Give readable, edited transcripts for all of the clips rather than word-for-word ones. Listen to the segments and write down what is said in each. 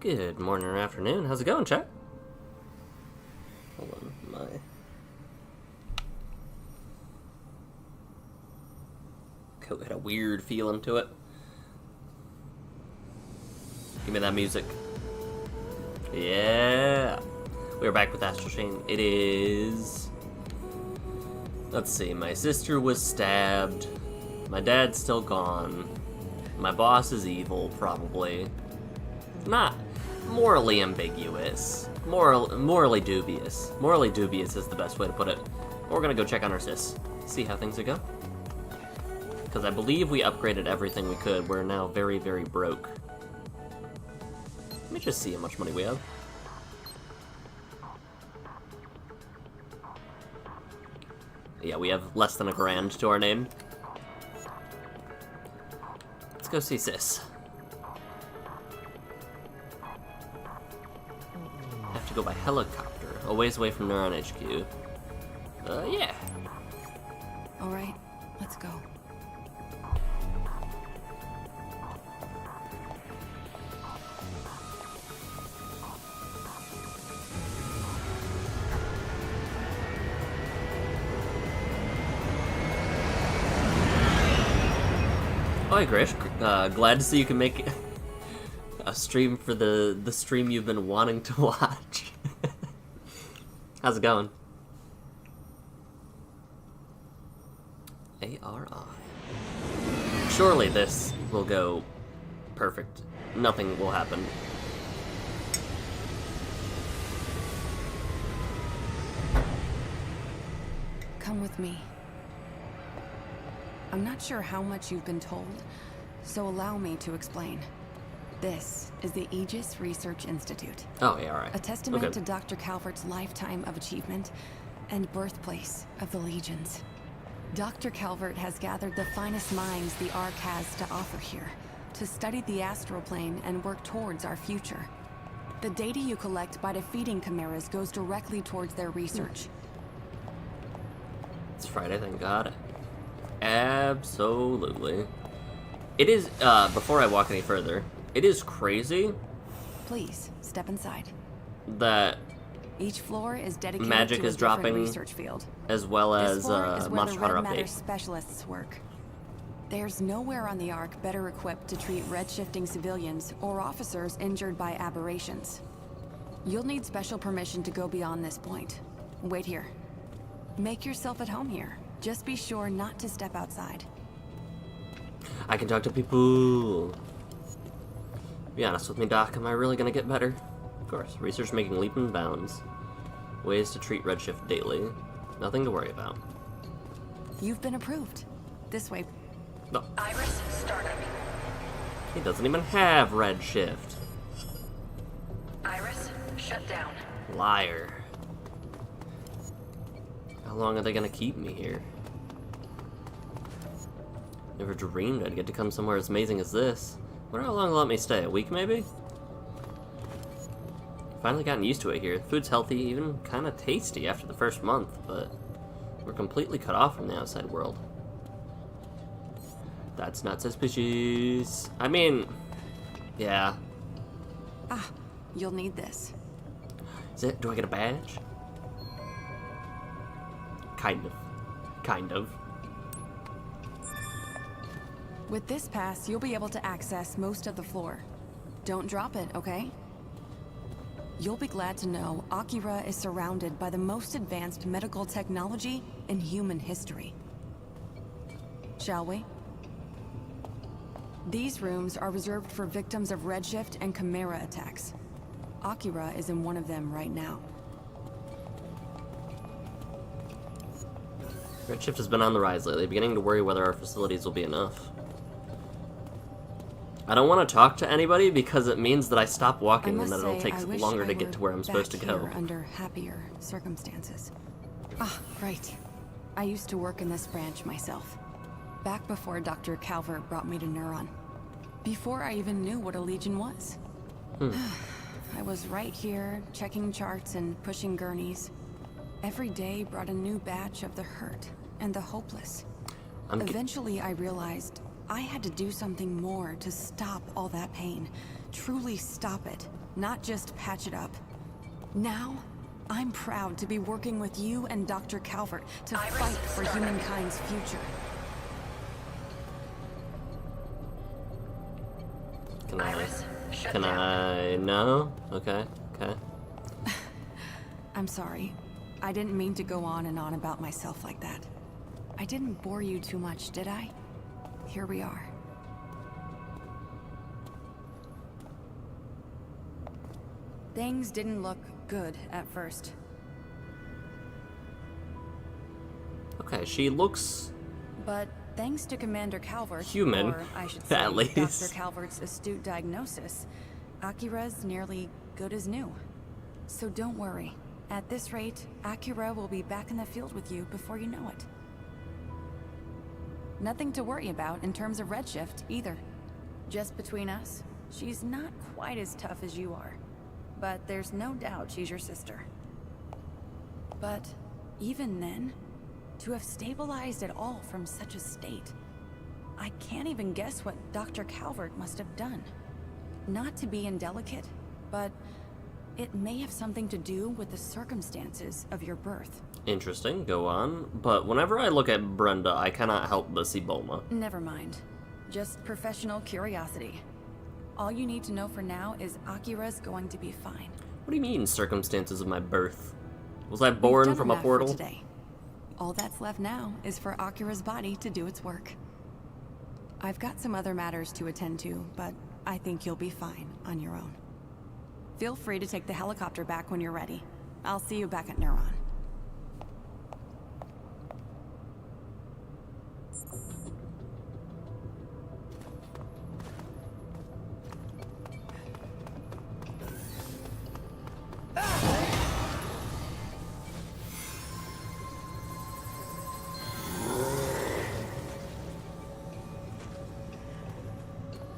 Good morning or afternoon. How's it going, chat? Hold on, my... coat had a weird feeling to it. Give me that music. Yeah! We're back with Astral Chain. It is... let's see, my sister was stabbed. My dad's still gone. My boss is evil, probably. Not morally ambiguous. Morally dubious. Morally dubious is the best way to put it. We're gonna go check on our sis. See how things are going. Because I believe we upgraded everything we could. We're now very, very broke. Let me just see how much money we have. Yeah, we have less than $1,000 to our name. Let's go see sis. Have to go by helicopter, a ways away from Neuron HQ. Yeah. Alright, let's go. Oh, hi, Grish. Glad to see you can make a stream for the stream you've been wanting to watch. How's it going? ARI. Surely this will go perfect. Nothing will happen. Come with me. I'm not sure how much you've been told, so allow me to explain. This is the Aegis Research Institute. Oh, yeah, alright. A testament Okay. to Dr. Calvert's lifetime of achievement and birthplace of the Legions. Dr. Calvert has gathered the finest minds the Ark has to offer here, to study the astral plane and work towards our future. The data you collect by defeating chimeras goes directly towards their research. It's Friday, thank God. Absolutely. It is, before I walk any further, it is crazy Please, step inside. that Each floor is dedicated magic to a is different dropping research field. as well This as floor is where Monster the Hunter Red Matter update. specialists work. There's nowhere on the Ark better equipped to treat red-shifting civilians or officers injured by aberrations. You'll need special permission to go beyond this point. Wait here. Make yourself at home here. Just be sure not to step outside. I can talk to people. Be honest with me, Doc. Am I really gonna get better? Of course. Research making leap and bounds. Ways to treat redshift daily. Nothing to worry about. You've been approved. This way. No. Iris, startup. He doesn't even have redshift. Iris, shut down. Liar. How long are they gonna keep me here? Never dreamed I'd get to come somewhere as amazing as this. Wonder how long they'll let me stay? A week, maybe? Finally gotten used to it here. The food's healthy, even kind of tasty after the first month, but we're completely cut off from the outside world. That's not suspicious. I mean, yeah. Ah, you'll need this. Is it? Do I get a badge? Kind of. Kind of. With this pass, you'll be able to access most of the floor. Don't drop it, okay? You'll be glad to know Akira is surrounded by the most advanced medical technology in human history. Shall we? These rooms are reserved for victims of redshift and chimera attacks. Akira is in one of them right now. Redshift has been on the rise lately, beginning to worry whether our facilities will be enough. I don't want to talk to anybody because it means that I stop walking and that it'll take longer to get to where I'm supposed to go. Under happier circumstances. Ah, right. I used to work in this branch myself. Back before Dr. Calvert brought me to Neuron. Before I even knew what a Legion was. I was right here, checking charts and pushing gurneys. Every day brought a new batch of the hurt and the hopeless. Eventually I realized I had to do something more to stop all that pain, truly stop it, not just patch it up. Now, I'm proud to be working with you and Dr. Calvert to fight for humankind's future. Can I? No? Okay, okay. I'm sorry. I didn't mean to go on and on about myself like that. I didn't bore you too much, did I? Here we are. Things didn't look good at first. Okay, she looks But thanks to Commander Calvert, human, or I should say at least. Dr. Calvert's astute diagnosis, Akira's nearly good as new. So don't worry. At this rate, Akira will be back in the field with you before you know it. Nothing to worry about in terms of redshift, either. Just between us, she's not quite as tough as you are. But there's no doubt she's your sister. But even then, to have stabilized at all from such a state, I can't even guess what Dr. Calvert must have done. Not to be indelicate, but it may have something to do with the circumstances of your birth. interesting, go on. But whenever I look at Brenda, I cannot help but see Bulma. Never mind. Just professional curiosity. All you need to know for now is Akira's going to be fine. What do you mean, circumstances of my birth? Was I We've born done from a enough for portal? today. All that's left now is for Akira's body to do its work. I've got some other matters to attend to, but I think you'll be fine on your own. Feel free to take the helicopter back when you're ready. I'll see you back at Neuron.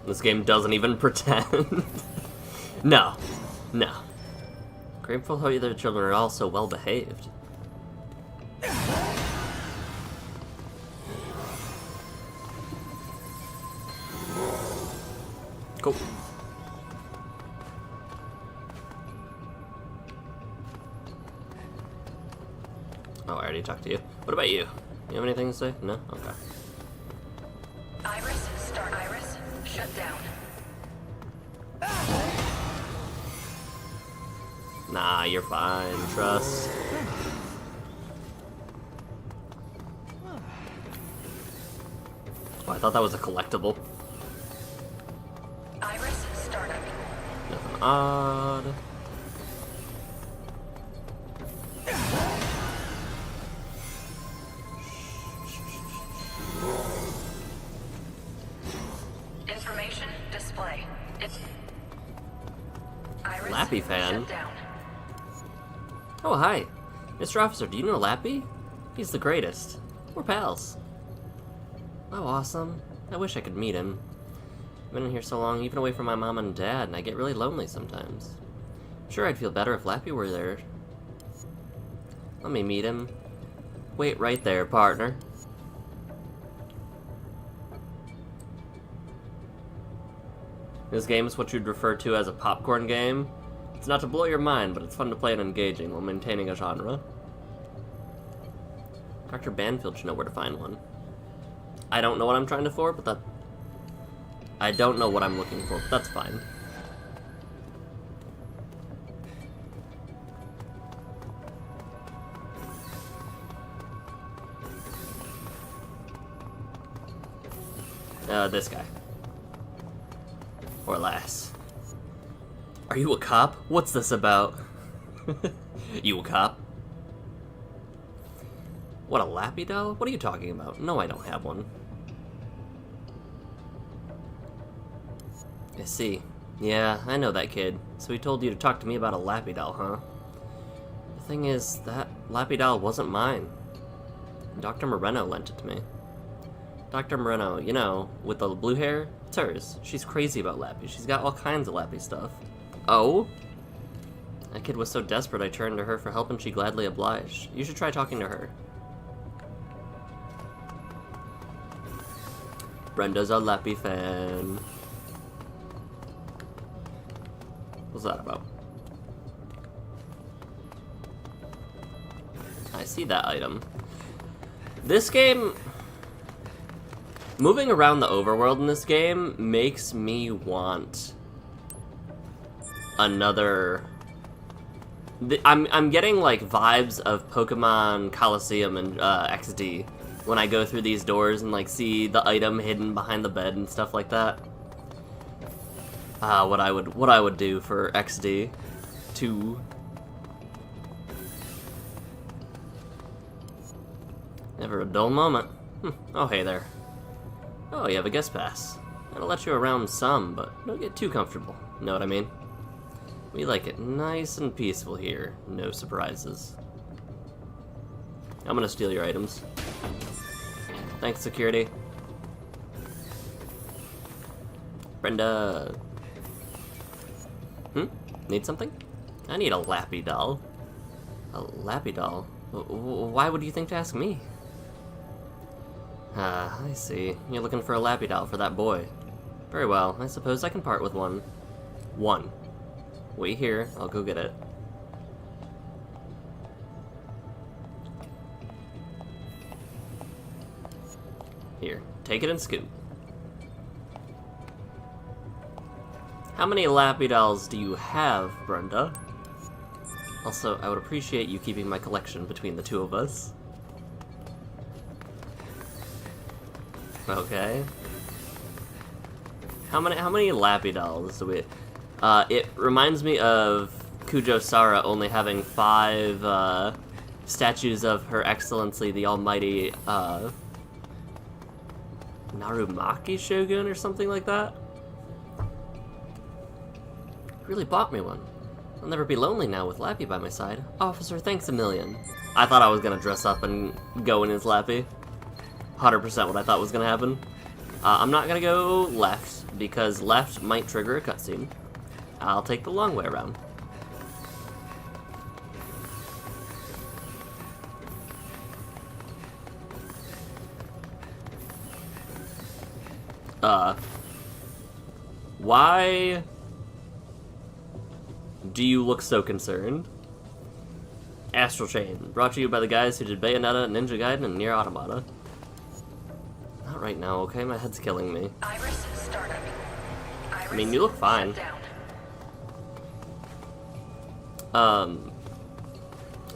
This game doesn't even pretend. No. No. Grateful how the children are all so well behaved. Cool. Oh, I already talked to you. What about you? You have anything to say? No? Okay. Iris, start. Iris, shut down. Nah, you're fine. Trust. Oh, I thought that was a collectible. Iris, startup. Nothing odd. Information display. Iris, Lappy fan. shut down. Oh, hi. Mr. Officer, do you know Lappy? He's the greatest. We're pals. Oh, awesome. I wish I could meet him. I've been in here so long, even away from my mom and dad, and I get really lonely sometimes. Sure, I'd feel better if Lappy were there. Let me meet him. Wait right there, partner. This game is what you'd refer to as a popcorn game. It's not to blow your mind, but it's fun to play and engaging while maintaining a genre. Dr. Banfield should know where to find one. I don't know what I'm trying to for, but that... I don't know what I'm looking for, but that's fine. This guy. Or lass. Are you a cop? What's this about? You a cop? What, a Lappy doll? What are you talking about? No, I don't have one. I see. Yeah, I know that kid. So he told you to talk to me about a Lappy doll, huh? The thing is, that Lappy doll wasn't mine. Dr. Moreno lent it to me. Dr. Moreno, you know, with the blue hair, it's hers. She's crazy about Lappy. She's got all kinds of Lappy stuff. Oh? That kid was so desperate I turned to her for help and she gladly obliged. You should try talking to her. Brenda's a Lappy fan. that about? I see that item. This game... Moving around the overworld in this game makes me want another... I'm getting, like, vibes of Pokemon Coliseum and XD when I go through these doors and, like, see the item hidden behind the bed and stuff like that. What I would do for XD 2. Never a dull moment. Oh, hey there. Oh, you have a guest pass. That'll let you around some, but don't get too comfortable. Know what I mean? We like it nice and peaceful here. No surprises. I'm gonna steal your items. Thanks, security. Brenda. Need something? I need a Lappy doll. A Lappy doll? Why would you think to ask me? Ah, I see. You're looking for a Lappy doll for that boy. Very well, I suppose I can part with one. One. Wait here, I'll go get it. Here, take it and scoot. How many Lappy dolls do you have, Brenda? Also, I would appreciate you keeping my collection between the two of us. Okay. How many Lappy dolls do we... it reminds me of Kujo Sara only having 5 statues of Her Excellency the Almighty Narumaki Shogun or something like that. Really bought me one. I'll never be lonely now with Lappy by my side. Officer, thanks a million. I thought I was gonna dress up and go in his Lappy. 100% what I thought was gonna happen. I'm not gonna go left, because left might trigger a cutscene. I'll take the long way around. Why do you look so concerned? Astral Chain, brought to you by the guys who did Bayonetta, Ninja Gaiden, and Nier Automata. Not right now, okay? My head's killing me. Iris startup. Iris, I mean, you look fine. shut down.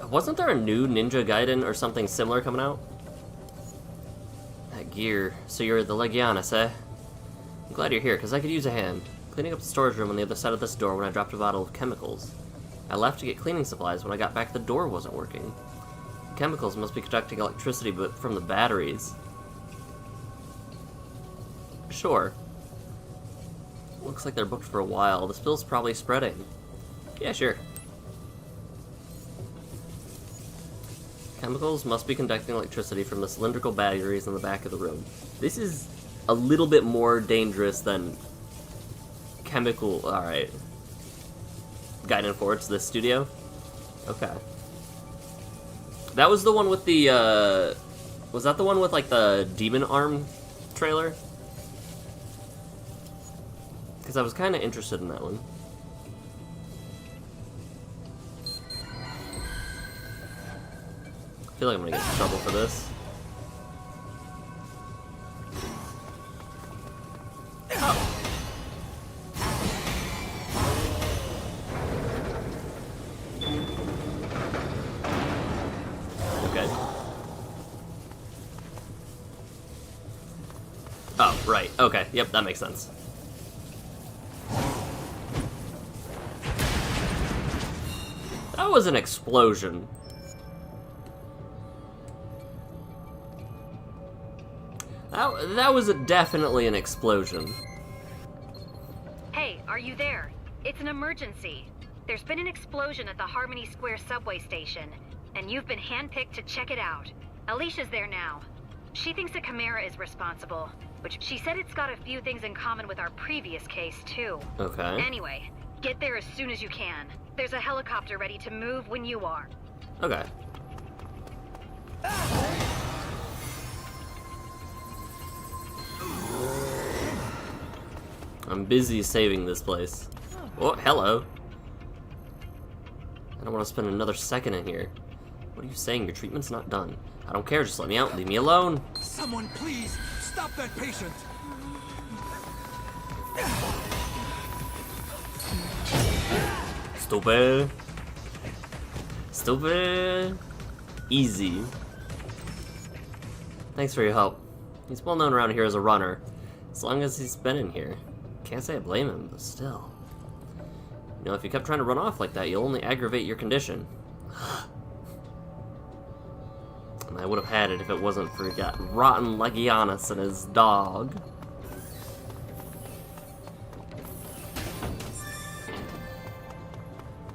Wasn't there a new Ninja Gaiden or something similar coming out? That gear. So you're the Legianis, eh? I'm glad you're here, because I could use a hand. Cleaning up the storage room on the other side of this door when I dropped a bottle of chemicals. I left to get cleaning supplies. When I got back, the door wasn't working. Chemicals must be conducting electricity but from the batteries. Sure. Looks like they're booked for a while. The spill's probably spreading. Yeah, sure. Chemicals must be conducting electricity from the cylindrical batteries in the back of the room. This is a little bit more dangerous than chemical... Alright. Gaiden Forge, this studio? Okay. That was the one with the, was that the one with, like, the demon arm trailer? Because I was kind of interested in that one. I feel like I'm gonna get in trouble for this. Oh. Okay. Oh, right. Okay. Yep, that makes sense. That was an explosion. That was definitely an explosion. Hey, are you there? It's an emergency. There's been an explosion at the Harmony Square subway station, and you've been handpicked to check it out. Alicia's there now. She thinks a Chimera is responsible, which she said it's got a few things in common with our previous case, too. Okay. Anyway, get there as soon as you can. There's a helicopter ready to move when you are. Okay. I'm busy saving this place. Oh, hello. I don't want to spend another second in here. What are you saying? Your treatment's not done. I don't care, just let me out. Leave me alone. Someone please stop that patient. Stupid. Stupid. Easy. Thanks for your help. He's well known around here as a runner, as long as he's been in here. Can't say I blame him, but still. You know, if you kept trying to run off like that, you'll only aggravate your condition. And I would have had it if it wasn't for that rotten Legianus and his dog.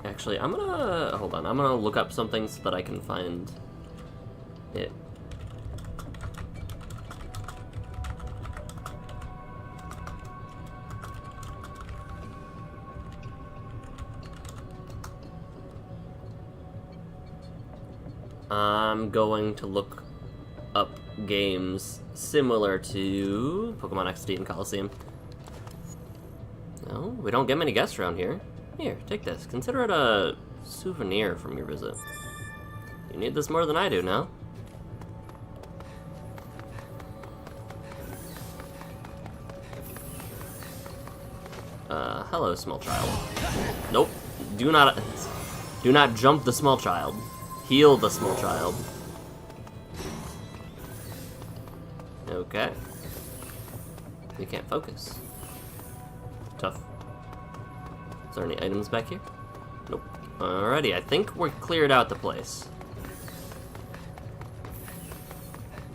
Actually, I'm gonna... hold on, I'm gonna look up something so that I can find it. I'm going to look up games similar to Pokemon XD and Coliseum. No, we don't get many guests around here. Here, take this. Consider it a souvenir from your visit. You need this more than I do now. Hello, small child. Nope. Do not jump the small child. Heal the small child. Okay. You can't focus. Tough. Is there any items back here? Nope. Alrighty, I think we're cleared out the place.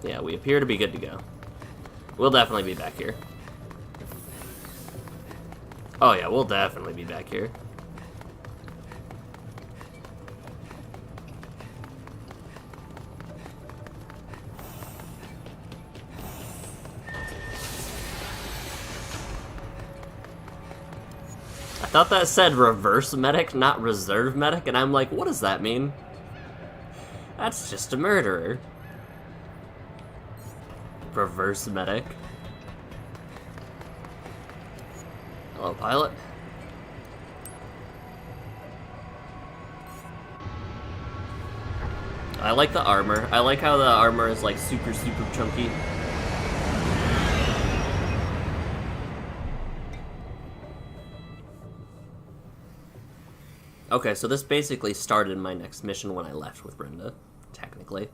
Yeah, we appear to be good to go. We'll definitely be back here. Oh yeah, we'll definitely be back here. I thought that said reverse medic, not reserve medic, and I'm like, what does that mean? That's just a murderer. Reverse medic. Hello, pilot. I like the armor. I like how the armor is like super chunky. Okay, so this basically started my next mission when I left with Brenda, technically.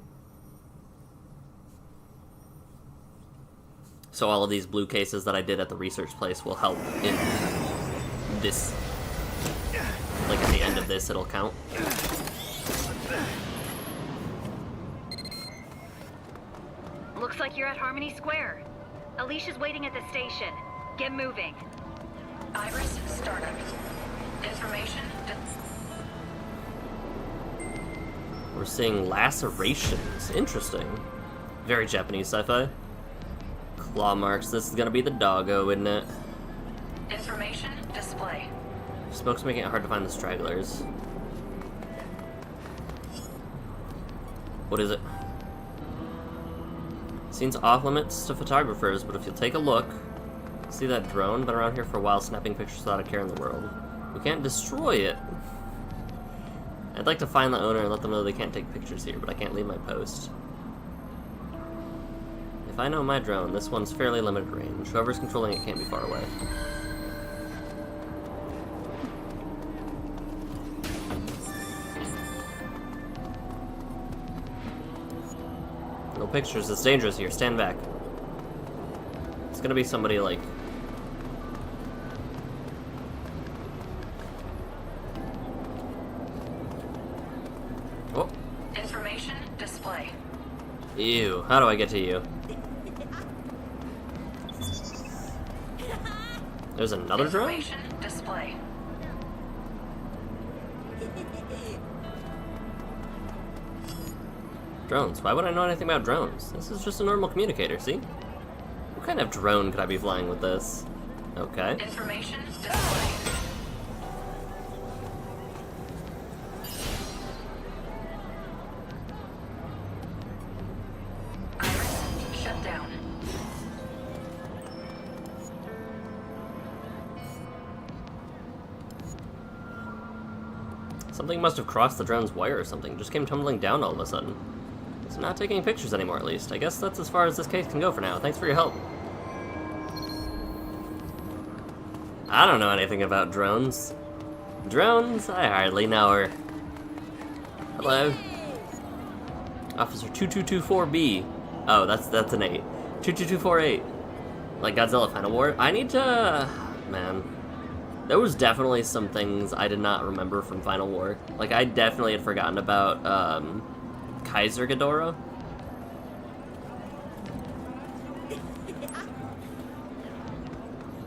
So all of these blue cases that I did at the research place will help in this. Like at the end of this, it'll count. Looks like you're at Harmony Square. Alicia's waiting at the station. Get moving. Iris, startup. Information. We're seeing lacerations. Interesting. Very Japanese sci-fi. Claw marks. This is gonna be the doggo, isn't it? Information display. Smoke's making it hard to find the stragglers. What is it? Seems off limits to photographers, but if you'll take a look, see that drone? Been around here for a while, snapping pictures without a care in the world. We can't destroy it. I'd like to find the owner and let them know they can't take pictures here, but I can't leave my post. If I know my drone, this one's fairly limited range. Whoever's controlling it can't be far away. No pictures, it's dangerous here. Stand back. It's gonna be somebody like... Oh. Information display. Ew, how do I get to you? There's another drone? Information display. Drones. Why would I know anything about drones? This is just a normal communicator, see? What kind of drone could I be flying with this? Okay. Information display. Iris, shut down. Something must have crossed the drone's wire or something. Just came tumbling down all of a sudden. It's not taking pictures anymore, at least. I guess that's as far as this case can go for now. Thanks for your help. I don't know anything about drones. Drones? I hardly know her. Hello. Officer 2224B. Oh, that's an 8. 22248. Like Godzilla Final War. I need to... Man. There was definitely some things I did not remember from Final War. Like, I definitely had forgotten about, Kaiser Ghidorah.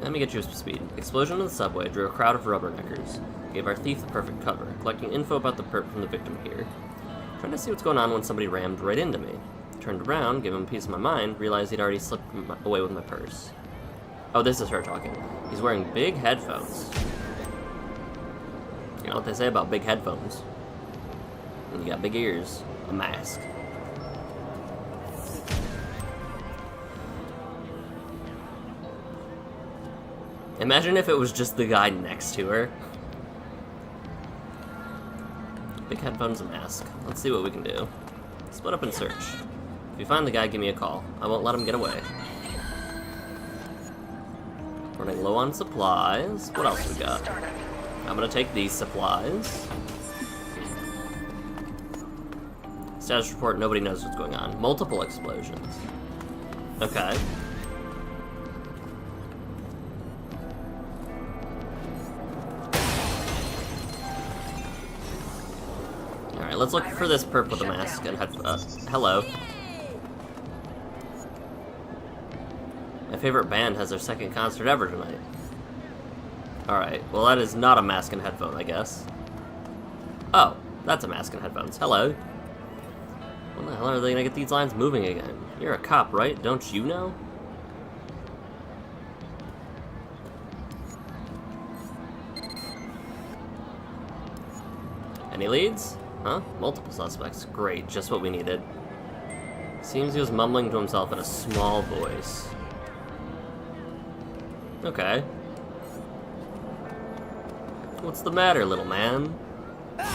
Let me get you up to speed. Explosion in the subway drew a crowd of rubberneckers. Gave our thief the perfect cover, collecting info about the perp from the victim here. Trying to see what's going on when somebody rammed right into me. Turned around, gave him a piece of my mind, realized he'd already slipped away with my purse. Oh, this is her talking. He's wearing big headphones. You know what they say about big headphones. And you got big ears. A mask. Imagine if it was just the guy next to her. Big headphones and mask. Let's see what we can do. Split up and search. If you find the guy, give me a call. I won't let him get away. Running low on supplies. What else we got? I'm gonna take these supplies. Status report, nobody knows what's going on. Multiple explosions. Okay. Alright, let's look for this perp with a mask and hello. My favorite band has their second concert ever tonight. Alright, well that is not a mask and headphone, I guess. Oh, that's a mask and headphones. Hello. When the hell are they gonna get these lines moving again? You're a cop, right? Don't you know? Any leads? Huh? Multiple suspects. Great, just what we needed. Seems he was mumbling to himself in a small voice. Okay. What's the matter, little man? That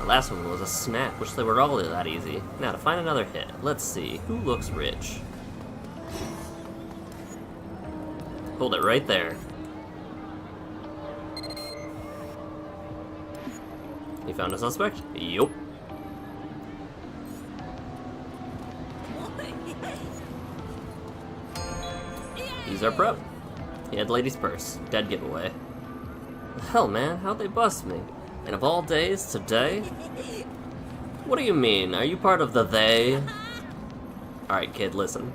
last one was a snap. Wish they were all that easy. Now, to find another hit. Let's see. Who looks rich? Hold it right there. You found a suspect? Yup. He's our prep. He had the lady's purse. Dead giveaway. Hell, man, how'd they bust me? And of all days, today? What do you mean? Are you part of the they? Alright, kid, listen.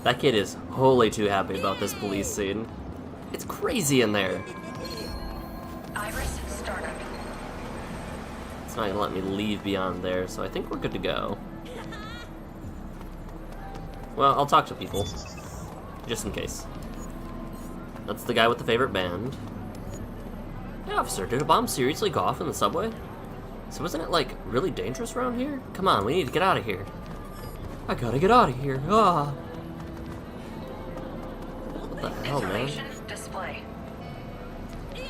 That kid is wholly too happy about this police scene. It's crazy in there. Iris startup. It's not gonna let me leave beyond there, so I think we're good to go. Well, I'll talk to people. Just in case. That's the guy with the favorite band. Hey, officer, did a bomb seriously go off in the subway? So isn't it, like, really dangerous around here? Come on, we need to get out of here. I gotta get out of here. Ah. What the hell, man? Information display.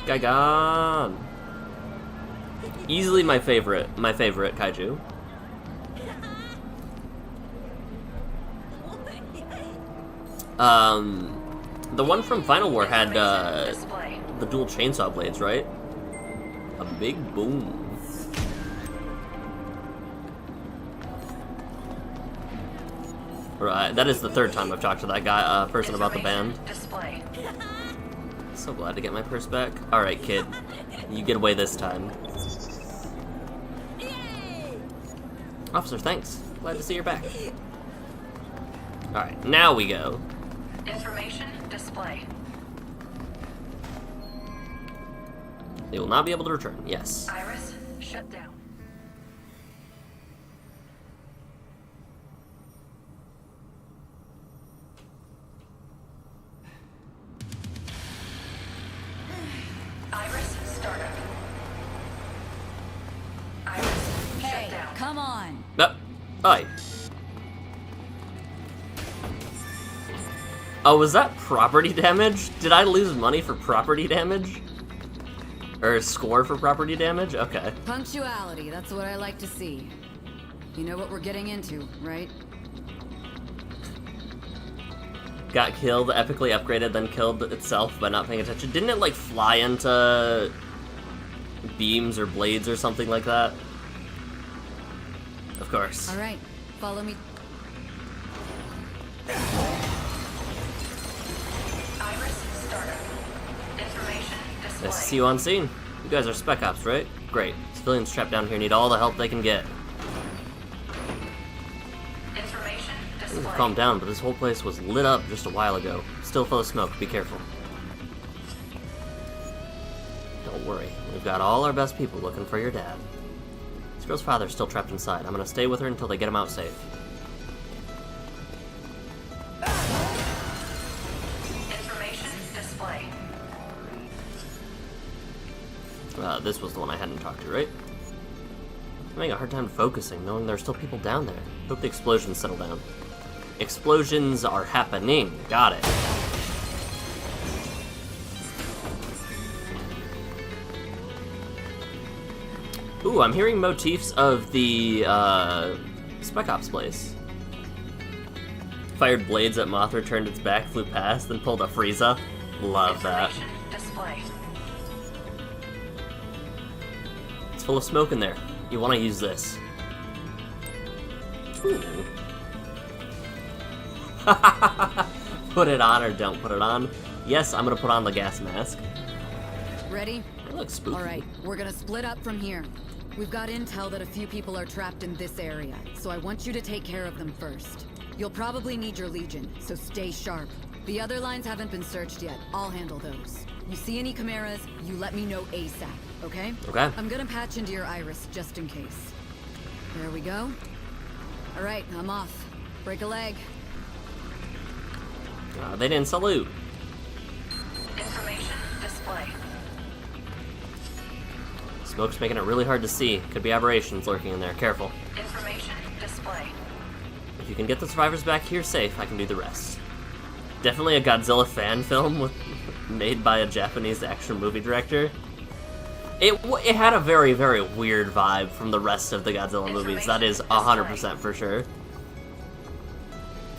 Guy gone. Easily my favorite kaiju. The one from Final War had, Display. the dual chainsaw blades, right? A big boom. Right, that is the third time I've talked to that guy, person about the band. Display. So glad to get my purse back. Alright, kid. You get away this time. Officer, thanks. Glad to see you're back. Alright, now we go. Information display. They will not be able to return. Yes. Iris shut down. Iris startup. Iris shut down. Come on. Oh. Aye. Oh, was that property damage? Did I lose money for property damage? Or a score for property damage? Okay. Punctuality, that's what I like to see. You know what we're getting into, right? Got killed, epically upgraded, then killed itself by not paying attention. Didn't it, like, fly into beams or blades or something like that? Of course. All right, follow me. Iris startup. Information display. Nice to see you on scene. You guys are spec ops, right? Great. Civilians trapped down here need all the help they can get. Information Things display. have calmed down, but this whole place was lit up just a while ago. Still full of smoke. Be careful. Don't worry. We've got all our best people looking for your dad. This girl's father's still trapped inside. I'm gonna stay with her until they get him out safe. Information display. This was the one I hadn't talked to, right? I'm having a hard time focusing, knowing there's still people down there. Hope the explosions settle down. Explosions are happening. Got it. Ooh, I'm hearing motifs of the, Spec Ops place. Fired blades at Mothra, turned its back, flew past, then pulled a Frieza. Love that. Information display. It's full of smoke in there. You want to use this. Ooh. Put it on or don't put it on. Yes, I'm gonna put on the gas mask. Ready? It looks spooky. All right, we're gonna split up from here. We've got intel that a few people are trapped in this area, so I want you to take care of them first. You'll probably need your Legion, so stay sharp. The other lines haven't been searched yet. I'll handle those. You see any Chimeras, you let me know ASAP, okay? Okay. I'm gonna patch into your iris just in case. There we go. All right, I'm off. Break a leg. They didn't salute. Information display. Smoke's making it really hard to see. Could be aberrations lurking in there. Careful. Information display. If you can get the survivors back here safe, I can do the rest. Definitely a Godzilla fan film made by a Japanese action movie director. It had a very, very weird vibe from the rest of the Godzilla movies. That is 100% for sure.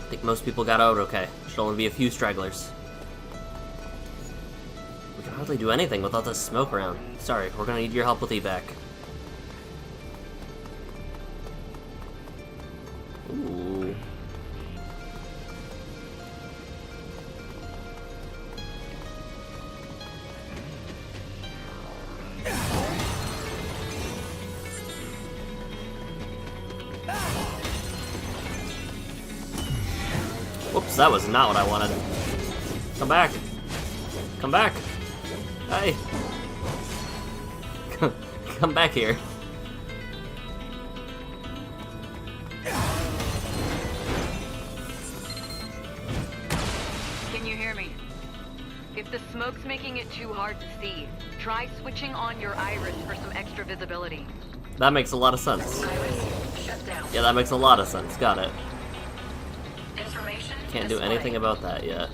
I think most people got out okay. Should only be a few stragglers. We can hardly do anything without this smoke around. Sorry, we're gonna need your help with evac. Ooh. Whoops, that was not what I wanted. Come back. Come back. Hey. Come back here. Can you hear me? If the smoke's making it too hard to see, try switching on your iris for some extra visibility. That makes a lot of sense. Iris shut down. Yeah, that makes a lot of sense. Got it. Information Can't do display. anything about that yet.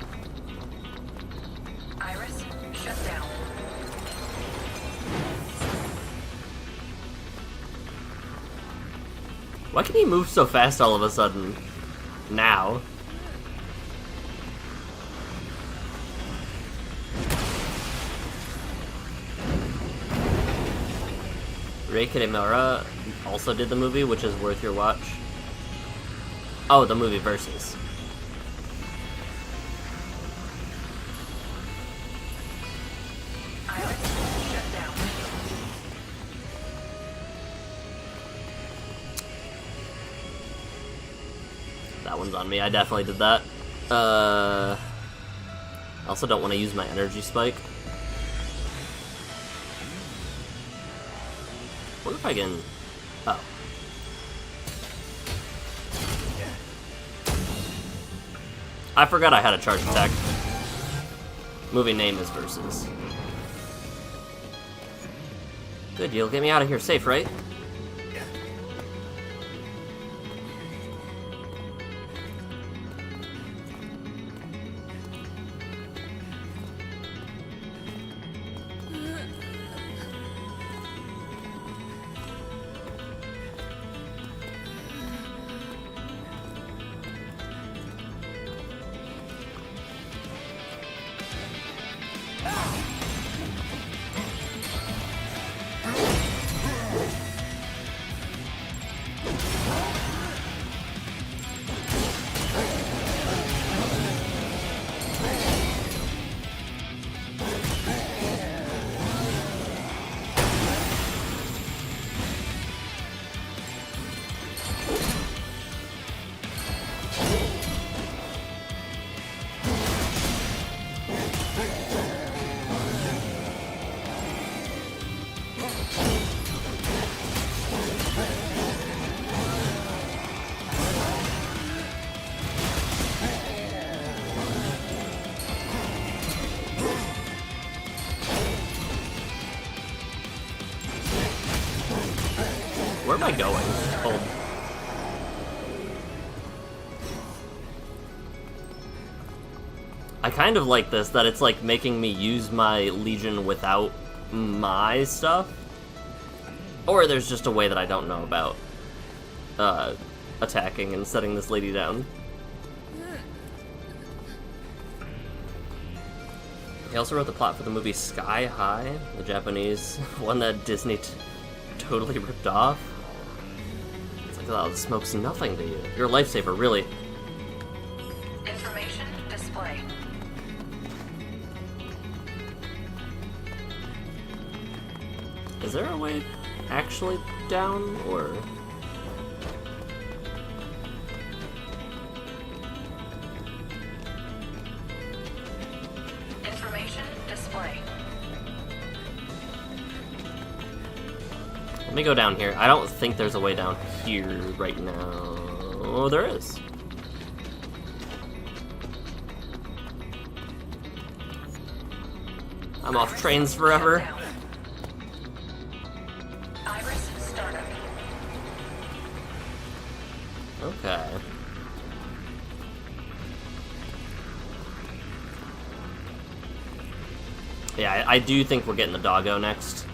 Iris shut down. Why can he move so fast all of a sudden? Now. Rei Kidemura also did the movie, which is worth your watch. Oh, the movie Versus. Iris shut down. That one's on me. I definitely did that. I also don't want to use my energy spike. What if I can... Oh. I forgot I had a charge attack. Movie name is Versus. Good, you'll get me out of here safe, right? am I going? Hold. I kind of like this, that it's like making me use my Legion without my stuff. Or there's just a way that I don't know about attacking and setting this lady down. He also wrote the plot for the movie Sky High, the Japanese one that Disney totally ripped off. It's like, oh, the smoke's nothing to you. You're a lifesaver, really. Information display. Is there a way actually down, or...? Information display. Let me go down here. I don't think there's a way down here right now. Oh, there is. I'm off trains forever. Shut down. Iris startup. Okay. Yeah, I do think we're getting the doggo next.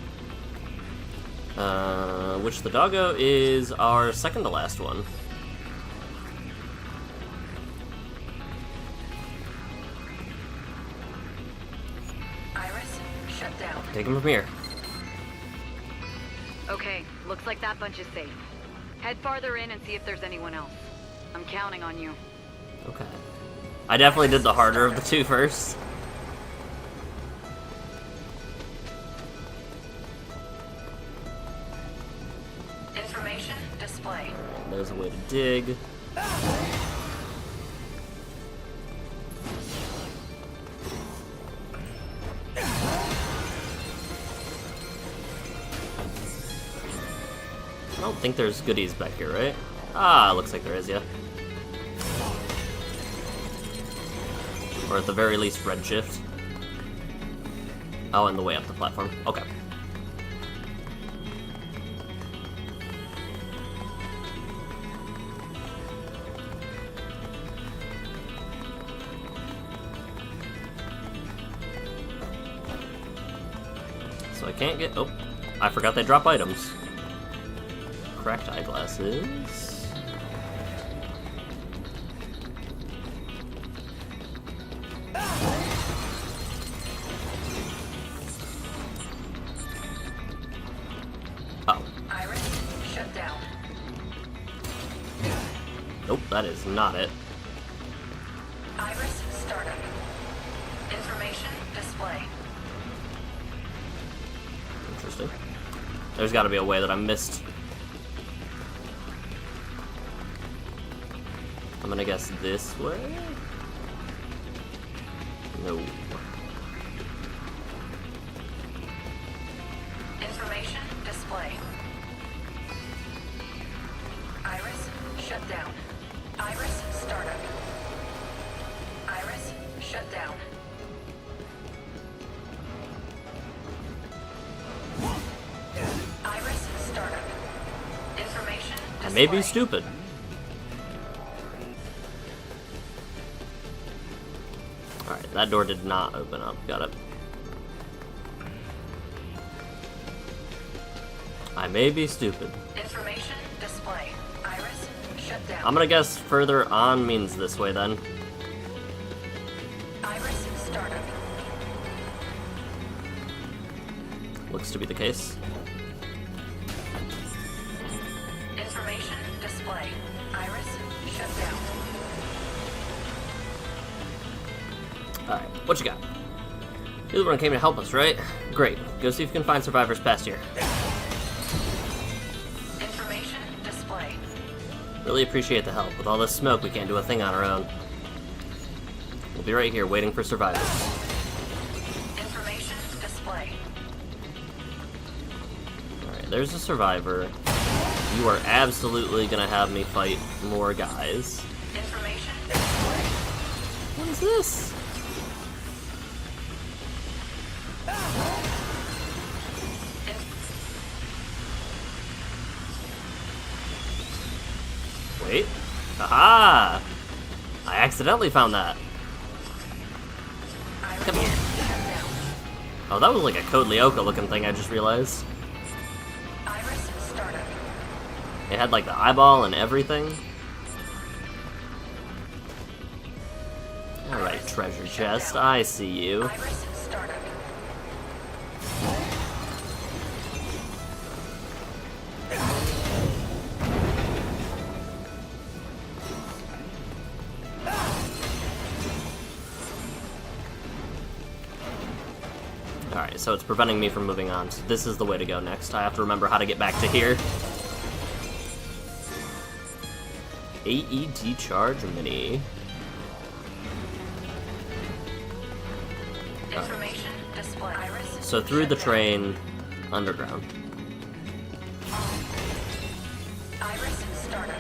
Which the doggo is our second to last one. Iris shut down. Take him from here. Okay, looks like that bunch is safe. Head farther in and see if there's anyone else. I'm counting on you. Okay. I definitely did the harder of the two first. Information display. There's a way to dig. I don't think there's goodies back here, right? Ah, looks like there is, yeah. Or at the very least, redshift. Oh, and the way up the platform. Okay. So I can't get... Oh, I forgot they drop items. Cracked eyeglasses. Oh. Iris shut down. Nope, that is not it. Iris startup. Information display. Interesting. There's got to be a way that I missed. I'm gonna guess this way? No. Information display. Iris shut down. Iris startup. Iris shut down. Iris startup. Information display. I may be stupid. Alright, that door did not open up. Got it. I may be stupid. Information display. Iris shut down. I'm gonna guess further on means this way then. Iris startup. Looks to be the case. Information display. Iris shut down. Alright, what you got? You're the one who came to help us, right? Great. Go see if you can find survivors past here. Information display. Really appreciate the help. With all this smoke, we can't do a thing on our own. We'll be right here waiting for survivors. Information display. Alright, there's a survivor. You are absolutely gonna have me fight more guys. Information display. What is this? Wait. Aha! I accidentally found that. Come here. Oh, that was like a Code Lyoko looking thing, I just realized. Iris startup. It had like the eyeball and everything. Alright, treasure chest, I see you. Iris startup. Alright, so it's preventing me from moving on. So this is the way to go next. I have to remember how to get back to here. AED charge mini. Information display. Iris. So through the train, underground. Iris startup.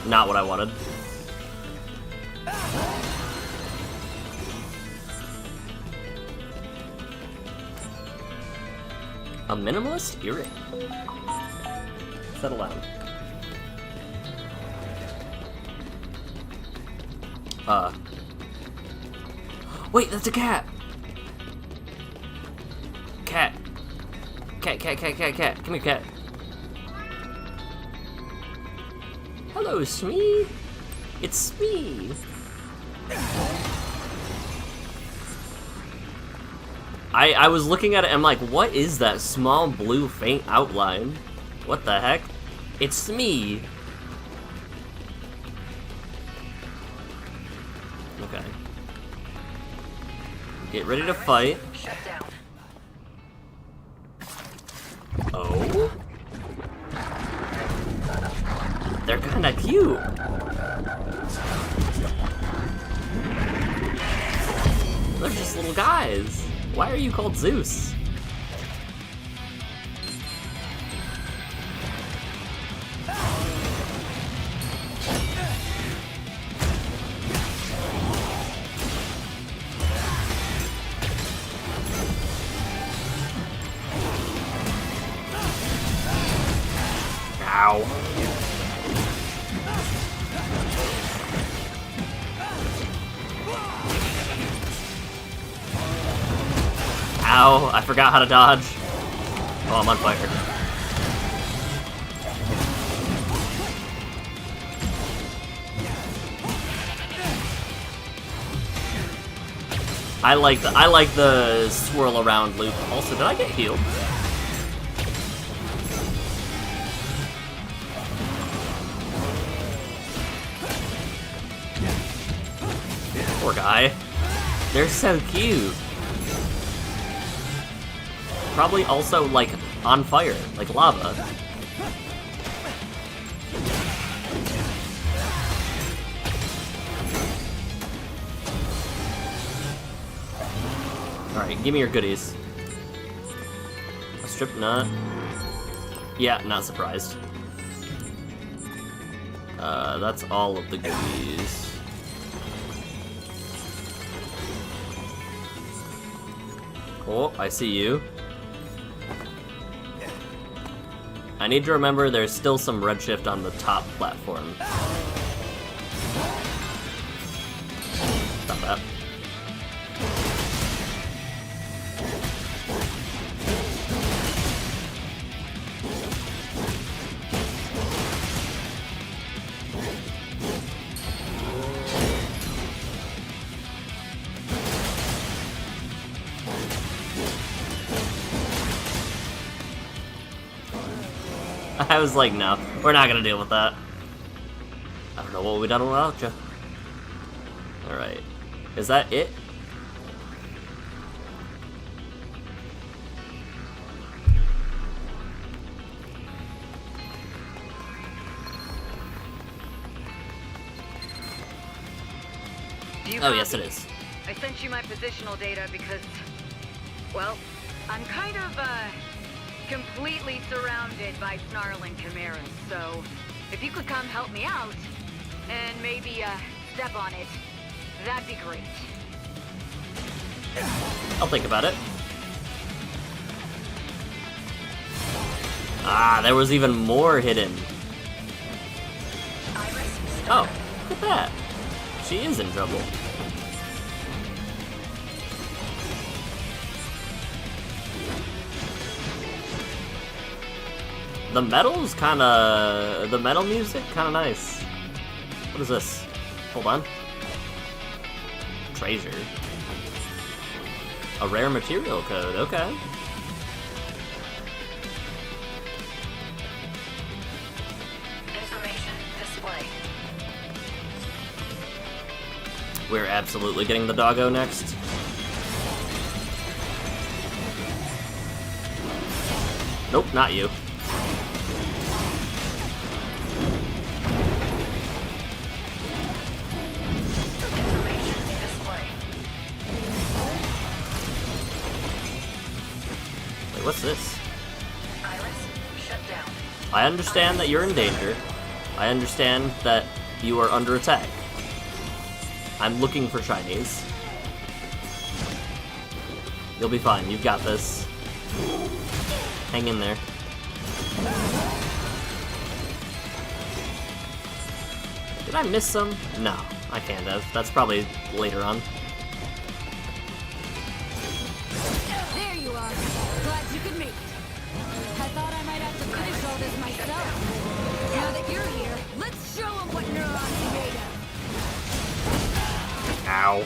Not what I wanted. A minimalist earring. Settle down. Wait, that's a cat! Cat. Cat. Come here, cat. Hello, Smee. It's Smee. I was looking at it and I'm like, what is that small blue faint outline? What the heck? It's me. Okay. Get ready to fight. Shut down. Oh? They're kinda cute. They're just little guys. Why are you called Zeus? Ow. Ow, I forgot how to dodge. Oh, I'm on fire. I like the swirl around loop. Also, did I get healed? Poor guy. They're so cute. Probably also, like, on fire, like lava. Alright, give me your goodies. A strip nut. Yeah, not surprised. That's all of the goodies. Oh, I see you. I need to remember there's still some redshift on the top platform. Stop that. I was like, no, we're not gonna deal with that. I don't know what we've done without you. Alright. Is that it? Oh, yes, it is. I sent you my positional data because, well, I'm kind of, completely surrounded by snarling chimeras, so if you could come help me out, and maybe, step on it, that'd be great. I'll think about it. Ah, there was even more hidden. Iris, Oh, look at that. She is in trouble. The metal's kinda... The metal music, kinda nice. What is this? Hold on. Treasure. A rare material code, okay. information display. We're absolutely getting the doggo next. Nope, not you. Information display. Wait, what's this? Iris, shut down. I understand that you're in danger. I understand that you are under attack. I'm looking for shinies. You'll be fine, you've got this. Hang in there. Did I miss some? No, I can't have. That's probably later on. There you are. Glad you could make it. I thought I might have to finish all this myself. Now that you're here, let's show them what neurons are made of. Ow.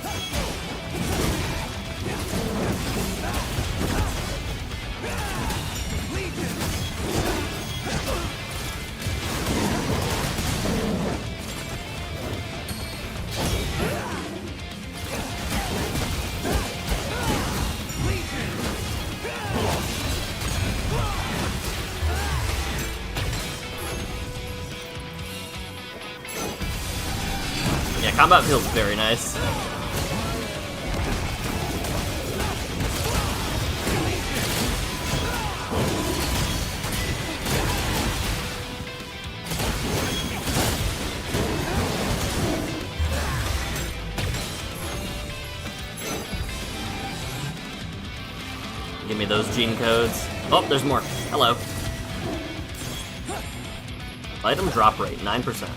Yeah, combat feels very nice. Give me those gene codes. Oh, there's more. Hello. Item drop rate, 9%.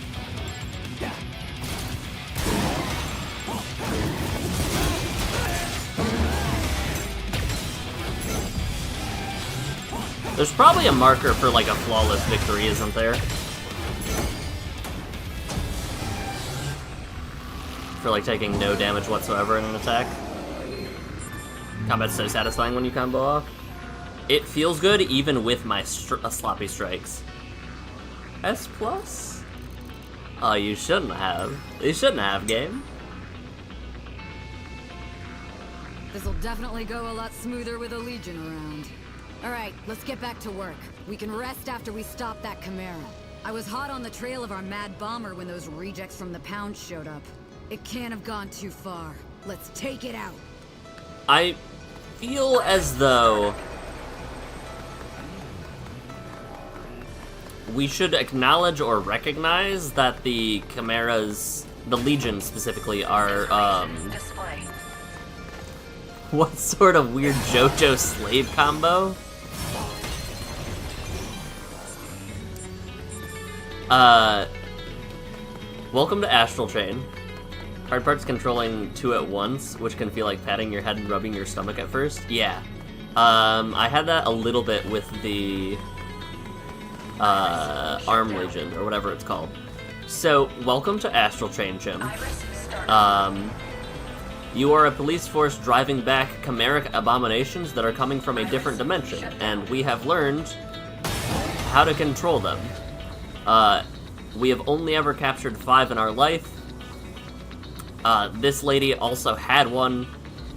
There's probably a marker for like a flawless victory, isn't there? For like taking no damage whatsoever in an attack. Combat's so satisfying when you combo off. It feels good even with my sloppy strikes. S+? Oh, you shouldn't have. You shouldn't have, game. This'll definitely go a lot smoother with a Legion around. Alright, let's get back to work. We can rest after we stop that Chimera. I was hot on the trail of our mad bomber when those rejects from the pound showed up. It can't have gone too far. Let's take it out. I feel as though we should acknowledge or recognize that the Chimeras, the Legion specifically, are, Display. what sort of weird JoJo slave combo? Welcome to Astral Chain. Hard part's controlling two at once, which can feel like patting your head and rubbing your stomach at first. Yeah. I had that a little bit with the Arm Legion, or whatever it's called. So, welcome to Astral Chain, Chim. Iris, start. You are a police force driving back chimeric abominations that are coming from a different dimension, and we have learned how to control them. We have only ever captured 5 in our life. This lady also had one.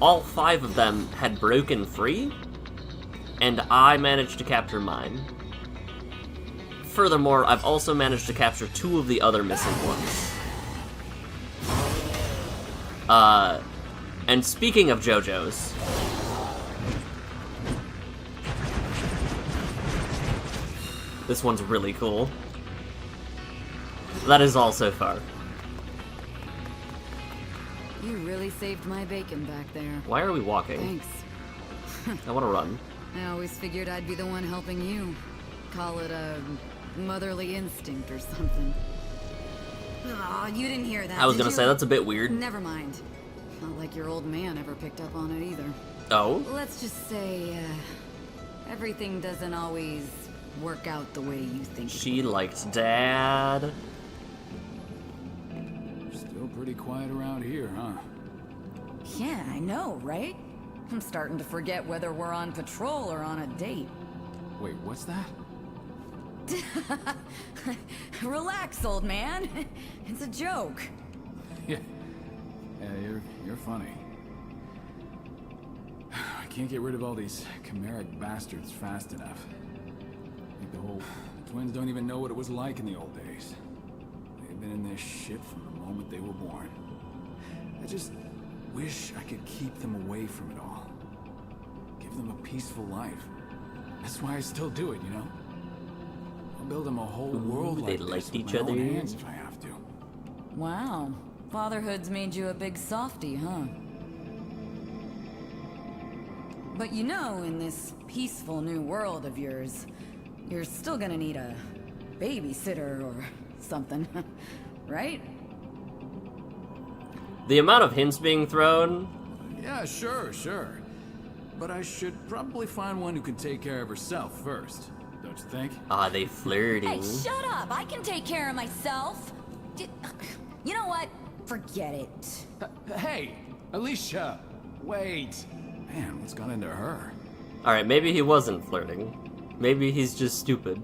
All 5 of them had broken free, and I managed to capture mine. Furthermore, I've also managed to capture 2 of the other missing ones. And speaking of JoJo's, this one's really cool. That is all so far. You really saved my bacon back there. Why are we walking? Thanks. I want to run. I always figured I'd be the one helping you. call it a motherly instinct or something. Aw, you didn't hear that, I was did gonna you? say, that's a bit weird. Never mind. Not like your old man ever picked up on it either. Oh? Let's just say, everything doesn't always work out the way you think it She liked Dad. Still pretty quiet around here, huh? Yeah, I know, right? I'm starting to forget whether we're on patrol or on a date. Wait, what's that? Relax, old man. It's a joke. Yeah, you're funny. I can't get rid of all these chimeric bastards fast enough. I think the whole twins don't even know what it was like in the old days. They've been in this shit from the moment they were born. I just wish I could keep them away from it all. Give them a peaceful life. That's why I still do it, you know? I'll build them a whole world they like this liked with each my own other. hands if I have to. Wow. Fatherhood's made you a big softie, huh? But you know, in this peaceful new world of yours, you're still gonna need a babysitter or something, right? The amount of hints being thrown. Yeah, sure. But I should probably find one who can take care of herself first, don't you think? Ah, they flirting. Hey, shut up! I can take care of myself. You know what? Forget it. Hey, Alicia! Wait! Man, what's got into her? Alright, maybe he wasn't flirting. Maybe he's just stupid.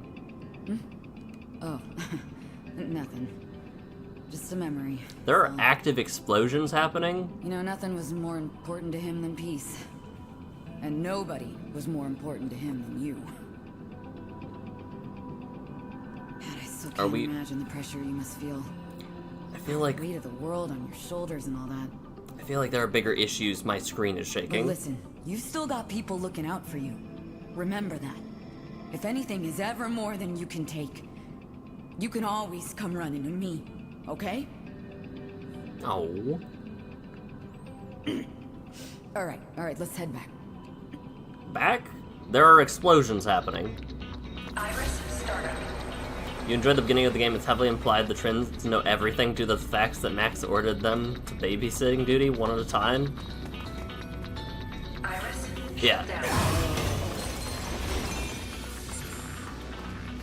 Oh, nothing. Just a memory. There are So, active explosions happening. you know, nothing was more important to him than peace. And nobody was more important to him than you. Man, I still Are can't we- imagine the pressure you must feel. I feel like The weight of the world on your shoulders and all that. I feel like there are bigger issues. My screen is But shaking. listen, you've still got people looking out for you. Remember that. If anything is ever more than you can take, you can always come running to me, okay? Oh. Alright, let's head back. Back? There are explosions happening. Iris, startup. You enjoyed the beginning of the game. It's heavily implied the twins know everything due to the facts that Max ordered them to babysitting duty one at a time. Iris, Yeah. shut down.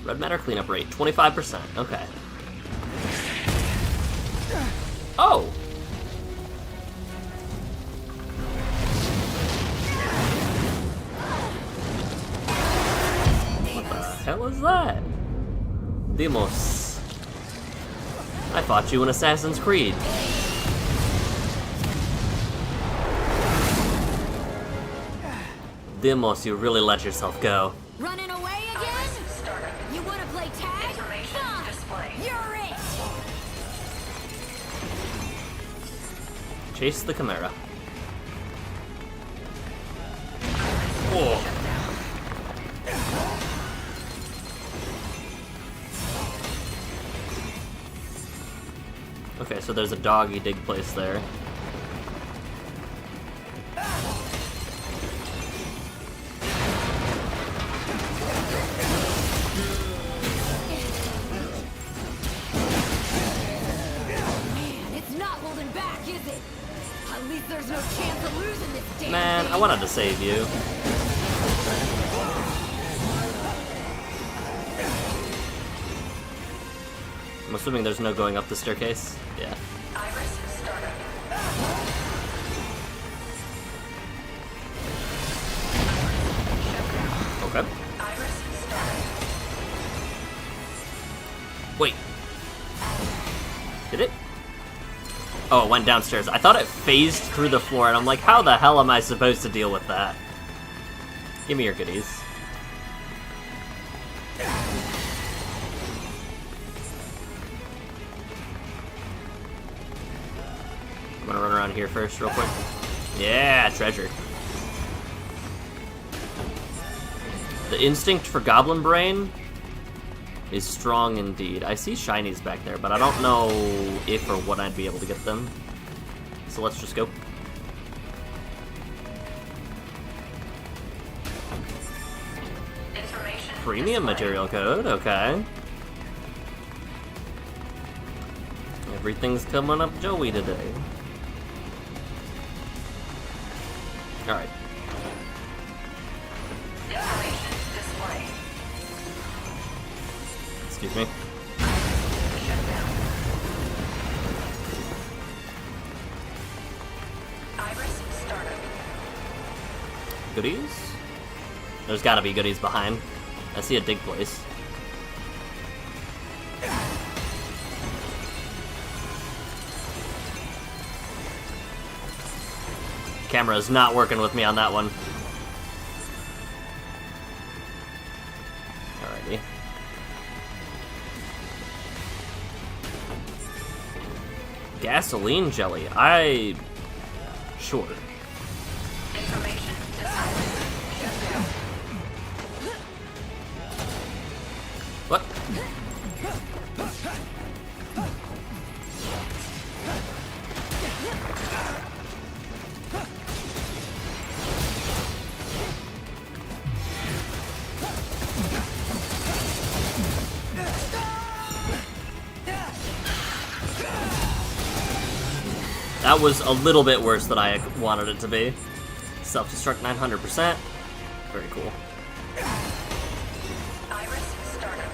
Red matter cleanup rate, 25%. Okay. Oh! What the hell is that? Demos. I fought you in Assassin's Creed. Demos, you really let yourself go. Running away again? Startup. You want to play tag? Information Fine. display. You're it. Chase the Chimera. Oh. Okay, so there's a doggy dig place there. Man, it's not holding back, is it? At least there's no chance of losing this damn Man, thing. I wanted to save you. I'm assuming there's no going up the staircase. Yeah. Iris, startup. Okay. Iris, startup. Wait. Did it? Oh, it went downstairs. I thought it phased through the floor, and I'm like, how the hell am I supposed to deal with that? Give me your goodies. I'm gonna run around here first, real quick. Yeah, treasure. The instinct for Goblin Brain is strong indeed. I see shinies back there, but I don't know if or when I'd be able to get them. So let's just go. Information Premium material code, okay. Everything's coming up Joey today. Alright. Information display. Excuse me. Shutdown. Iris startup. Goodies? There's gotta be goodies behind. I see a dig place. Camera's not working with me on that one. Alrighty. Gasoline jelly. Sure. Information display. Shutdown. What? That was a little bit worse than I wanted it to be. Self-destruct 900%. Very cool. Iris startup.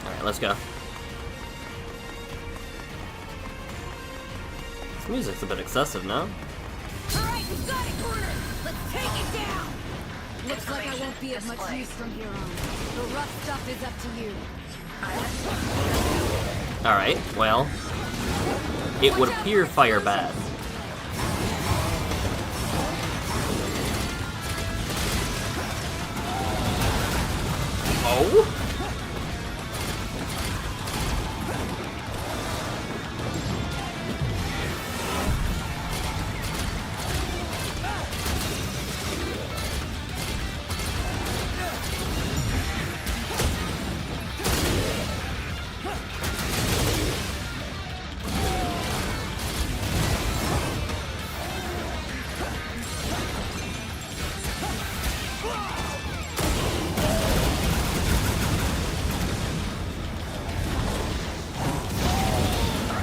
Alright, let's go. This music's a bit excessive, no? Alright, we've got it cornered! Let's take it down! Looks like I won't be of much Display. use from here on. The rough stuff is up to you. Alright, well. It would appear fire bad. Oh?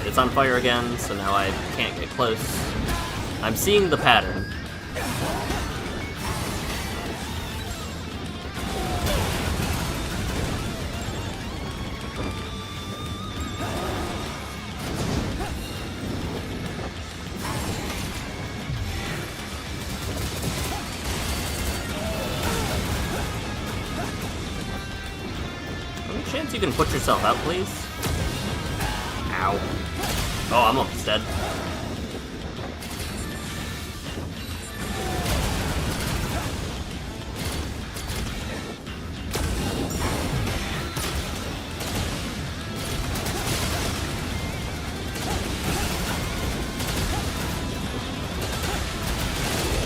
It's on fire again, so now I can't get close. I'm seeing the pattern. Any chance you can put yourself out, please? Ow. Oh, I'm almost dead.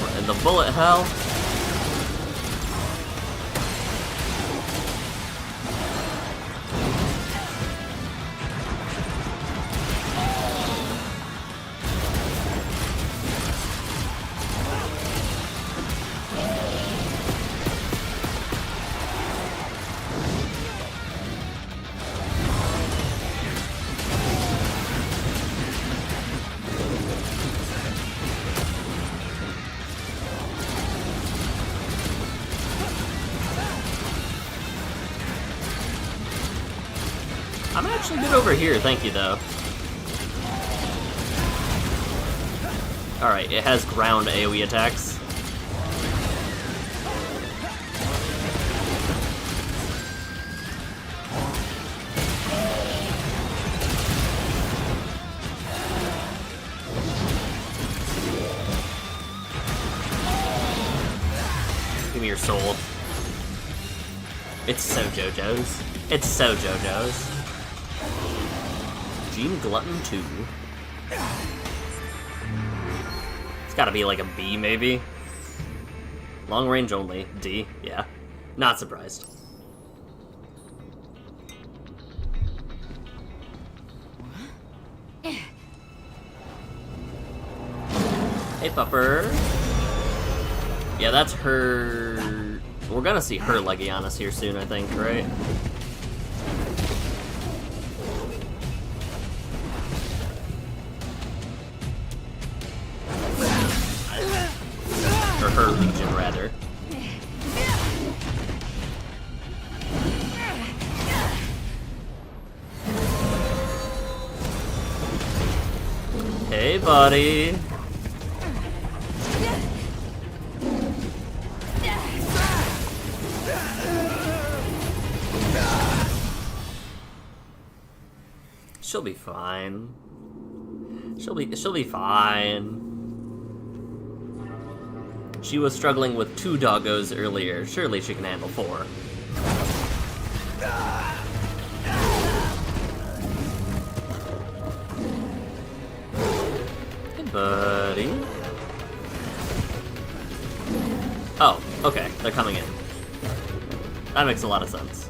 We're in the bullet hell. I'm actually good over here, thank you though. Alright, it has ground AoE attacks. Give me your soul. It's so JoJo's. It's so JoJo's. Gene Glutton 2. It's gotta be like a B, maybe? Long range only. D, yeah. Not surprised. Hey, pupper. Yeah, that's her We're gonna see her Legianis here soon, I think, right? Or her Legion, rather. Hey, buddy. She'll be fine. She'll be fine. She was struggling with 2 doggos earlier. Surely she can handle 4. Hey, buddy. Oh, okay. They're coming in. That makes a lot of sense.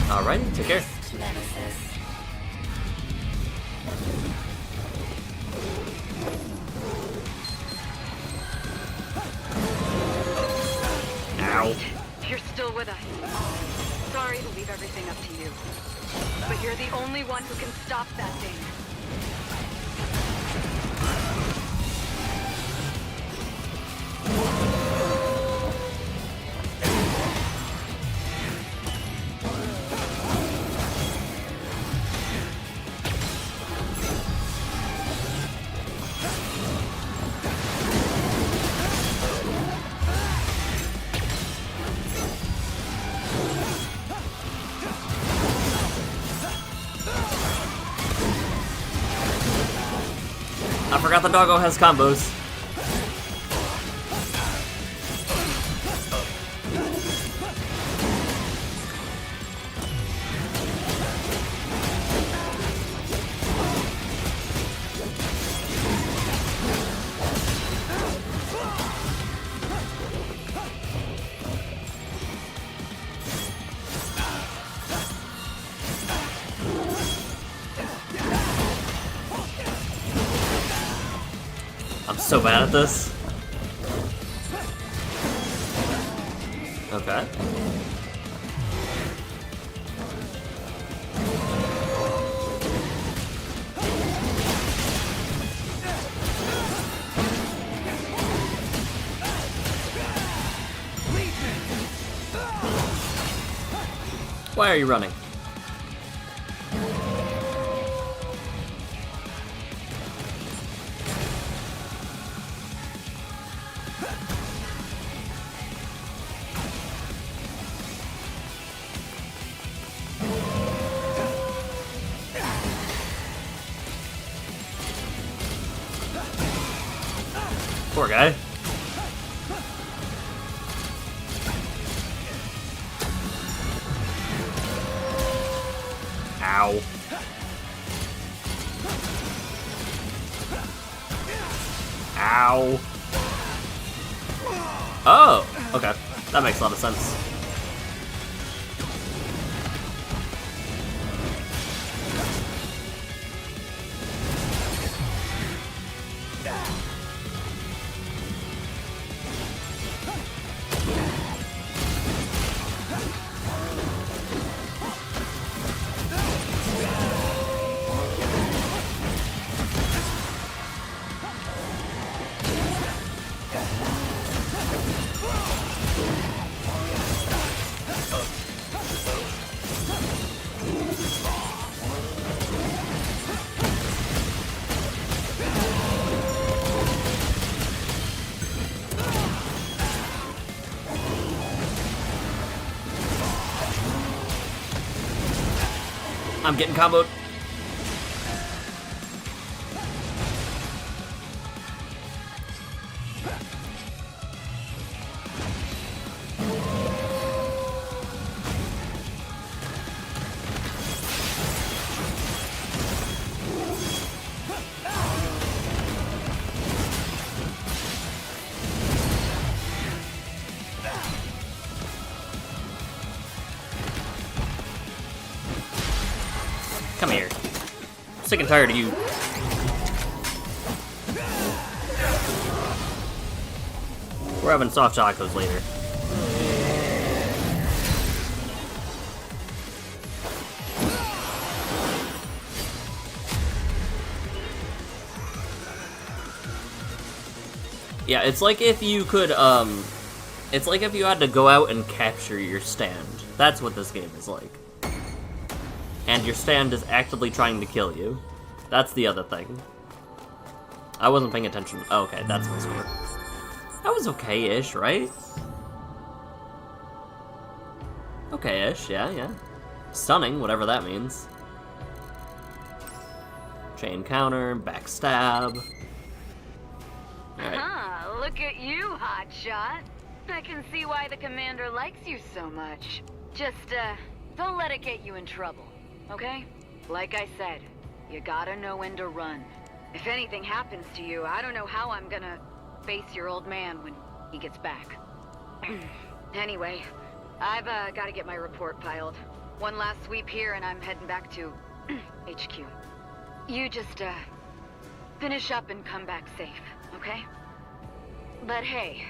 Alright, take care. Ow. You're still with us. Sorry to leave everything up to you. But you're the only one who can stop that thing. I forgot the doggo has combos. I'm so bad at this. Okay. Why are you running? Poor guy. Ow. Ow. Oh, okay. That makes a lot of sense. I'm getting comboed. Come here. I'm sick and tired of you. We're having soft tacos later. Yeah, it's like if you could, it's like if you had to go out and capture your stand. That's what this game is like. And your stand is actively trying to kill you. That's the other thing. I wasn't paying attention. Oh, okay, that's my score. That was okay-ish, right? Okay-ish, yeah. Stunning, whatever that means. Chain counter, backstab. Alright. Huh, look at you, hotshot. I can see why the commander likes you so much. Just, don't let it get you in trouble, okay? Like I said, you gotta know when to run. If anything happens to you, I don't know how I'm gonna face your old man when he gets back. Anyway, I've, gotta get my report filed. One last sweep here and I'm heading back to HQ. You just, finish up and come back safe, okay? But hey,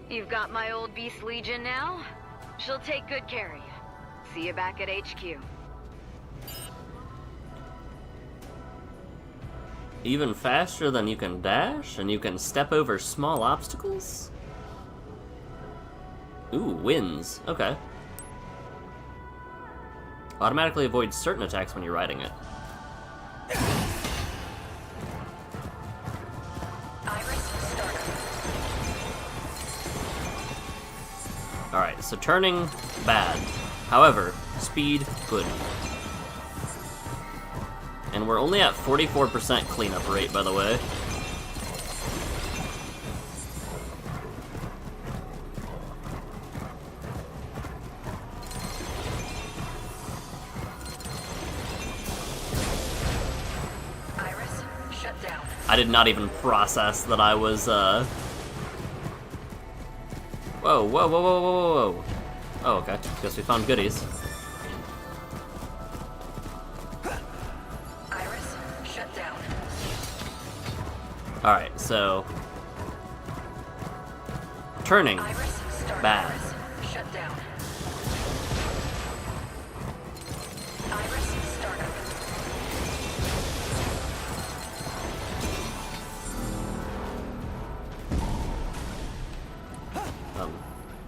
you've got my old Beast Legion now. She'll take good care of you. See you back at HQ. Even faster than you can dash, and you can step over small obstacles? Ooh, wins. Okay. Automatically avoid certain attacks when you're riding it. Alright, so turning, bad. However, speed, good. And we're only at 44% cleanup rate, by the way. Iris, shut down. I did not even process that I was, Whoa. Oh, okay. Guess we found goodies. Iris, shut down. Alright, so... Turning. Iris, start. Bad. Iris, shut down. Iris, start up.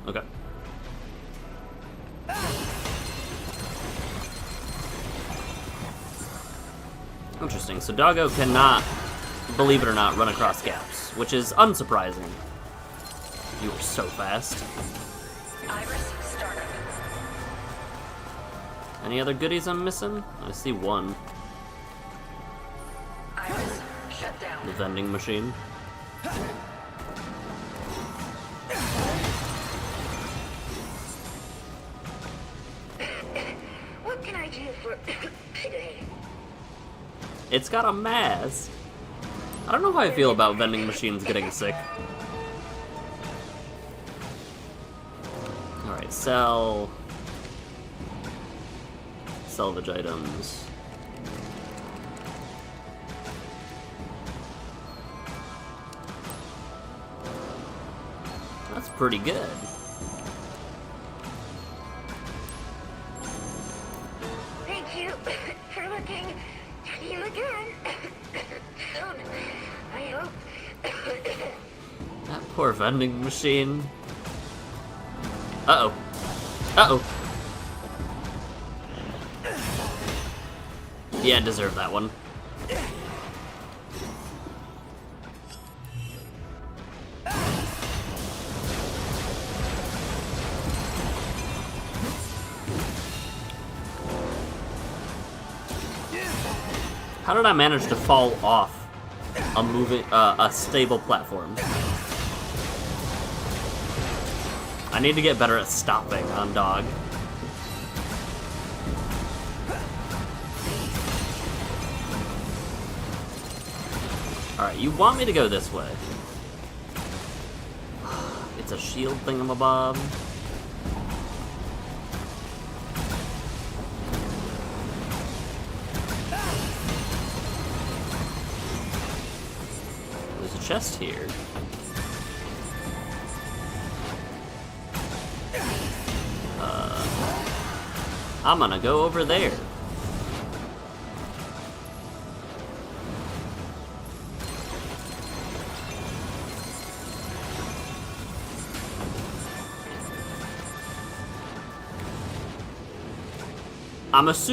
Okay. Interesting. So Doggo cannot, believe it or not, run across gaps, which is unsurprising. You are so fast. Iris, start up. Any other goodies I'm missing? I see one. Iris, shut down. The vending machine. What can I do for today? It's got a mask. I don't know how I feel about vending machines getting sick. Alright, sell. Salvage items. That's pretty good. Thank you for looking at you again. I hope. That poor vending machine. Uh-oh. Uh-oh. Yeah, I deserve that one. How did I manage to fall off a stable platform? I need to get better at stopping on dog. Alright, you want me to go this way. It's a shield thingamabob. There's a chest here. I'm gonna go over there.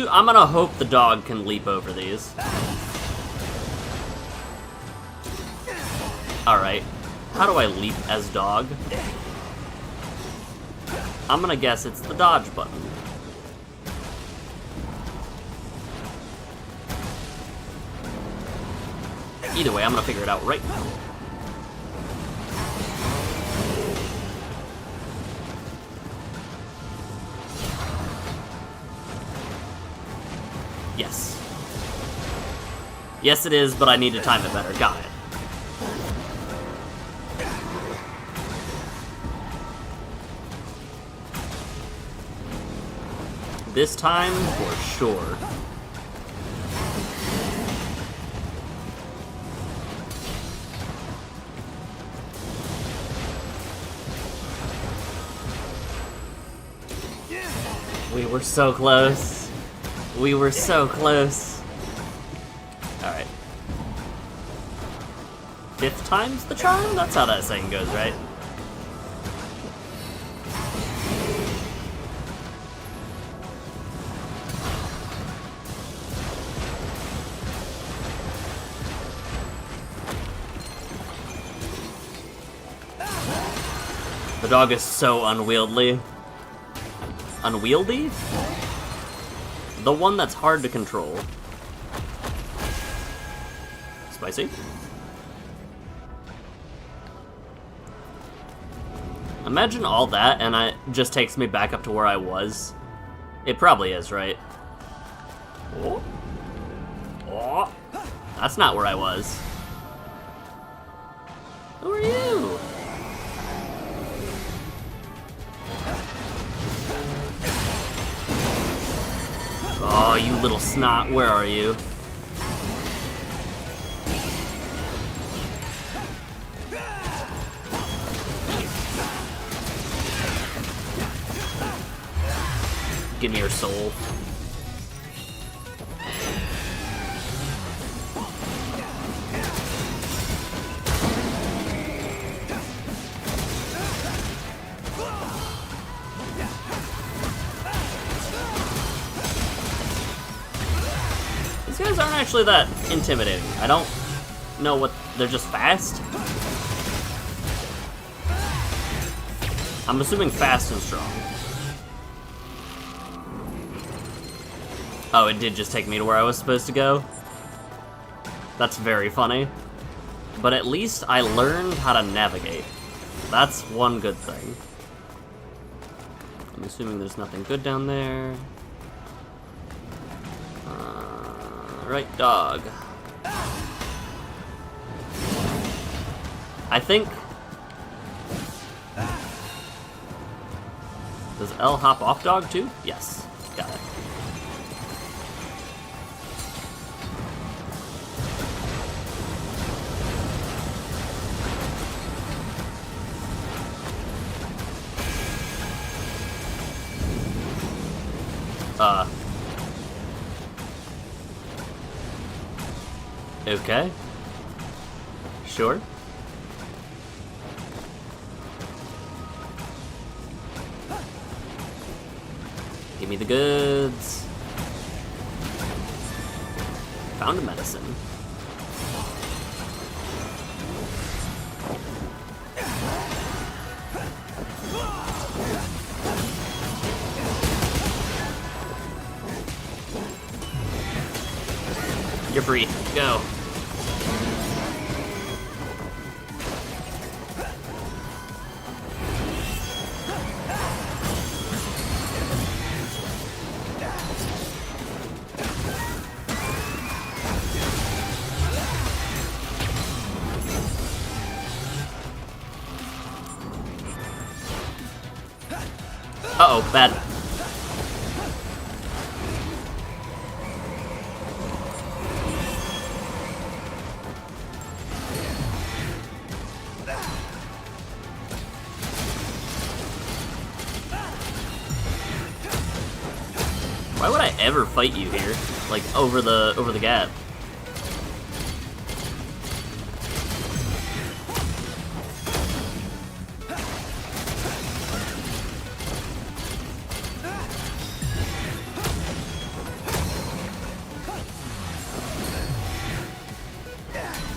I'm gonna hope the dog can leap over these. Alright. How do I leap as dog? I'm gonna guess it's the dodge button. Either way, I'm gonna figure it out right now. Yes. Yes, it is, but I need to time it better. Got it. This time, for sure. We were so close. We were so close. Alright. 5th time's the charm? That's how that saying goes, right? The dog is so unwieldy. Unwieldy? The one that's hard to control. Spicy? Imagine all that and it just takes me back up to where I was. It probably is, right? Oh. Oh. That's not where I was. Who are you? Oh, you little snot, where are you? Give me your soul. These guys aren't actually that intimidating. I don't know what... They're just fast? I'm assuming fast and strong. Oh, it did just take me to where I was supposed to go? That's very funny. But at least I learned how to navigate. That's one good thing. I'm assuming there's nothing good down there. Right, dog. I think... Does L hop off dog too? Yes. Got it. Okay. Sure. Give me the goods. Found a medicine. You're free. Go. Uh-oh, bad. can't ever fight you here, like over the gap.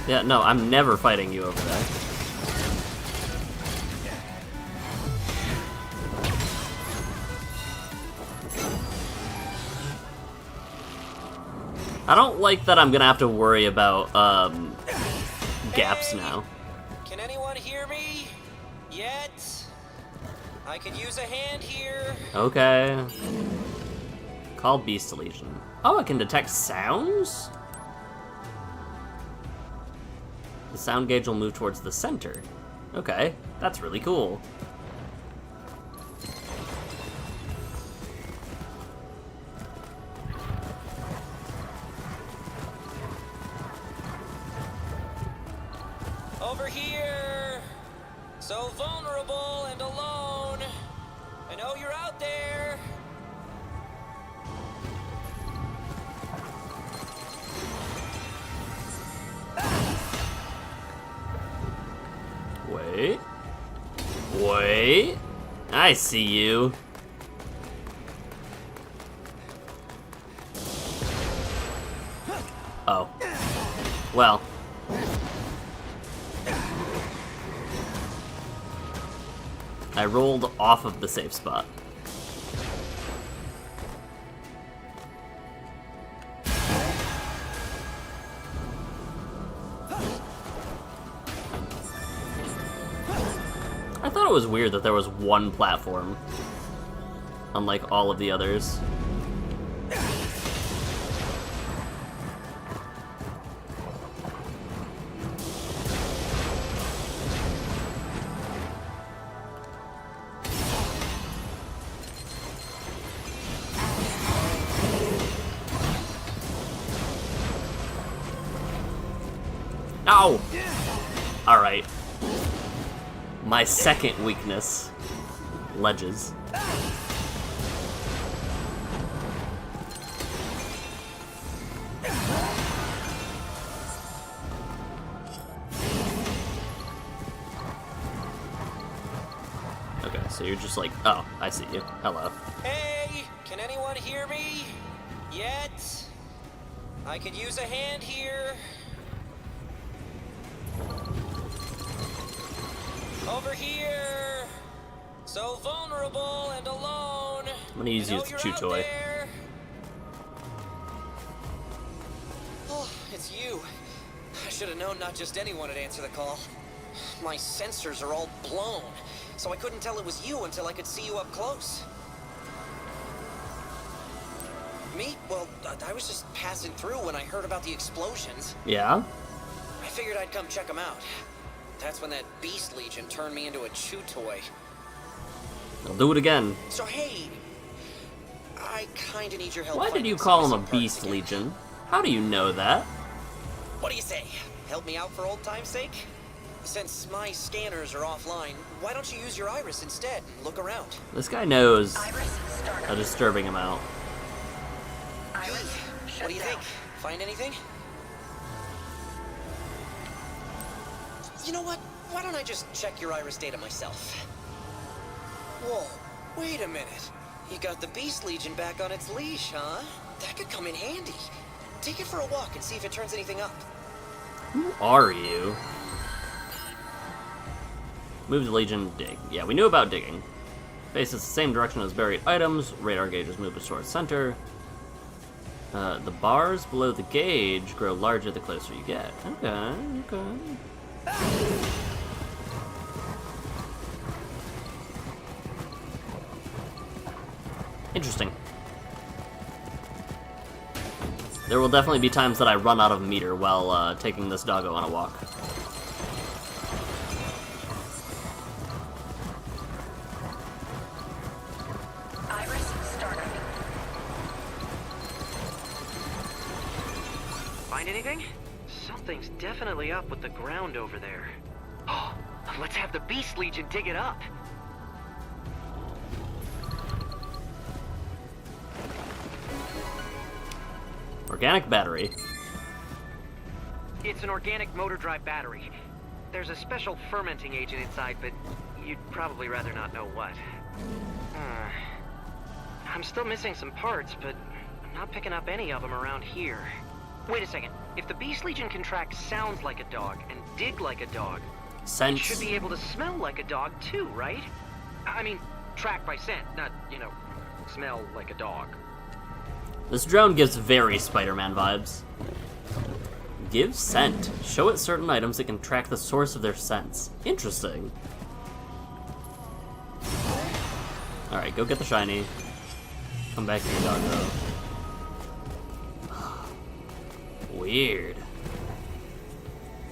Yeah, no, I'm never fighting you over there. I don't like that I'm gonna have to worry about, gaps now. Can anyone hear me? Yet? I could use a hand here. Okay. Call Beast Legion. Oh, I can detect sounds? The sound gauge will move towards the center. Okay, that's really cool. Over here! So vulnerable and alone. I know you're out there. Wait. Wait. I see you. Oh. Well. I rolled off of the safe spot. I thought it was weird that there was one platform, unlike all of the others. Ow! Alright. My second weakness. Ledges. Okay, so you're just like, oh, I see you. Hello. Hey, can anyone hear me? Yet? I could use a hand here. Over here. So vulnerable and alone. I'm gonna use you as a chew toy. Oh, it's you. I should have known not just anyone would answer the call. My sensors are all blown, so I couldn't tell it was you until I could see you up close. Me? Well, I was just passing through when I heard about the explosions. Yeah? I figured I'd come check them out. That's when that Beast Legion turned me into a chew toy. I'll do it again. So hey, I kinda need your help. Why did finding you call him some a parts Beast again. Legion? How do you know that? What do you say? Help me out for old time's sake? Since my scanners are offline, why don't you use your iris instead and look around? This guy knows Iris startup. a disturbing amount. Iris What do you shut think? down. Find anything? You know what? Why don't I just check your iris data myself? Whoa, wait a minute. You got the Beast Legion back on its leash, huh? That could come in handy. Take it for a walk and see if it turns anything up. Who are you? Move the Legion, dig. Yeah, we knew about digging. Faces the same direction as buried items. Radar gauges move towards center. The bars below the gauge grow larger the closer you get. Okay, okay. Interesting. There will definitely be times that I run out of meter while taking this doggo on a walk. Iris startup. Find anything? Something's definitely up with the ground over there. Oh, let's have the Beast Legion dig it up. Organic battery. It's an organic motor drive battery. There's a special fermenting agent inside, but you'd probably rather not know what. I'm still missing some parts, but I'm not picking up any of them around here. Wait a second. If the Beast Legion can track sounds like a dog and dig like a dog, Sense. it should be able to smell like a dog too, right? I mean, track by scent, not, smell like a dog. This drone gives very Spider-Man vibes. Give scent. Show it certain items that can track the source of their scents. Interesting. Alright, go get the shiny. Come back here, doggo. Weird.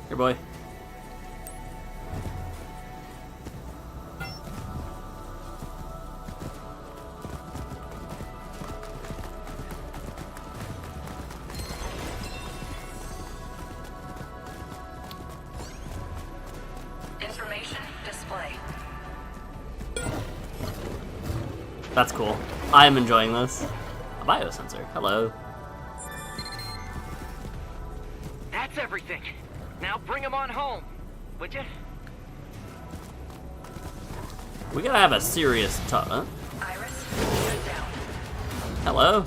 Here, boy. Information display. That's cool. I am enjoying this. A biosensor. Hello. That's everything. Now bring him on home, would you? We gotta have a serious huh? Iris, shut down. Hello?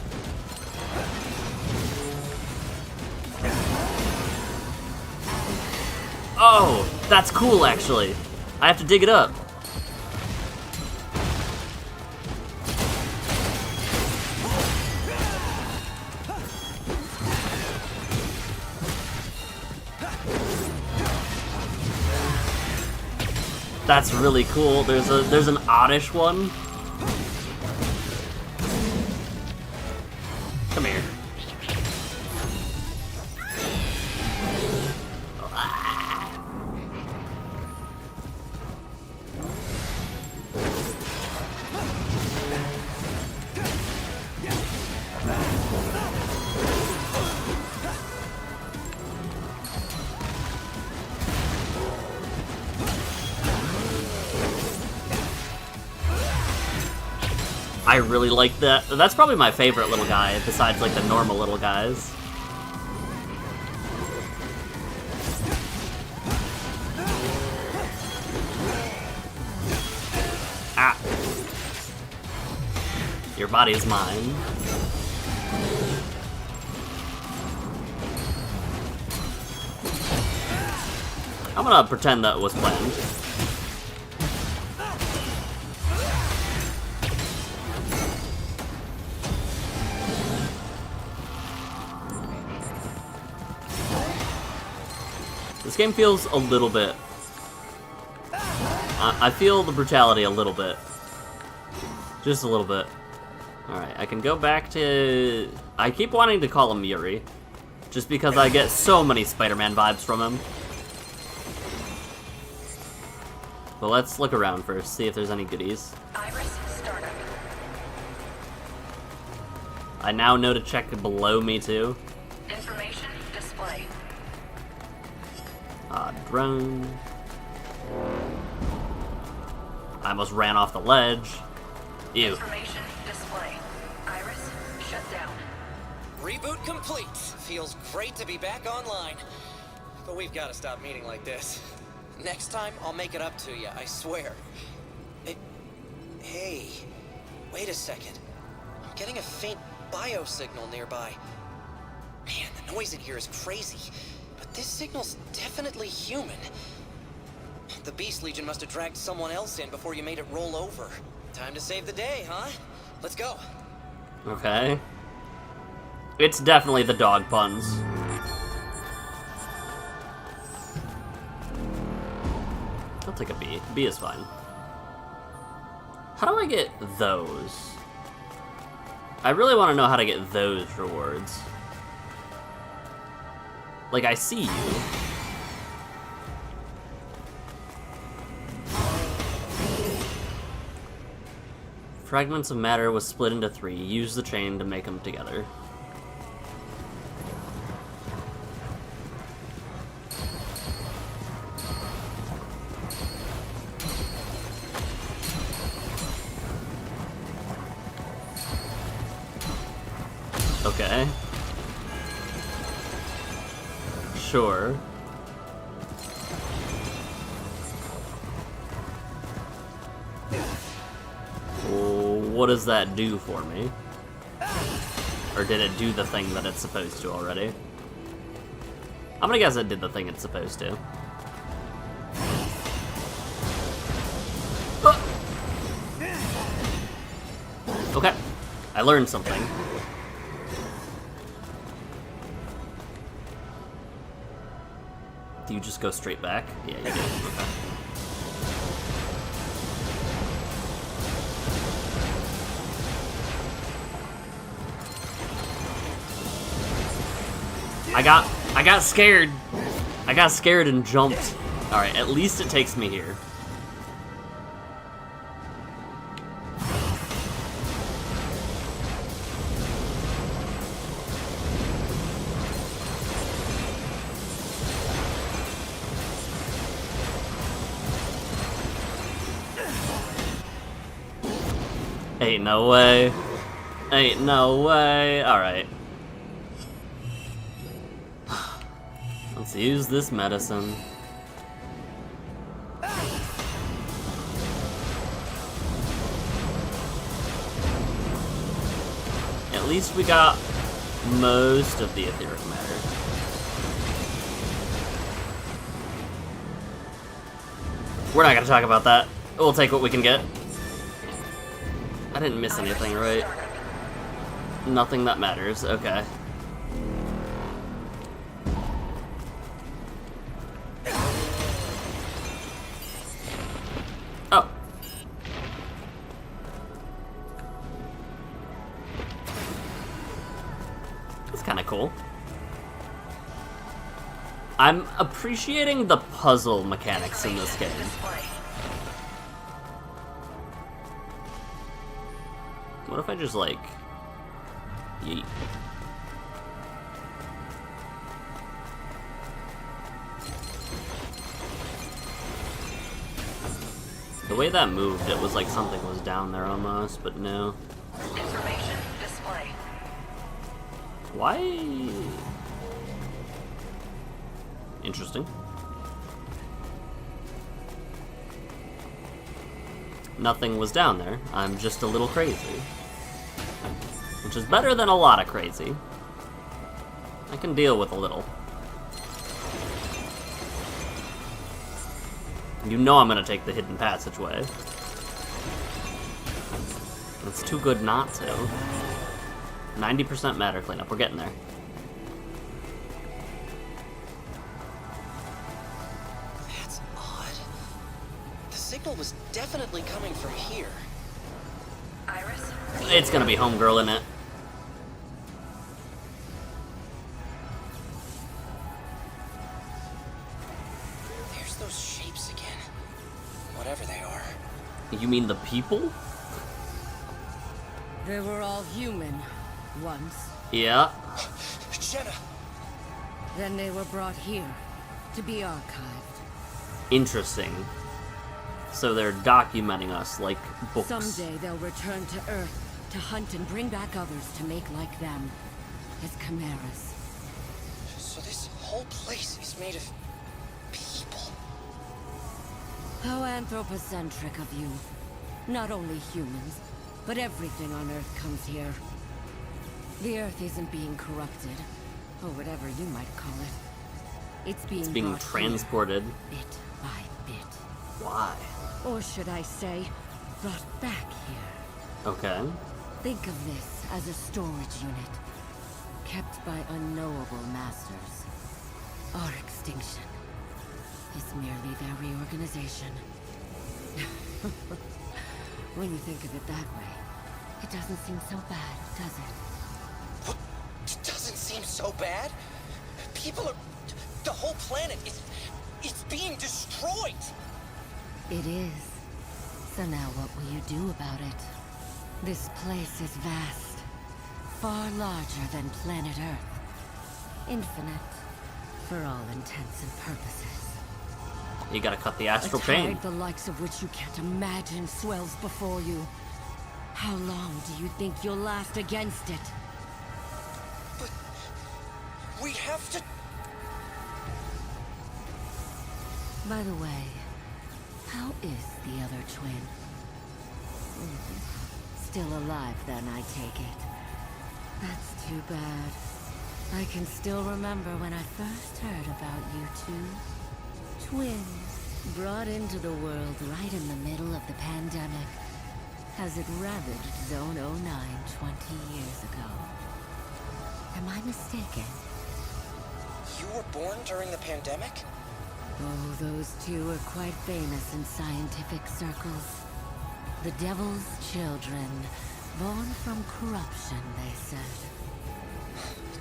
Oh, that's cool, actually. I have to dig it up. That's really cool. There's an oddish one. Come here. I really like that. That's probably my favorite little guy, besides like the normal little guys. Ah. Your body is mine. I'm gonna pretend that was planned. This game feels a little bit... I feel the brutality a little bit. Just a little bit. Alright, I can go back to... I keep wanting to call him Yuri. Just because I get so many Spider-Man vibes from him. But let's look around first, see if there's any goodies. Iris, startup. I now know to check below me, too. Information display. Drone. I almost ran off the ledge. Ew. Information display. Iris, shut down. Reboot complete. Feels great to be back online. But we've got to stop meeting like this. Next time, I'll make it up to you, I swear. Hey, wait a second. I'm getting a faint biosignal nearby. Man, the noise in here is crazy. But this signal's definitely human. The Beast Legion must have dragged someone else in before you made it roll over. Time to save the day, huh? Let's go. Okay. It's definitely the dog puns. I'll take a B. B is fine. How do I get those? I really want to know how to get those rewards. Like, I see you. Fragments of matter was split into 3. Use the chain to make them together. Okay. Sure. What does that do for me? Or did it do the thing that it's supposed to already? I'm gonna guess it did the thing it's supposed to. Okay, I learned something. Do you just go straight back? Yeah, you do. Okay. I got scared. I got scared and jumped. Alright, at least it takes me here. Ain't no way. Ain't no way. Alright. Let's use this medicine. At least we got most of the etheric matter. We're not gonna talk about that. We'll take what we can get. I didn't miss anything, right? Nothing that matters. Okay. Oh. That's kind of cool. I'm appreciating the puzzle mechanics in this game. What if I just, like, yeet? The way that moved, it was like something was down there almost, but no. Information display. Why? Interesting. Nothing was down there. I'm just a little crazy. Which is better than a lot of crazy. I can deal with a little. You know I'm gonna take the hidden passageway. It's too good not to. 90% matter cleanup. We're getting there. That's odd. The signal was definitely coming from here. Iris? It's gonna be homegirl, innit? There's those shapes again. Whatever they are. You mean the people? They were all human once. Yeah. Jenna! Then they were brought here to be archived. Interesting. So they're documenting us like books. Someday they'll return to Earth to hunt and bring back others to make like them, as chimeras. So this whole place is made of people. How anthropocentric of you. Not only humans, but everything on Earth comes here. The Earth isn't being corrupted, or whatever you might call it. It's being brought transported here, bit by bit. Why? Or should I say, brought back here. Okay. Think of this as a storage unit, kept by unknowable masters. Our extinction is merely their reorganization. When you think of it that way, it doesn't seem so bad, does it? What? It doesn't seem so bad? People are... The whole planet is... It's being destroyed! It is. So now what will you do about it? This place is vast. Far larger than planet Earth. Infinite. For all intents and purposes. You gotta cut the astral A chain. tide the likes of which you can't imagine swells before you. How long do you think you'll last against it? But... We have to... By the way, how is the other twin? Still alive then, I take it. That's too bad. I can still remember when I first heard about you two. Twins, brought into the world right in the middle of the pandemic, as it ravaged Zone 09 20 years ago. Am I mistaken? You were born during the pandemic? Oh, those two are quite famous in scientific circles. The devil's children, born from corruption, they said.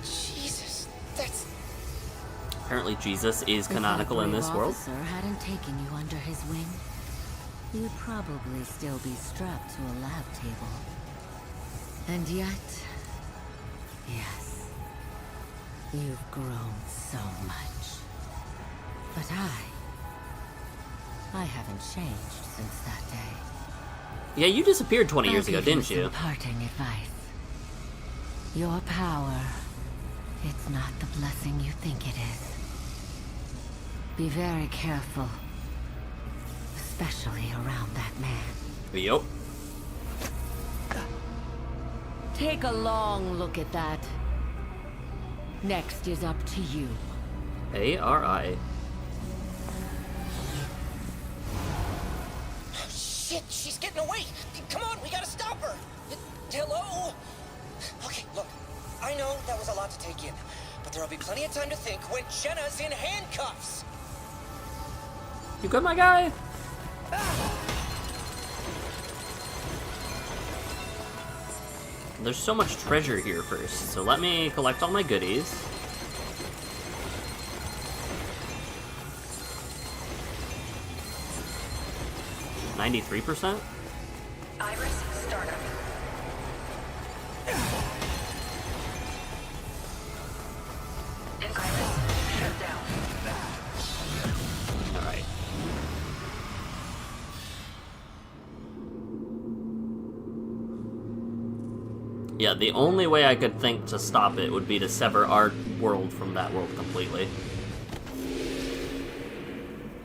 Jesus, that's... Apparently Jesus is canonical in this world. If our brave officer hadn't taken you under his wing, you'd probably still be strapped to a lab table. And yet, yes, you've grown so much. But I haven't changed since that day. Yeah, you disappeared 20 years ago, didn't you? Some parting advice. Your power, it's not the blessing you think it is. Be very careful, especially around that man. Yup. Take a long look at that. Next is up to you. A-R-I. Shit, she's getting away! Come on, we gotta stop her! Hello? Okay, look, I know that was a lot to take in, but there'll be plenty of time to think when Jenna's in handcuffs! You good, my guy? There's so much treasure here first, so let me collect all my goodies. $93%? Iris startup. And Iris shut down. Alright. Yeah, the only way I could think to stop it would be to sever our world from that world completely.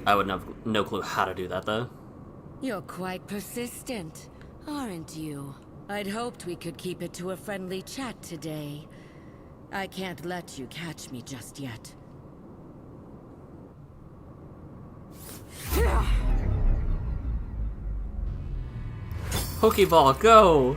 I would have no clue how to do that, though. You're quite persistent, aren't you? I'd hoped we could keep it to a friendly chat today. I can't let you catch me just yet. Pokeball, go!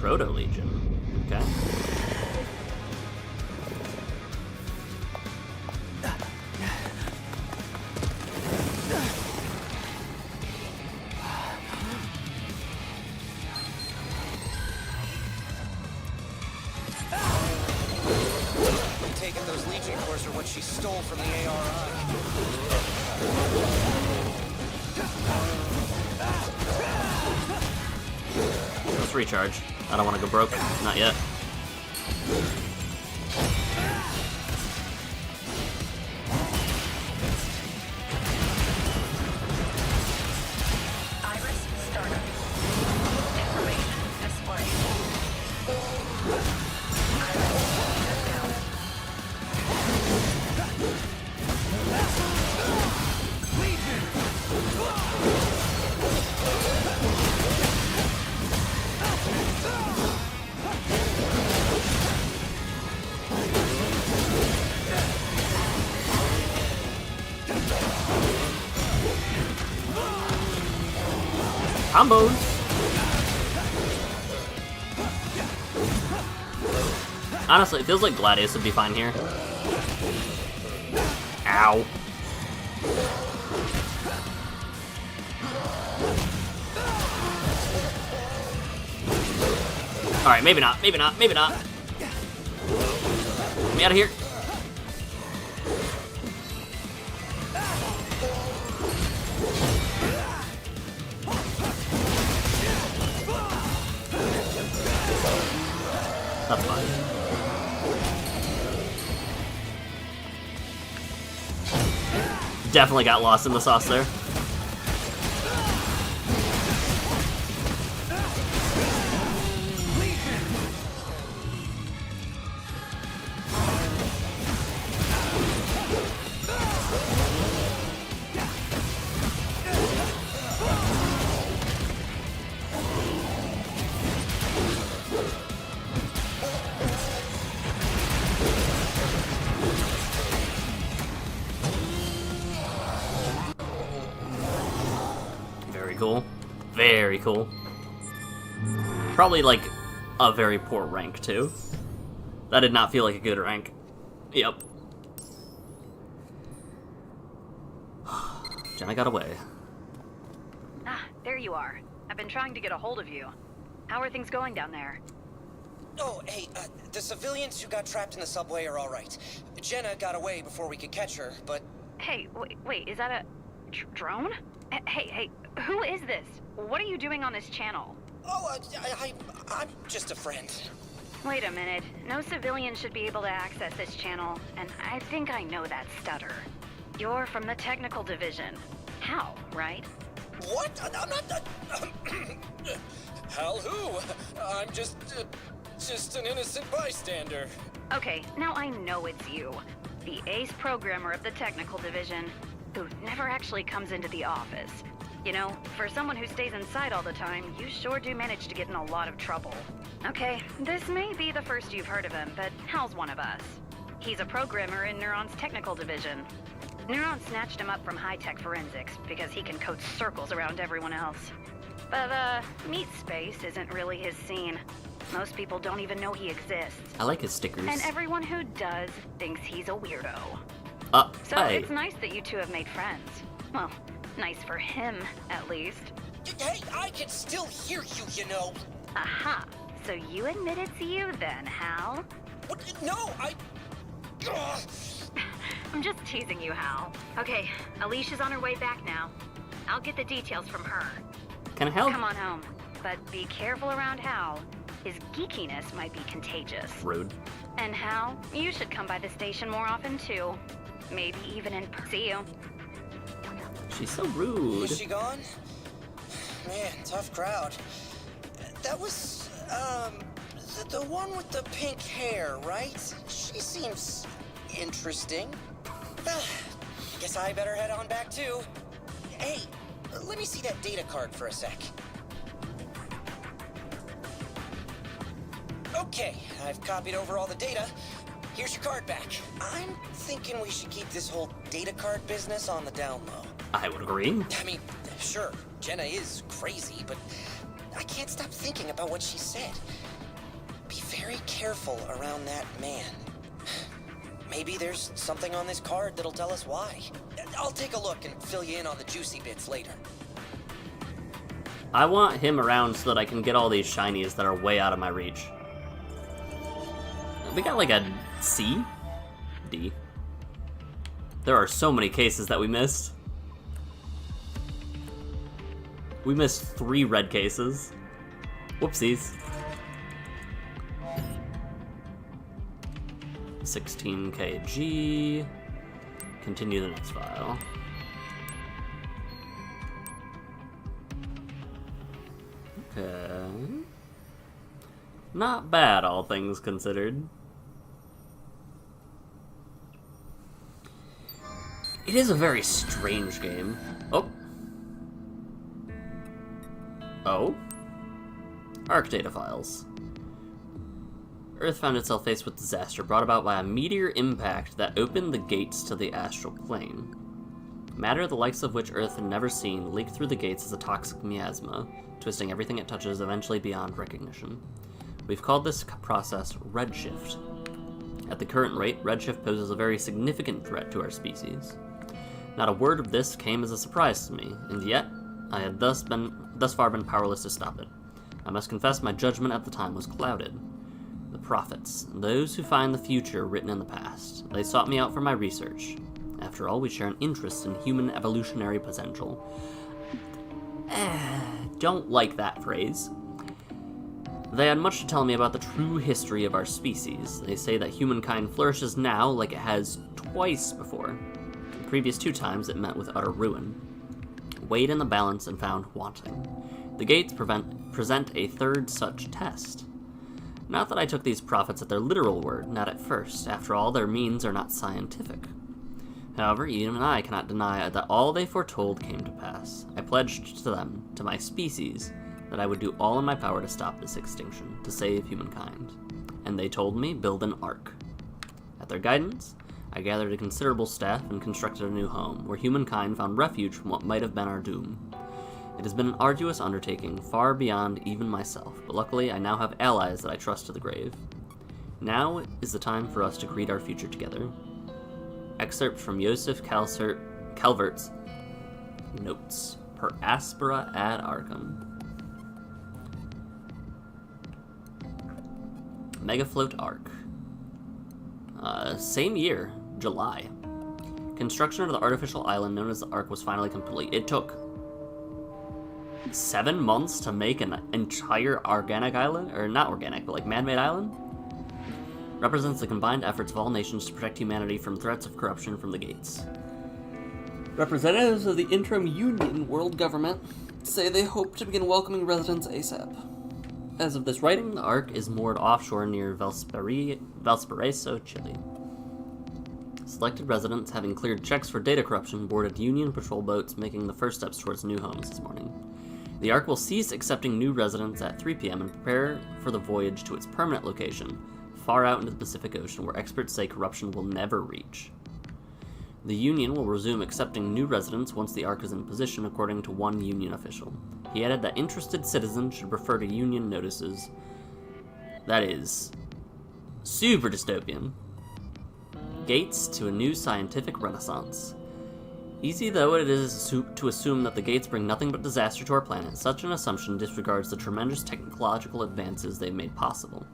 Proto-Legion. Okay. Take it those Legion cores are what she stole from the ARI. Let's recharge. I don't want to go broke. Not yet. Iris startup. Information display. Iris shut down. Combos! Honestly, it feels like Gladius would be fine here. Ow. Alright, maybe not, maybe not, maybe not. Get me out of here. That's fine. Definitely got lost in the sauce there. Cool. Very cool. Probably, like, a very poor rank, too. That did not feel like a good rank. Yep. Jenna got away. Ah, there you are. I've been trying to get a hold of you. How are things going down there? Oh, hey, the civilians who got trapped in the subway are all right. Jenna got away before we could catch her, but... Hey, wait, is that a drone? Hey, who is this? What are you doing on this channel? Oh, I'm just a friend. Wait a minute. No civilian should be able to access this channel, and I think I know that stutter. You're from the technical division. Hal, right? What? I'm not... Hal who? I'm just an innocent bystander. Okay, now I know it's you. The ace programmer of the technical division, who never actually comes into the office. You know, for someone who stays inside all the time, you sure do manage to get in a lot of trouble. Okay, this may be the first you've heard of him, but Hal's one of us. He's a programmer in Neuron's technical division. Neuron snatched him up from high-tech forensics because he can code circles around everyone else. But, meat space isn't really his scene. Most people don't even know he exists. I like his stickers. And everyone who does thinks he's a weirdo. So hey. It's nice that you two have made friends. Well, nice for him, at least. Hey, I can still hear you, you know. Aha. So you admit it's you then, Hal? What? No, Ugh. I'm just teasing you, Hal. Okay, Alicia's on her way back now. I'll get the details from her. Can I help? Come on home. But be careful around Hal. His geekiness might be contagious. Rude. And Hal, you should come by the station more often too. Maybe even in person. See you. She's so rude. Is she gone? Man, tough crowd. That was, the one with the pink hair, right? She seems interesting. Guess I better head on back too. Hey, let me see that data card for a sec. Okay, I've copied over all the data. Here's your card back. I'm thinking we should keep this whole data card business on the down low. I would agree. I mean, sure, Jenna is crazy, but I can't stop thinking about what she said. Be very careful around that man. Maybe there's something on this card that'll tell us why. I'll take a look and fill you in on the juicy bits later. I want him around so that I can get all these shinies that are way out of my reach. We got like a C? D. There are so many cases that we missed. We missed 3 red cases. Whoopsies. 16 kg. Continue the next file. Okay. Not bad, all things considered. It is a very strange game. Oh. Oh? Arc data files. Earth found itself faced with disaster brought about by a meteor impact that opened the gates to the astral plane. Matter the likes of which Earth had never seen leaked through the gates as a toxic miasma, twisting everything it touches eventually beyond recognition. We've called this process redshift. At the current rate, redshift poses a very significant threat to our species. Not a word of this came as a surprise to me, and yet I had thus far been powerless to stop it. I must confess my judgment at the time was clouded. The prophets, those who find the future written in the past, they sought me out for my research. After all, we share an interest in human evolutionary potential. Don't like that phrase. They had much to tell me about the true history of our species. They say that humankind flourishes now like it has twice before. The previous 2 times it met with utter ruin. Weighed in the balance and found wanting. The gates present a third such test. Not that I took these prophets at their literal word, not at first. After all, their means are not scientific. However, even I cannot deny that all they foretold came to pass. I pledged to them, to my species, that I would do all in my power to stop this extinction, to save humankind. And they told me, build an ark. At their guidance, I gathered a considerable staff and constructed a new home, where humankind found refuge from what might have been our doom. It has been an arduous undertaking, far beyond even myself, but luckily I now have allies that I trust to the grave. Now is the time for us to greet our future together. Excerpt from Joseph Calvert's notes, per aspera ad arcum. Megafloat Arc. Same year, July. Construction of the artificial island known as the Ark was finally complete. It took 7 months to make an entire organic island, or not organic, but like man-made island. Represents the combined efforts of all nations to protect humanity from threats of corruption from the gates. Representatives of the interim Union world government say they hope to begin welcoming residents ASAP. As of this writing, the Ark is moored offshore near Valparaiso, Chile. Selected residents, having cleared checks for data corruption, boarded Union patrol boats, making the first steps towards new homes this morning. The Ark will cease accepting new residents at 3 p.m. and prepare for the voyage to its permanent location, far out into the Pacific Ocean, where experts say corruption will never reach. The Union will resume accepting new residents once the Ark is in position, according to one Union official. He added that interested citizens should refer to Union notices. That is super dystopian. Gates to a new scientific renaissance. Easy though it is to assume that the gates bring nothing but disaster to our planet, such an assumption disregards the tremendous technological advances they've made possible.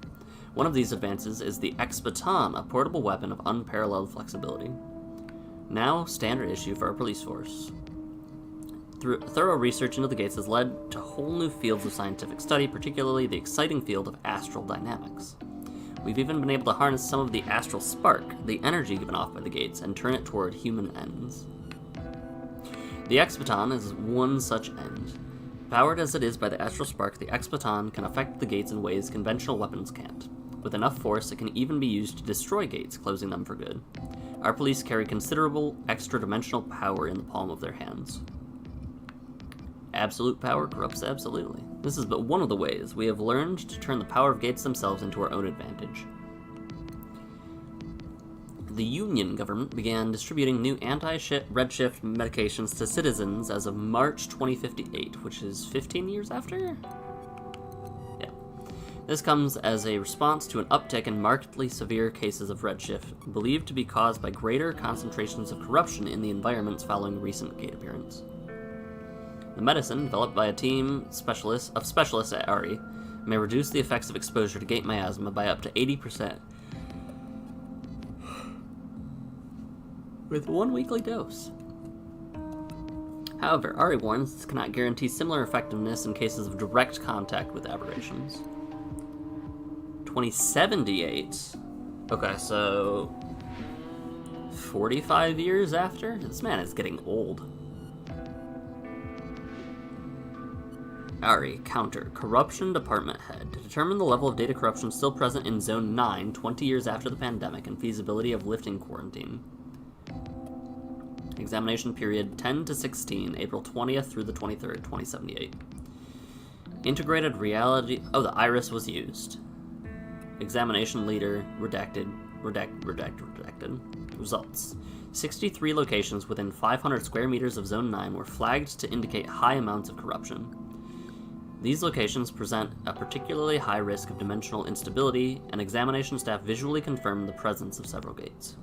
One of these advances is the X-Baton, a portable weapon of unparalleled flexibility. Now, standard issue for our police force. Thorough research into the gates has led to whole new fields of scientific study, particularly the exciting field of astral dynamics. We've even been able to harness some of the astral spark, the energy given off by the gates, and turn it toward human ends. The X-Baton is one such end. Powered as it is by the astral spark, the X-Baton can affect the gates in ways conventional weapons can't. With enough force, it can even be used to destroy gates, closing them for good. Our police carry considerable extra-dimensional power in the palm of their hands. Absolute power corrupts absolutely. This is but one of the ways we have learned to turn the power of gates themselves into our own advantage. The Union government began distributing new anti-redshift medications to citizens as of March 2058, which is 15 years after? Yeah. This comes as a response to an uptick in markedly severe cases of redshift, believed to be caused by greater concentrations of corruption in the environments following recent gate appearance. The medicine, developed by a team of specialists at ARI, may reduce the effects of exposure to gate miasma by up to 80%. With 1 weekly dose. However, ARI warns this cannot guarantee similar effectiveness in cases of direct contact with aberrations. 2078? Okay, so 45 years after? This man is getting old. ARI, counter, Corruption Department Head. To determine the level of data corruption still present in Zone 9, 20 years after the pandemic, and feasibility of lifting quarantine. Examination period 10 to 16, April 20th through the 23rd, 2078. Integrated reality... Oh, the iris was used. Examination leader, redacted. Results. 63 locations within 500 square meters of Zone 9 were flagged to indicate high amounts of corruption. These locations present a particularly high risk of dimensional instability, and examination staff visually confirmed the presence of several gates.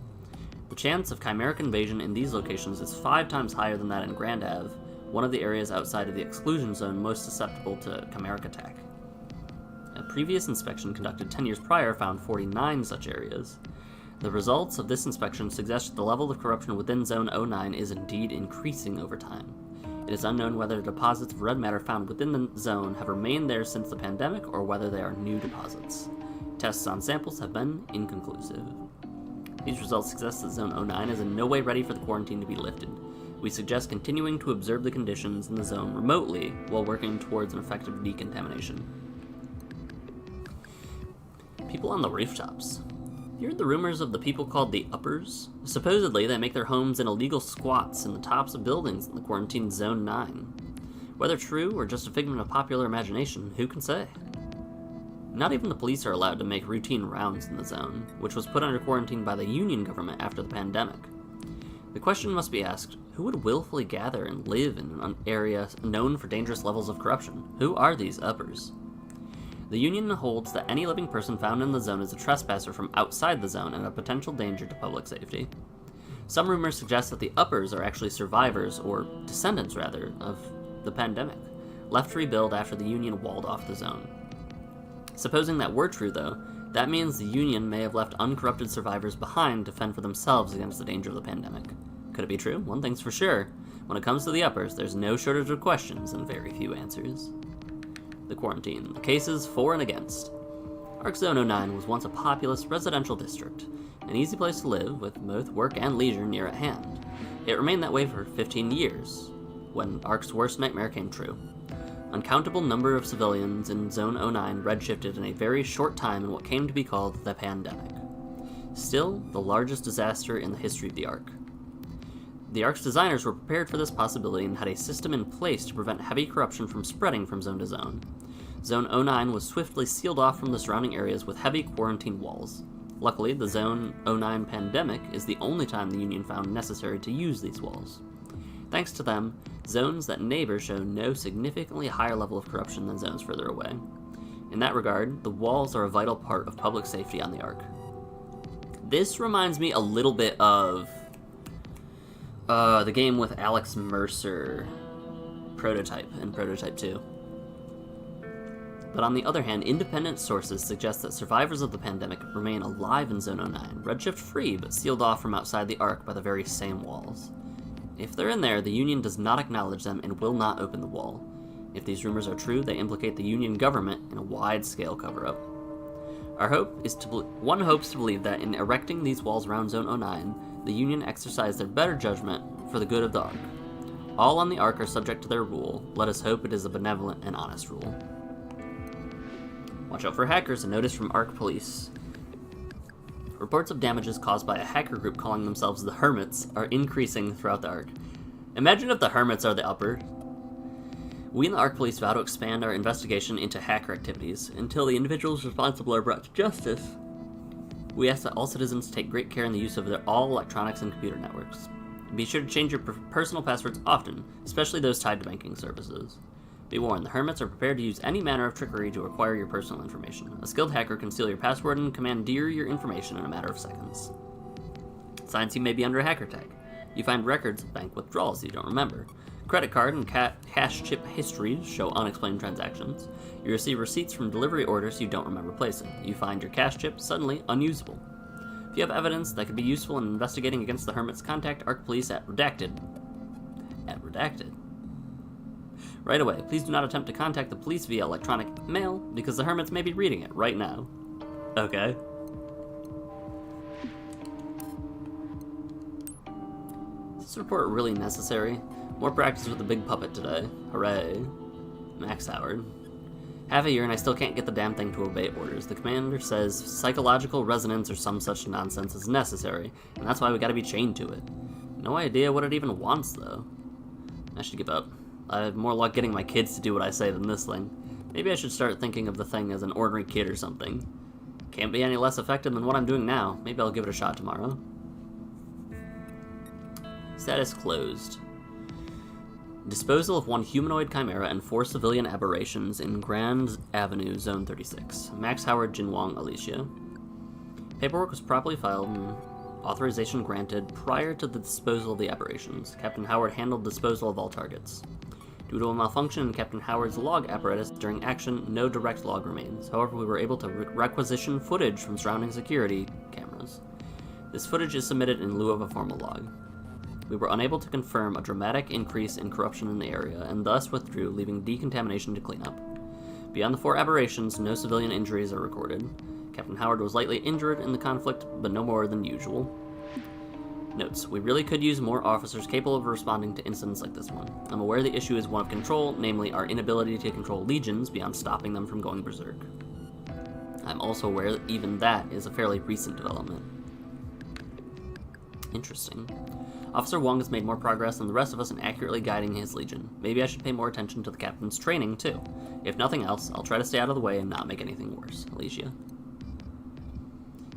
The chance of chimeric invasion in these locations is 5 times higher than that in Grand Ave, one of the areas outside of the exclusion zone most susceptible to chimeric attack. A previous inspection conducted 10 years prior found 49 such areas. The results of this inspection suggest that the level of corruption within Zone 09 is indeed increasing over time. It is unknown whether deposits of red matter found within the zone have remained there since the pandemic or whether they are new deposits. Tests on samples have been inconclusive. These results suggest that Zone 09 is in no way ready for the quarantine to be lifted. We suggest continuing to observe the conditions in the zone remotely while working towards an effective decontamination. People on the rooftops. You heard the rumors of the people called the Uppers? Supposedly, they make their homes in illegal squats in the tops of buildings in the quarantine Zone 9. Whether true or just a figment of popular imagination, who can say? Not even the police are allowed to make routine rounds in the zone, which was put under quarantine by the Union government after the pandemic. The question must be asked, who would willfully gather and live in an area known for dangerous levels of corruption? Who are these Uppers? The Union holds that any living person found in the zone is a trespasser from outside the zone and a potential danger to public safety. Some rumors suggest that the Uppers are actually survivors, or descendants rather, of the pandemic, left to rebuild after the Union walled off the zone. Supposing that were true, though, that means the Union may have left uncorrupted survivors behind to fend for themselves against the danger of the pandemic. Could it be true? One thing's for sure. When it comes to the Uppers, there's no shortage of questions and very few answers. The quarantine. The cases for and against. Arc Zone 09 was once a populous residential district, an easy place to live with both work and leisure near at hand. It remained that way for 15 years, when Arc's worst nightmare came true. Uncountable number of civilians in Zone 09 redshifted in a very short time in what came to be called the pandemic. Still, the largest disaster in the history of the Ark. The Ark's designers were prepared for this possibility and had a system in place to prevent heavy corruption from spreading from zone to zone. Zone 09 was swiftly sealed off from the surrounding areas with heavy quarantine walls. Luckily, the Zone 09 pandemic is the only time the Union found necessary to use these walls. Thanks to them, zones that neighbor show no significantly higher level of corruption than zones further away. In that regard, the walls are a vital part of public safety on the Ark. This reminds me a little bit of the game with Alex Mercer, Prototype, and Prototype 2. But on the other hand, independent sources suggest that survivors of the pandemic remain alive in Zone 09, redshift free but sealed off from outside the Ark by the very same walls. If they're in there, the Union does not acknowledge them and will not open the wall. If these rumors are true, they implicate the Union government in a wide-scale cover-up. One hopes to believe that in erecting these walls around Zone 09, the Union exercised their better judgment for the good of the Ark. All on the Ark are subject to their rule. Let us hope it is a benevolent and honest rule. Watch out for hackers, a notice from Ark Police. Reports of damages caused by a hacker group calling themselves the Hermits are increasing throughout the Ark. Imagine if the Hermits are the Uppers. We in the Ark Police vow to expand our investigation into hacker activities until the individuals responsible are brought to justice. We ask that all citizens take great care in the use of all electronics and computer networks. Be sure to change your personal passwords often, especially those tied to banking services. Be warned, the Hermits are prepared to use any manner of trickery to acquire your personal information. A skilled hacker can steal your password and commandeer your information in a matter of seconds. Signs you may be under a hacker tag. You find records of bank withdrawals you don't remember. Credit card and cash chip histories show unexplained transactions. You receive receipts from delivery orders you don't remember placing. You find your cash chip suddenly unusable. If you have evidence that could be useful in investigating against the Hermits, contact Ark Police at Redacted. Right away, please do not attempt to contact the police via electronic mail, because the Hermits may be reading it right now. Okay. Is this report really necessary? More practice with the big puppet today. Hooray. Max Howard. Half a year and I still can't get the damn thing to obey orders. The commander says psychological resonance or some such nonsense is necessary, and that's why we gotta be chained to it. No idea what it even wants, though. I should give up. I have more luck getting my kids to do what I say than this thing. Maybe I should start thinking of the thing as an ornery kid or something. Can't be any less effective than what I'm doing now. Maybe I'll give it a shot tomorrow. Status closed. Disposal of one humanoid chimera and 4 civilian aberrations in Grand Avenue, Zone 36. Max Howard, Jinwang, Alicia. Paperwork was properly filed and authorization granted prior to the disposal of the aberrations. Captain Howard handled disposal of all targets. Due to a malfunction in Captain Howard's log apparatus during action, no direct log remains. However, we were able to requisition footage from surrounding security cameras. This footage is submitted in lieu of a formal log. We were unable to confirm a dramatic increase in corruption in the area, and thus withdrew, leaving decontamination to clean up. Beyond the 4 aberrations, no civilian injuries are recorded. Captain Howard was lightly injured in the conflict, but no more than usual. Notes: we really could use more officers capable of responding to incidents like this one. I'm aware the issue is one of control, namely our inability to control legions beyond stopping them from going berserk. I'm also aware that even that is a fairly recent development. Interesting. Officer Wong has made more progress than the rest of us in accurately guiding his legion. Maybe I should pay more attention to the captain's training, too. If nothing else, I'll try to stay out of the way and not make anything worse. Alicia.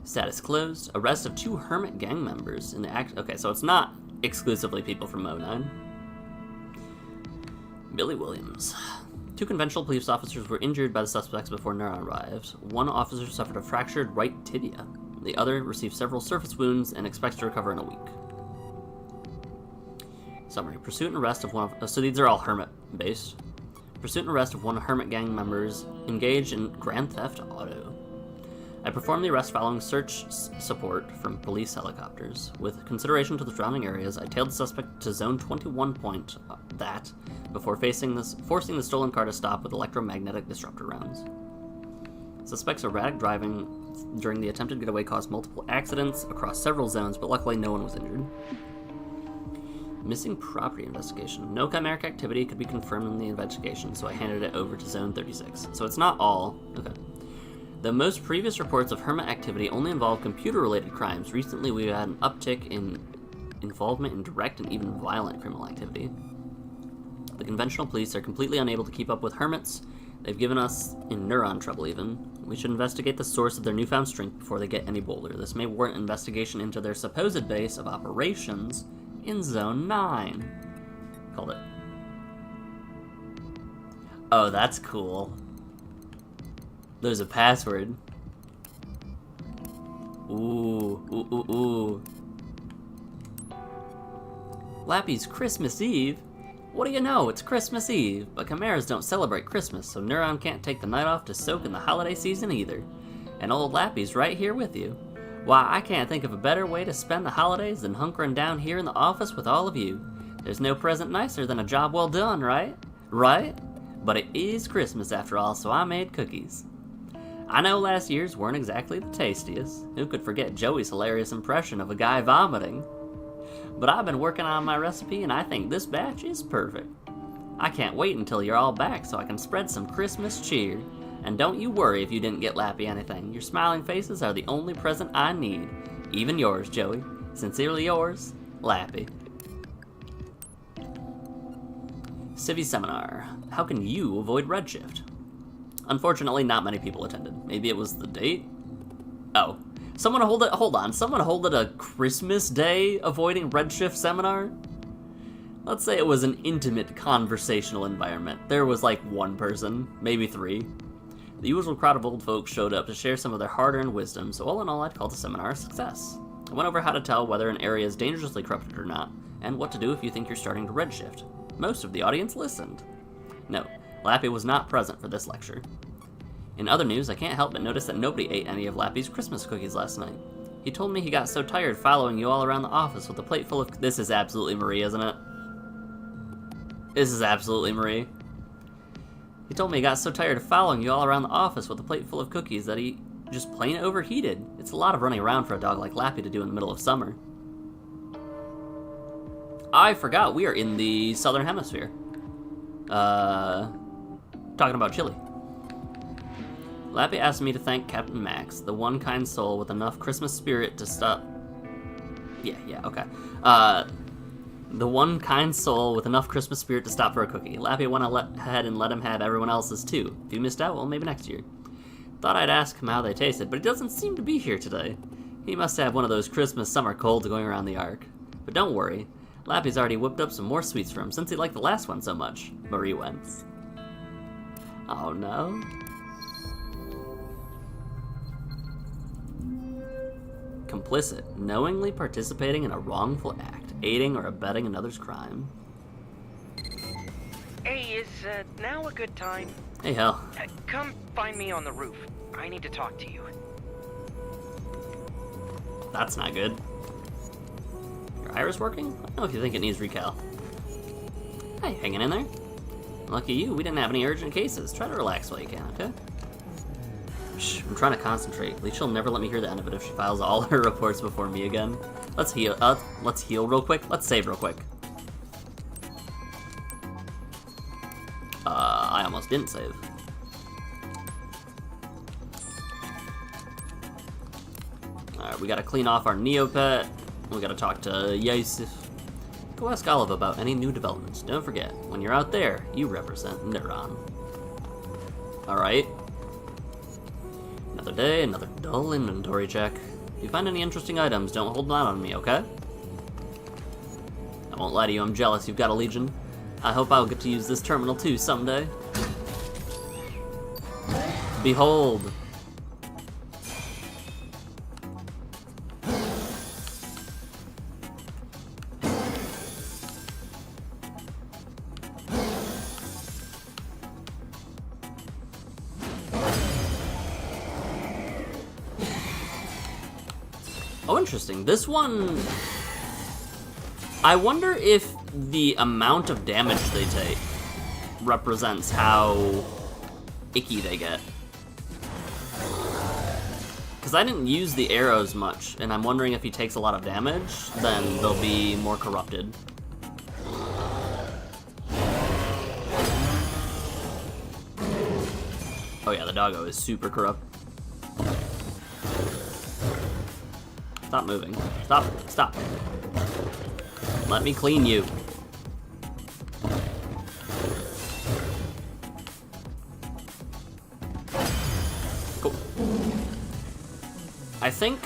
Status closed. Arrest of 2 Hermit gang members in the act. Okay, so it's not exclusively people from O9. Billy Williams. 2 conventional police officers were injured by the suspects before Neuron arrived. 1 officer suffered a fractured right tibia. The other received several surface wounds and expects to recover in a week. Summary. Pursuit and arrest of one of... So these are all Hermit-based. Pursuit and arrest of 1 Hermit gang members engaged in Grand Theft Auto. I performed the arrest following search support from police helicopters. With consideration to the surrounding areas, I tailed the suspect to Zone 21 point that before forcing the stolen car to stop with electromagnetic disruptor rounds. Suspect's erratic driving during the attempted getaway caused multiple accidents across several zones, but luckily no one was injured. Missing property investigation. No chimeric activity could be confirmed in the investigation, so I handed it over to Zone 36. So it's not all. Okay. The most previous reports of Hermit activity only involve computer-related crimes. Recently, we've had an uptick in involvement in direct and even violent criminal activity. The conventional police are completely unable to keep up with Hermits. They've given us in neuron trouble, even. We should investigate the source of their newfound strength before they get any bolder. This may warrant investigation into their supposed base of operations in Zone 9. Called it. Oh, that's cool. There's a password. Ooh. Lappy's Christmas Eve? What do you know, it's Christmas Eve, but Chimeras don't celebrate Christmas, so Neuron can't take the night off to soak in the holiday season either. And old Lappy's right here with you. Why, I can't think of a better way to spend the holidays than hunkering down here in the office with all of you. There's no present nicer than a job well done, right? Right? But it is Christmas after all, so I made cookies. I know last year's weren't exactly the tastiest. Who could forget Joey's hilarious impression of a guy vomiting? But I've been working on my recipe and I think this batch is perfect. I can't wait until you're all back so I can spread some Christmas cheer. And don't you worry if you didn't get Lappy anything. Your smiling faces are the only present I need. Even yours, Joey. Sincerely yours, Lappy. Civvy Seminar. How can you avoid redshift? Unfortunately, not many people attended. Maybe it was the date? Oh. Someone hold it a Christmas Day avoiding redshift seminar? Let's say it was an intimate conversational environment. There was like 1 person, maybe 3. The usual crowd of old folks showed up to share some of their hard-earned wisdom, so all in all I'd call the seminar a success. I went over how to tell whether an area is dangerously corrupted or not, and what to do if you think you're starting to redshift. Most of the audience listened. No, Lappy was not present for this lecture. In other news, I can't help but notice that nobody ate any of Lappy's Christmas cookies last night. He told me he got so tired following you all around the office with a plate full of... This is absolutely Marie, isn't it? This is absolutely Marie. He told me he got so tired of following you all around the office with a plate full of cookies that he just plain overheated. It's a lot of running around for a dog like Lappy to do in the middle of summer. I forgot, we are in the Southern Hemisphere. Talking about chili. Lappy asked me to thank Captain Max, the one kind soul with enough Christmas spirit to stop... Yeah, okay. The one kind soul with enough Christmas spirit to stop for a cookie. Lappy went ahead and let him have everyone else's too. If you missed out, well, maybe next year. Thought I'd ask him how they tasted, but he doesn't seem to be here today. He must have one of those Christmas summer colds going around the Ark. But don't worry, Lappy's already whipped up some more sweets for him since he liked the last one so much. Marie went. Oh no. Complicit, knowingly participating in a wrongful act, aiding or abetting another's crime. Hey, is now a good time? Hey, hell. Come find me on the roof. I need to talk to you. That's not good. Your iris working? I don't know if you think it needs recal. Hey, hanging in there? Lucky you, we didn't have any urgent cases. Try to relax while you can, okay? Shh, I'm trying to concentrate. At least she'll never let me hear the end of it if she files all her reports before me again. Let's heal. Let's heal real quick. Let's save real quick. I almost didn't save. Alright, we gotta clean off our Neopet. We gotta talk to Yusuf. Go ask Olive about any new developments. Don't forget, when you're out there, you represent Neuron. Alright. Another day, another dull inventory check. If you find any interesting items, don't hold them out on me, okay? I won't lie to you, I'm jealous you've got a Legion. I hope I'll get to use this terminal too someday. Behold. Oh, interesting. This one... I wonder if the amount of damage they take represents how icky they get. Because I didn't use the arrows much, and I'm wondering if he takes a lot of damage, then they'll be more corrupted. Oh yeah, the doggo is super corrupt. Stop moving. Stop. Stop. Let me clean you. Cool. I think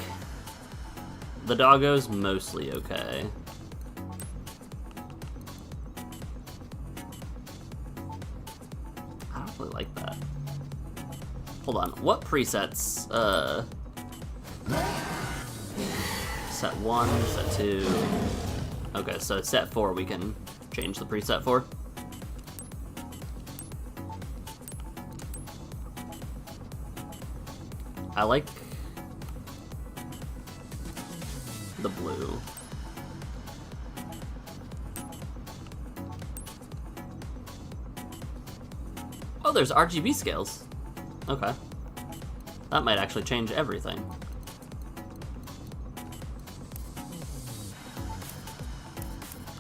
the doggo's mostly okay. I don't really like that. Hold on. What presets? Set 1, set 2. Okay, so set 4 we can change the preset for. I like the blue. Oh, there's RGB scales. Okay. That might actually change everything.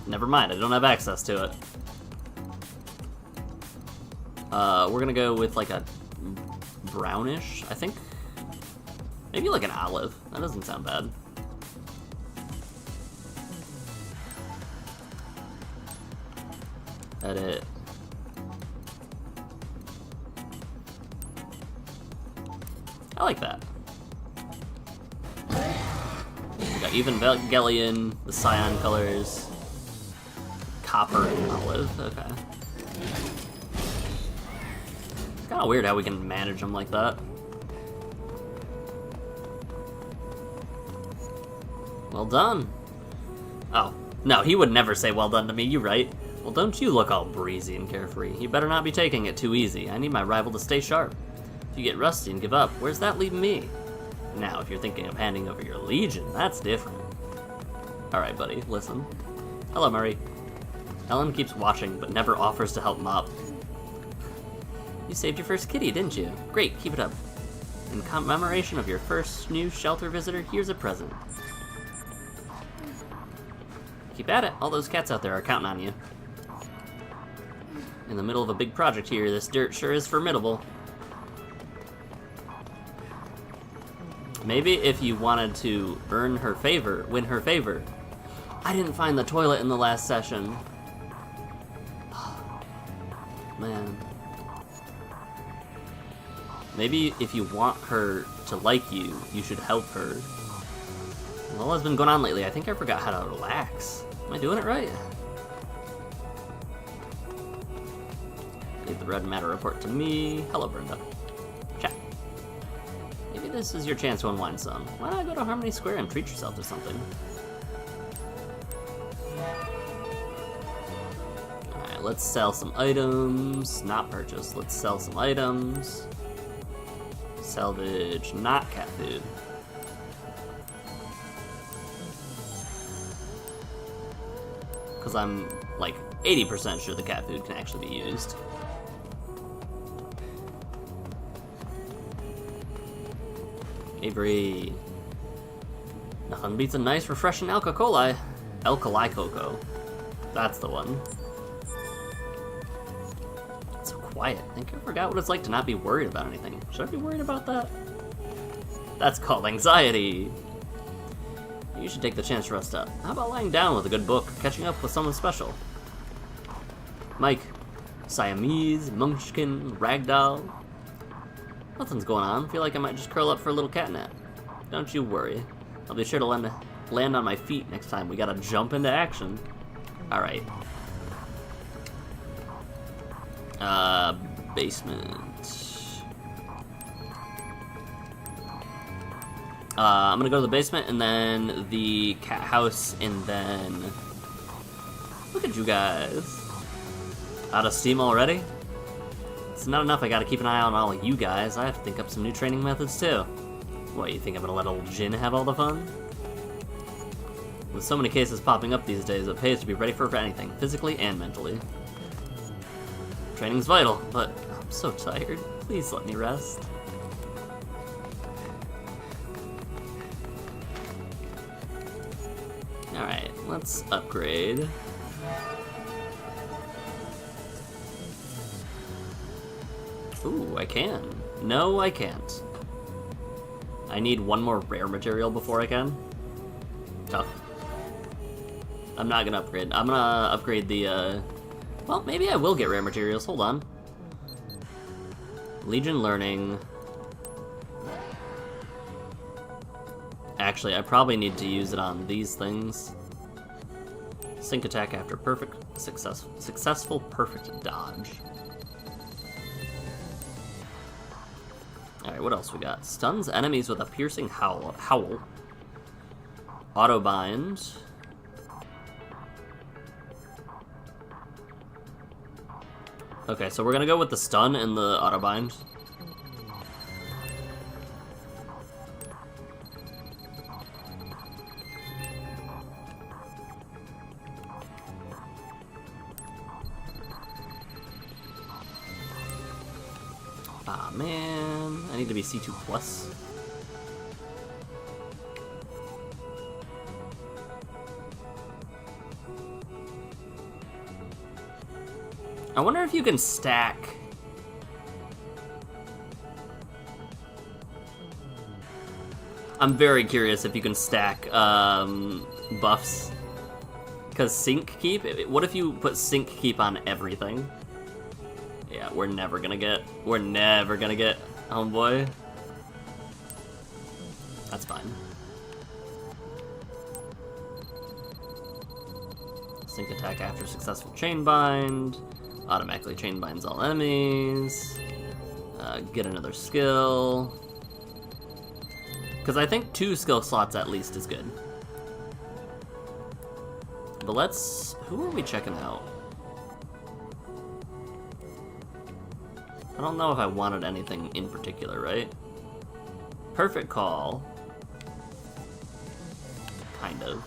Never mind, I don't have access to it. We're gonna go with like a brownish, I think. Maybe like an olive. That doesn't sound bad. Edit. I like that. We got Evangelion, the cyan colors. Copper and olive, okay. Kinda weird how we can manage them like that. Well done. Oh, no, he would never say well done to me, you right. Well, don't you look all breezy and carefree. You better not be taking it too easy. I need my rival to stay sharp. If you get rusty and give up, where's that leave me? Now, if you're thinking of handing over your Legion, that's different. Alright, buddy, listen. Hello, Murray. Ellen keeps watching, but never offers to help Mop. You saved your first kitty, didn't you? Great, keep it up. In commemoration of your first new shelter visitor, here's a present. Keep at it, all those cats out there are counting on you. In the middle of a big project here, this dirt sure is formidable. Maybe if you wanted to earn her favor, win her favor. I didn't find the toilet in the last session. Man. Maybe if you want her to like you, you should help her. Well, what's been going on lately? I think I forgot how to relax. Am I doing it right? Leave the red matter report to me. Hello, Brenda. Chat. Maybe this is your chance to unwind some. Why not go to Harmony Square and treat yourself to something? Let's sell some items. Not purchase. Let's sell some items. Salvage, not cat food. Because I'm like 80% sure the cat food can actually be used. Avery. Nothing beats a nice, refreshing alkali. Alkali cocoa. That's the one. It's so quiet. I think I forgot what it's like to not be worried about anything. Should I be worried about that? That's called anxiety. You should take the chance to rest up. How about lying down with a good book, catching up with someone special? Mike. Siamese, Munchkin, Ragdoll. Nothing's going on. Feel like I might just curl up for a little cat nap. Don't you worry. I'll be sure to land on my feet next time. We gotta jump into action. Alright. Basement. I'm gonna go to the basement and then the cat house and then... Look at you guys. Out of steam already? It's not enough, I gotta keep an eye on all of you guys. I have to think up some new training methods too. What, you think I'm gonna let old Jin have all the fun? With so many cases popping up these days, it pays to be ready for anything, physically and mentally. Training's vital, but I'm so tired. Please let me rest. Alright, let's upgrade. Ooh, I can. No, I can't. I need one more rare material before I can. Tough. I'm not gonna upgrade. I'm gonna upgrade the, well, maybe I will get rare materials. Hold on. Legion Learning. Actually, I probably need to use it on these things. Sync attack after successful perfect dodge. Alright, what else we got? Stuns enemies with a piercing howl. Auto bind. Okay, so we're gonna go with the stun and the auto bind. Ah, man. I need to be C2+. I wonder if you can stack... I'm very curious if you can stack buffs. Because Sync Keep? What if you put Sync Keep on everything? Yeah, we're never gonna get Homeboy. That's fine. Sync attack after successful chain bind. Automatically chain binds all enemies. Get another skill. Because I think 2 skill slots at least is good. But let's... Who are we checking out? I don't know if I wanted anything in particular, right? Perfect call. Kind of.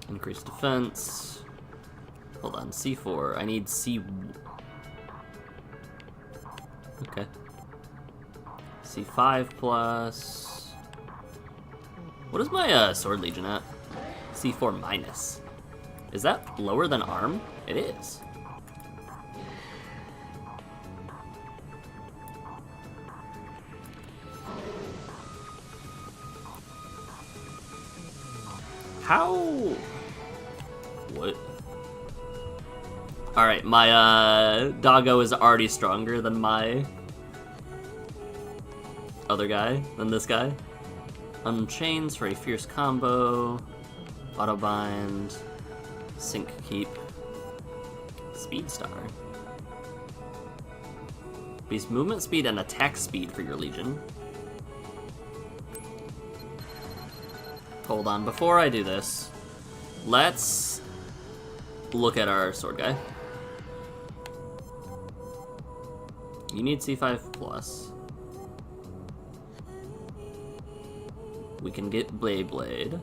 Increased defense. Hold on, C4. I need C... Okay. C5 plus... What is my Sword Legion at? C4 minus. Is that lower than ARM? It is. How? What? Alright, my doggo is already stronger than my other guy, than this guy. Unchains for a fierce combo. Autobind. Sync Keep. Speed Star. Boost movement speed and attack speed for your Legion. Hold on, before I do this, let's look at our sword guy. You need C5 plus. We can get Blade.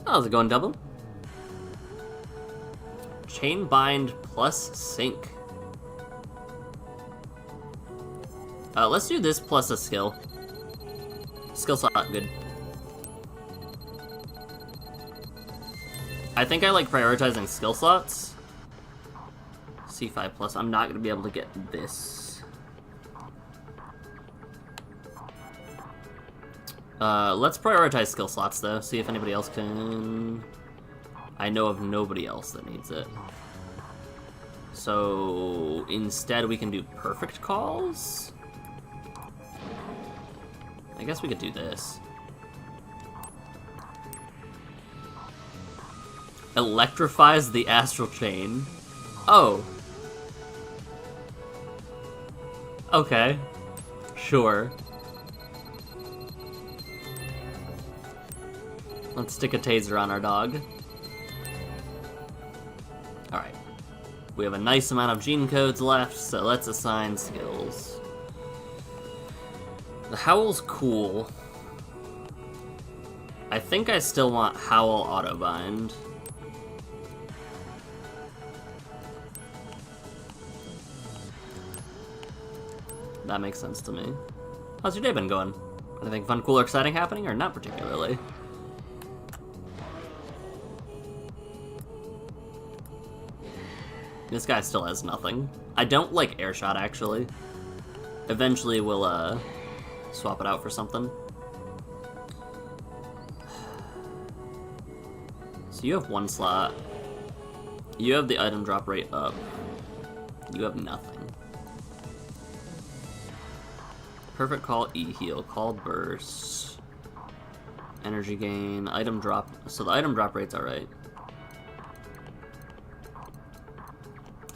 How's it going, double? Chain bind plus sync. Let's do this plus a skill. Skill slot, good. I think I like prioritizing skill slots. C5 plus, I'm not gonna be able to get this. Let's prioritize skill slots though, see if anybody else can... I know of nobody else that needs it. So instead we can do perfect calls? I guess we could do this. Electrifies the astral chain. Oh. Okay. Sure. Let's stick a taser on our dog. Alright. We have a nice amount of gene codes left, so let's assign skills. The Howl's cool. I think I still want Howl Autobind. That makes sense to me. How's your day been going? Anything fun, cool, or exciting happening, or not particularly? This guy still has nothing. I don't like Airshot, actually. Eventually we'll, swap it out for something. So you have one slot. You have the item drop rate up. You have nothing. Perfect call, E-heal, call burst. Energy gain, item drop. So the item drop rate's alright.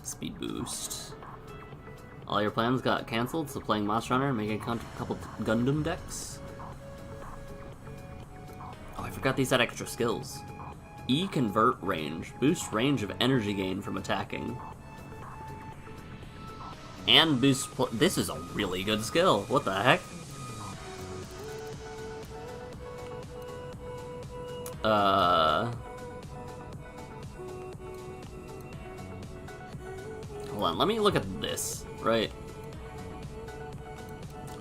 Speed boost. All your plans got cancelled, so playing Monster Hunter, making a couple Gundam decks. Oh, I forgot these had extra skills. E-convert range. Boost range of energy gain from attacking. And boost... This is a really good skill. What the heck? Hold on, let me look at this, right?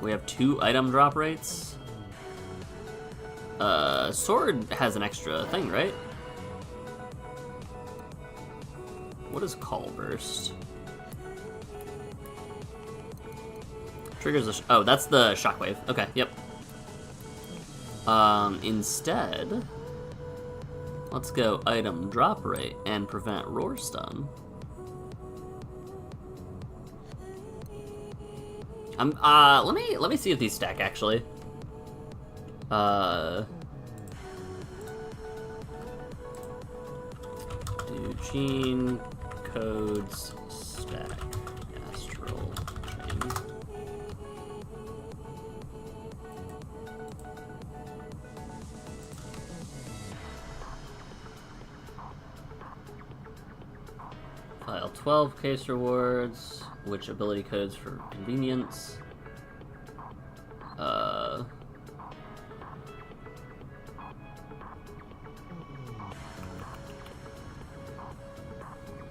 We have 2 item drop rates. Sword has an extra thing, right? What is Call Burst? Triggers a... Oh, that's the shockwave. Okay, yep. Instead... Let's go item drop rate and prevent roar stun. Let me see if these stack actually. Do gene codes stack astral chain. File 12 case rewards, which ability codes for convenience.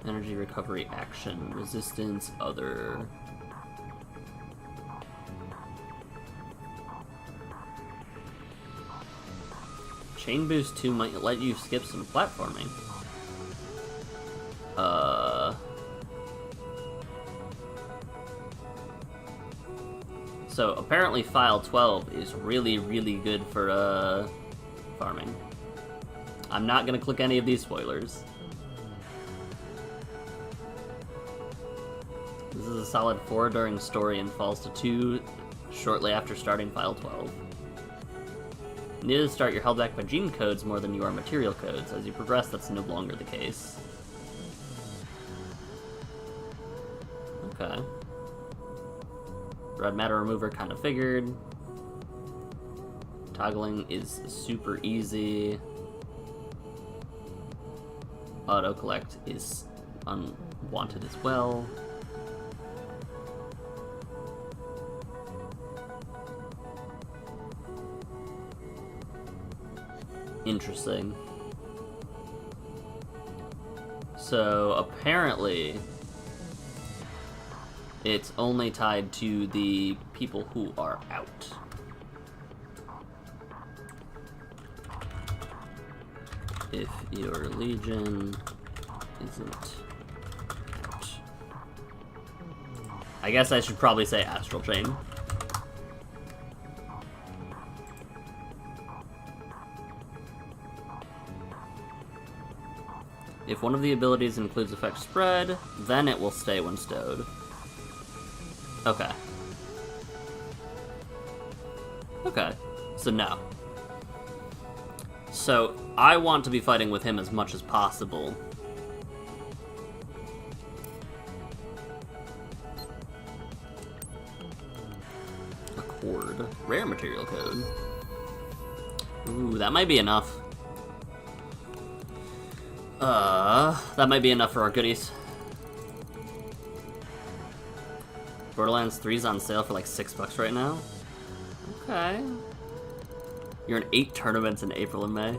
Energy recovery action, resistance, other. Chain boost 2 might let you skip some platforming. So apparently file 12 is really, really good for farming. I'm not gonna click any of these spoilers. This is a solid 4 during story and falls to 2 shortly after starting file 12. You need to start your held back by gene codes more than you are material codes. As you progress, that's no longer the case. Okay. Red matter remover kind of figured. Toggling is super easy. Auto collect is unwanted as well. Interesting. So apparently It's only tied to the people who are out. If your Legion isn't out. I guess I should probably say Astral Chain. If one of the abilities includes effect spread, then it will stay when stowed. Okay. Okay, so no. So, I want to be fighting with him as much as possible. Accord. Rare material code. Ooh, that might be enough. That might be enough for our goodies. Borderlands 3's on sale for like $6 right now. Okay. You're in 8 tournaments in April and May.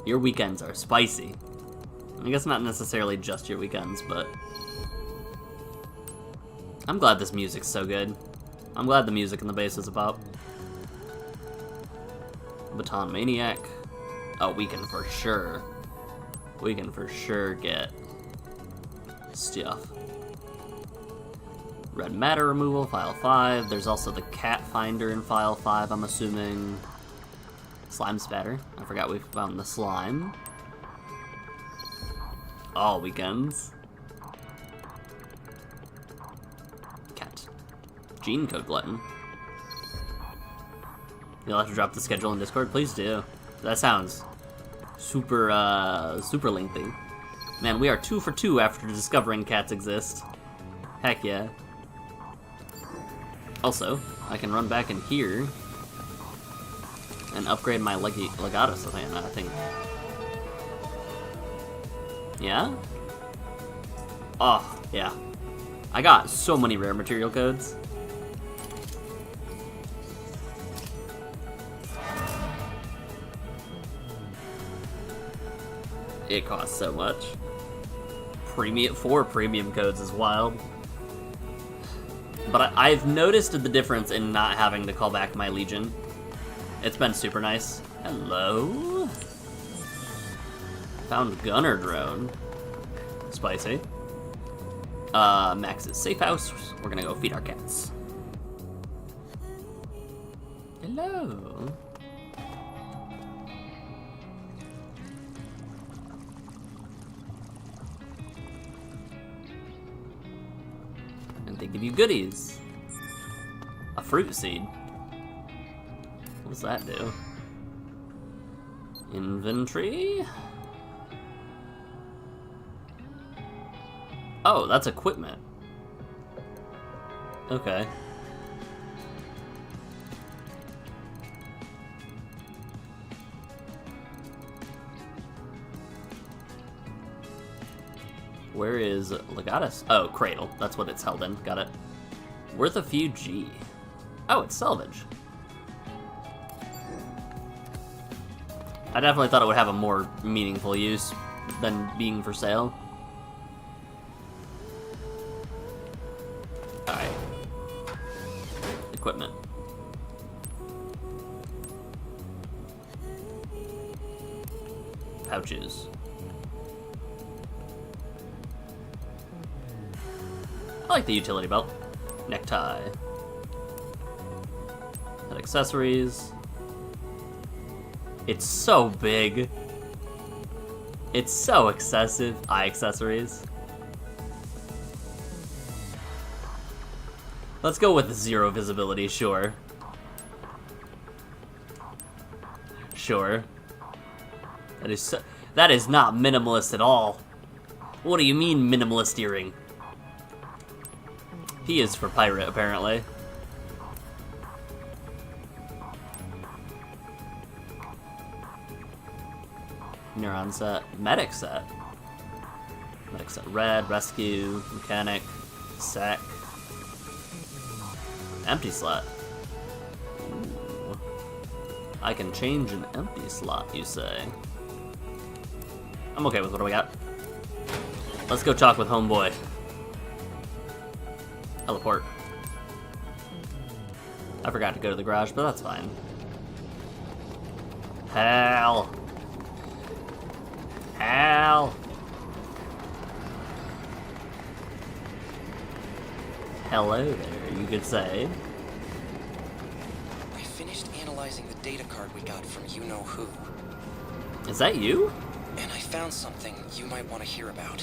Your weekends are spicy. I guess not necessarily just your weekends, but... I'm glad this music's so good. I'm glad the music in the base is about. Baton Maniac. Oh, we can for sure. We can for sure get stuff. Red matter removal, file 5. There's also the cat finder in file 5, I'm assuming. Slime spatter. I forgot we found the slime. All weekends. Cat. Gene code glutton. You'll have to drop the schedule in Discord? Please do. That sounds super, super lengthy. Man, we are 2 for 2 after discovering cats exist. Heck yeah. Also, I can run back in here and upgrade my Legatus, I think. Yeah? Oh, yeah. I got so many rare material codes. It costs so much. 4 premium codes is wild. But I've noticed the difference in not having to call back my Legion. It's been super nice. Hello? Found Gunner Drone. Spicy. Max's safe house. We're gonna go feed our cats. Hello? And they give you goodies. A fruit seed. What does that do? Inventory? Oh, that's equipment. Okay. Where is Legatus? Oh, Cradle. That's what it's held in. Got it. Worth a few G. Oh, it's salvage. I definitely thought it would have a more meaningful use than being for sale. Alright. Equipment. Pouches. I like the utility belt. Necktie. And accessories. It's so big. It's so excessive. Eye accessories. Let's go with 0 visibility, sure. Sure. That is not minimalist at all. What do you mean minimalist earring? He is for pirate, apparently. Neuron set. Medic set. Medic set red, rescue, mechanic, sec. Empty slot. Ooh. I can change an empty slot, you say? I'm okay with what we got. Let's go talk with homeboy. Teleport. I forgot to go to the garage, but that's fine. Hell! Hell! Hello there, you could say. I finished analyzing the data card we got from you-know-who. Is that you? And I found something you might want to hear about.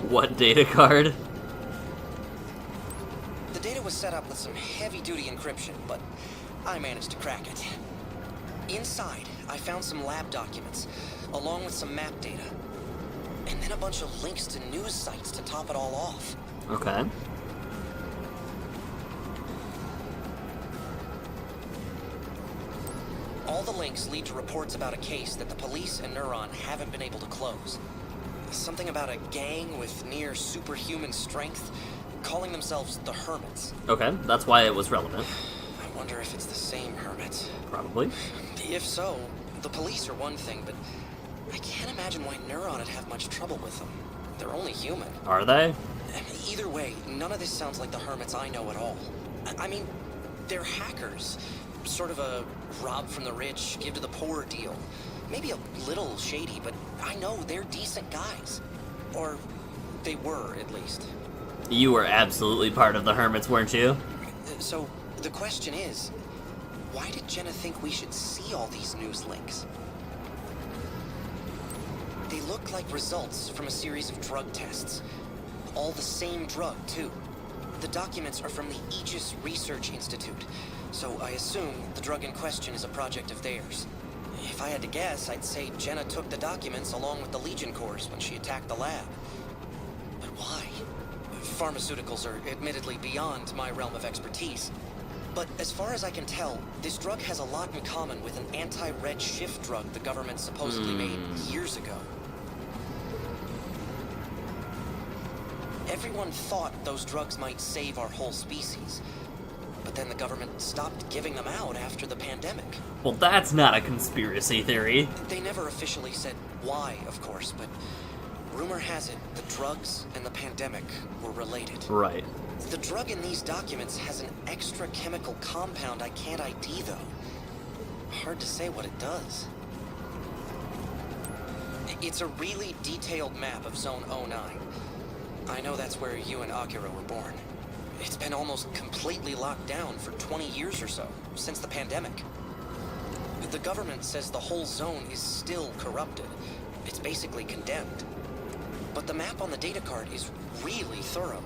What data card? The data was set up with some heavy-duty encryption, but I managed to crack it. Inside, I found some lab documents, along with some map data. And then a bunch of links to news sites to top it all off. Okay. All the links lead to reports about a case that the police and Neuron haven't been able to close. Something about a gang with near superhuman strength, calling themselves the Hermits. Okay, that's why it was relevant. I wonder if it's the same Hermits. Probably. If so, the police are one thing, but I can't imagine why Neuron would have much trouble with them. They're only human. Are they? Either way, none of this sounds like the Hermits I know at all. I mean, they're hackers. Sort of a rob from the rich, give to the poor deal. Maybe a little shady, but I know they're decent guys. Or they were, at least. You were absolutely part of the Hermits, weren't you? So, the question is, why did Jenna think we should see all these news links? They look like results from a series of drug tests. All the same drug, too. The documents are from the Aegis Research Institute, so I assume the drug in question is a project of theirs. If I had to guess, I'd say Jenna took the documents along with the Legion Corps when she attacked the lab. But why? Pharmaceuticals are admittedly beyond my realm of expertise. But as far as I can tell, this drug has a lot in common with an anti-red shift drug the government supposedly made years ago. Everyone thought those drugs might save our whole species. But then the government stopped giving them out after the pandemic. Well, that's not a conspiracy theory. They never officially said why, of course, but rumor has it the drugs and the pandemic were related. Right. The drug in these documents has an extra chemical compound I can't ID, though. Hard to say what it does. It's a really detailed map of Zone 09. I know that's where you and Akira were born. It's been almost completely locked down for 20 years or so, since the pandemic. The government says the whole zone is still corrupted. It's basically condemned. But the map on the data card is really thorough.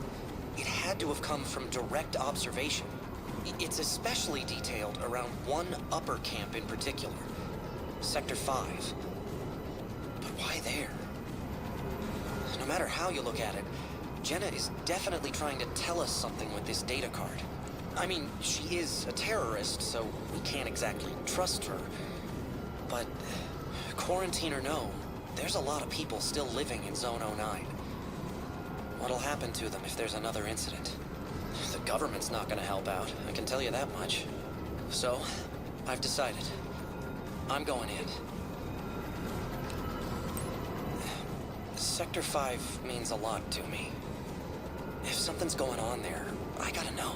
It had to have come from direct observation. It's especially detailed around one upper camp in particular, Sector 5. But why there? No matter how you look at it, Jenna is definitely trying to tell us something with this data card. I mean, she is a terrorist, so we can't exactly trust her. But quarantine or no, there's a lot of people still living in Zone 09. What'll happen to them if there's another incident? The government's not gonna help out, I can tell you that much. So, I've decided. I'm going in. Sector 5 means a lot to me. If something's going on there, I gotta know.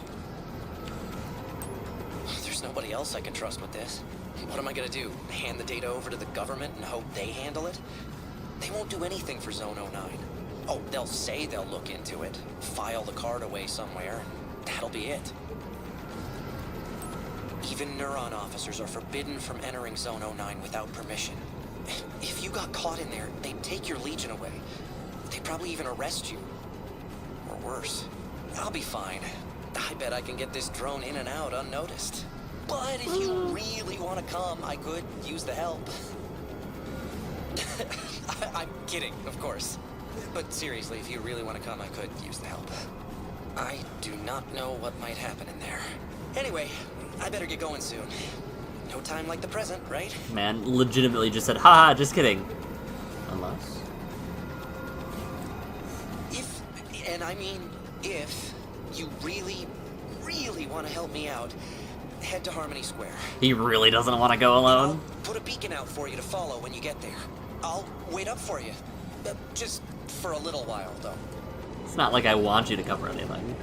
There's nobody else I can trust with this. What am I gonna do? Hand the data over to the government and hope they handle it? They won't do anything for Zone 09. Oh, they'll say they'll look into it, file the card away somewhere, and that'll be it. Even Neuron officers are forbidden from entering Zone 09 without permission. If you got caught in there, they'd take your Legion away. They'd probably even arrest you. Or worse. I'll be fine. I bet I can get this drone in and out unnoticed. But if you really want to come, I could use the help. I'm kidding, of course. But seriously, if you really want to come, I could use the help. I do not know what might happen in there. Anyway, I better get going soon. No time like the present, right? Man, legitimately just said, haha, just kidding. Unless... And I mean, if you really, really want to help me out, head to Harmony Square. He really doesn't want to go alone? I'll put a beacon out for you to follow when you get there. I'll wait up for you. Just for a little while, though. It's not like I want you to cover anything.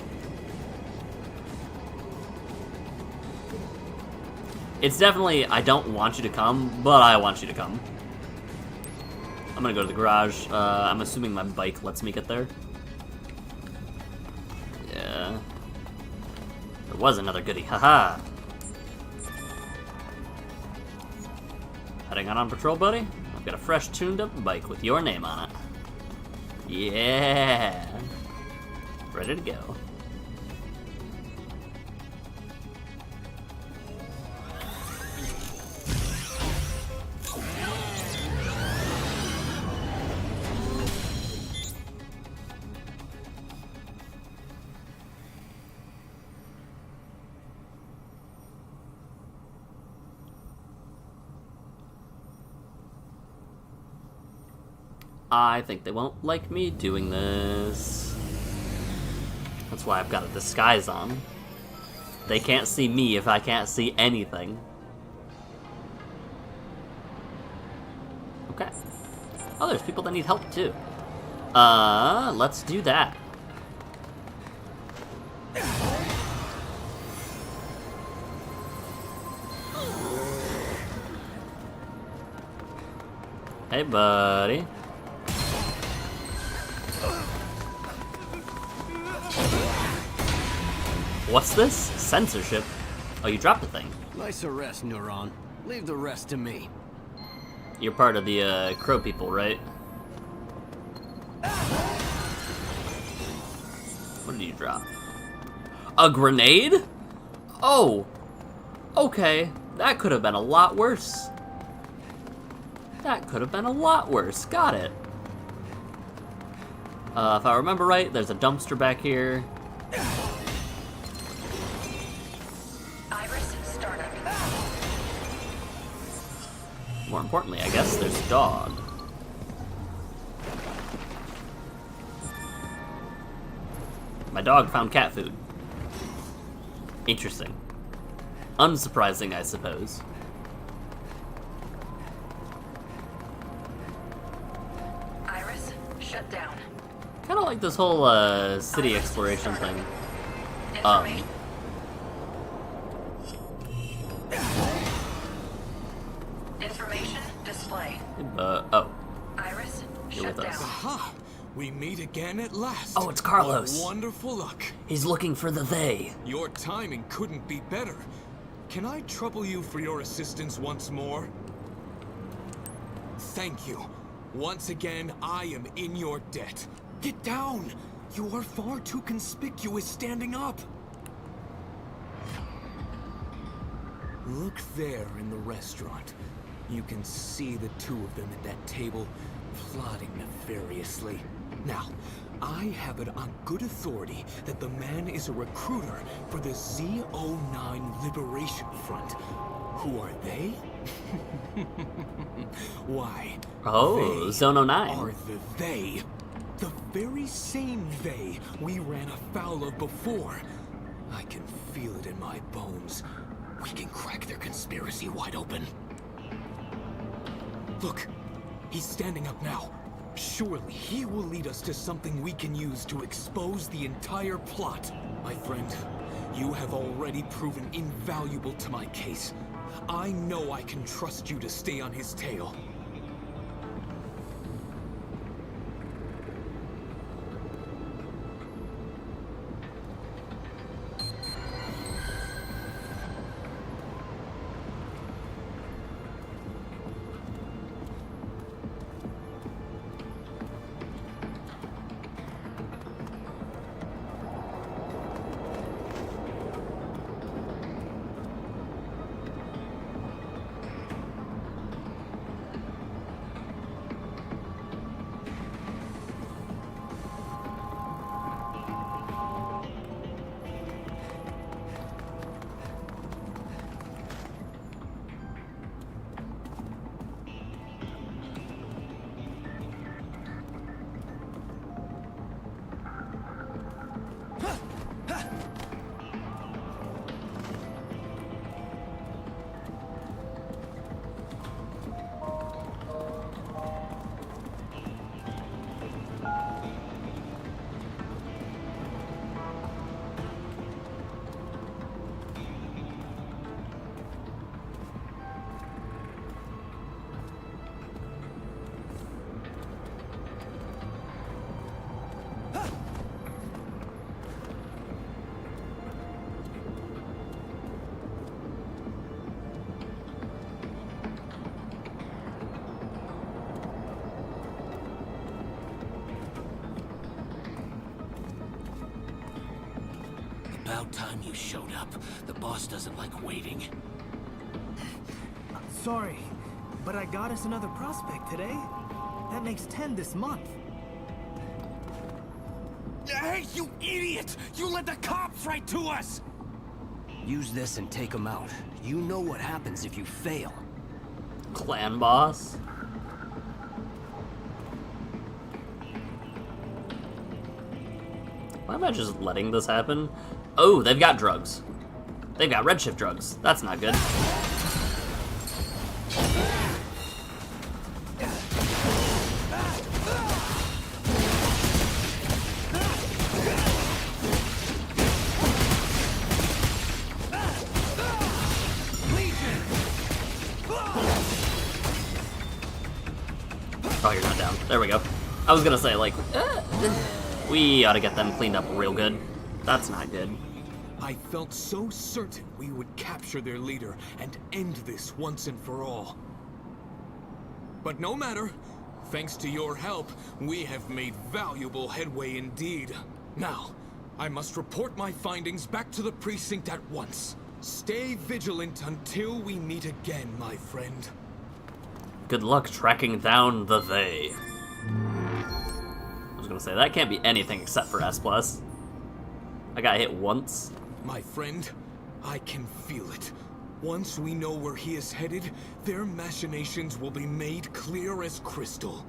It's definitely, I don't want you to come, but I want you to come. I'm gonna go to the garage. I'm assuming my bike lets me get there. Yeah. There was another goodie, haha. Heading out on patrol, buddy? I've got a fresh tuned up bike with your name on it. Yeah. Ready to go. I think they won't like me doing this. That's why I've got a disguise on. They can't see me if I can't see anything. Okay. Oh, there's people that need help too. Let's do that. Hey, buddy. What's this? Censorship? Oh, you dropped the thing. Nice arrest, Neuron. Leave the rest to me. You're part of the, crow people, right? What did you drop? A grenade? Oh! Okay. That could have been a lot worse. That could have been a lot worse. Got it. If I remember right, there's a dumpster back here. More importantly, I guess, there's a dog. My dog found cat food. Interesting. Unsurprising, I suppose. Iris, shut down. Kind of like this whole, city exploration thing. Information display. Oh. Iris, You're with us. Aha! We meet again at last. Oh, it's Carlos. What wonderful luck. He's looking for the they. Your timing couldn't be better. Can I trouble you for your assistance once more? Thank you. Once again, I am in your debt. Get down! You are far too conspicuous standing up. Look there in the restaurant. You can see the two of them at that table, plotting nefariously. Now, I have it on good authority that the man is a recruiter for the Z09 Liberation Front. Who are they? Why? Oh, they Zone 09. are the they. The very same they we ran afoul of before. I can feel it in my bones. We can crack their conspiracy wide open. Look, he's standing up now. Surely he will lead us to something we can use to expose the entire plot. My friend, you have already proven invaluable to my case. I know I can trust you to stay on his tail. About time you showed up. The boss doesn't like waiting. Sorry, but I got us another prospect today. That makes 10 this month. Hey, you idiot! You led the cops right to us! Use this and take them out. You know what happens if you fail. Clan boss? Why am I just letting this happen? Oh, they've got drugs. They've got redshift drugs. That's not good. Oh, you're not down. There we go. I was gonna say, like, we ought to get them cleaned up real good. That's not good. I felt so certain we would capture their leader and end this once and for all. But no matter. Thanks to your help, we have made valuable headway indeed. Now, I must report my findings back to the precinct at once. Stay vigilant until we meet again, my friend. Good luck tracking down the they. I was gonna say, that can't be anything except for S+. I got hit once. My friend, I can feel it. Once we know where he is headed, their machinations will be made clear as crystal.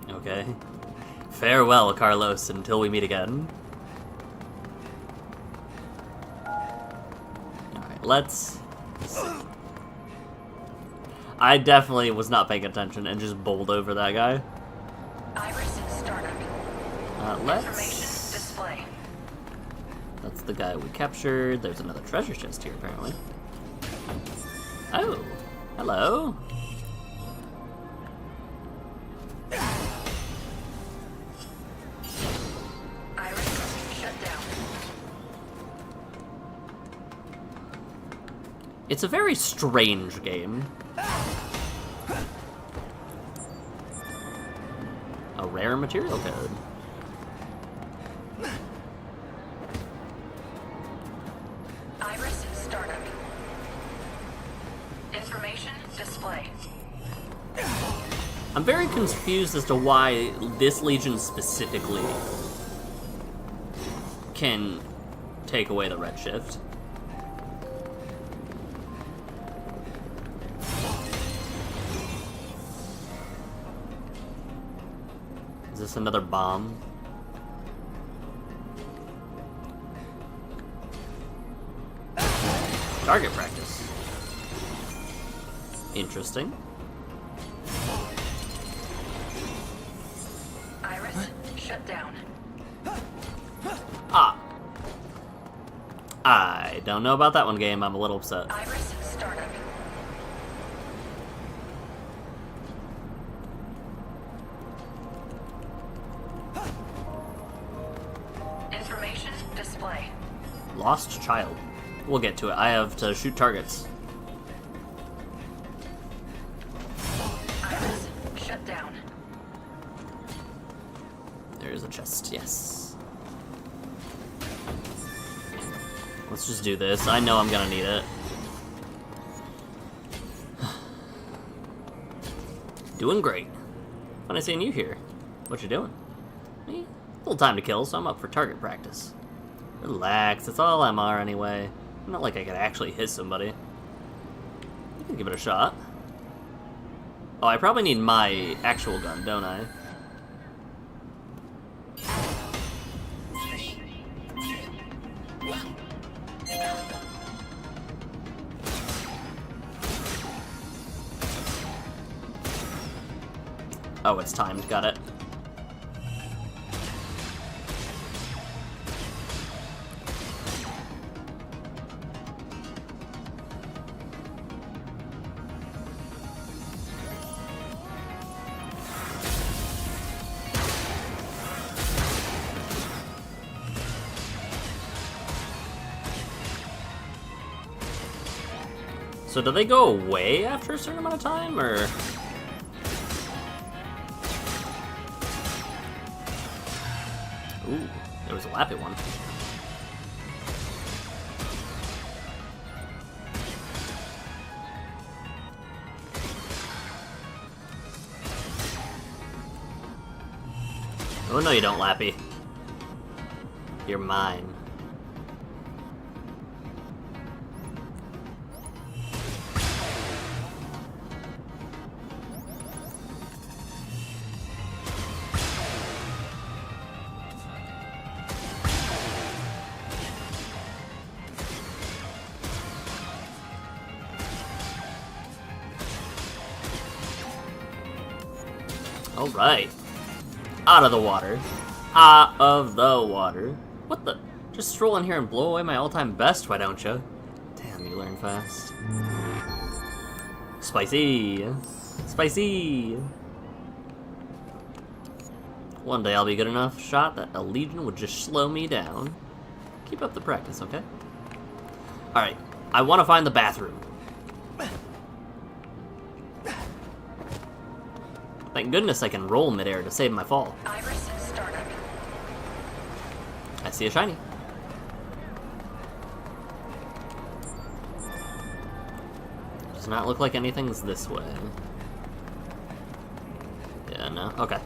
Okay. Farewell, Carlos, until we meet again. Alright, let's see. I definitely was not paying attention and just bowled over that guy. Iris startup. Let's... Information display. That's the guy we captured. There's another treasure chest here, apparently. Oh, hello. Iris shut down. It's a very strange game. A rare material code. Iris startup. Information display. I'm very confused as to why this Legion specifically can take away the redshift. Is this another bomb? Target practice. Interesting. Iris shut down. Ah. I don't know about that one, game. I'm a little upset. Iris startup. Information display. Lost child. We'll get to it. I have to shoot targets. Iris shut down. There's a chest, yes. Let's just do this. I know I'm gonna need it. Doing great. Fun I seeing you here. What you doing? Me? A little time to kill, so I'm up for target practice. Relax, it's all MR anyway. Not like I could actually hit somebody. You can give it a shot. Oh, I probably need my actual gun, don't I? Oh, it's timed. Got it. So do they go away after a certain amount of time, or...? Ooh, there was a lappy one. Oh no you don't, Lappy. You're mine. Alright. Out of the water. Out of the water. What the? Just stroll in here and blow away my all-time best, why don't you? Damn, you learn fast. Spicy. Spicy. One day I'll be good enough shot that a Legion would just slow me down. Keep up the practice, okay? Alright, I want to find the bathroom. Thank goodness I can roll midair to save my fall. Iris startup. I see a shiny. Does not look like anything's this way. Yeah, no? Okay.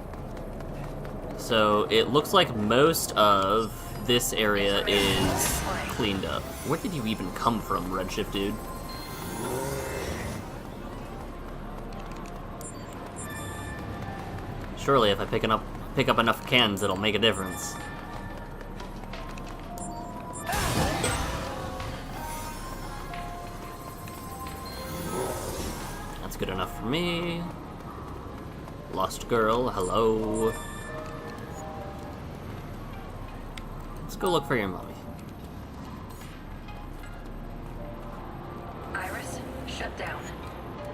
So, it looks like most of this area is cleaned up. Where did you even come from, Redshift dude? Surely if I pick up enough cans, it'll make a difference. That's good enough for me. Lost girl, hello. Let's go look for your mommy. Iris, shut down.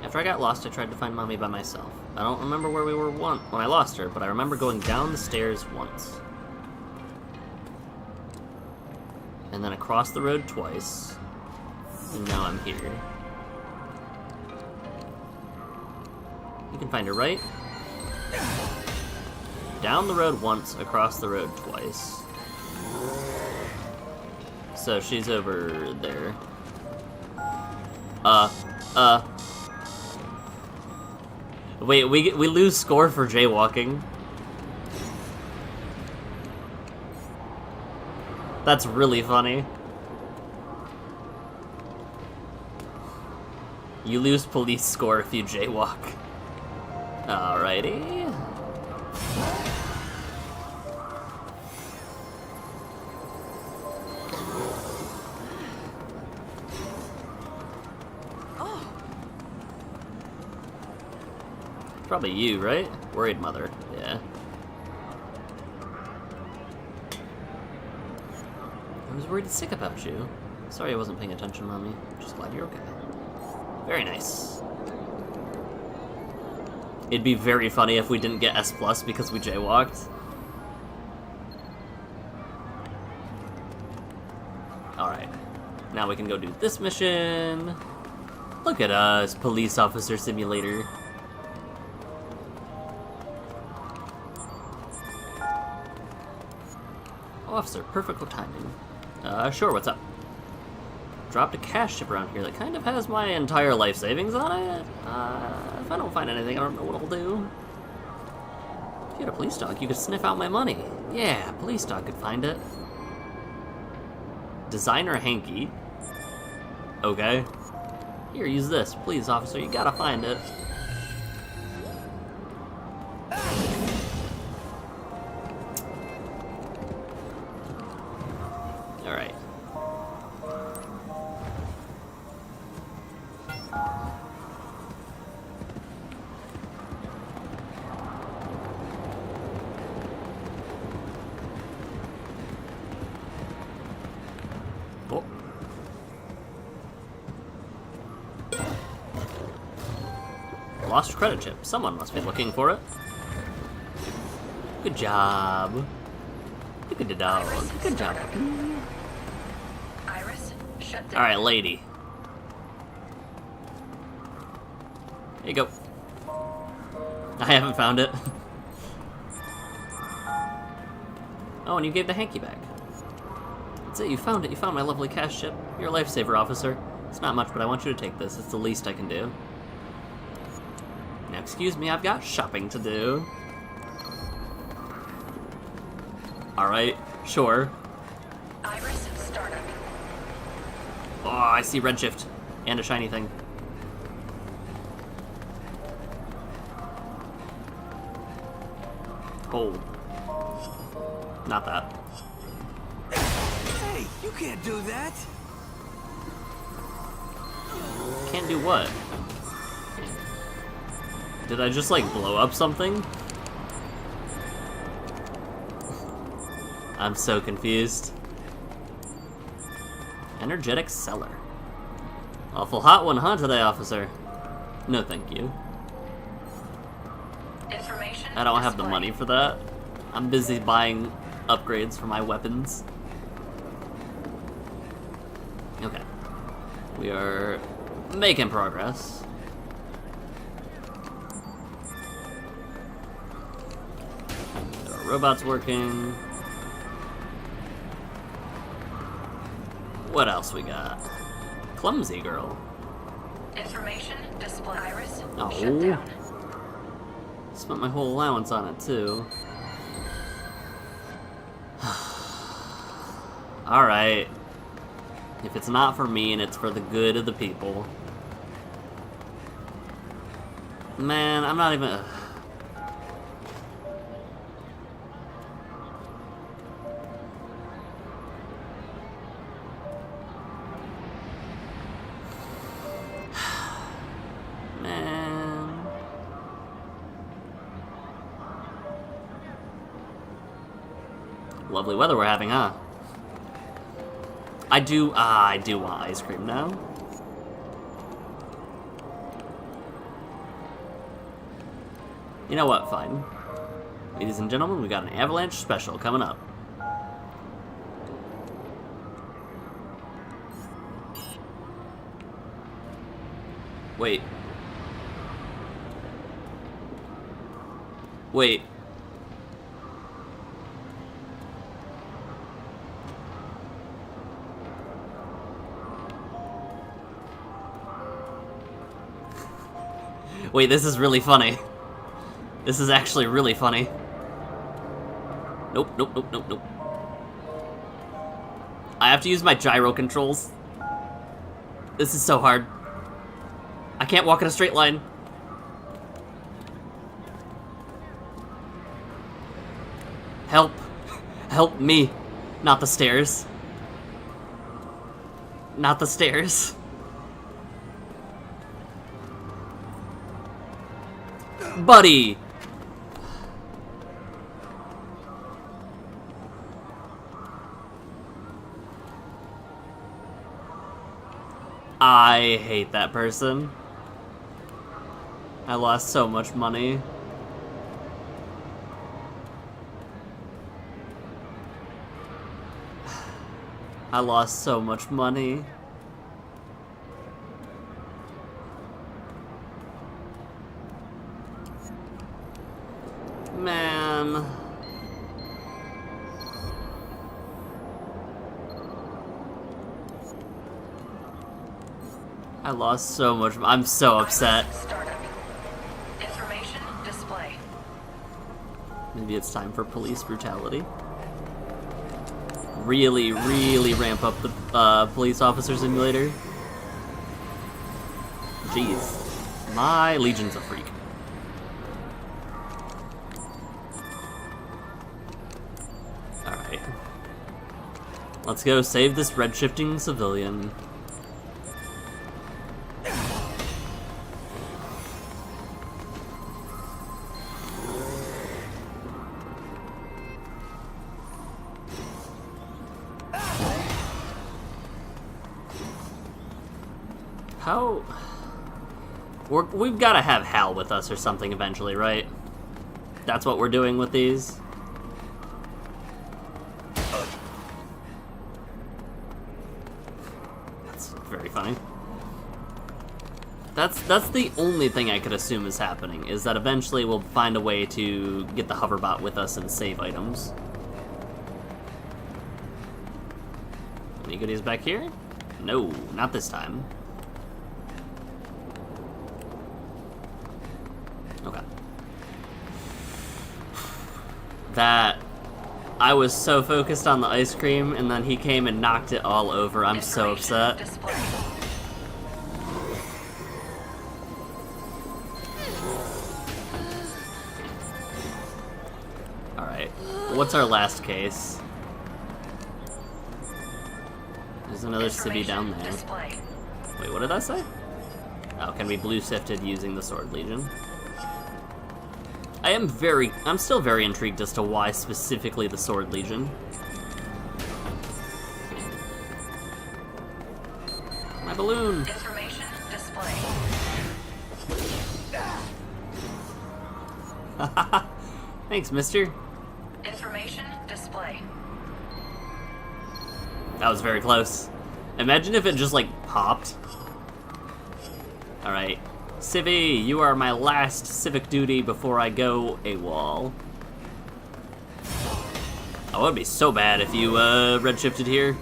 After I got lost, I tried to find mommy by myself. I don't remember where we were when I lost her, but I remember going down the stairs once. And then across the road twice. And now I'm here. You can find her right. Down the road once, across the road twice. So she's over there. Wait, we lose score for jaywalking. That's really funny. You lose police score if you jaywalk. Alrighty. Probably you, right? Worried mother, yeah. I was worried sick about you. Sorry I wasn't paying attention, Mommy. Just glad you're okay. Very nice. It'd be very funny if we didn't get S+ because we jaywalked. Alright. Now we can go do this mission. Look at us, Police Officer Simulator. Officer, perfect timing. Sure, what's up? Dropped a cash chip around here that kind of has my entire life savings on it. If I don't find anything, I don't know what I'll do. If you had a police dog, you could sniff out my money. Yeah, police dog could find it. Designer hanky. Okay. Here, use this. Please, officer, you gotta find it. Alright. Oh. Lost credit chip. Someone must be looking for it. Good job. Good dog. Good job. Iris, shut down. Alright, lady. Here you go. I haven't found it. Oh, and you gave the hanky back. That's it, you found it. You found my lovely cash chip. You're a lifesaver, officer. It's not much, but I want you to take this. It's the least I can do. Now, excuse me, I've got shopping to do. Alright, sure. Iris startup. Oh, I see redshift. And a shiny thing. Oh. Not that. Hey, you can't do that! Can't do what? Did I just, like, blow up something? I'm so confused. Energetic seller. Awful hot one, huh, today, officer? No, thank you. Information. I don't have the money for that. I'm busy buying upgrades for my weapons. Okay. We are making progress. There are robots working. What else we got? Clumsy girl. Information display. Iris. Oh. Shut down. Spent my whole allowance on it, too. Alright. If it's not for me and it's for the good of the people. Man, I'm not even... Man... Lovely weather we're having, huh? I do want ice cream now. You know what, fine. Ladies and gentlemen, we got an Avalanche special coming up. Wait. Wait. Wait, this is really funny. This is actually really funny. Nope, nope, nope, nope, nope. I have to use my gyro controls. This is so hard. I can't walk in a straight line. Help. Help me. Not the stairs. Not the stairs. Buddy! I hate that person. I lost so much money. I lost so much money. Man. I lost so much. I'm so upset. Startup. Information display. Maybe it's time for police brutality. Really, really ramp up the police officer simulator. Jeez. My Legion's a freak. Alright. Let's go save this red-shifting civilian. How... We've got to have Hal with us or something eventually, right? That's what we're doing with these? That's very funny. That's the only thing I could assume is happening, is that eventually we'll find a way to get the hoverbot with us and save items. Any goodies back here? No, not this time. Okay. That I was so focused on the ice cream, and then he came and knocked it all over. I'm so upset. Alright, what's our last case? There's another civvy down there. Wait, what did I say? Oh, can be blue sifted using the Sword Legion. I'm still very intrigued as to why specifically the Sword Legion. My balloon! Information display. Thanks, mister. Information display. That was very close. Imagine if it just, like, popped. Alright. Civvy, you are my last civic duty before I go AWOL. Oh, it would be so bad if you, redshifted here.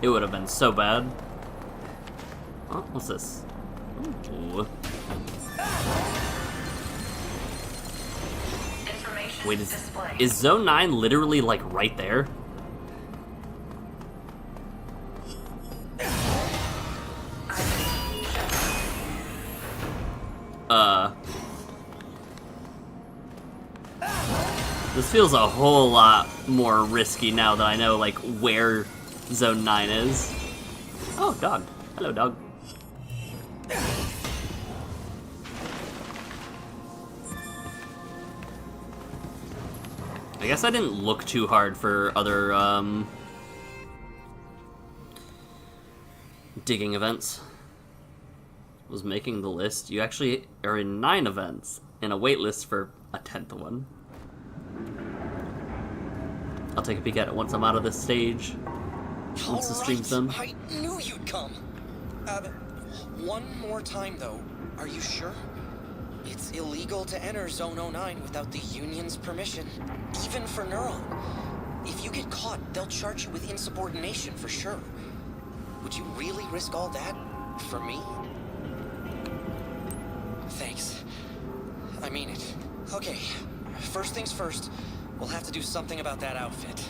It would have been so bad. Oh, what's this? Ooh. Wait, is Zone 9 literally, like, right there? This feels a whole lot more risky now that I know, like, where Zone 9 is. Oh, dog. Hello, dog. I guess I didn't look too hard for other, digging events. Was making the list. You actually are in 9 events, and a wait list for a 10th one. I'll take a peek at it once I'm out of this stage. Once the stream's done. I knew you'd come. One more time, though. Are you sure? It's illegal to enter Zone 09 without the Union's permission, even for Neuron. If you get caught, they'll charge you with insubordination for sure. Would you really risk all that for me? Thanks. I mean it. Okay, first things first, we'll have to do something about that outfit.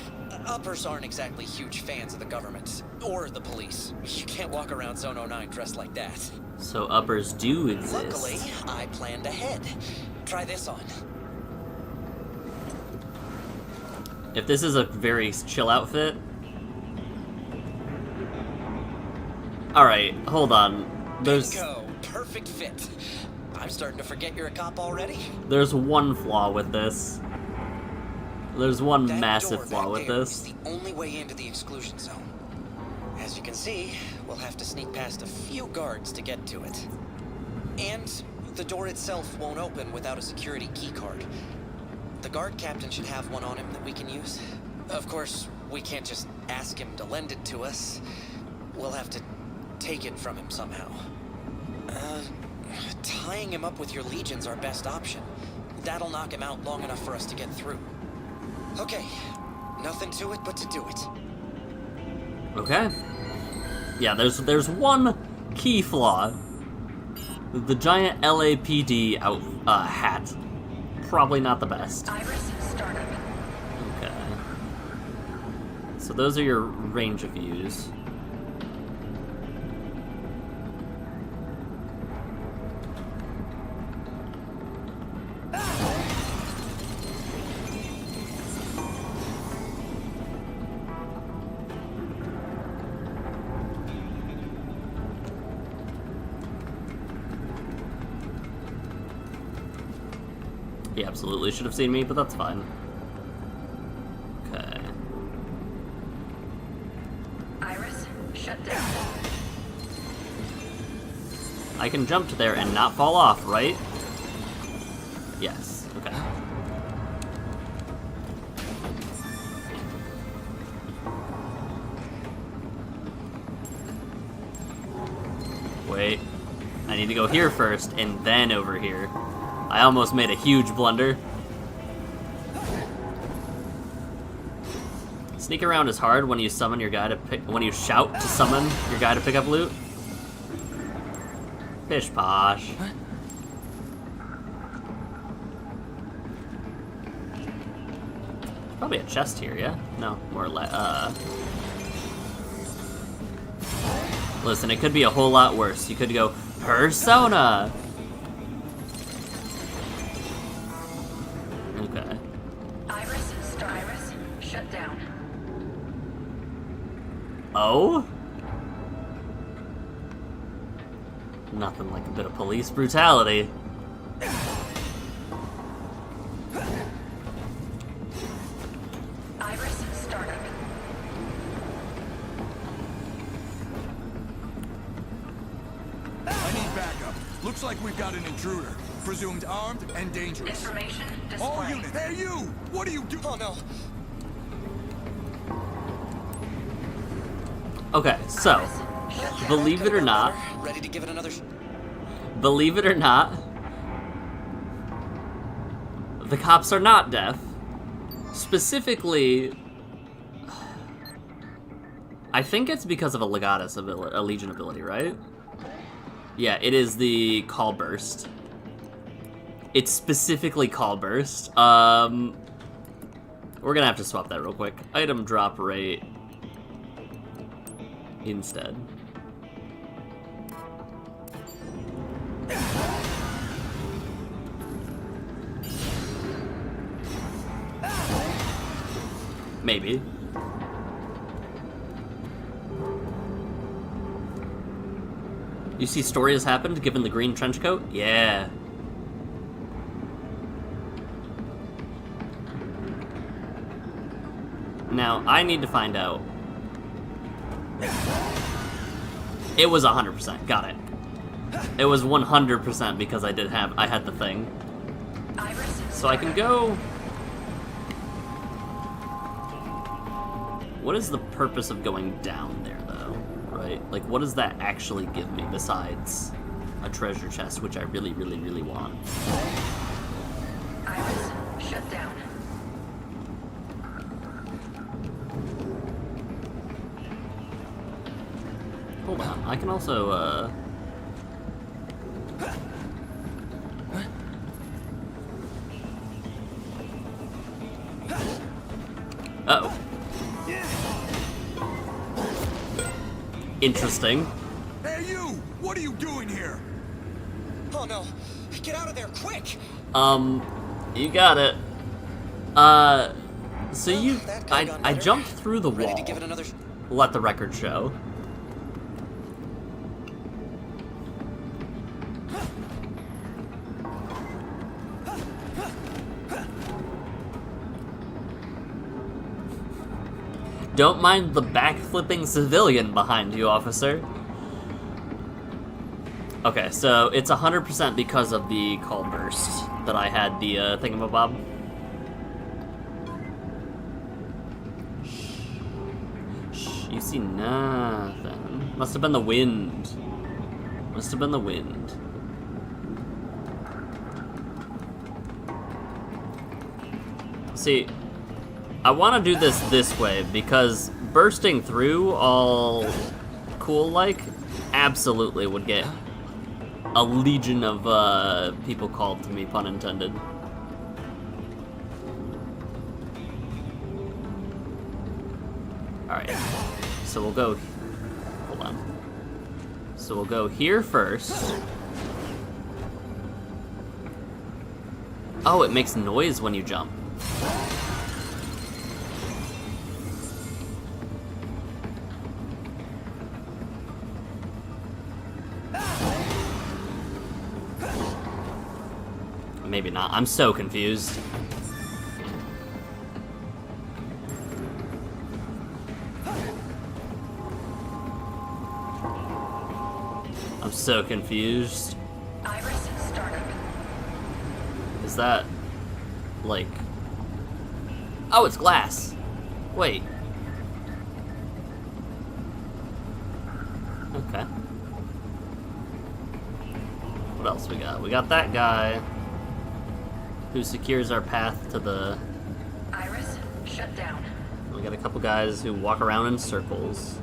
Uppers aren't exactly huge fans of the government, or the police. You can't walk around Zone 09 dressed like that. So uppers do exist. Luckily, I planned ahead. Try this on. If this is a very chill outfit... Alright, hold on. Bingo! Perfect fit. I'm starting to forget you're a cop already. There's one flaw with this. There's one That massive door flaw back with there this. is the only way into the exclusion zone. As you can see, we'll have to sneak past a few guards to get to it. And the door itself won't open without a security key card. The guard captain should have one on him that we can use. Of course, we can't just ask him to lend it to us. We'll have to take it from him somehow. Tying him up with your legion's our best option. That'll knock him out long enough for us to get through. Okay, nothing to it but to do it. Okay. Yeah, there's one key flaw. The giant LAPD hat. Probably not the best. Iris startup. Okay. So those are your range of views. He absolutely should have seen me, but that's fine. Okay. Iris shut down. I can jump to there and not fall off, right? Yes. Okay. Wait. I need to go here first, and then over here. I almost made a huge blunder. Sneak around is hard when you summon your guy to pick. When you shout to summon your guy to pick up loot. Pish posh. Probably a chest here, yeah? No, more like, Listen, it could be a whole lot worse. You could go, Persona! Okay. Iris, Star Iris, shut down. Oh? Nothing like a bit of police brutality. Iris, startup. I need backup. Looks like we've got an intruder. Presumed armed and dangerous. Information display. All units. Hey, you! What are you doing? Oh, no. Okay, so, believe it or not, Ready to give it another... believe it or not, the cops are not deaf. Specifically, I think it's because of a Legatus ability, a Legion ability, right? Yeah, it is the Call Burst. It's specifically Call Burst. We're gonna have to swap that real quick. Item drop rate instead. Maybe. You see story has happened given the green trench coat? Yeah. Now, I need to find out. It was 100%. Got it. It was 100% because I had the thing. So I can go... What is the purpose of going down there, though? Right? Like, what does that actually give me besides a treasure chest, which I really, really, really want? Iris, shut down. Hold on, I can also, Uh-oh. Interesting. Hey, you! What are you doing here? Oh, no. Get out of there, quick! You got it. So you... I jumped through the wall. To give it another... Let the record show. Don't mind the backflipping civilian behind you, officer. Okay, so it's 100% because of the call burst that I had the thingamabob. Shh, you see nothing. Must have been the wind. Must have been the wind. See, I want to do this way because bursting through all cool-like absolutely would get a legion of people called to me, pun intended. Alright, so we'll go... Hold on. So we'll go here first. Oh, it makes noise when you jump. Maybe not. I'm so confused. I'm so confused. Iris, startup. Is that... like... Oh, it's glass! Wait. Okay. What else we got? We got that guy who secures our path to the... Iris, shut down. We got a couple guys who walk around in circles.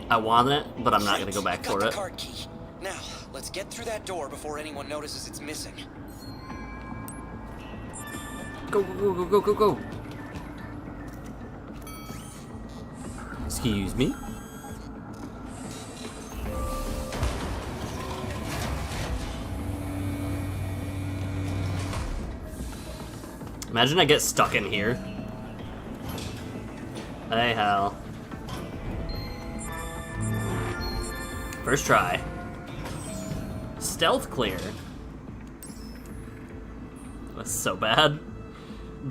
I want it, but I'm not gonna go back for Got it. the card key. Now, let's get through that door before anyone notices it's missing. Go, go, go, go, go, go. Excuse me. Imagine I get stuck in here. Hey, Hal. First try. Stealth clear. That's so bad.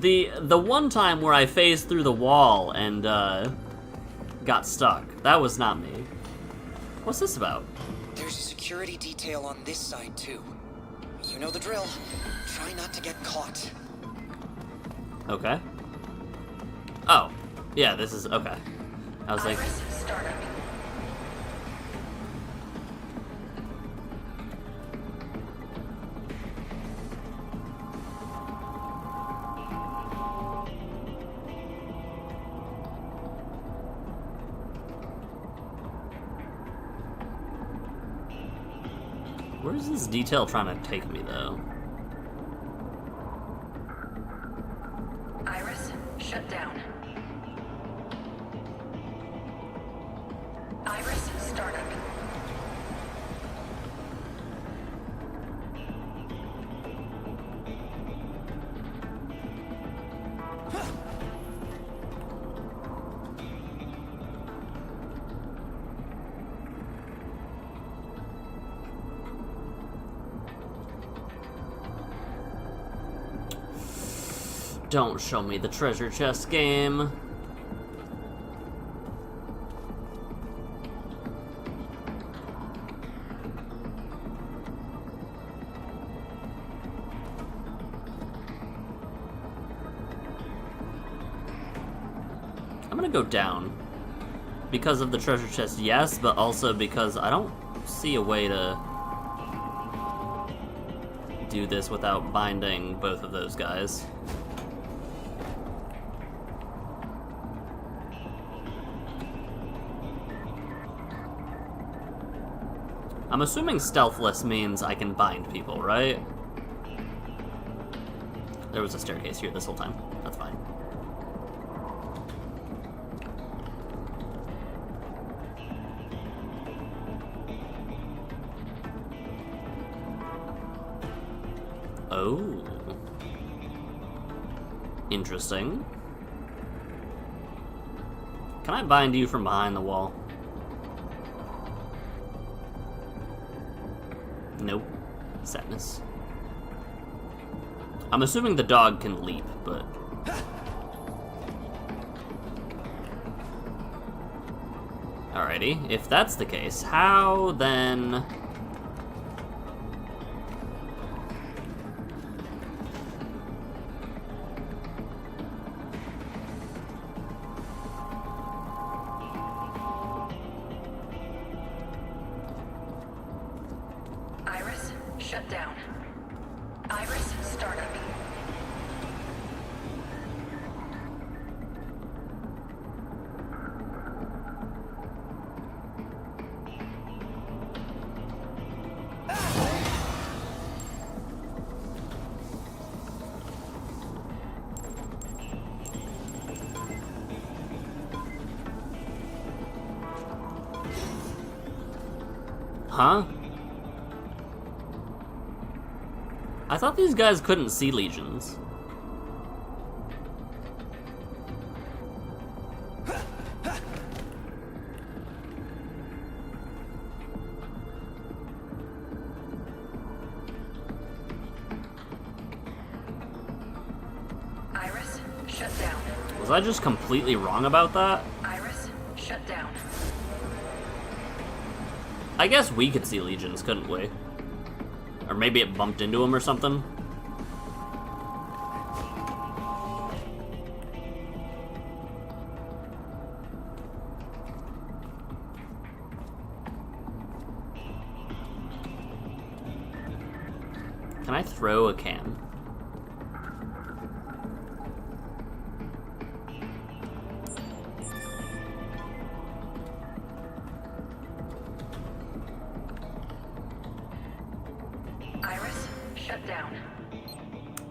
The one time where I phased through the wall and got stuck, that was not me. What's this about? There's a security detail on this side too. You know the drill. Try not to get caught. Okay. Oh, yeah, this is okay. I was like, where's this detail trying to take me though? Iris, shut down. Iris, startup. Don't show me the treasure chest game. I'm gonna go down. Because of the treasure chest, yes, but also because I don't see a way to do this without binding both of those guys. I'm assuming stealthless means I can bind people, right? There was a staircase here this whole time. That's fine. Oh. Interesting. Can I bind you from behind the wall? Nope. Sadness. I'm assuming the dog can leap, but... Alrighty, if that's the case, how then... Iris, shut down. Iris, startup. Huh? I thought these guys couldn't see legions. Iris, shut down. Was I just completely wrong about that? Iris, shut down. I guess we could see legions, couldn't we? Or maybe it bumped into them or something. Can I throw a can?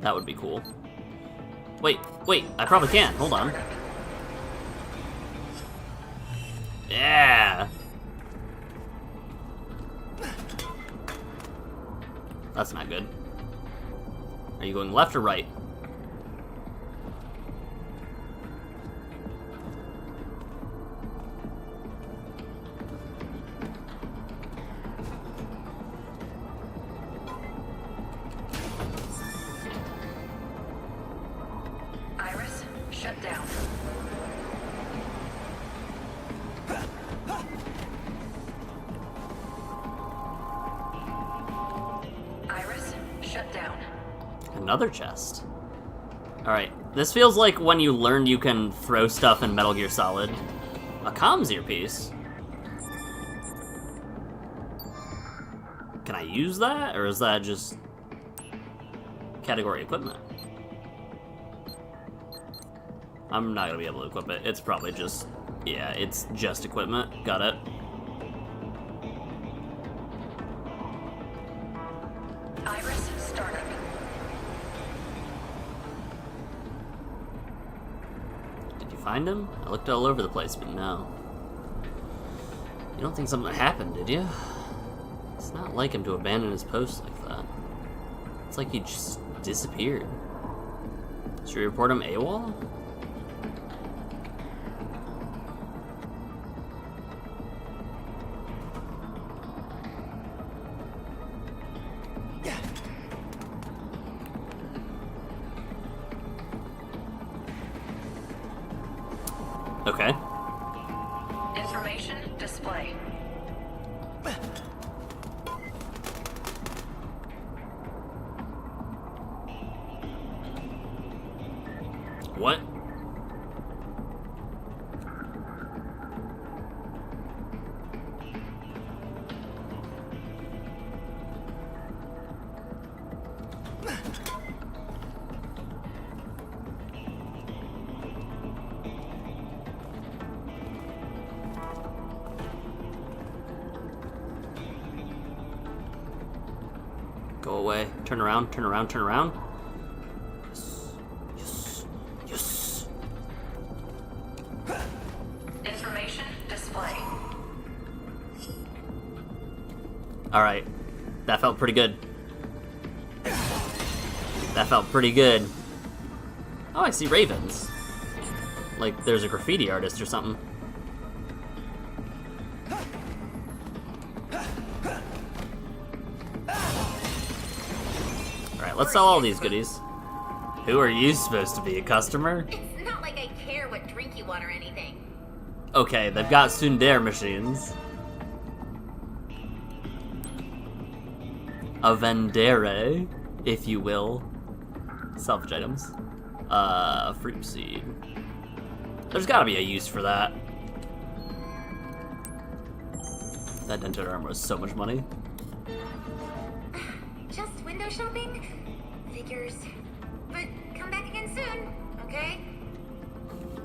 That would be cool. Wait, I probably can. Hold on. Yeah! That's not good. Are you going left or right? Iris, shut down. Iris, shut down. Another chest. Alright, this feels like when you learned you can throw stuff in Metal Gear Solid. A comms earpiece. Can I use that, or is that just category equipment? I'm not gonna be able to equip it. It's probably just, yeah, it's just equipment. Got it. Iris, startup. Did you find him? I looked all over the place, but no. You don't think something happened, did you? It's not like him to abandon his post like that. It's like he just disappeared. Should we report him AWOL? Okay. Information display. What? Go away. Turn around, turn around, turn around. Yes. Yes. Yes. Information display. Alright. That felt pretty good. That felt pretty good. Oh, I see ravens. Like there's a graffiti artist or something. Alright, let's sell all these goodies. Who are you supposed to be, a customer? It's not like I care what drink you want or anything. Okay, they've got tsundere machines. A vendere, if you will. Salvage items. Fruit seed. There's gotta be a use for that. That dented armor was so much money. Just window shopping? Figures. But come back again soon, okay?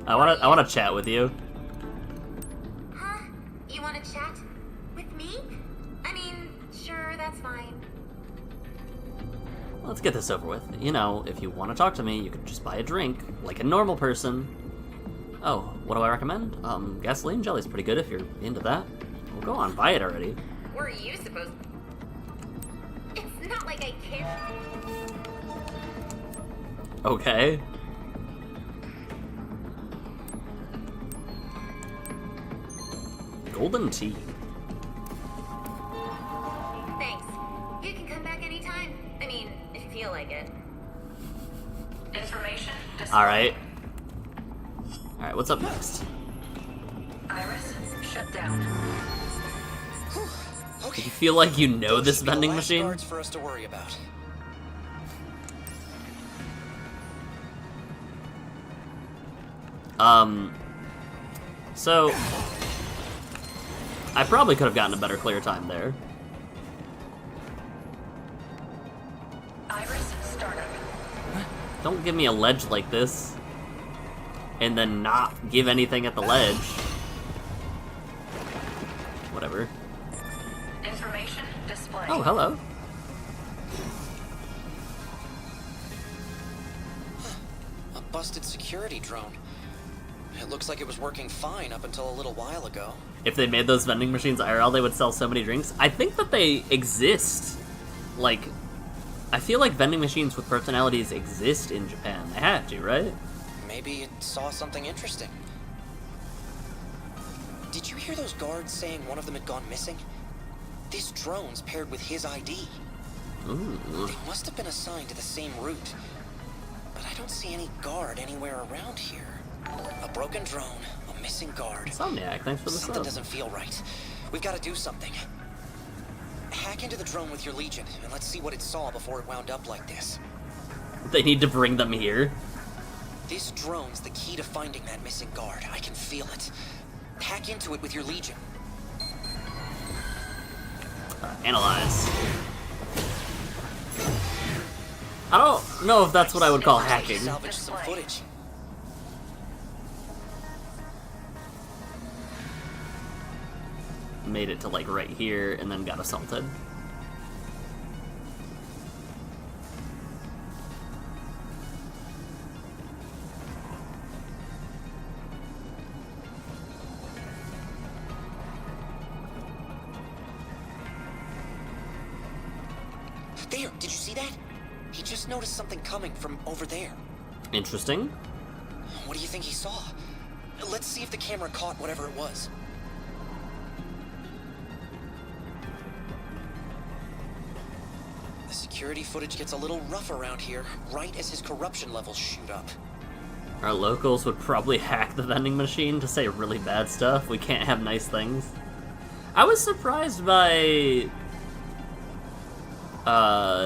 I wanna chat with you. Huh? You wanna chat? With me? I mean, sure, that's fine. Let's get this over with. You know, if you want to talk to me, you could just buy a drink, like a normal person. Oh, what do I recommend? Gasoline jelly's pretty good if you're into that. Well, go on, buy it already. Were you supposed... It's not like I care. Okay. Golden tea. Thanks. You can come back anytime. I mean, if you feel like it. Information display. Alright. Alright, what's up next? Iris, shut down. Do you feel like you know this vending machine? Guards for us to worry about. So I probably could have gotten a better clear time there. Iris, startup. Don't give me a ledge like this and then not give anything at the ledge. Whatever. Information display. Oh, hello. busted security drone. It looks like it was working fine up until a little while ago. If they made those vending machines IRL, they would sell so many drinks. I think that they exist. Like, I feel like vending machines with personalities exist in Japan. They have to, right? Maybe it saw something interesting. Did you hear those guards saying one of them had gone missing? This drone's paired with his ID. Ooh. They must have been assigned to the same route. But I don't see any guard anywhere around here. A broken drone, a missing guard. Insomniac, thanks for the Something sub. doesn't feel right. We've got to do something. Hack into the drone with your Legion, and let's see what it saw before it wound up like this. They need to bring them here. This drone's the key to finding that missing guard. I can feel it. Hack into it with your Legion. Analyze. I don't know if that's what I would call hacking. Salvage some footage. Made it to like right here and then got assaulted. There, did you see that? He just noticed something coming from over there. Interesting. What do you think he saw? Let's see if the camera caught whatever it was. The security footage gets a little rough around here, right as his corruption levels shoot up. Our locals would probably hack the vending machine to say really bad stuff. We can't have nice things. I was surprised by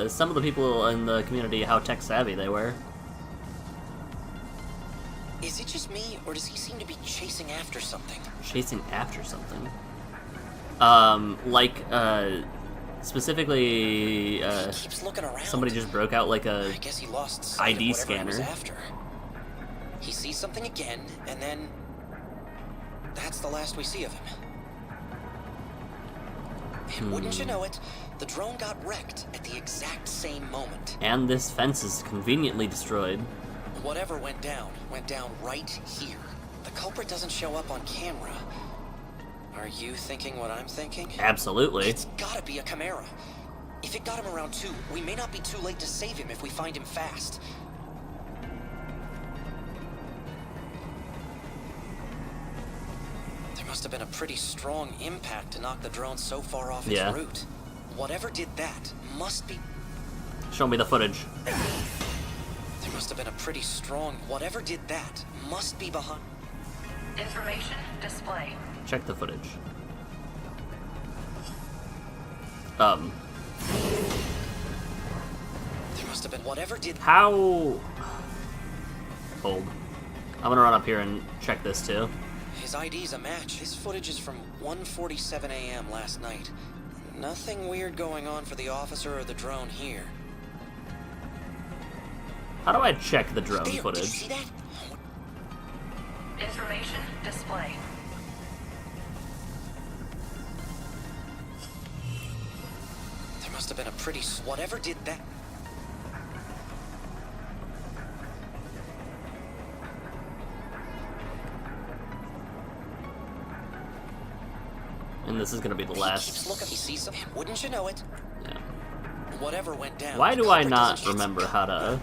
some of the people in the community, how tech savvy they were. Is it just me, or does he seem to be chasing after something? Chasing after something? Specifically, he keeps looking around. somebody just broke out like a I guess he lost sight ID of whatever he was scanner. after. He sees something again, and then that's the last we see of him. And wouldn't you know it, the drone got wrecked at the exact same moment. And this fence is conveniently destroyed. Whatever went down right here. The culprit doesn't show up on camera. Are you thinking what I'm thinking? Absolutely. It's gotta be a Chimera. If it got him around 2, we may not be too late to save him if we find him fast. There must have been a pretty strong impact to knock the drone so far off its route. Whatever did that must be... Show me the footage. There must have been a pretty strong... Whatever did that must be behind... Information display. Check the footage. There must have been whatever did... How... Hold. I'm gonna run up here and check this too. His ID's a match. His footage is from 1:47 a.m. last night. Nothing weird going on for the officer or the drone here. How do I check the drone There, footage? Did you see that? Information display. There must have been a pretty... Whatever did that... And this is gonna be the He last. keeps looking. He sees something. Wouldn't you know it? Yeah. Whatever went down... Why the do I culprit not doesn't- remember how to...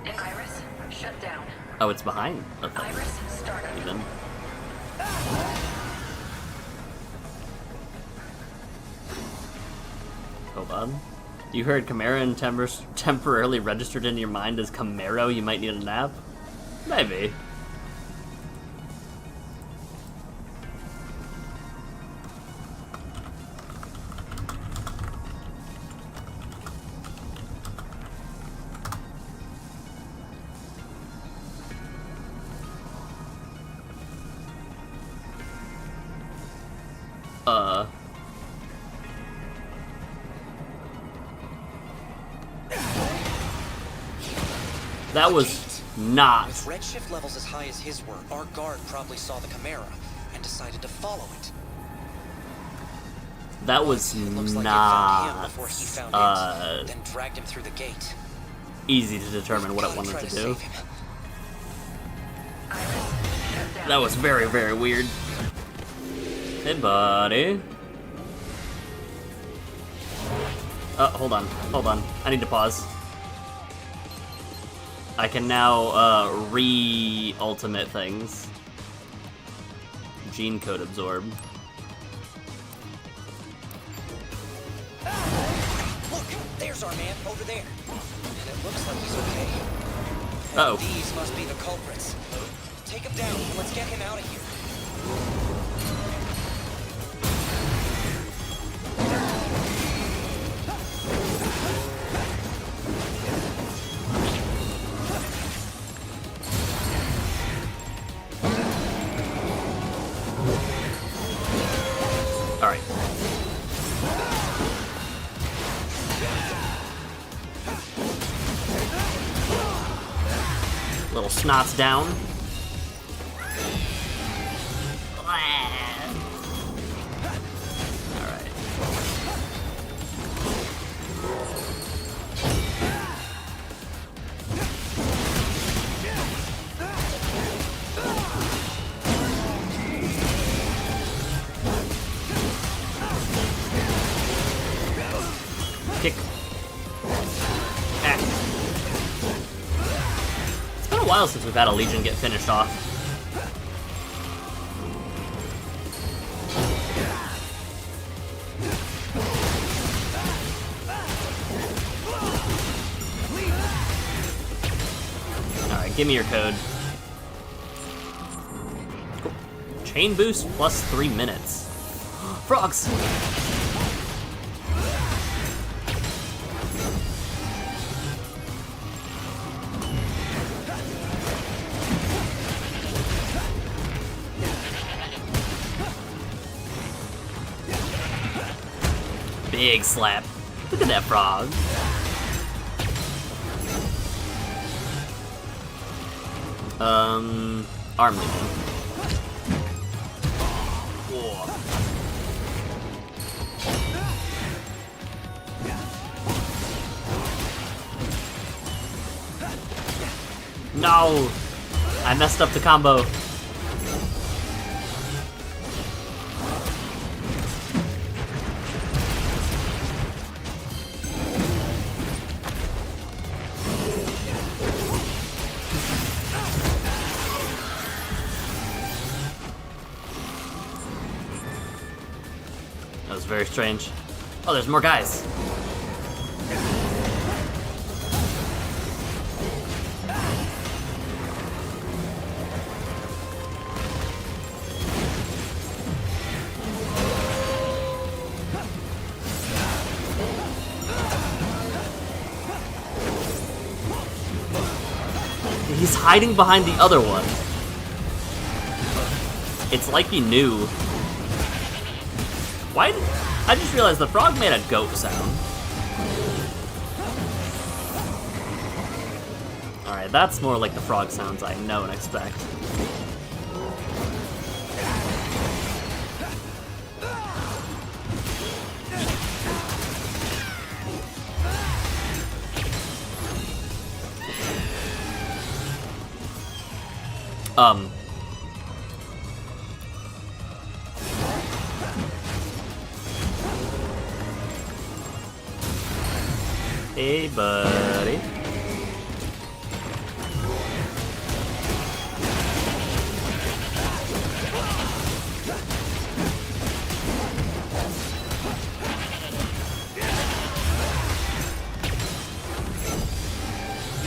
Iris shut down. Oh, it's behind the thing. Iris startup. Even. Hold on. You heard Chimera and temporarily registered in your mind as Camaro, you might need a nap? Maybe. That was not... With redshift levels as high as his were, our guard probably saw the Chimera and decided to follow it. That was It looks like it found him not... before he found it, then dragged him through the gate. easy to determine what it wanted to do. That was very, very weird. Hey, buddy. Hold on. I need to pause. I can now, re-ultimate things. Gene code absorb. Look, there's our man over there. And it looks like he's okay. Uh-oh. These must be the culprits. Take him down. Let's get him out of here. Alright. Little snots down. Alright. Kick. Ah. It's been a while since we've had a Legion get finished off. Alright, give me your code. Cool. Chain boost plus 3 minutes. Frogs! Big slap. Look at that frog. Arm Legion. Whoa. No! I messed up the combo. That was very strange. Oh, there's more guys. He's hiding behind the other one. It's like he knew. Why did... I just realized the frog made a goat sound. Alright, that's more like the frog sounds I know and expect. Hey, buddy.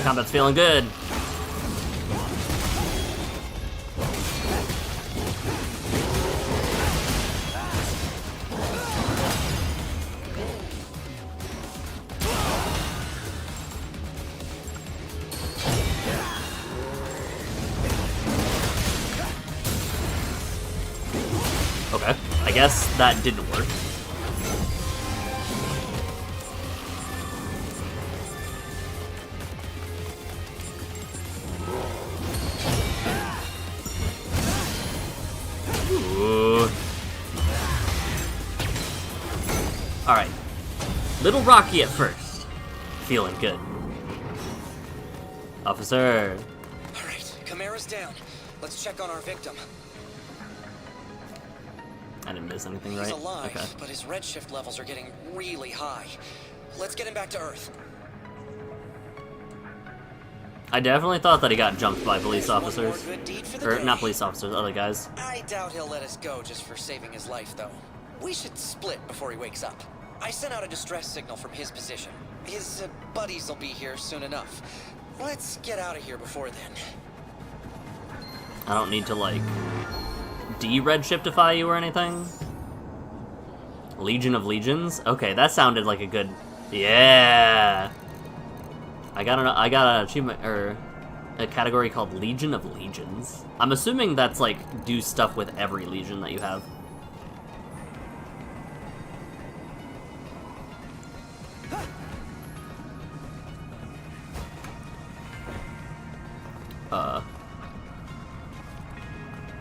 Combat's feeling good. Okay, I guess that didn't work. Ooh. Alright. Little rocky at first. Feeling good. Officer. Alright, Chimera's down. Let's check on our victim. I didn't miss anything, right? He's alive, okay. but his redshift levels are getting really high. Let's get him back to Earth. I definitely thought that he got jumped by police officers. One more good deed for the Or, day. not police officers, other guys. I doubt he'll let us go just for saving his life, though. We should split before he wakes up. I sent out a distress signal from his position. His buddies will be here soon enough. Let's get out of here before then. I don't need to, like, de-redshiftify you or anything. Legion of Legions? Okay, that sounded like a good... Yeah! I got an achievement, or a category called Legion of Legions. I'm assuming that's, like, do stuff with every Legion that you have.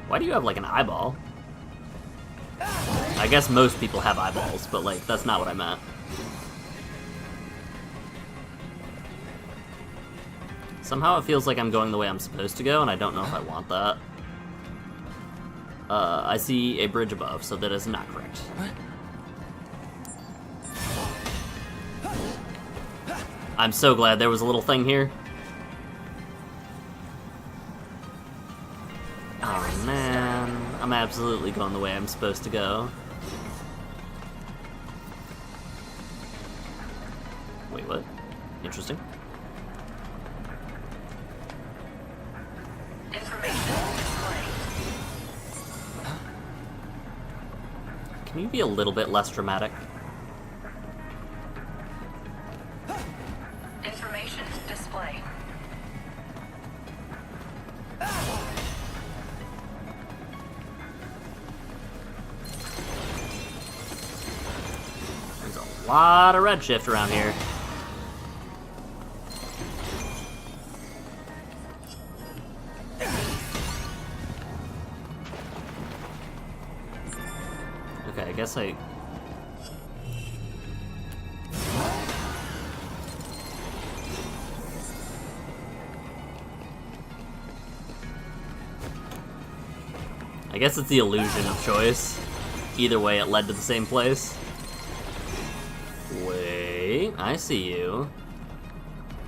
Why do you have, like, an eyeball? I guess most people have eyeballs, but, like, that's not what I meant. Somehow it feels like I'm going the way I'm supposed to go, and I don't know if I want that. I see a bridge above, so that is not correct. I'm so glad there was a little thing here. Oh man, I'm absolutely going the way I'm supposed to go. Wait, what? Interesting. Can you be a little bit less dramatic? Information display. There's a lot of redshift around here. Okay, I guess I... I guess it's the illusion of choice. Either way, it led to the same place. Wait, I see you.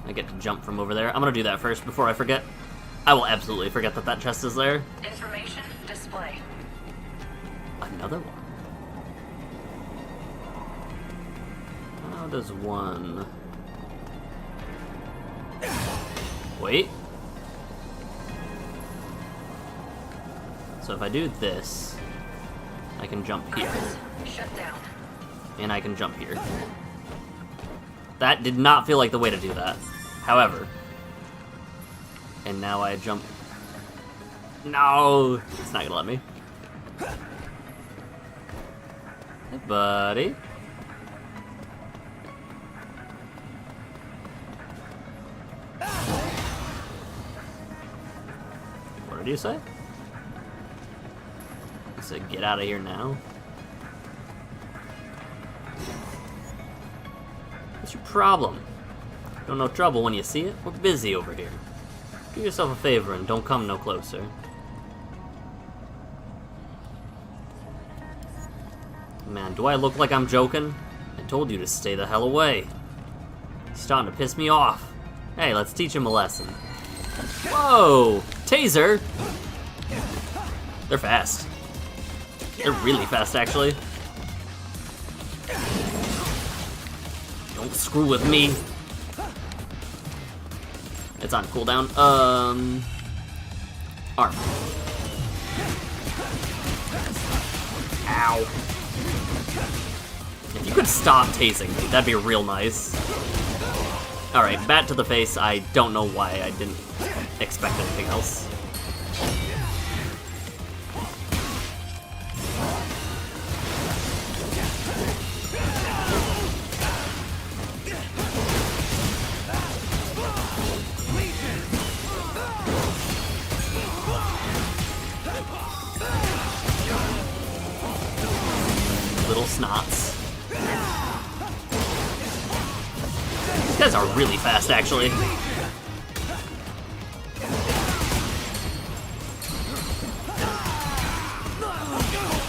I get to jump from over there. I'm gonna do that first before I forget. I will absolutely forget that that chest is there. Information display. Another one. How does one... Wait. So if I do this, I can jump here. Shut down. And I can jump here. That did not feel like the way to do that. However. And now I jump... No! It's not gonna let me. Hey, buddy. What did you say? He said, get out of here now. What's your problem? Don't know trouble when you see it? We're busy over here. Do yourself a favor and don't come no closer. Man, do I look like I'm joking? I told you to stay the hell away. He's starting to piss me off. Hey, let's teach him a lesson. Whoa! Taser! They're fast. They're really fast, actually. Don't screw with me. It's on cooldown. Arm. Ow. If you could stop tasing me, that'd be real nice. Alright, bat to the face. I don't know why I didn't expect anything else. Little snots. These guys are really fast, actually.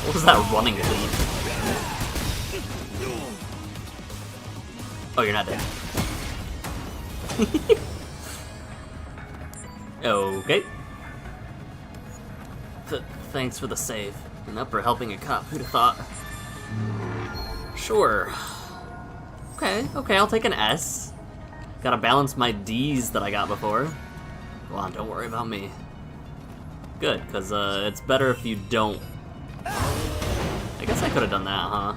What was that running lead? Oh, you're not dead. Okay. Thanks for the save. An upper helping a cop. Who'd have thought? Sure. Okay, I'll take an S. Gotta balance my D's that I got before. Go on, don't worry about me. Good, because it's better if you don't. I guess I could have done that, huh?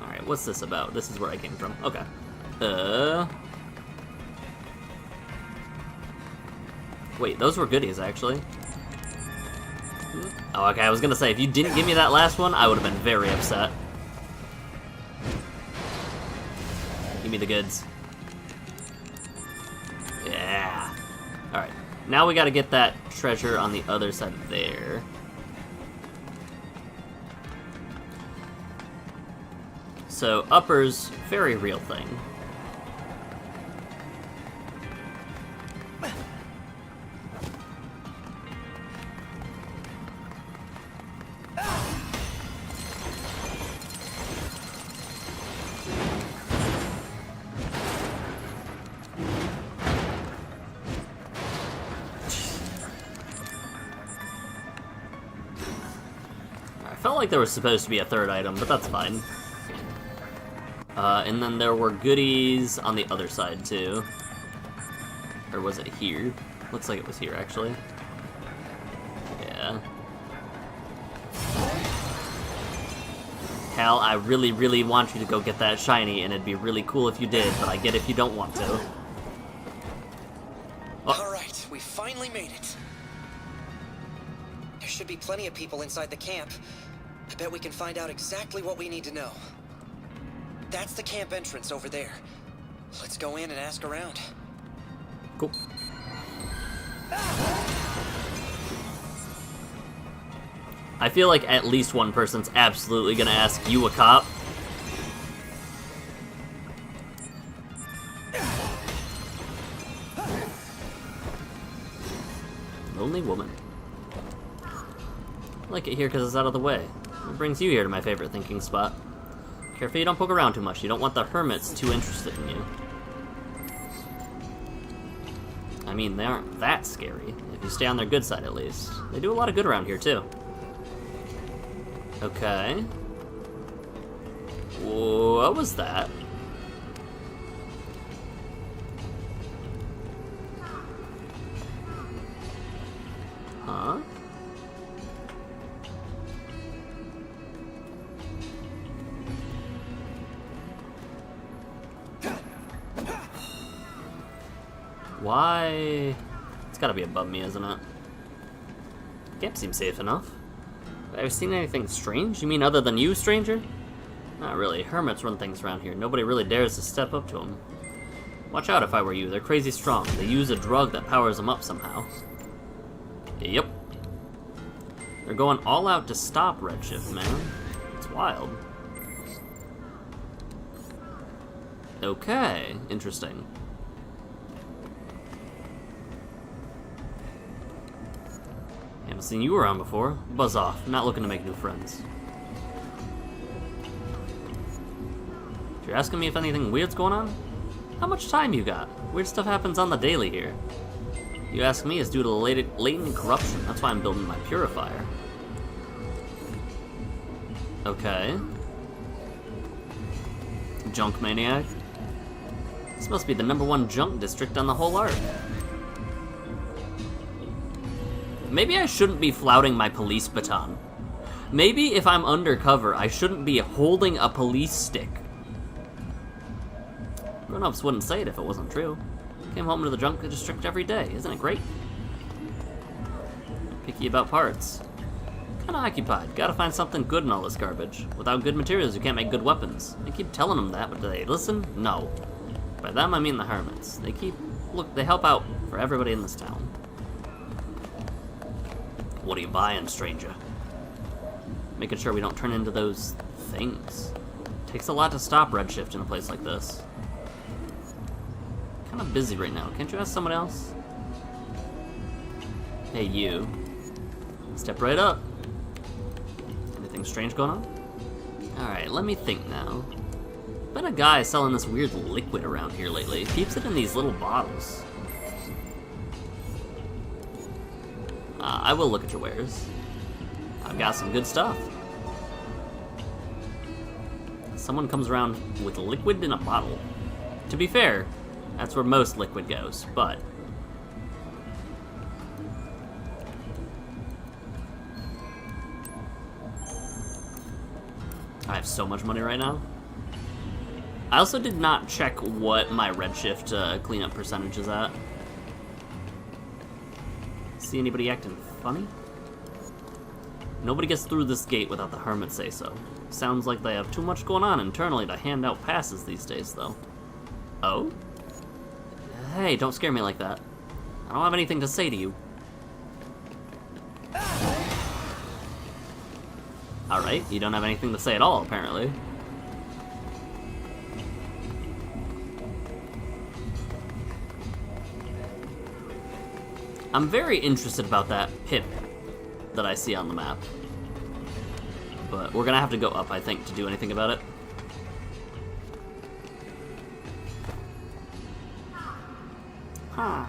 Alright, what's this about? This is where I came from. Okay. Wait, those were goodies, actually. Oh, okay, I was gonna say, if you didn't give me that last one, I would have been very upset. Give me the goods. Yeah. Alright, now we gotta get that treasure on the other side there. So, uppers, very real thing. I felt like there was supposed to be a third item, but that's fine. And then there were goodies on the other side, too. Or was it here? Looks like it was here, actually. Yeah. Cal, I really, really want you to go get that shiny, and it'd be really cool if you did, but I get if you don't want to. Oh. Alright, we finally made it. There should be plenty of people inside the camp. I bet we can find out exactly what we need to know. That's the camp entrance over there. Let's go in and ask around. Cool. I feel like at least one person's absolutely gonna ask you, a cop. Lonely woman. I like it here because it's out of the way. It brings you here to my favorite thinking spot. Careful you don't poke around too much. You don't want the hermits too interested in you. I mean, they aren't that scary, if you stay on their good side at least. They do a lot of good around here, too. Okay. What was that? Huh? Why? It's gotta be above me, isn't it? Camp seems safe enough. Have I ever seen anything strange? You mean other than you, stranger? Not really. Hermits run things around here. Nobody really dares to step up to them. Watch out if I were you. They're crazy strong. They use a drug that powers them up somehow. Yep. They're going all out to stop Redshift, man. It's wild. Okay. Interesting. Haven't seen you around before. Buzz off. I'm not looking to make new friends. If you're asking me if anything weird's going on, how much time you got? Weird stuff happens on the daily here. You ask me, it's due to the latent corruption. That's why I'm building my purifier. Okay. Junk maniac. This must be the #1 junk district on the whole arc. Maybe I shouldn't be flouting my police baton. Maybe if I'm undercover, I shouldn't be holding a police stick. Grown-ups wouldn't say it if it wasn't true. Came home to the junk district every day. Isn't it great? Picky about parts. Kinda occupied. Gotta find something good in all this garbage. Without good materials, you can't make good weapons. I keep telling them that, but do they listen? No. By them, I mean the hermits. They help out for everybody in this town. What are you buying, stranger? Making sure we don't turn into those things. Takes a lot to stop Redshift in a place like this. Kind of busy right now. Can't you ask someone else? Hey, you. Step right up. Anything strange going on? Alright, let me think now. Been a guy selling this weird liquid around here lately. Keeps it in these little bottles. I will look at your wares. I've got some good stuff. Someone comes around with liquid in a bottle. To be fair, that's where most liquid goes, but... I have so much money right now. I also did not check what my redshift cleanup percentage is at. See anybody acting funny? Nobody gets through this gate without the hermit say so. Sounds like they have too much going on internally to hand out passes these days, though. Oh? Hey, don't scare me like that. I don't have anything to say to you. Alright, you don't have anything to say at all, apparently. I'm very interested about that pip that I see on the map. But we're gonna have to go up, I think, to do anything about it. Huh.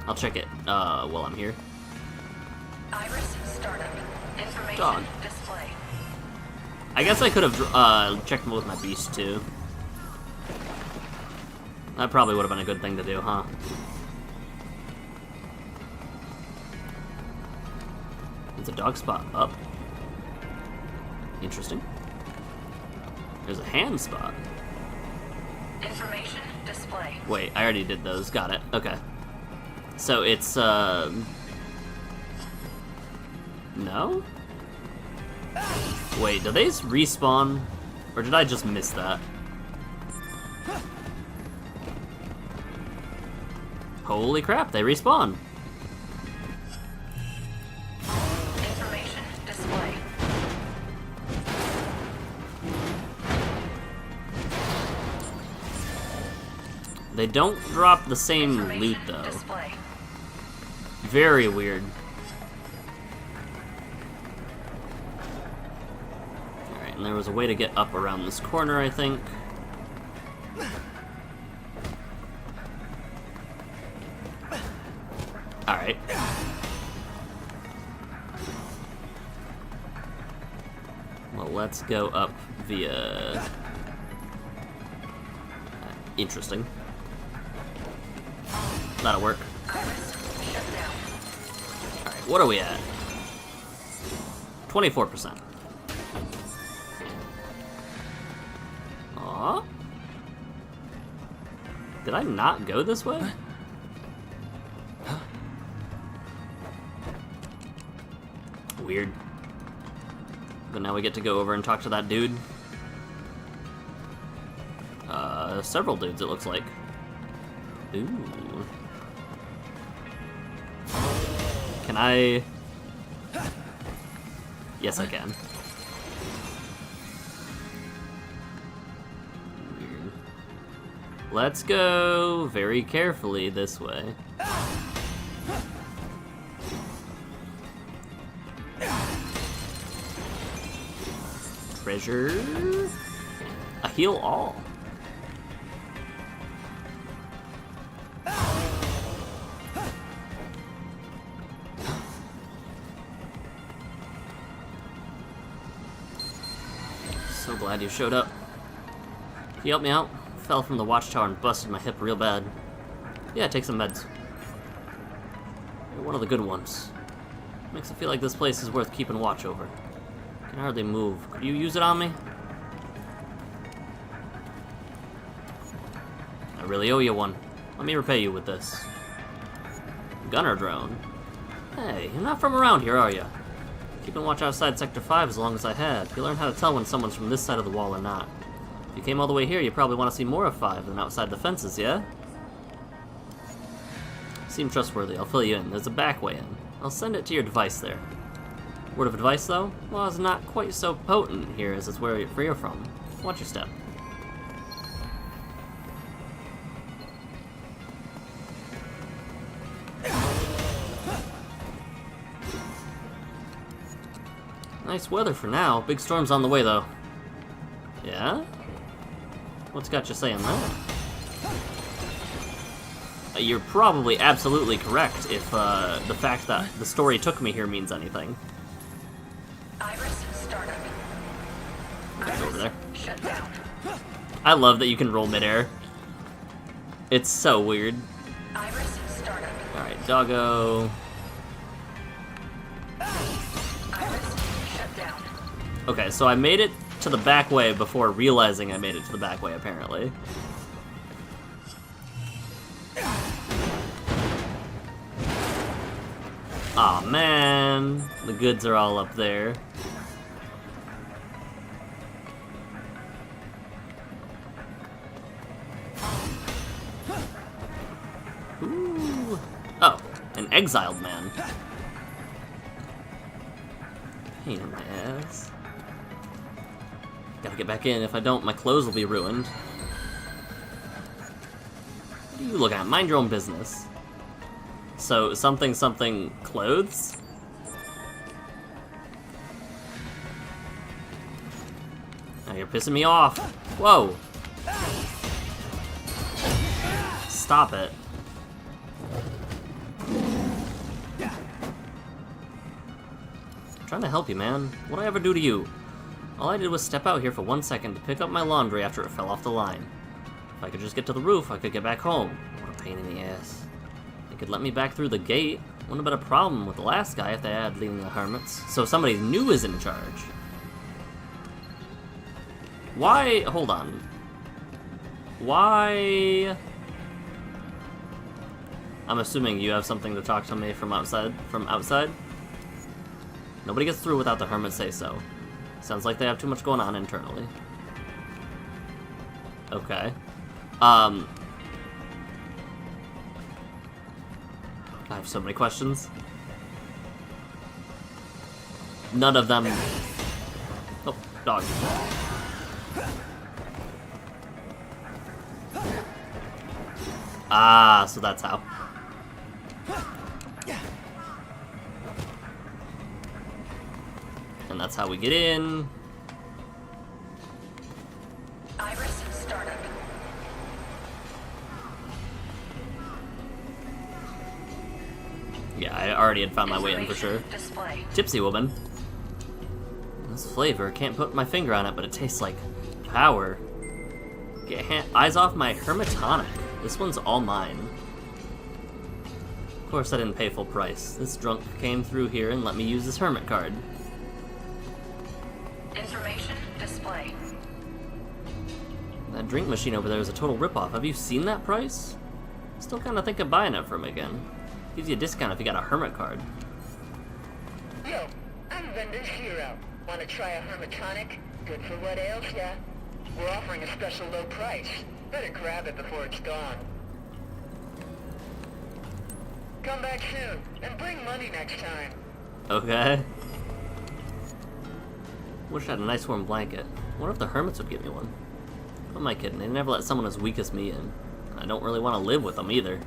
I'll check it while I'm here. Iris startup. Information Dog. display. I guess I could have checked with my beast too. That probably would have been a good thing to do, huh? It's a dog spot up. Interesting. There's a hand spot. Information display. Wait, I already did those. Got it. Okay. So it's, no? Wait, do they respawn? Or did I just miss that? Holy crap, they respawn. Information display. They don't drop the same loot, though. Display. Very weird. Alright, and there was a way to get up around this corner, I think. Alright. Well, let's go up via... interesting. That'll work. Alright, what are we at? 24%. Aww. Did I not go this way? Weird. But now we get to go over and talk to that dude. Several dudes, it looks like. Ooh. Can I... Yes, I can. Weird. Let's go very carefully this way. Treasure... A heal all. So glad you showed up. Can you help me out? Fell from the watchtower and busted my hip real bad. Yeah, take some meds. You're one of the good ones. Makes it feel like this place is worth keeping watch over. Can hardly move. Could you use it on me? I really owe you one. Let me repay you with this. Gunner drone. Hey, you're not from around here, are you? Keeping watch outside Sector 5 as long as I have. You learn how to tell when someone's from this side of the wall or not. If you came all the way here, you probably want to see more of 5 than outside the fences, yeah? Seem trustworthy. I'll fill you in. There's a back way in. I'll send it to your device there. Word of advice, though? Well, it's not quite so potent here as it's where you're from. Watch your step. Nice weather for now. Big storm's on the way, though. Yeah? What's got you saying that? You're probably absolutely correct if the fact that the story took me here means anything. Iris startup. It's over there. Shut down. I love that you can roll midair. It's so weird. Iris startup. Alright, doggo. Iris shut down. Okay, so I made it to the back way before realizing I made it to the back way, apparently. Aw, man. The goods are all up there. Ooh. Oh, an exiled man. Pain in my ass. Gotta get back in. If I don't, my clothes will be ruined. What are you looking at? Mind your own business. So, something clothes? Now you're pissing me off. Whoa! Stop it. I'm trying to help you, man. What'd I ever do to you? All I did was step out here for 1 second to pick up my laundry after it fell off the line. If I could just get to the roof, I could get back home. What a pain in the ass. They could let me back through the gate. Wouldn't have been a problem with the last guy if they had leading the hermits. So somebody new is in charge. Why? Hold on. Why? I'm assuming you have something to talk to me from outside? Nobody gets through without the hermits say so. Sounds like they have too much going on internally. Okay. I have so many questions. None of them... Oh, dog. Ah, so that's how. And that's how we get in. Iris startup. Yeah, I already had found my way in for sure. Display. Gypsy woman. This flavor, can't put my finger on it, but it tastes like power. Get eyes off my hermitonic. This one's all mine. Of course I didn't pay full price. This drunk came through here and let me use this hermit card. Information display. That drink machine over there is a total ripoff. Have you seen that price? Still kind of think of buying it from again. Gives you a discount if you got a hermit card. Yo, I'm Vendor's Hero. Want to try a hermitonic? Good for what ails ya? We're offering a special low price. Better grab it before it's gone. Come back soon, and bring money next time. Okay. Wish I had a nice warm blanket. What if the hermits would give me one? Who am I kidding? They never let someone as weak as me in. I don't really want to live with them either.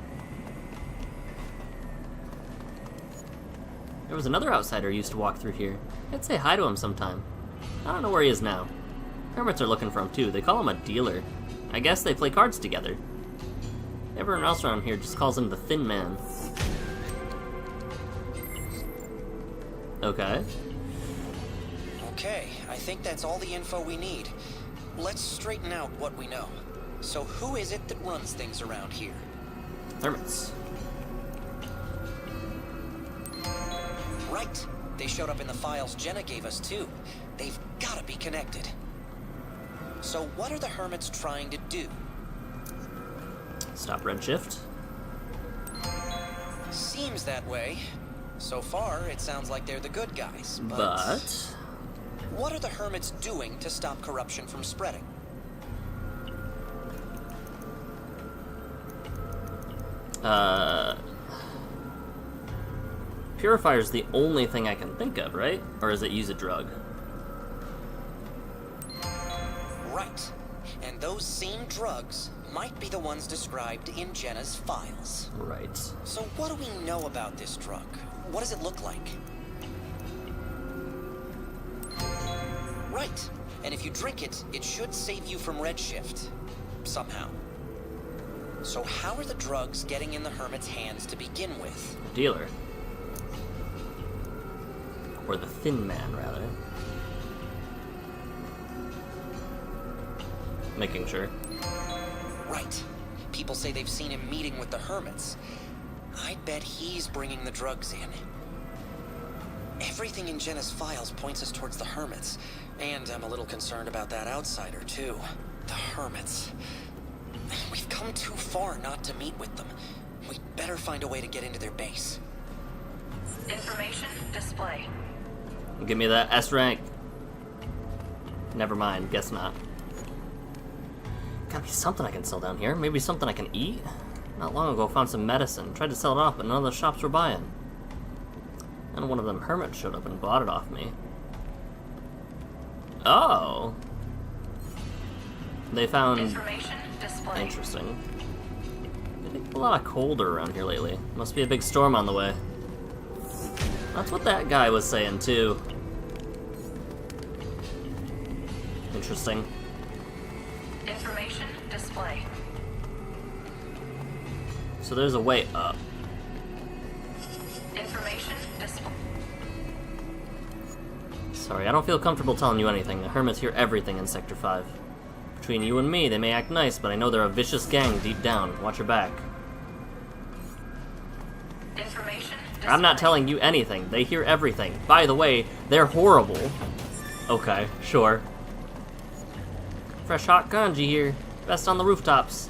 There was another outsider who used to walk through here. I'd say hi to him sometime. I don't know where he is now. Hermits are looking for him too. They call him a dealer. I guess they play cards together. Everyone else around here just calls him the Thin Man. Okay. Okay, I think that's all the info we need. Let's straighten out what we know. So who is it that runs things around here? Hermits. Right. They showed up in the files Jenna gave us too. They've gotta be connected. So what are the hermits trying to do? Stop Redshift. Seems that way. So far, it sounds like they're the good guys, But... what are the hermits doing to stop corruption from spreading? Purifier's the only thing I can think of, right? Or is it use a drug? Right. And those same drugs might be the ones described in Jenna's files. Right. So what do we know about this drug? What does it look like? Right. And if you drink it, it should save you from redshift. Somehow. So how are the drugs getting in the Hermit's hands to begin with? The dealer. Or the Thin Man, rather. Making sure. Right. People say they've seen him meeting with the Hermits. I bet he's bringing the drugs in. Everything in Jenna's files points us towards the Hermits. And I'm a little concerned about that outsider, too. The Hermits. We've come too far not to meet with them. We'd better find a way to get into their base. Information display. Give me that S rank. Never mind, guess not. Gotta be something I can sell down here. Maybe something I can eat? Not long ago, found some medicine. Tried to sell it off, but none of the shops were buying. And one of them hermits showed up and bought it off me. Oh. They found... Information display. Interesting. It's a lot colder around here lately. Must be a big storm on the way. That's what that guy was saying, too. Interesting. Information display. So there's a way up. Information display. Sorry, I don't feel comfortable telling you anything. The Hermits hear everything in Sector 5. Between you and me, they may act nice, but I know they're a vicious gang deep down. Watch your back. Information display. I'm not telling you anything. They hear everything. By the way, they're horrible. Okay, sure. Fresh hot kanji here. Best on the rooftops.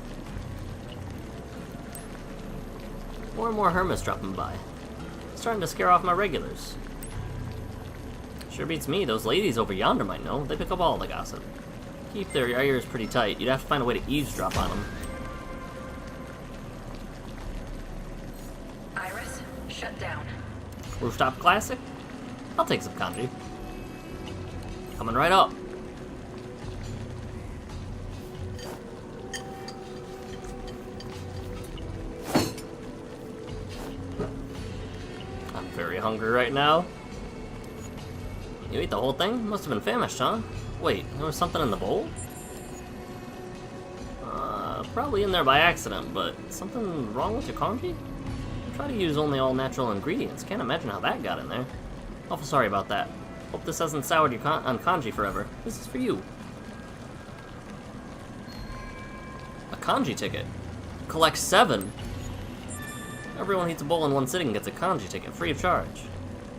More and more Hermits dropping by. Starting to scare off my regulars. Sure beats me. Those ladies over yonder might know. They pick up all the gossip. Keep their ears pretty tight. You'd have to find a way to eavesdrop on them. Iris, shut down. Rooftop classic? I'll take some kanji. Coming right up. I'm very hungry right now. You ate the whole thing? Must have been famished, huh? Wait, there was something in the bowl? Probably in there by accident, but something wrong with your kanji? Try to use only all natural ingredients. Can't imagine how that got in there. Awful sorry about that. Hope this hasn't soured your on kanji forever. This is for you. A kanji ticket. Collect 7. Everyone who eats a bowl in one sitting and gets a kanji ticket, free of charge.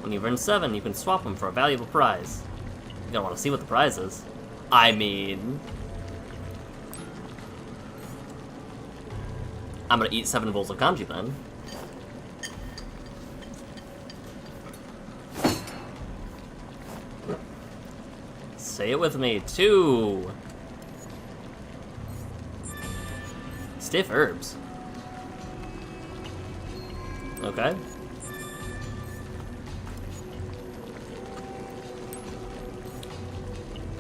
When you've earned 7, you can swap them for a valuable prize. You're gonna want to see what the prize is. I mean... I'm gonna eat 7 bowls of kanji then. Say it with me, 2. Stiff herbs. Okay.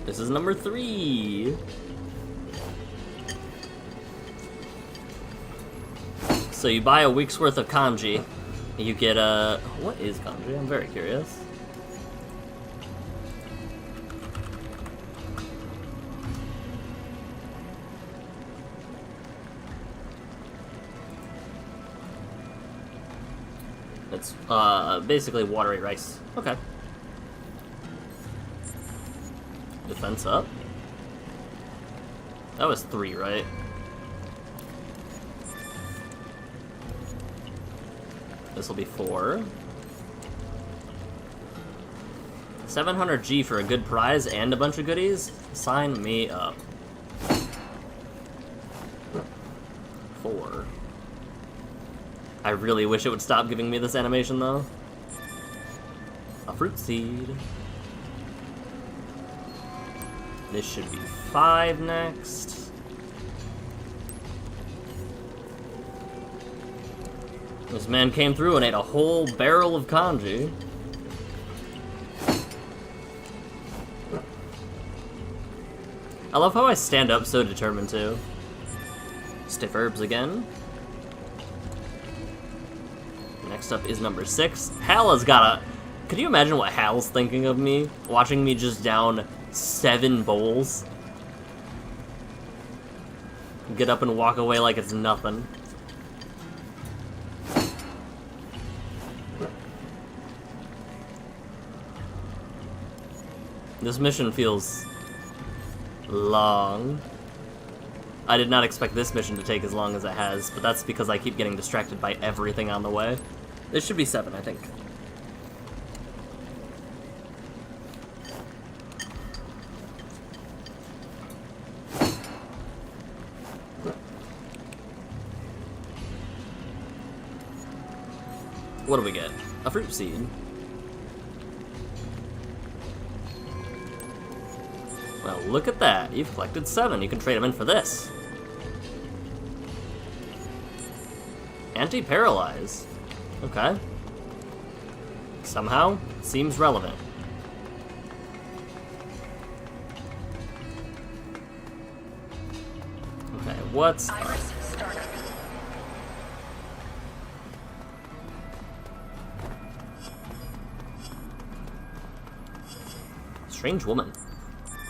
This is number 3. So you buy a week's worth of kanji. You get a... What is kanji? I'm very curious. It's basically watery rice. Okay. Defense up. That was 3, right? This will be 4. 700G for a good prize and a bunch of goodies? Sign me up. 4. I really wish it would stop giving me this animation, though. A fruit seed. This should be 5 next. This man came through and ate a whole barrel of kanji. I love how I stand up so determined too. Stiff herbs again. Next up is number 6. Hal has got a... Could you imagine what Hal's thinking of me? Watching me just down 7 bowls. Get up and walk away like it's nothing. This mission feels long. I did not expect this mission to take as long as it has, but that's because I keep getting distracted by everything on the way. This should be 7, I think. What do we get? A fruit seed. Well, look at that. You've collected 7. You can trade them in for this. Anti-paralyze. Okay. Somehow, seems relevant. Okay, what's up? Strange woman.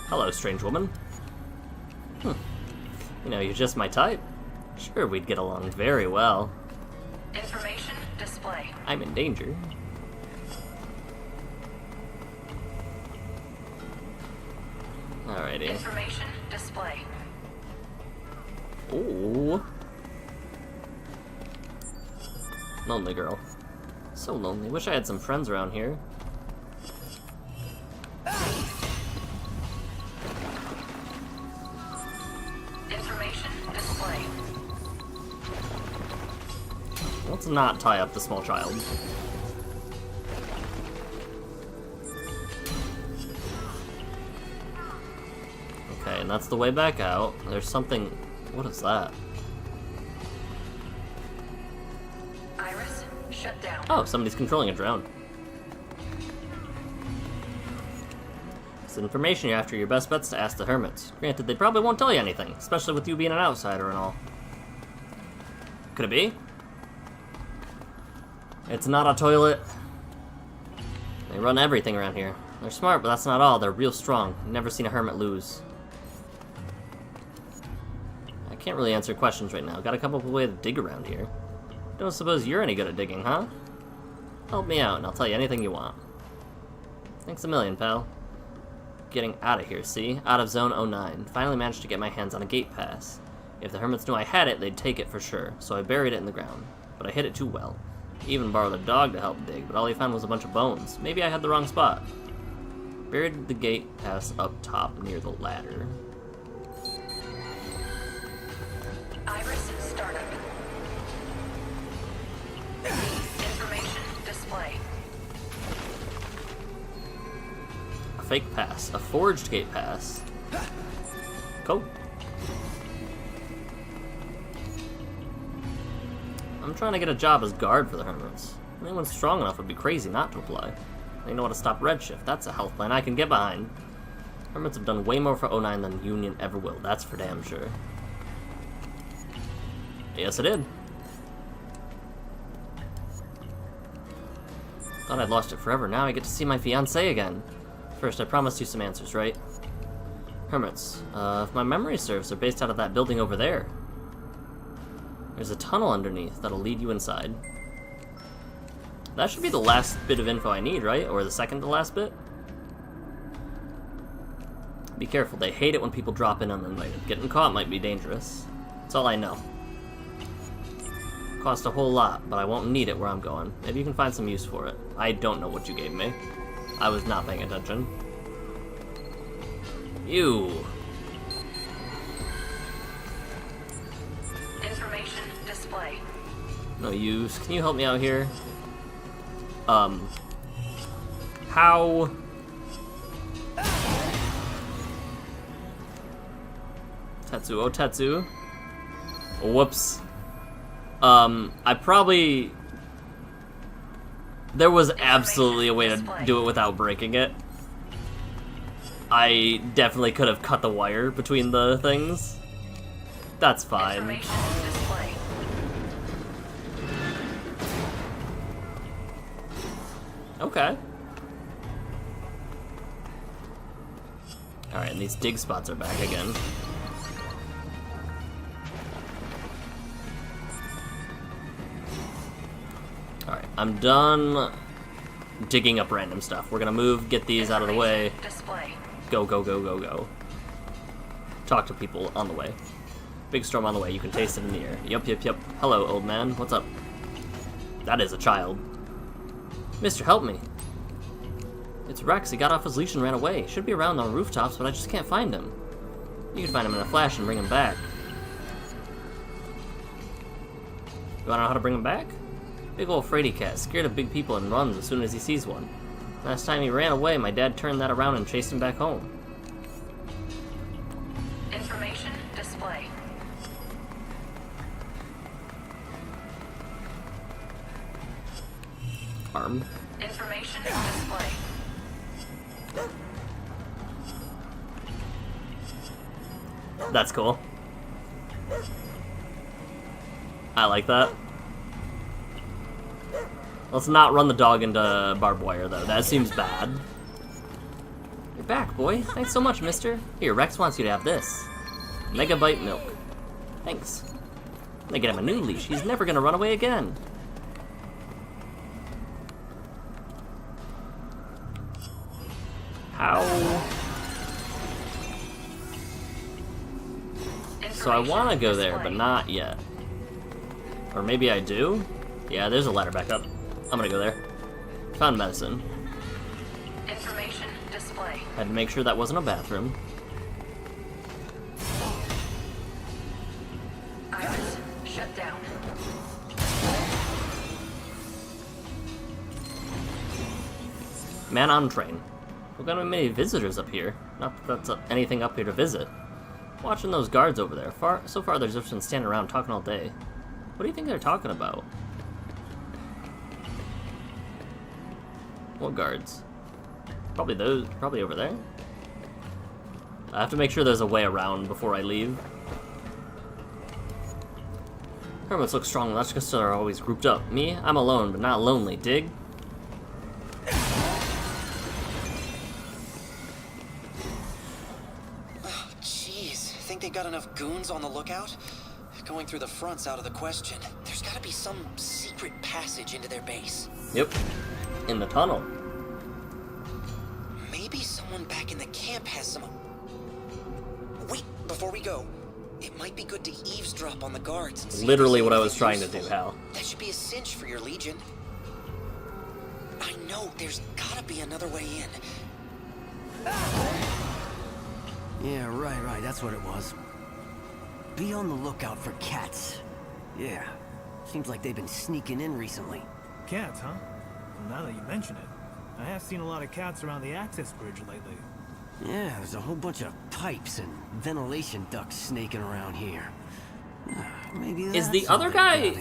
Hello, strange woman. You know, you're just my type. Sure, we'd get along very well. Information display. I'm in danger. Alrighty. Information display. Ooh. Lonely girl. So lonely. Wish I had some friends around here. Let's not tie up the small child. Okay, and that's the way back out. There's something... What is that? Iris, shut down. Oh, somebody's controlling a drone. It's information you're after. Your best bet's to ask the hermits. Granted, they probably won't tell you anything, especially with you being an outsider and all. Could it be? It's not a toilet. They run everything around here. They're smart, but that's not all. They're real strong. Never seen a hermit lose. I can't really answer questions right now. Gotta come up with a way to dig around here. Don't suppose you're any good at digging, huh? Help me out, and I'll tell you anything you want. Thanks a million, pal. Getting out of here, see? Out of Zone 09. Finally managed to get my hands on a gate pass. If the hermits knew I had it, they'd take it for sure, so I buried it in the ground. But I hid it too well. Even borrowed a dog to help dig, but all he found was a bunch of bones. Maybe I had the wrong spot. Buried the gate pass up top near the ladder. Iris startup. Information display. A fake pass. A forged gate pass. Cool. I'm trying to get a job as guard for the hermits. Anyone strong enough would be crazy not to apply. They know how to stop Redshift. That's a health plan I can get behind. Hermits have done way more for 09 than Union ever will. That's for damn sure. Yes, it did. Thought I'd lost it forever. Now I get to see my fiancée again. First, I promised you some answers, right? Hermits. If my memory serves, they're based out of that building over there. There's a tunnel underneath that'll lead you inside. That should be the last bit of info I need, right? Or the second to last bit? Be careful, they hate it when people drop in uninvited. Getting caught might be dangerous. That's all I know. Cost a whole lot, but I won't need it where I'm going. Maybe you can find some use for it. I don't know what you gave me. I was not paying attention. You. Information display. No use. Can you help me out here? How... Tetsu, oh Tetsu. Whoops. I probably... There was absolutely a way to do it without breaking it. I definitely could have cut the wire between the things. That's fine. Okay. Alright, and these dig spots are back again. Alright, I'm done digging up random stuff. We're gonna move, get these out of the way. Display. Go, go, go, go, go. Talk to people on the way. Big storm on the way, you can taste it in the air. Yup, yup, yup. Hello, old man. What's up? That is a child. Mister, help me. It's Rex. He got off his leash and ran away. Should be around on rooftops, but I just can't find him. You can find him in a flash and bring him back. You wanna know how to bring him back? Big old fraidy cat, scared of big people and runs as soon as he sees one. Last time he ran away, my dad turned that around and chased him back home. Information display. Arm. Information display. That's cool. I like that. Let's not run the dog into barbed wire, though. That seems bad. You're back, boy. Thanks so much, mister. Here, Rex wants you to have this. Megabyte milk. Thanks. I'm gonna get him a new leash. He's never gonna run away again. How? So I want to go there, but not yet. Or maybe I do? Yeah, there's a ladder back up. I'm gonna go there. Found medicine. Information display. Had to make sure that wasn't a bathroom. Iris, shut down. Man on train. We've got many visitors up here. Not that that's anything up here to visit. Watching those guards over there. So far, they've just been standing around talking all day. What do you think they're talking about? What guards? Probably those. Probably over there. I have to make sure there's a way around before I leave. Hermits look strong. That's because they're always grouped up. Me, I'm alone, but not lonely. Dig? They got enough goons on the lookout? Going through the front's out of the question. There's gotta be some secret passage into their base. Yep. In the tunnel. Maybe someone back in the camp has some... Wait, before we go, it might be good to eavesdrop on the guards and see literally what I was trying to do, Hal. That should be a cinch for your Legion. I know, there's gotta be another way in. Yeah, right, that's what it was. Be on the lookout for cats. Yeah, seems like they've been sneaking in recently. Cats, huh? Well, now that you mention it, I have seen a lot of cats around the access bridge lately. Yeah, there's a whole bunch of pipes and ventilation ducts snaking around here. Maybe is the other guy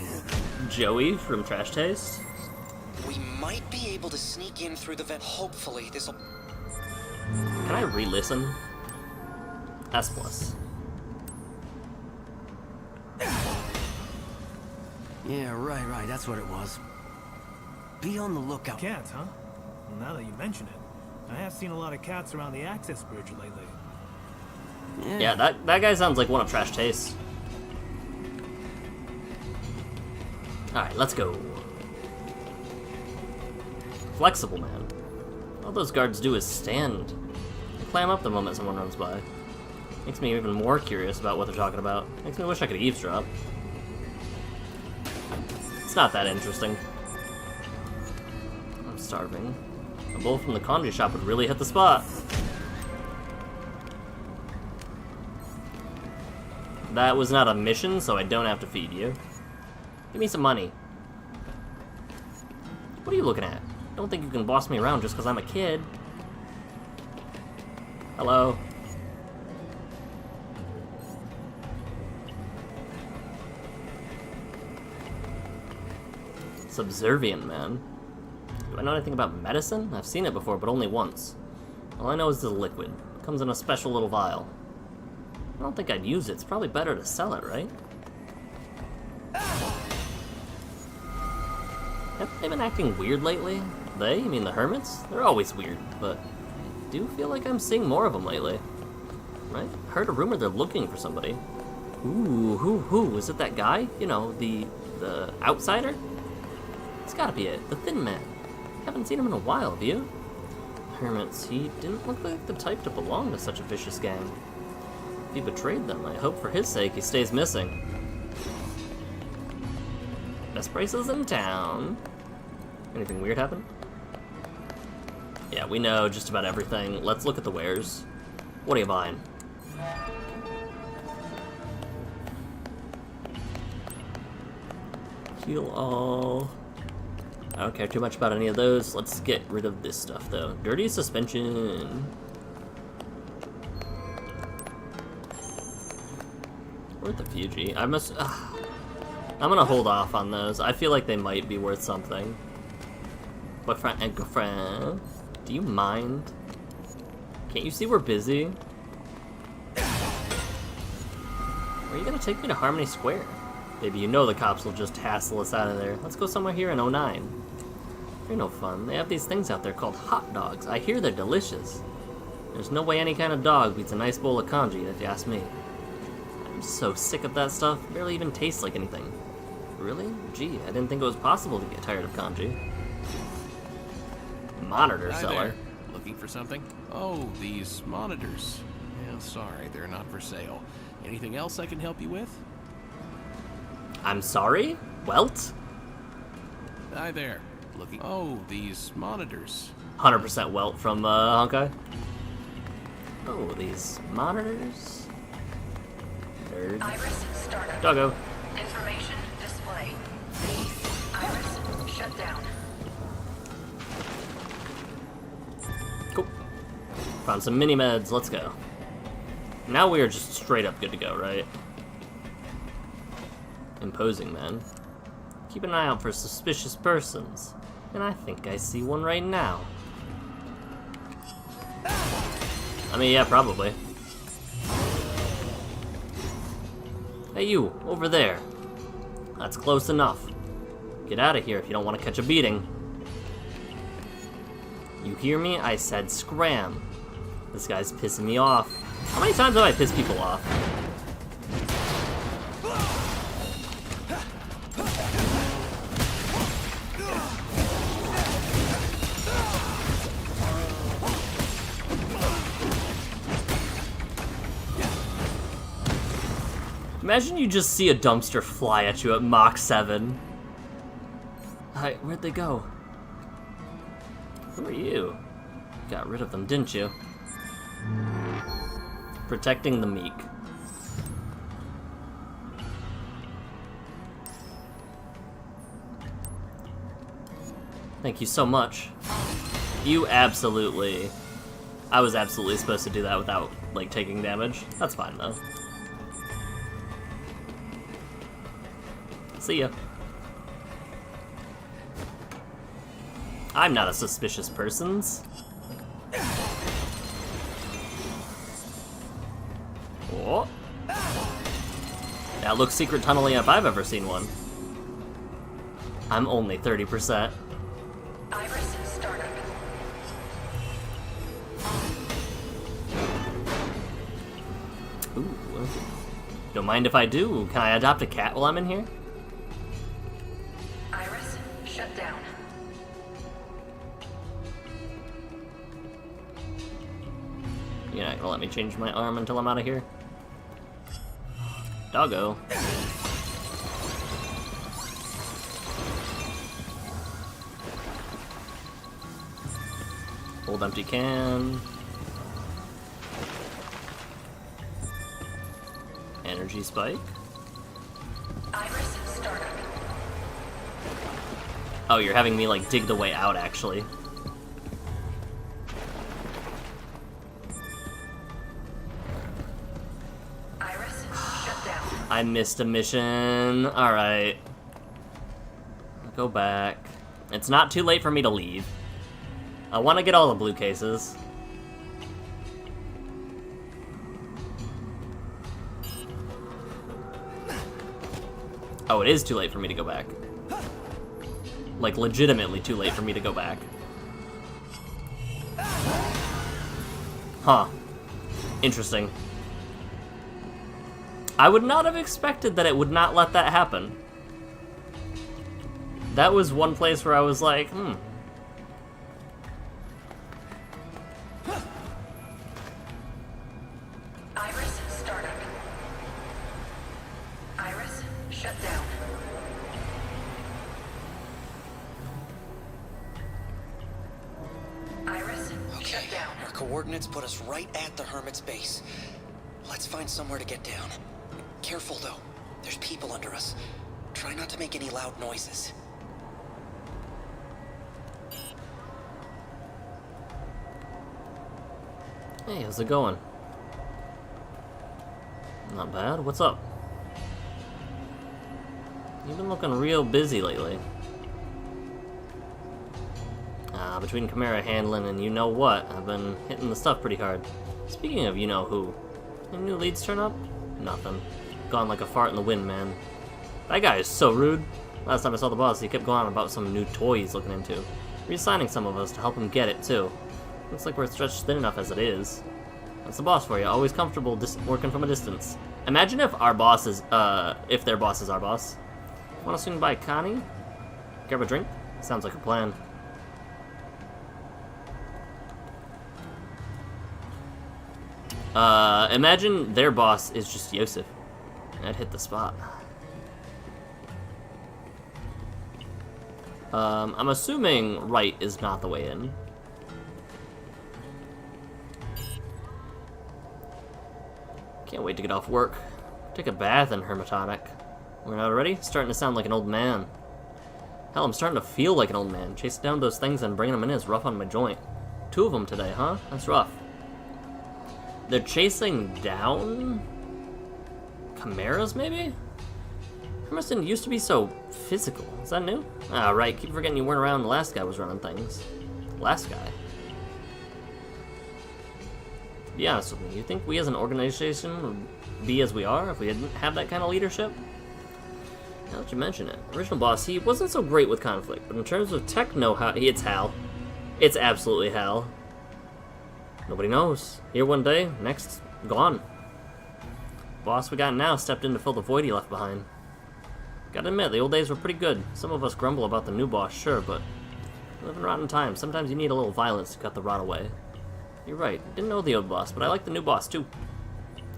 Joey from Trash Taste? We might be able to sneak in through the vent. Hopefully, this'll... Can I re-listen? S+. Yeah, right, that's what it was. Be on the lookout. Cats, huh? Well, now that you mention it, I have seen a lot of cats around the access bridge lately. Yeah, that guy sounds like one of Trash Taste. Alright, let's go. Flexible, man. All those guards do is stand. They climb up the moment someone runs by. Makes me even more curious about what they're talking about. Makes me wish I could eavesdrop. It's not that interesting. I'm starving. A bowl from the kanji shop would really hit the spot. That was not a mission, so I don't have to feed you. Give me some money. What are you looking at? Don't think you can boss me around just because I'm a kid. Hello? Subservient, man. Do I know anything about medicine? I've seen it before, but only once. All I know is the liquid. It comes in a special little vial. I don't think I'd use it. It's probably better to sell it, right? Have they been acting weird lately? They? You mean the hermits? They're always weird, but I do feel like I'm seeing more of them lately. right? Heard a rumor they're looking for somebody. Ooh, who? Is it that guy? You know, the outsider? It's gotta be it. The thin man. Haven't seen him in a while, have you? Hermits, he didn't look like the type to belong to such a vicious gang. If he betrayed them, I hope for his sake he stays missing. Best prices in town. Anything weird happen? Yeah, we know just about everything. Let's look at the wares. What are you buying? Heal all. I don't care too much about any of those. Let's get rid of this stuff, though. Dirty suspension. Worth the Fuji. I'm gonna hold off on those. I feel like they might be worth something. Boyfriend and girlfriend. Do you mind? Can't you see we're busy? Where are you gonna take me to Harmony Square? Baby, you know the cops will just hassle us out of there. Let's go somewhere here in 09. They're no fun. They have these things out there called hot dogs. I hear they're delicious. There's no way any kind of dog beats a nice bowl of congee, if you ask me. I'm so sick of that stuff. It barely even tastes like anything. Really? Gee, I didn't think it was possible to get tired of congee. Monitor Hi seller. there. Looking for something? Oh, these monitors. Yeah, sorry, they're not for sale. Anything else I can help you with? I'm sorry? Welt? Hi there. Looking. Oh, these monitors. 100% Welt from Honkai. Oh, these monitors? Nerd. Iris startup. Doggo. Information display. Iris shut down. Cool. Found some mini meds. Let's go. Now we are just straight up good to go, right? Imposing man. Keep an eye out for suspicious persons. And I think I see one right now. I mean, yeah, probably. Hey you, over there. That's close enough. Get out of here if you don't want to catch a beating. You hear me? I said scram. This guy's pissing me off. How many times have I pissed people off? Imagine you just see a dumpster fly at you at Mach 7. Hi, where'd they go? Who are you? Got rid of them, didn't you? Protecting the meek. Thank you so much. You absolutely... I was absolutely supposed to do that without, like, taking damage. That's fine, though. See ya. I'm not a suspicious person. Oh. That looks secret tunneling if I've ever seen one. I'm only 30%. Iris startup. Ooh. Don't mind if I do. Can I adopt a cat while I'm in here? Iris shut down. You're not gonna let me change my arm until I'm out of here? Doggo. Hold empty can. Energy spike. Iris startup. Oh, you're having me like dig the way out actually. Iris shut down. I missed a mission. Alright. Go back. It's not too late for me to leave. I want to get all the blue cases. Oh, it is too late for me to go back. Like, legitimately too late for me to go back. Huh. Interesting. I would not have expected that it would not let that happen. That was one place where I was like, Iris, startup. Iris, shut down. Iris, shut down. Our coordinates put us right at the Hermit's base. Let's find somewhere to get down. Careful, though. There's people under us. Try not to make any loud noises. Hey, how's it going? Not bad. What's up? You've been looking real busy lately. Between Chimera handling and you-know-what, I've been hitting the stuff pretty hard. Speaking of you-know-who, any new leads turn up? Nothing. Gone like a fart in the wind, man. That guy is so rude. Last time I saw the boss, he kept going on about some new toy he's looking into. Reassigning some of us to help him get it, too. Looks like we're stretched thin enough as it is. That's the boss for you, always comfortable working from a distance. Imagine if our boss is, if their boss is our boss. Wanna swing by Connie? Grab a drink? Sounds like a plan. Imagine their boss is just Yosef. I'd hit the spot. I'm assuming right is not the way in. Can't wait to get off work. Take a bath in Hermitonic. We're not ready? Starting to sound like an old man. Hell, I'm starting to feel like an old man. Chasing down those things and bringing them in is rough on my joint. 2 of them today, huh? That's rough. They're chasing down chimeras, maybe? Hermiston used to be so physical. Is that new? Ah, right. Keep forgetting you weren't around. The last guy was running things. Last guy. To be honest with me, you think we as an organization would be as we are if we didn't have that kind of leadership? Now that you mention it, original boss, he wasn't so great with conflict, but in terms of tech know-how, it's Hal. It's absolutely Hal. Nobody knows. Here one day, next, gone. Boss we got now stepped in to fill the void he left behind. Gotta admit, the old days were pretty good. Some of us grumble about the new boss, sure, but we live in rotten times. Sometimes you need a little violence to cut the rot away. You're right. Didn't know the old boss, but I like the new boss, too.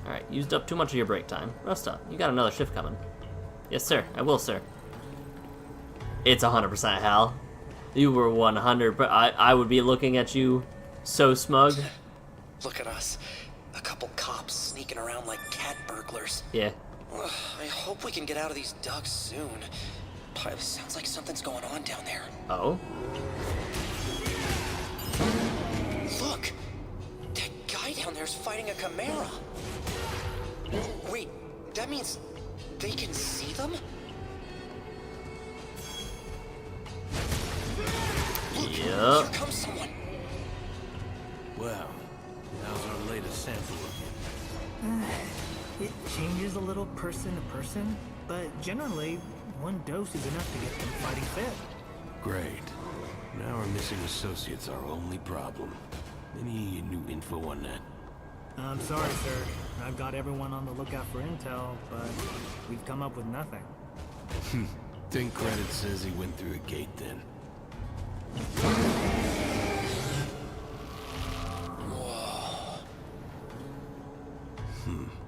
Alright, used up too much of your break time. Rest up. You got another shift coming. Yes, sir. I will, sir. It's 100% Hal. You were 100, but I would be looking at you so smug. Look at us. A couple cops sneaking around like cat burglars. Yeah. I hope we can get out of these ducks soon. Sounds like something's going on down there. Oh? Look! That guy down there's fighting a chimera. Wait, that means they can see them? Look, here comes someone. Well, how's our latest sample looking? It changes a little person to person, but generally, one dose is enough to get them fighting fit. Great. Now our missing associate's our only problem. Any new info on that? I'm sorry, sir. I've got everyone on the lookout for intel, but we've come up with nothing. Think credit says he went through a gate then.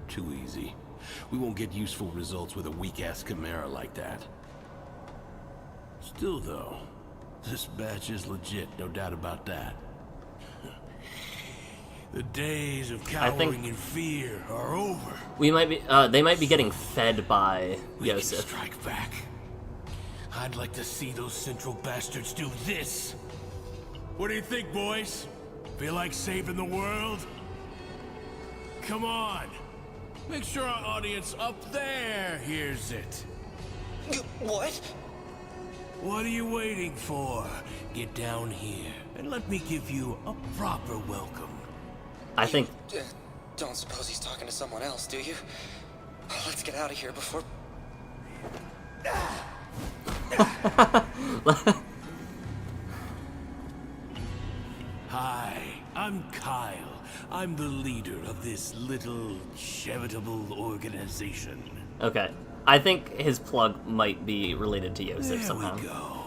Too easy. We won't get useful results with a weak-ass chimera like that. Still, though, this batch is legit, no doubt about that. The days of cowering in fear are over. We might be, they might be getting fed by Yosef. Strike back. I'd like to see those central bastards do this. What do you think, boys? Feel like saving the world? Come on. Make sure our audience up there hears it. What? What are you waiting for? Get down here and let me give you a proper welcome. I think... Don't suppose he's talking to someone else, do you? Let's get out of here before... Hi, I'm Kyle, I'm the leader of this little charitable organization. Okay. I think his plug might be related to Yosef There somehow. we go.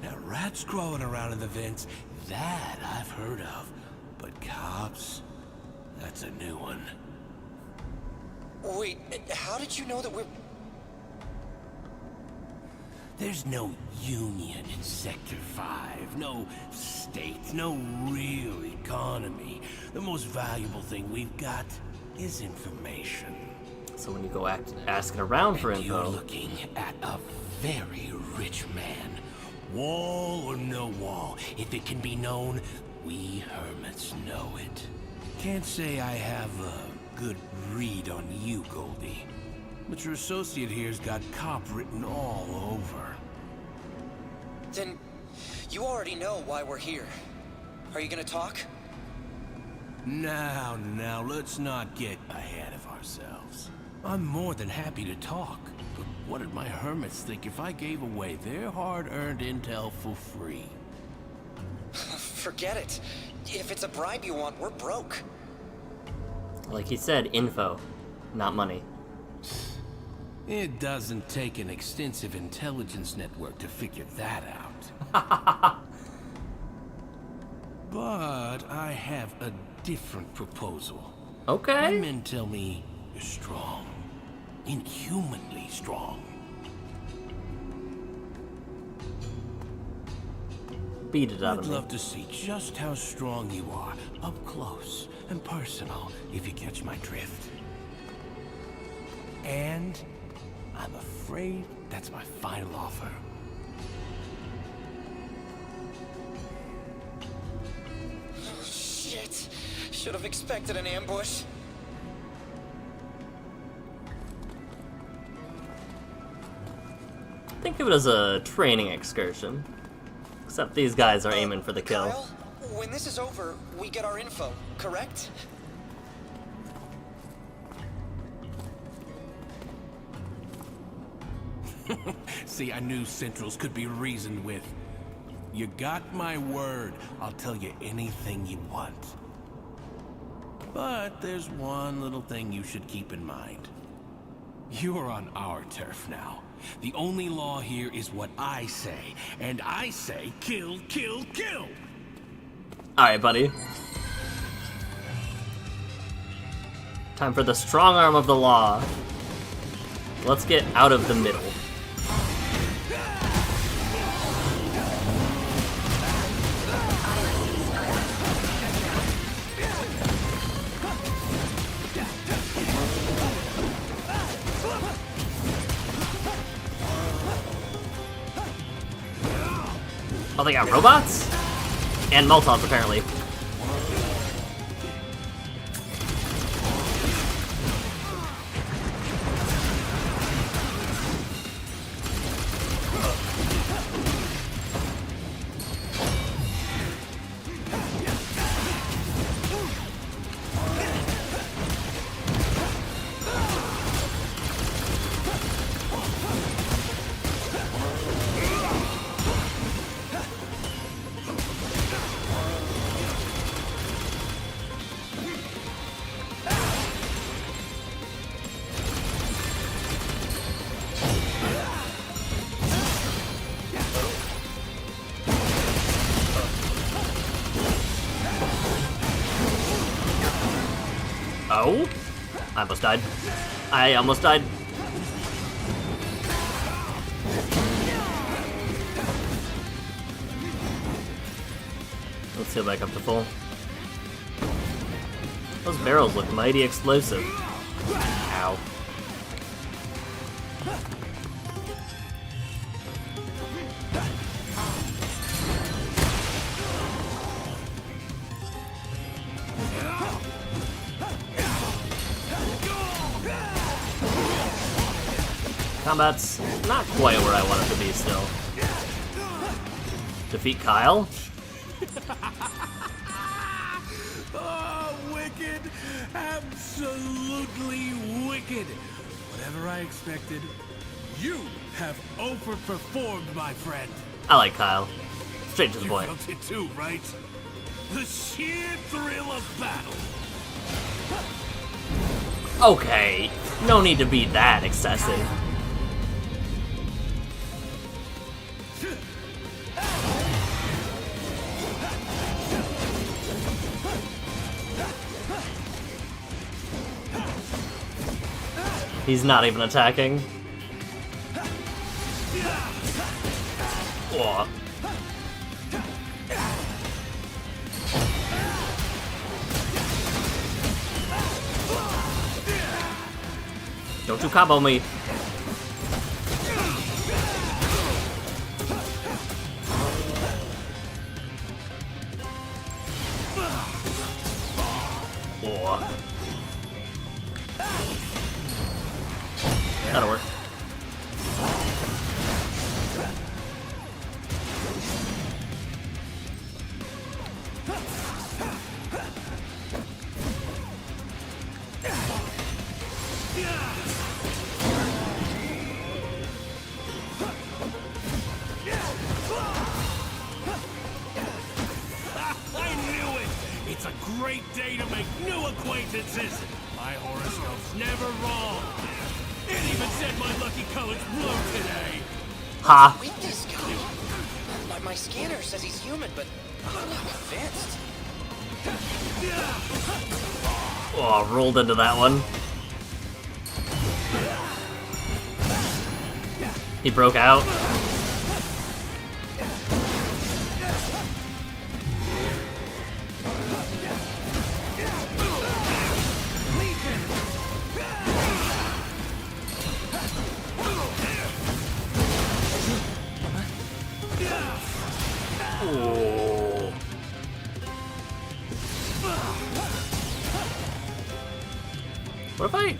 Now, rats crawling around in the vents, that I've heard of. But cops, that's a new one. Wait, how did you know that we're... There's no union in Sector 5, no state, no real economy. The most valuable thing we've got is information. So when you go asking around for And info... you're looking at a very rich man. Wall or no wall, if it can be known, we hermits know it. Can't say I have a good read on you, Goldie. But your associate here's got cop written all over. Then you already know why we're here. Are you gonna talk? Now, let's not get ahead of ourselves. I'm more than happy to talk, but what did my hermits think if I gave away their hard-earned intel for free? Forget it. If it's a bribe you want, we're broke. Like he said, info, not money. It doesn't take an extensive intelligence network to figure that out. But I have a different proposal. Okay. My men tell me you're strong. Inhumanly strong. Beat it out of I'd me. love to see just how strong you are, up close and personal, if you catch my drift. And I'm afraid that's my final offer. Oh, shit. Should have expected an ambush. Think of it as a training excursion. Except these guys are aiming for the kill. Kyle, when this is over, we get our info, correct? See, I knew Centrals could be reasoned with. You got my word. I'll tell you anything you want. But there's one little thing you should keep in mind. You're on our turf now. The only law here is what I say. And I say kill, kill, kill! Alright, buddy. Time for the strong arm of the law. Let's get out of the middle. Oh, they got robots? And Molotovs, apparently. Oh? I almost died. I almost died. Let's heal back up to full. Those barrels look mighty explosive. Ow. Combat's not quite where I want it to be still. Defeat Kyle? Oh, wicked! Absolutely wicked! Whatever I expected, you have overperformed, my friend. I like Kyle. Straight to the point. You felt it too, right? The sheer thrill of battle. Okay, no need to be that excessive. He's not even attacking. Whoa. Don't you combo me. Whoa. That'll work. It's a great day to make new acquaintances. My horoscope's never wrong. It even said my lucky color's blue today. Ha. With this guy. My scanner says he's human, but I'm not convinced. Oh, rolled into that one. He broke out. Oh.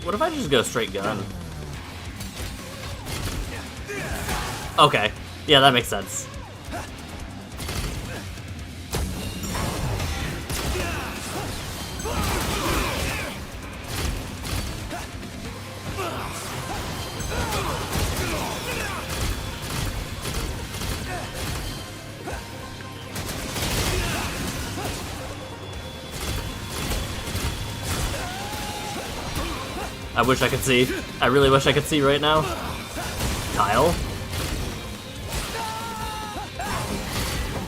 What if I just go straight gun? Okay. Yeah, that makes sense. I wish I could see. I really wish I could see right now. Kyle?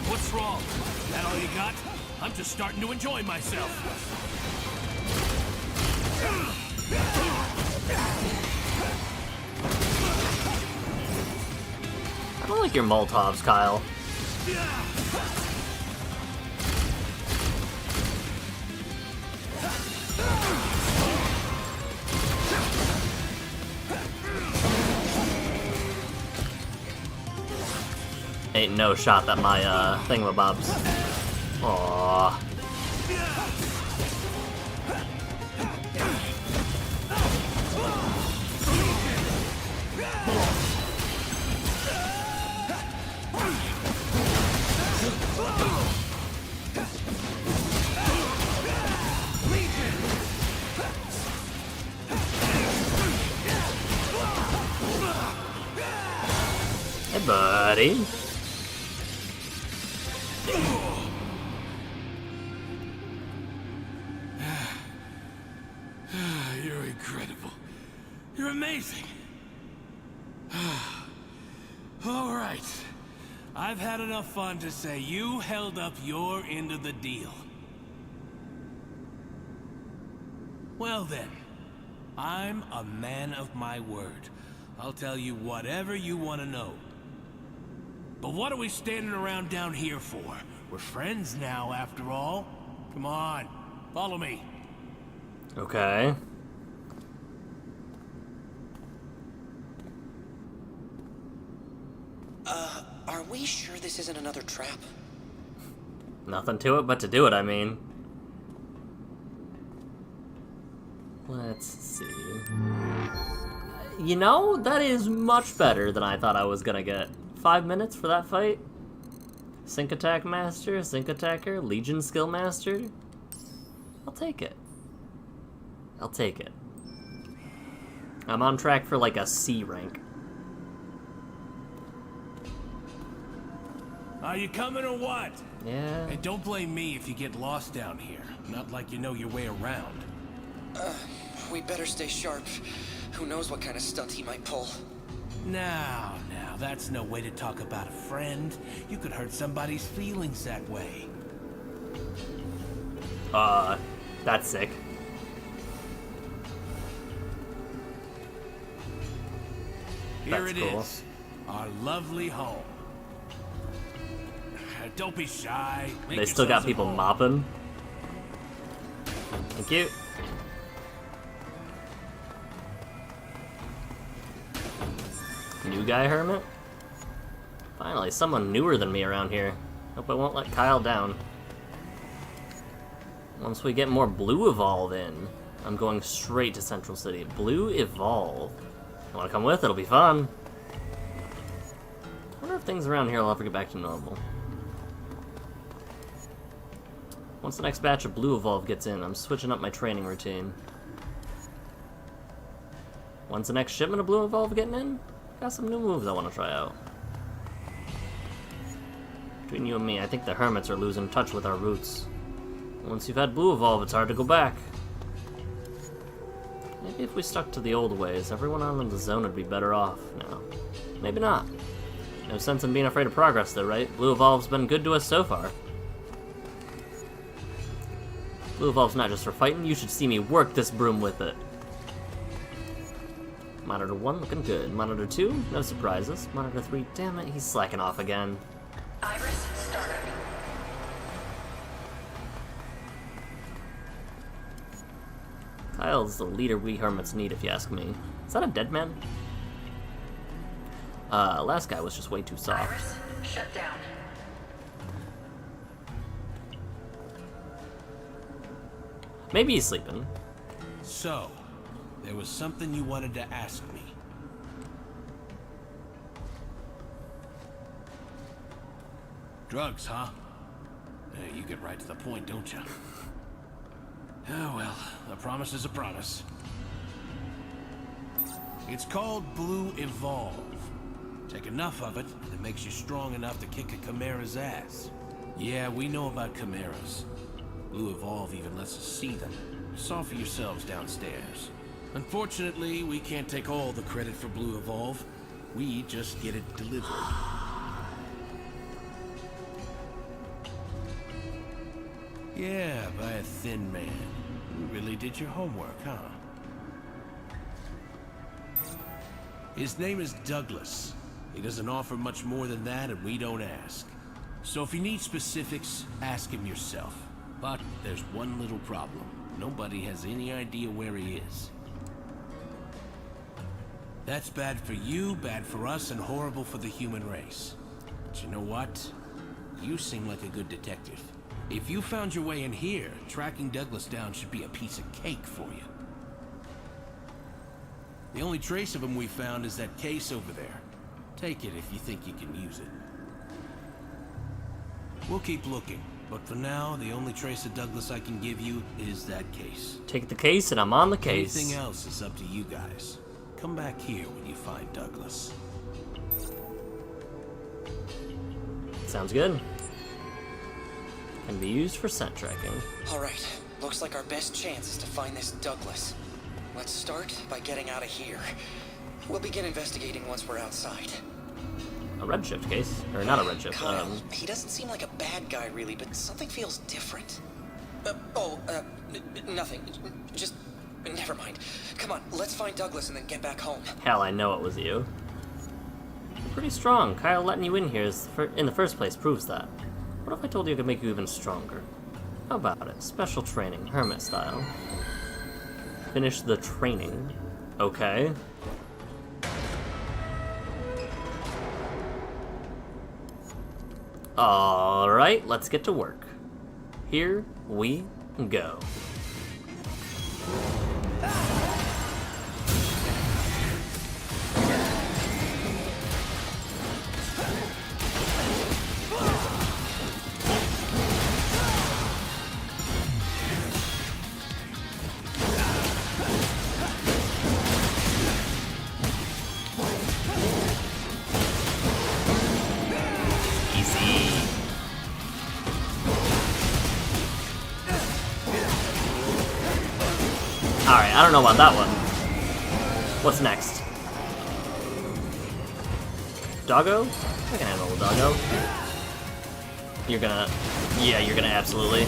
What's wrong? That all you got? I'm just starting to enjoy myself. I don't like your Molotovs, Kyle. Ain't no shot that my thingamabobs. Aww. Hey, buddy. You're incredible. You're amazing. All right. I've had enough fun to say you held up your end of the deal. Well then, I'm a man of my word. I'll tell you whatever you want to know. But what are we standing around down here for? We're friends now, after all. Come on, follow me. Okay. Are we sure this isn't another trap? Nothing to it but to do it, I mean. Let's see. You know, that is much better than I thought I was gonna get. 5 minutes for that fight? Sync Attack Master, Sync Attacker, Legion Skill Master? I'll take it. I'll take it. I'm on track for like a C rank. Are you coming or what? Yeah. And don't blame me if you get lost down here. Not like you know your way around. We better stay sharp. Who knows what kind of stunt he might pull. Now, that's no way to talk about a friend. You could hurt somebody's feelings that way. That's sick. Here That's it cool. is, our lovely home. Don't be shy. Make They still got yourselves at people home. mopping. Thank you. New guy hermit? Finally, someone newer than me around here. Hope I won't let Kyle down. Once we get more Blue Evolve in, I'm going straight to Central City. Blue Evolve. You wanna come with? It'll be fun. I wonder if things around here will ever get back to normal. Once the next batch of Blue Evolve gets in, I'm switching up my training routine. Once the next shipment of Blue Evolve getting in, got some new moves I want to try out. Between you and me, I think the hermits are losing touch with our roots. Once you've had Blue Evolve, it's hard to go back. Maybe if we stuck to the old ways, everyone on the zone would be better off now. Maybe not. No sense in being afraid of progress though, right? Blue Evolve's been good to us so far. Blue Evolve's not just for fighting, you should see me work this broom with it. Monitor 1 looking good. Monitor 2, no surprises. Monitor 3, damn it, he's slacking off again. Iris startup. Kyle's the leader we hermits need, if you ask me. Is that a dead man? Last guy was just way too soft. Iris shut down. Maybe he's sleeping. So, there was something you wanted to ask me. Drugs, huh? You get right to the point, don't you? Oh well, a promise is a promise. It's called Blue Evolve. Take enough of it, and it makes you strong enough to kick a Chimera's ass. Yeah, we know about Chimeras. Blue Evolve even lets us see them. Saw for yourselves downstairs. Unfortunately, we can't take all the credit for Blue Evolve. We just get it delivered. Yeah, by a thin man. You really did your homework, huh? His name is Douglas. He doesn't offer much more than that, and we don't ask. So if you need specifics, ask him yourself. But there's one little problem. Nobody has any idea where he is. That's bad for you, bad for us, and horrible for the human race. But you know what? You seem like a good detective. If you found your way in here, tracking Douglas down should be a piece of cake for you. The only trace of him we found is that case over there. Take it if you think you can use it. We'll keep looking, but for now, the only trace of Douglas I can give you is that case. Take the case and I'm on the case. Anything else is up to you guys. Come back here when you find Douglas. Sounds good. Can be used for scent tracking. Alright, looks like our best chance is to find this Douglas. Let's start by getting out of here. We'll begin investigating once we're outside. A redshift case? Or not a redshift, Kyle, he doesn't seem like a bad guy really, but something feels different. Nothing. Just, never mind. Come on, let's find Douglas and then get back home. Hell, I know it was you. You're pretty strong. Kyle letting you in here in the first place proves that. What if I told you I could make you even stronger? How about it? Special training, hermit style. Finish the training. Okay. Alright, let's get to work. Here we go. Easy. Alright, I don't know about that one. What's next? Doggo? I can handle the doggo. You're gonna... Yeah, you're gonna absolutely.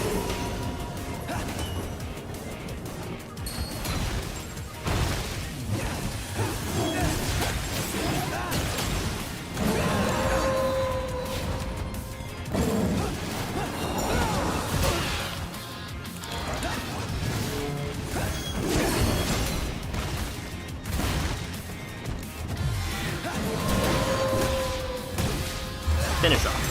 Finish off.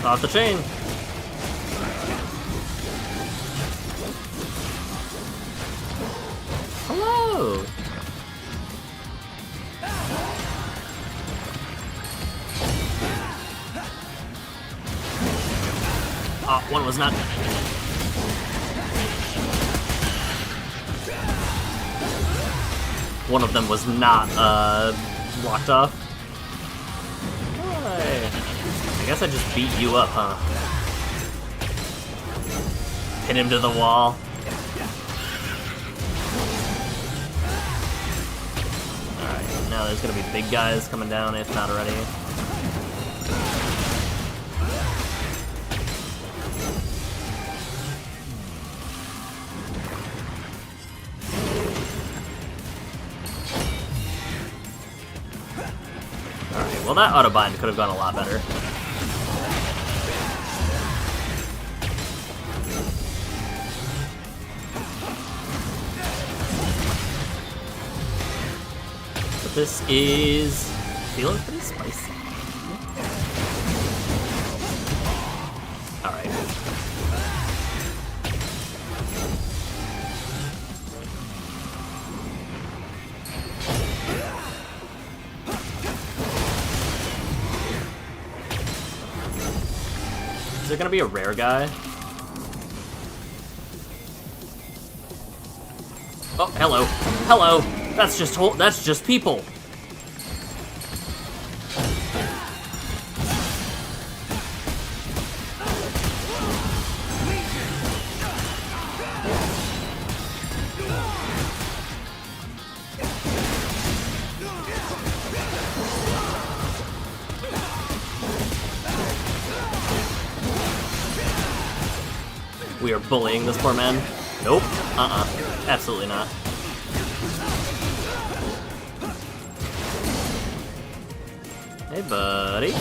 Off the chain. Hello. Oh, one was not. One of them was not locked off. I guess I just beat you up, huh? Pin him to the wall. Alright, now there's gonna be big guys coming down, if not already. Alright, well that autobind could have gone a lot better. This is feeling pretty spicy. Alright. Is there gonna be a rare guy? Oh, hello. Hello! That's just people. We are bullying this poor man. Nope. Absolutely not. Hey, buddy.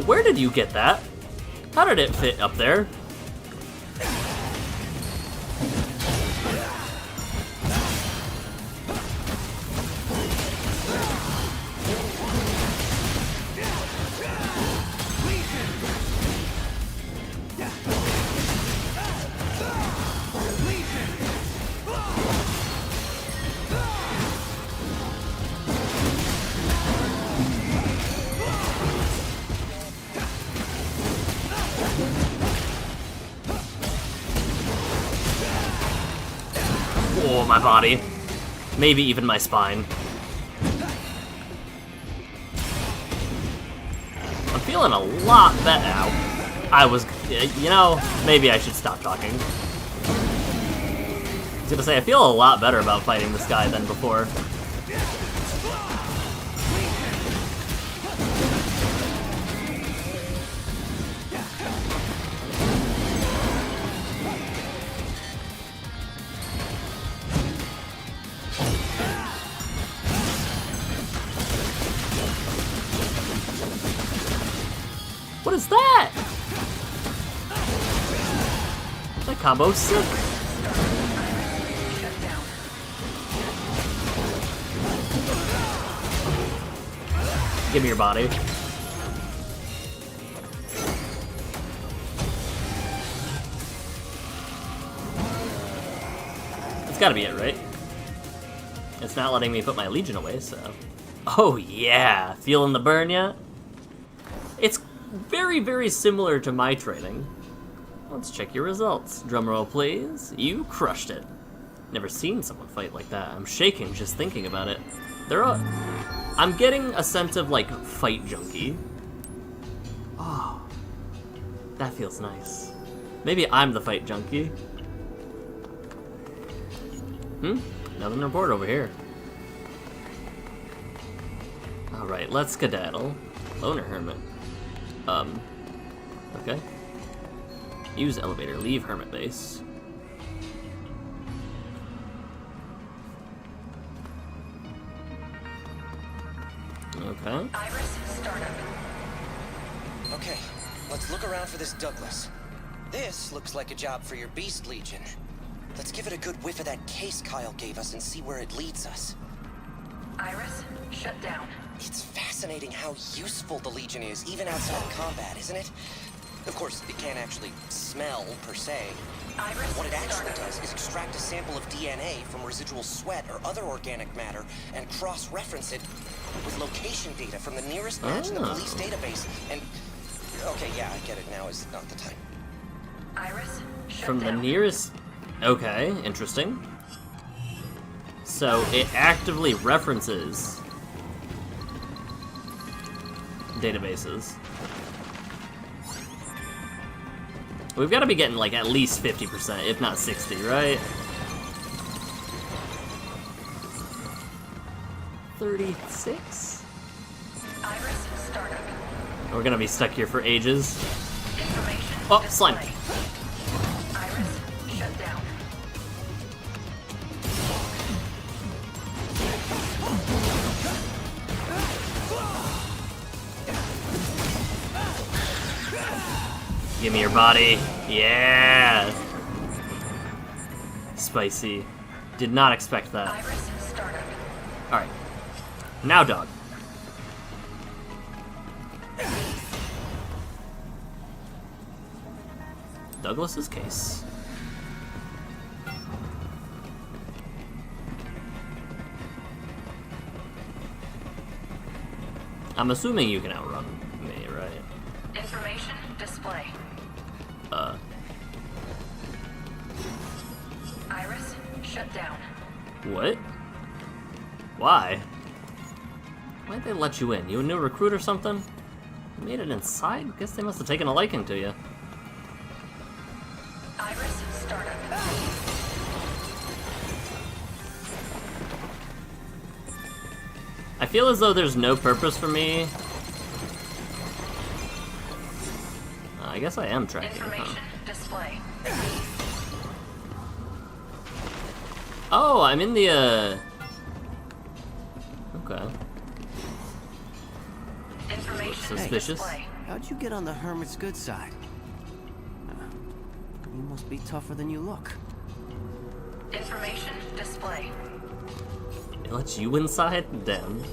Where did you get that? How did it fit up there? Oh, my body. Maybe even my spine. I'm feeling a lot better now. You know, maybe I should stop talking. I was gonna say, I feel a lot better about fighting this guy than before. What is that? That combo's sick. Give me your body. gotta be it, right? It's not letting me put my Legion away, so... Oh yeah! Feeling the burn yet? It's very, very similar to my training. Let's check your results. Drumroll, please. You crushed it. Never seen someone fight like that. I'm shaking just thinking about it. I'm getting a sense of, like, fight junkie. Oh. That feels nice. Maybe I'm the fight junkie. Nothing to report over here. Alright, let's skedaddle. Loner Hermit. Okay. Use elevator, leave Hermit base. Okay. Iris, startup. Okay, let's look around for this Douglas. This looks like a job for your Beast Legion. Let's give it a good whiff of that case Kyle gave us and see where it leads us. Iris, shut down. It's fascinating how useful the Legion is, even outside of combat, isn't it? Of course, it can't actually smell, per se. Iris, what it actually does is extract a sample of DNA from residual sweat or other organic matter and cross-reference it with location data from the nearest match in the police database. And, okay, yeah, I get it, now is not the time. Iris, shut From down. the nearest... Okay, interesting. So, it actively references databases. We've got to be getting, like, at least 50%, if not 60, right? 36? Iris, startup. We're gonna be stuck here for ages. Information. Oh, slime. Iris, shut down. Give me your body. Yeah. Spicy. Did not expect that. Iris, startup. Alright. Now, dog. Douglas's case. I'm assuming you can outrun me, right? Information display. Iris, shut down. What? Why? Why'd they let you in? You a new recruit or something? You made it inside? Guess they must have taken a liking to you. Iris, startup. I feel as though there's no purpose for me. I guess I am tracking. Information display. Oh, I'm in the, Okay. Information Suspicious. display. How'd you get on the Hermit's good side? You must be tougher than you look. Information display. It lets you inside? Damn.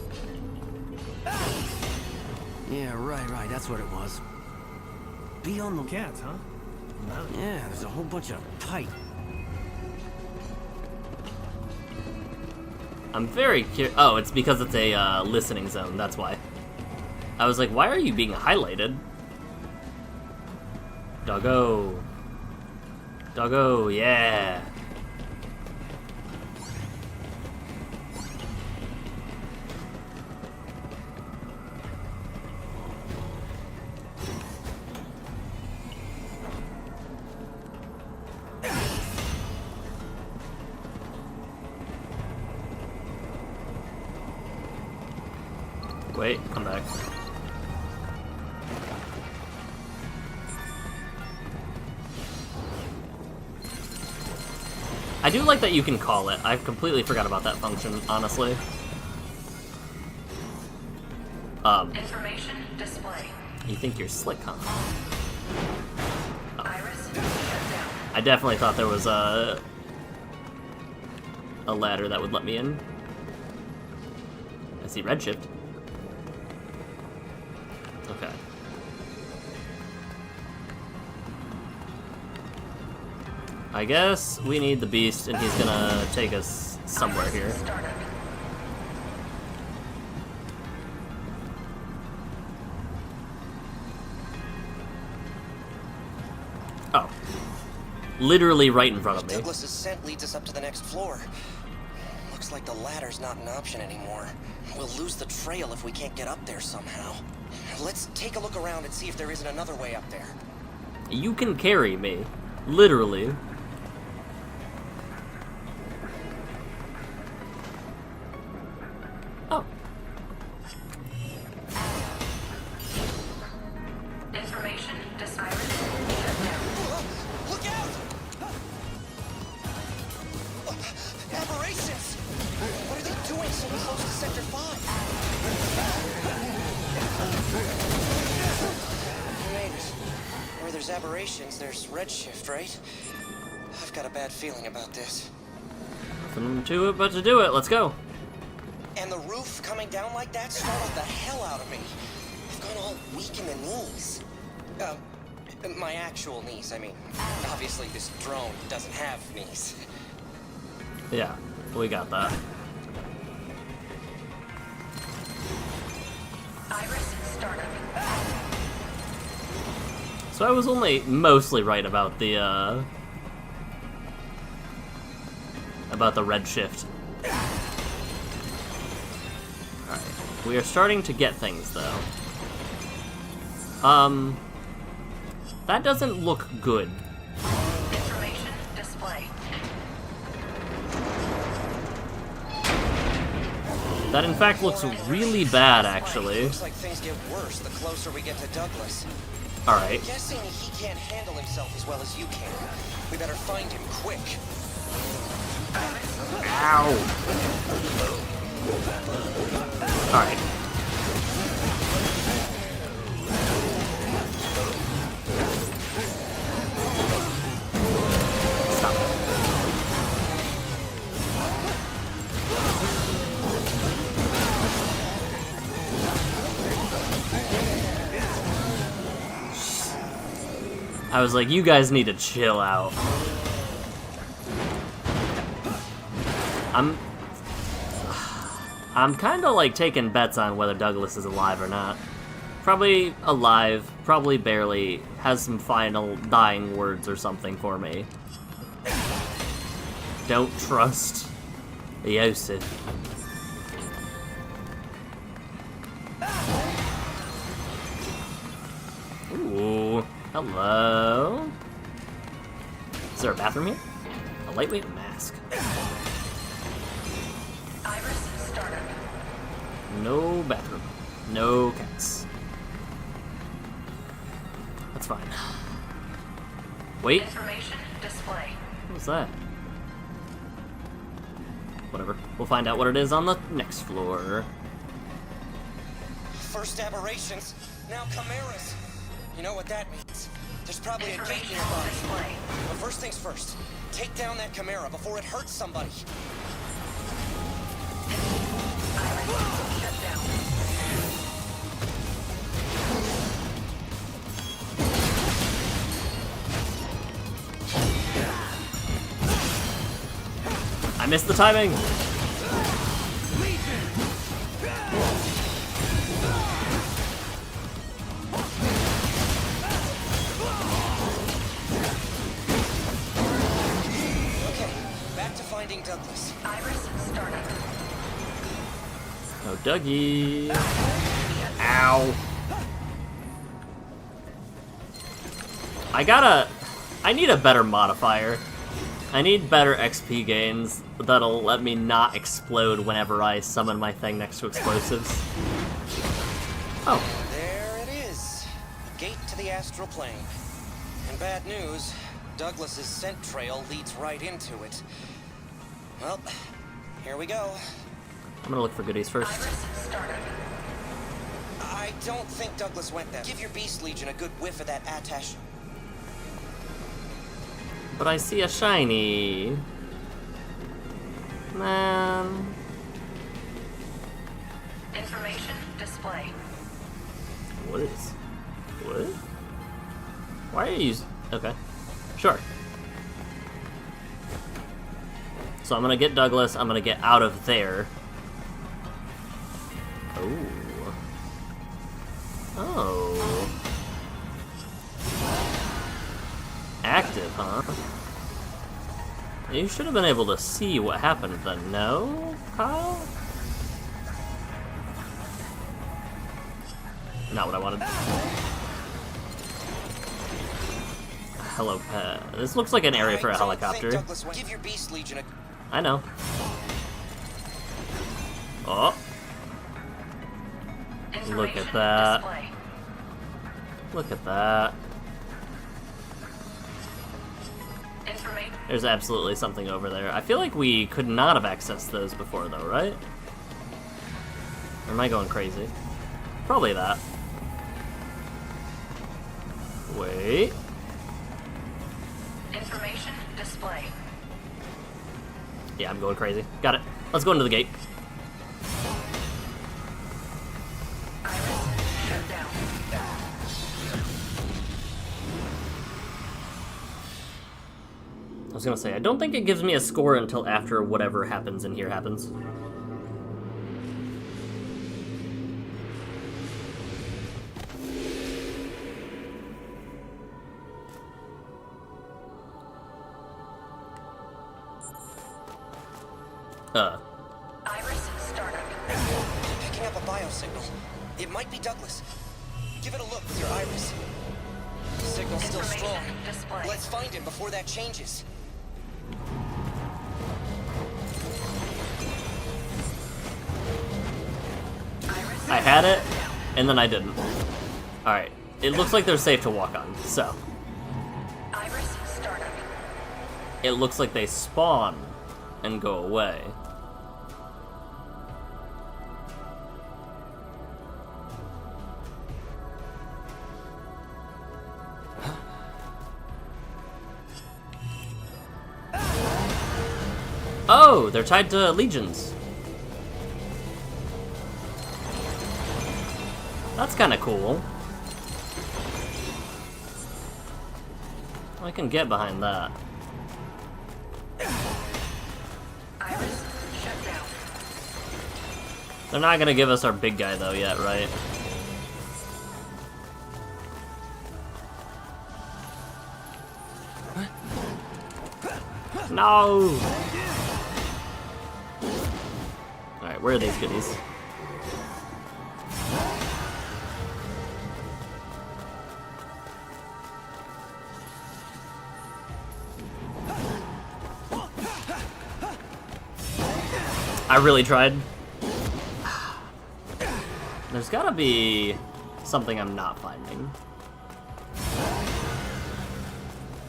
Yeah, right, that's what it was. Be on the... Cats, huh? Yeah, there's a whole bunch of pipe. I'm very curious. Oh, it's because it's a listening zone, that's why. I was like, why are you being highlighted? Doggo. Doggo, yeah. Wait, come back. I do like that you can call it. I completely forgot about that function, honestly. Information display. You think you're slick, huh? Iris, shut down. I definitely thought there was a ladder that would let me in. I see redshift. Okay. I guess we need the beast, and he's gonna take us somewhere here. Oh. Literally right in front of me. Douglas's scent leads us up to the next floor. Looks like the ladder's not an option anymore. We'll lose the trail if we can't get up there somehow. Let's take a look around and see if there isn't another way up there. You can carry me. Literally. Oh. Information displayed. Look out! Aberrations! What are they doing so close to Sector 5? You made it. Where there's aberrations, there's redshift, right? I've got a bad feeling about this. Nothing to it but to do it. Let's go. And the roof coming down like that startled the hell out of me. I've gone all weak in the knees. My actual knees, I mean. Obviously, this drone doesn't have knees. Yeah, we got that. Iris startup. So I was only mostly right about the red shift. Alright. We are starting to get things though. That doesn't look good. Information display. That in fact looks really bad actually. Looks like things get worse the closer we get to Douglas. Alright. I'm guessing he can't handle himself as well as you can. We better find him quick. Ow. Alright. Stop. I was like, you guys need to chill out. I'm kind of like taking bets on whether Douglas is alive or not. Probably alive, probably barely, has some final dying words or something for me. Don't trust Yosef. Ooh, hello. Is there a bathroom here? A lightweight mask. Iris startup. No bathroom. No cats. That's fine. Wait. Information display. What was that? Whatever. We'll find out what it is on the next floor. First aberrations, now chimeras. You know what that means. There's probably a gate nearby. But first things first, take down that chimera before it hurts somebody. Shut down. I missed the timing. Okay, back to finding Douglas. Iris startup. Oh, Dougie. Ow. I need a better modifier. I need better XP gains that'll let me not explode whenever I summon my thing next to explosives. Oh. There it is. Gate to the astral plane. And bad news, Douglas's scent trail leads right into it. Well, here we go. I'm gonna look for goodies first. Iris startup. I don't think Douglas went there. Give your Beast Legion a good whiff of that attache. But I see a shiny. Man. Information display. What is? What? Why are you? Okay. Sure. So I'm gonna get Douglas, I'm gonna get out of there. Oh. Oh. Active, huh? You should have been able to see what happened then, no, Kyle? Not what I wanted. Hello, pet. This looks like an area for a helicopter. Douglas, give your Beast Legion a... I know. Oh. Look at that. Look at that. There's absolutely something over there. I feel like we could not have accessed those before, though, right? Or am I going crazy? Probably that. Wait. Information display. Yeah, I'm going crazy. Got it. Let's go into the gate. Shut down. I was gonna say, I don't think it gives me a score until after whatever happens in here happens. Iris startup. Picking up a biosignal. It might be Douglas. Give it a look with your iris. The signal's still strong. Display. Let's find him before that changes. I had it, and then I didn't. Alright. It looks like they're safe to walk on, so. Iris startup. It looks like they spawn and go away. Oh, they're tied to legions. That's kind of cool. I can get behind that. Iris shut down. They're not gonna give us our big guy though yet, right? No! Alright, where are these goodies? I really tried. There's gotta be something I'm not finding.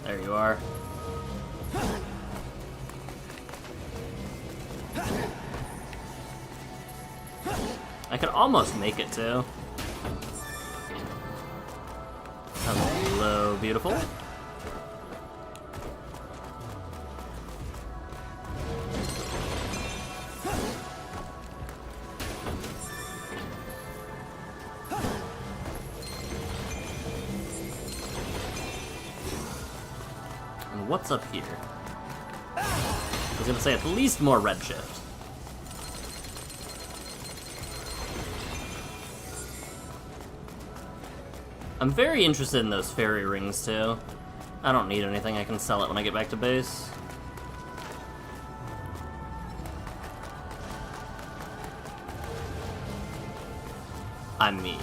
There you are. I could almost make it too. Hello, beautiful. And what's up here? I was gonna say at least more redshift. I'm very interested in those fairy rings, too. I don't need anything, I can sell it when I get back to base. I mean...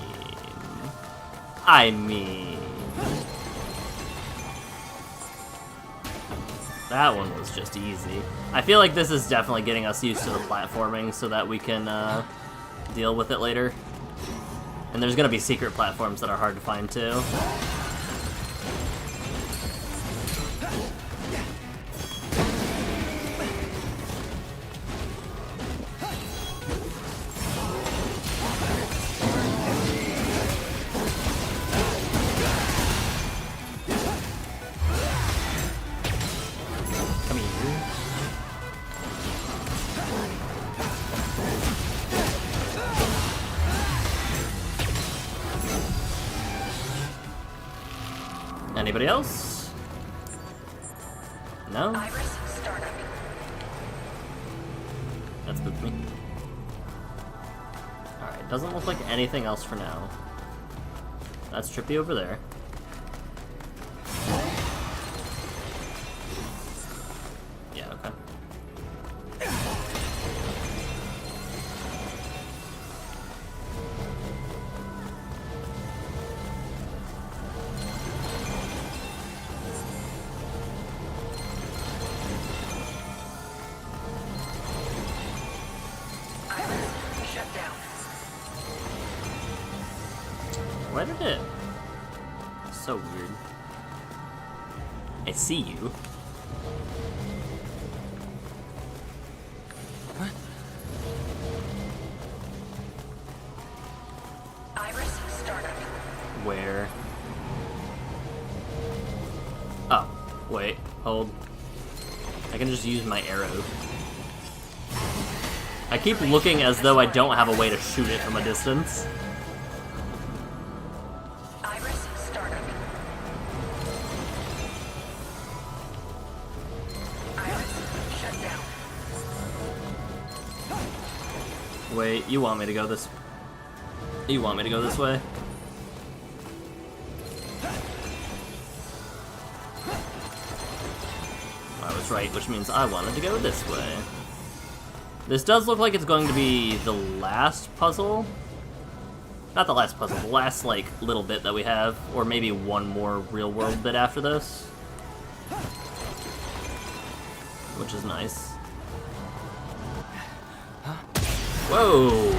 That one was just easy. I feel like this is definitely getting us used to the platforming so that we can deal with it later. And there's gonna be secret platforms that are hard to find too. Come here. Anybody else? No? Iris startup. That spooked me. Alright, doesn't look like anything else for now. That's Trippy over there. Yeah, okay. Shut down. Why did it? So weird. I see you. What? Iris startup. Where? Oh, wait, hold. I can just use my arrow. I keep looking as though I don't have a way to shoot it from a distance. Iris startup. Iris shut down. Wait, you want me to go this... You want me to go this way? I was right, which means I wanted to go this way. This does look like it's going to be the last puzzle. Not the last puzzle, the last, like, little bit that we have. Or maybe one more real-world bit after this. Which is nice. Whoa!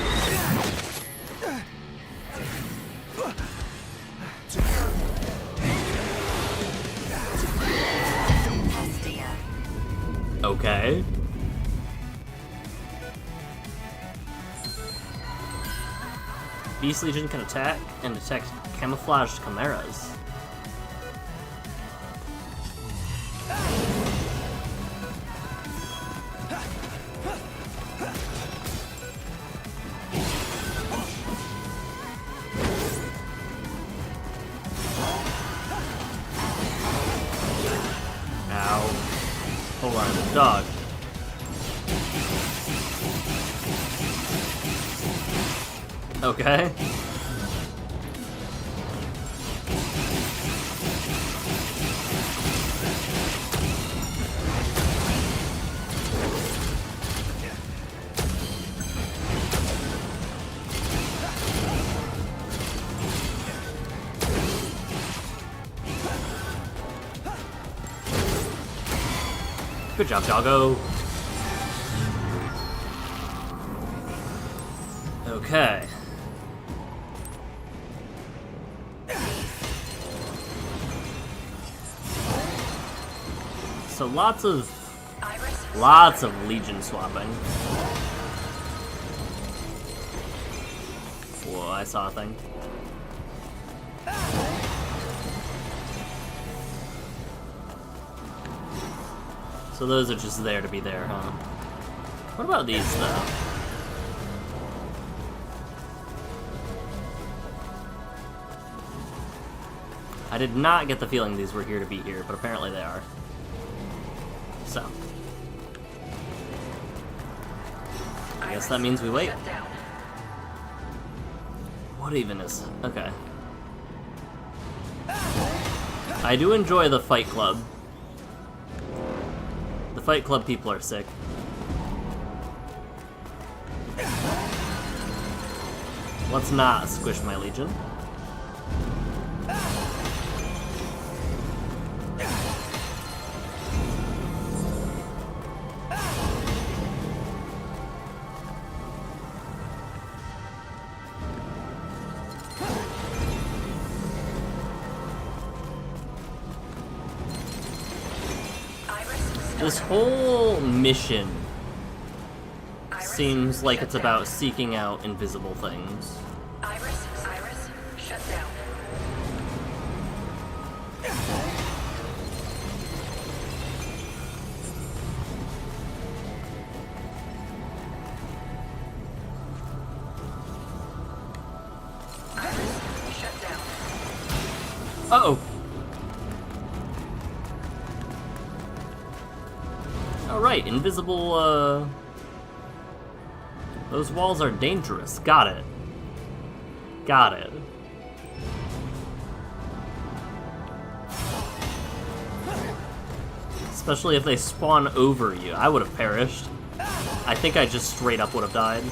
Okay. Beast Legion can attack and detect camouflaged chimeras. Ow. Hold on, dog. Okay. Good job, doggo. Okay. So lots of Legion swapping. Whoa, I saw a thing. So those are just there to be there, huh? What about these, though? I did not get the feeling these were here to be here, but apparently they are. So. I guess that means we wait. What even is... Okay. I do enjoy the Fight Club. The Fight Club people are sick. Let's not squish my Legion. This whole mission seems like it's about seeking out invisible things. Iris, shut down. Iris, shut down. Uh-oh. Alright, invisible, Those walls are dangerous. Got it. Got it. Especially if they spawn over you. I would have perished. I think I just straight up would have died.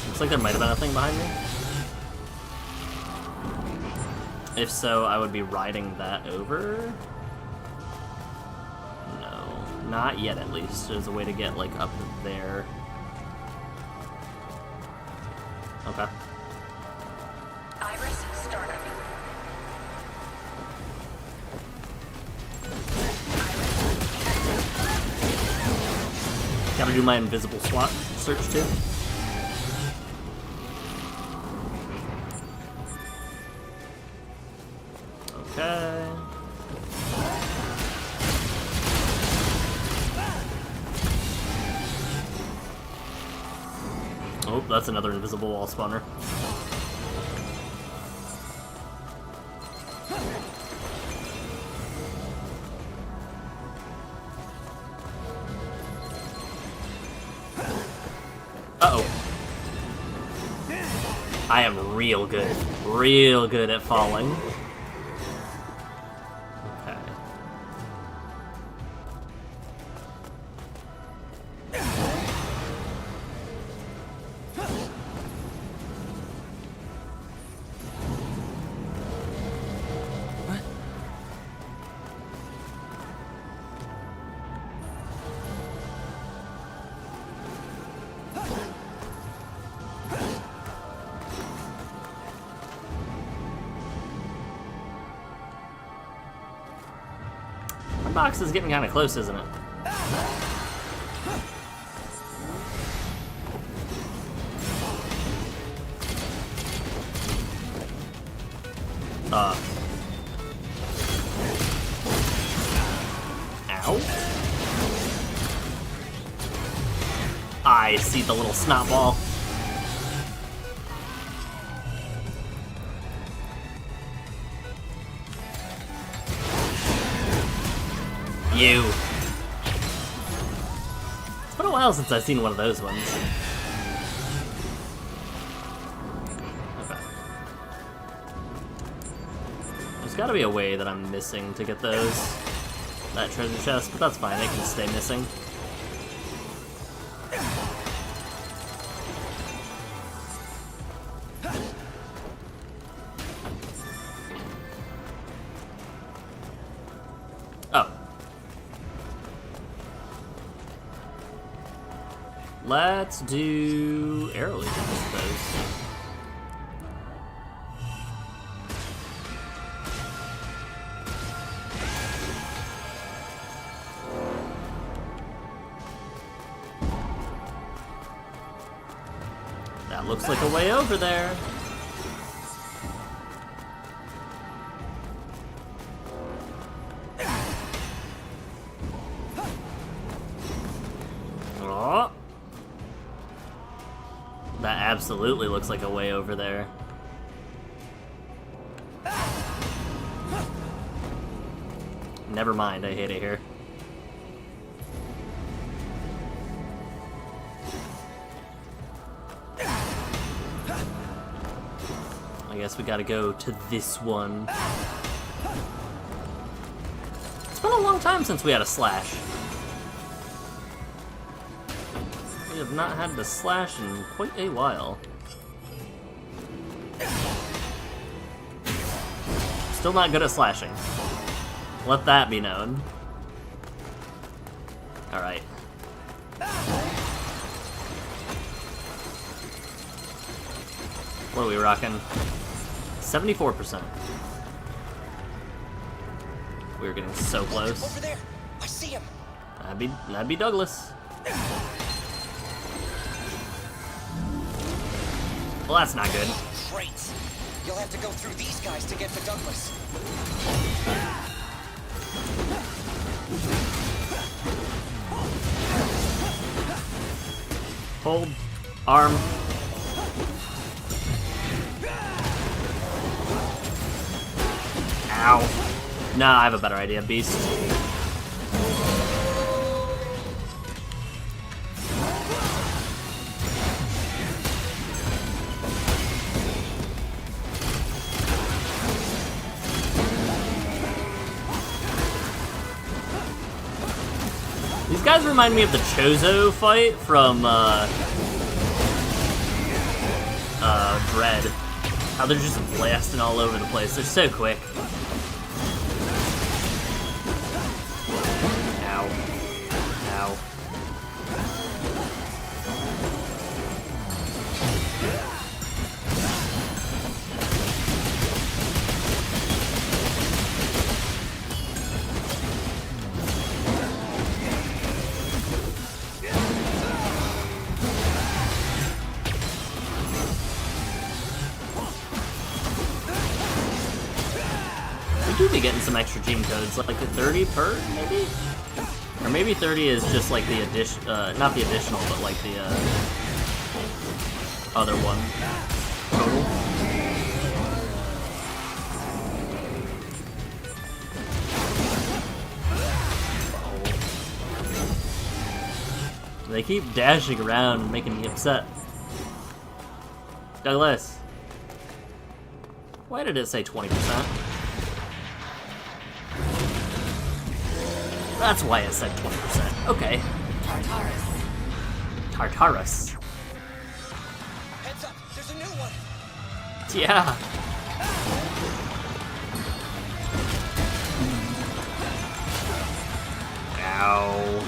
Looks like there might have been a thing behind me. If so, I would be riding that over. No, not yet at least. There's a way to get, like, up there. Okay. Iris, startup. Gotta do my invisible SWAT search too. Okay. Oh, that's another invisible wall spawner. Uh-oh. I am real good at falling. Okay. Box is getting kind of close, isn't it? Ow. I see the little snot ball. You. It's been a while since I've seen one of those ones. Okay. There's gotta be a way that I'm missing to get those. That treasure chest, but that's fine, it can stay missing. Oh. Let's do arrow legion, I suppose. That looks like a way over there. Oh. That absolutely looks like a way over there. Never mind, I hate it here. I guess we gotta go to this one. It's been a long time since we had a slash. We have not had the slash in quite a while. Still not good at slashing. Let that be known. Alright. What are we rocking? 74%. We're getting so close. Over there, I see him. That'd be Douglas. Well, that's not good. Great. You'll have to go through these guys to get to Douglas. Hold. Arm. Ow. Nah, I have a better idea, Beast. These guys remind me of the Chozo fight from, Dread. How they're just blasting all over the place. They're so quick. Ow. Ow. We do be getting some extra gene codes, like a 30 per, maybe? Or maybe 30 is just like the addition, not the additional, but like the, other one. Total. They keep dashing around and making me upset. Douglas. Why did it say 20%? That's why it said 20%. Okay. Tartarus. Heads up, there's a new one. Yeah. Ow.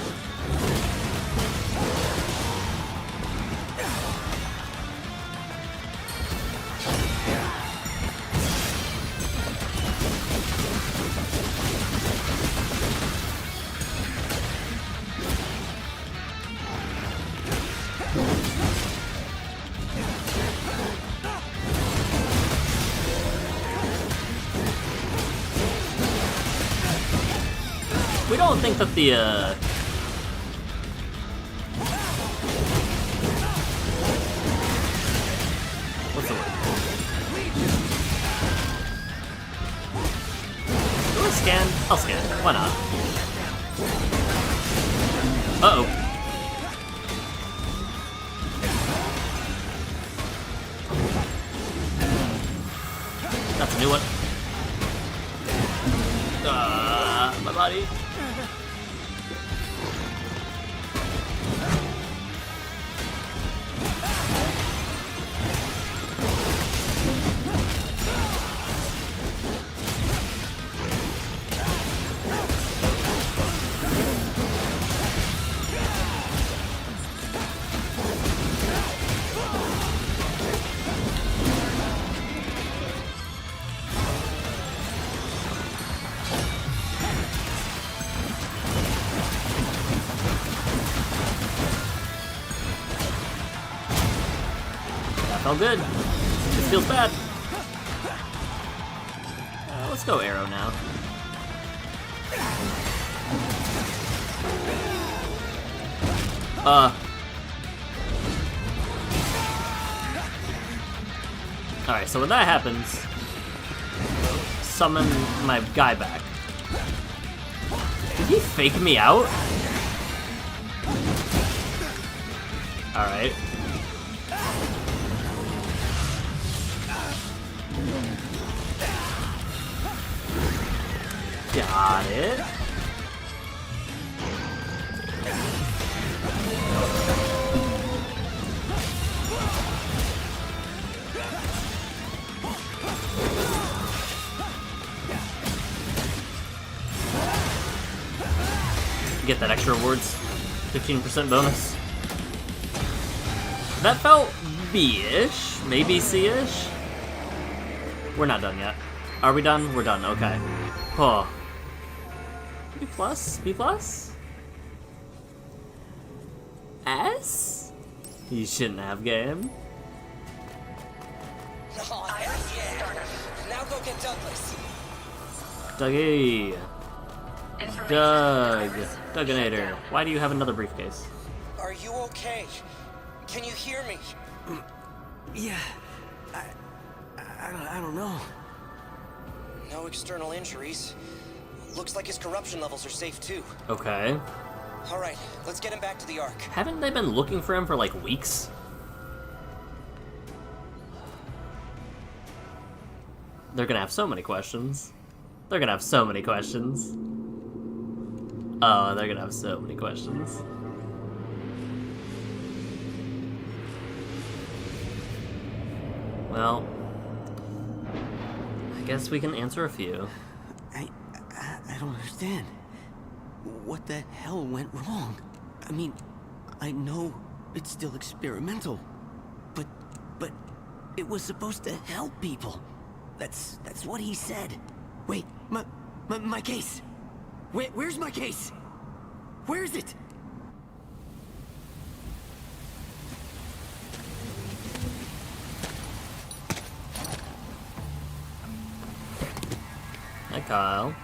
We don't think that the, what's the word? Do I scan? I'll scan. Why not? Uh-oh. That's a new one. My body. Felt good. This feels bad. Let's go arrow now. Alright, so when that happens, summon my guy back. Did he fake me out? Alright. Got it. Get that extra rewards. 15% bonus. That felt B-ish, maybe C-ish. We're not done yet. Are we done? We're done, okay. Oh. B+? B+? S? You shouldn't have, game. Oh, yeah. Now go get Douglas. Dougie. Doug. Douginator. Why do you have another briefcase? Are you okay? Can you hear me? Yeah. I don't know. No external injuries. Looks like his corruption levels are safe too. Okay. Alright, let's get him back to the Ark. Haven't they been looking for him for like weeks? They're gonna have so many questions. They're gonna have so many questions. Oh, they're gonna have so many questions. Well, I guess we can answer a few. I don't understand. What the hell went wrong? I mean, I know it's still experimental, but it was supposed to help people. That's what he said. Wait, my case. Where's my case? Where is it? Hi, Kyle.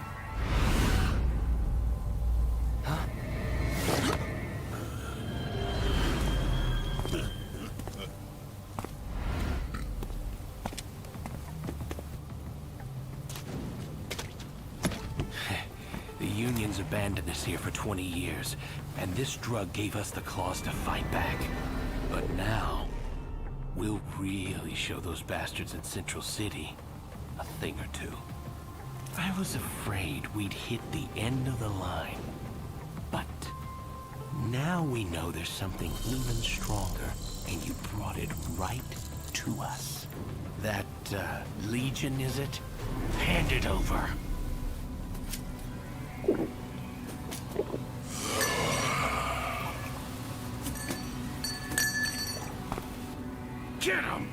The Union's abandoned us here for 20 years, and this drug gave us the claws to fight back. But now, we'll really show those bastards in Central City a thing or two. I was afraid we'd hit the end of the line. But now we know there's something even stronger, and you brought it right to us. That, Legion, is it? Hand it over. Get him!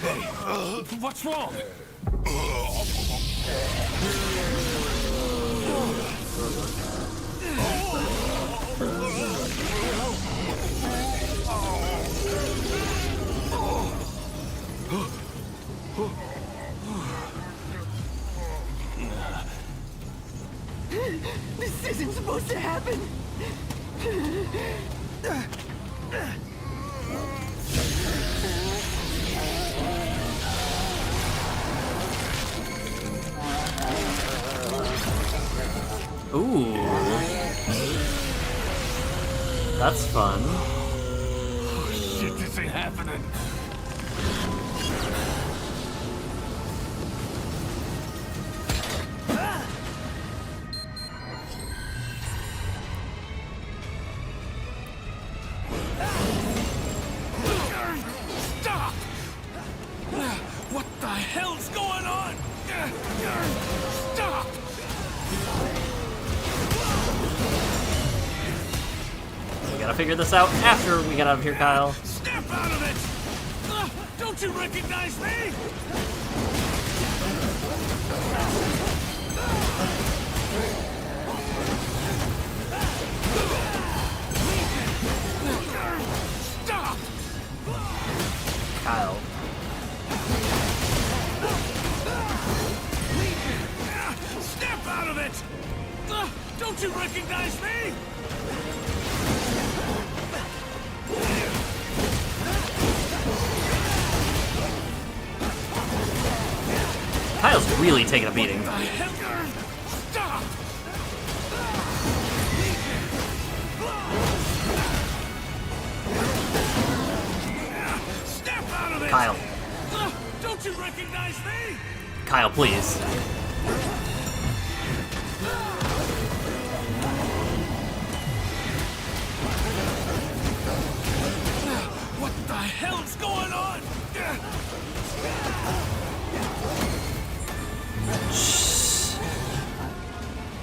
Hey, what's wrong? This isn't supposed to happen. Ooh. That's fun. Oh, shit, this ain't happening. Stop! What the hell's going on? Stop! We gotta figure this out after we get out of here, Kyle. Snap out of it! Don't you recognize me? Stop! Kyle. Snap out of it! Don't you recognize me? Kyle's really taking a beating. Stop! Snap out of it! Kyle. Don't you recognize me? Kyle, please. What the hell's going on?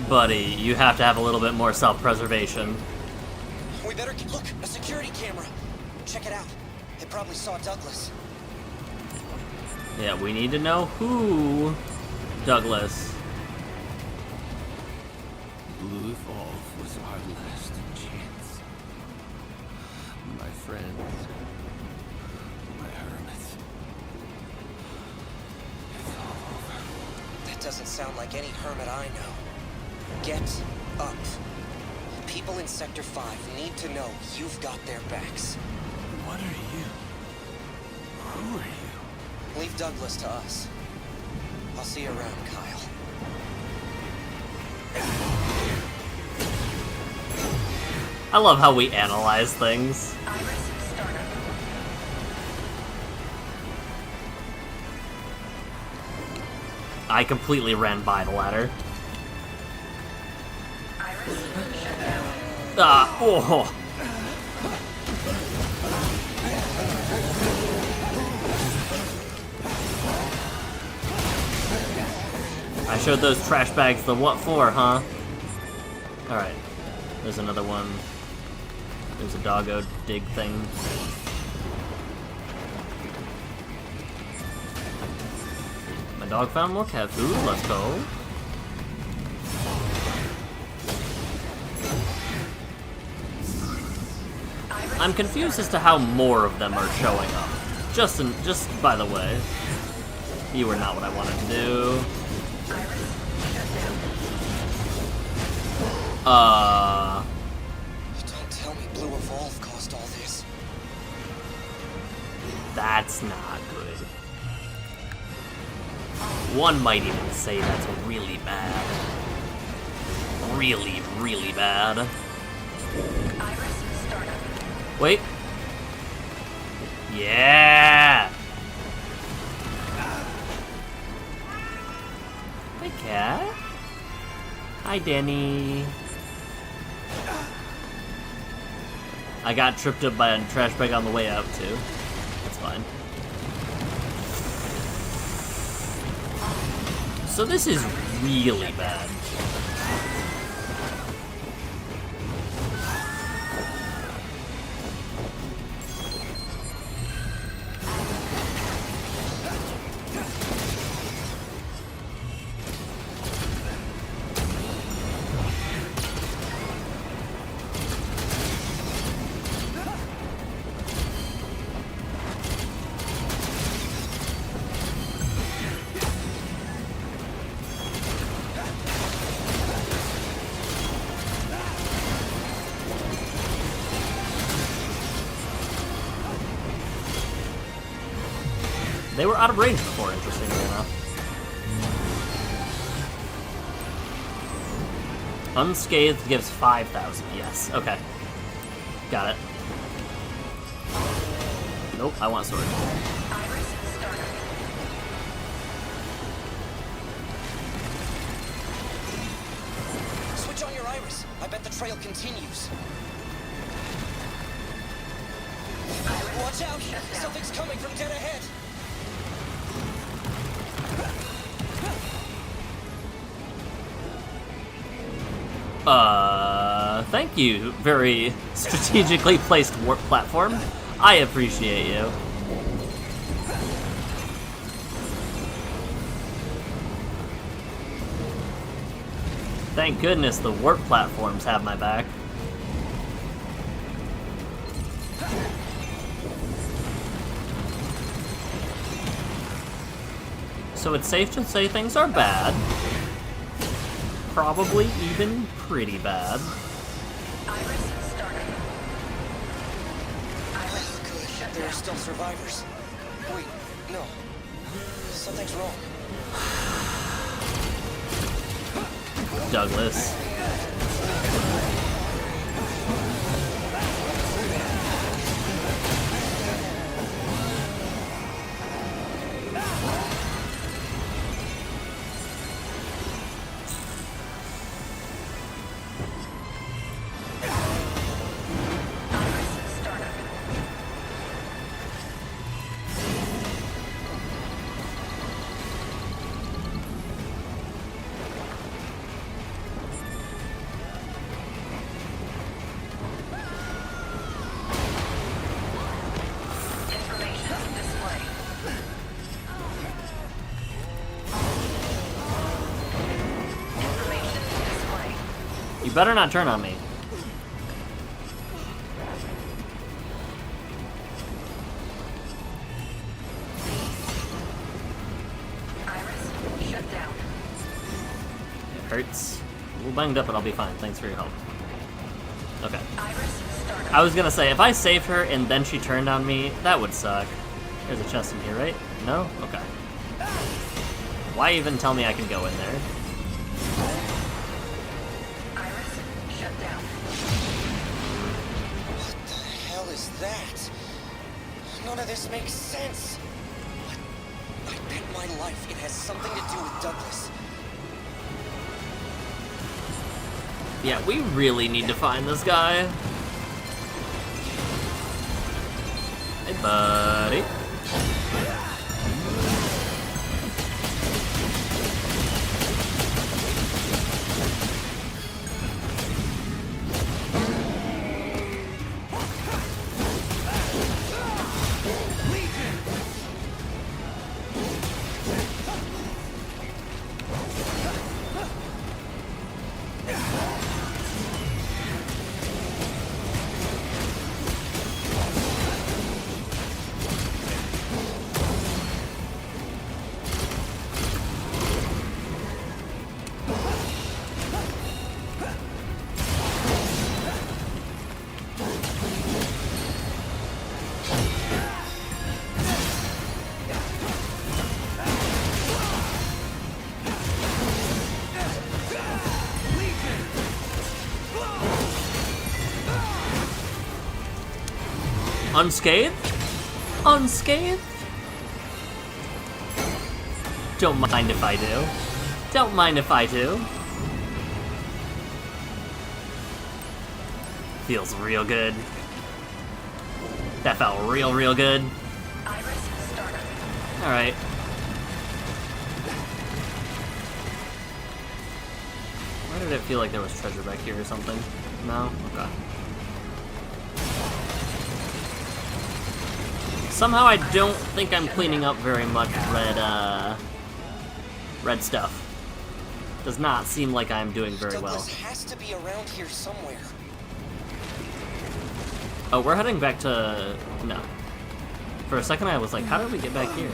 Buddy, you have to have a little bit more self-preservation. We better look, a security camera. Check it out. It probably saw Douglas. Yeah, we need to know who Douglas. Blue Evolve was our last chance. My friends, my hermits. It's all over. That doesn't sound like any hermit I know. Get up. people in Sector 5 need to know you've got their backs. What are you? Who are you? Leave Douglas to us. I'll see you around, Kyle. I love how we analyze things. I completely ran by the ladder. Ah, oh. I showed those trash bags the what for, huh? Alright. There's another one. There's a doggo dig thing. My dog found more cat food. Let's go. I'm confused as to how more of them are showing up. Just by the way. You were not what I wanted to do. Don't tell me Blue Evolve caused all this. That's not good. One might even say that's really bad. Really, really bad. Wait. Yeah! Hi, cat. Hi, Danny. I got tripped up by a trash bag on the way out, too. That's fine. So this is really bad. They were out of range before, interestingly enough. Unscathed gives 5,000. Yes, okay. Got it. Nope, I want sword. Switch on your iris. I bet the trail continues. Watch out! Something's coming from dead ahead! Thank you. Very strategically placed warp platform. I appreciate you. Thank goodness the warp platforms have my back. So it's safe to say things are bad. Probably even pretty bad. Good. There are still survivors. Wait, no. Something's wrong. Douglas. You better not turn on me. Iris, shut down. It hurts. A little banged up, but I'll be fine. Thanks for your help. Okay. I was gonna say, if I saved her and then she turned on me, that would suck. There's a chest in here, right? No? Okay. Why even tell me I can go in there? Iris, shut down. What the hell is that? None of this makes sense. I bet my life it has something to do with Douglas. Yeah, we really need to find this guy. Hey, buddy. Unscathed? Unscathed? Don't mind if I do. Don't mind if I do. Feels real good. That felt real good. Alright. Why did it feel like there was treasure back here or something? No? Okay. Somehow I don't think I'm cleaning up very much red stuff. Does not seem like I'm doing very well. Douglas has to be around here somewhere. Oh, we're heading back to... no. For a second I was like, how did we get back here?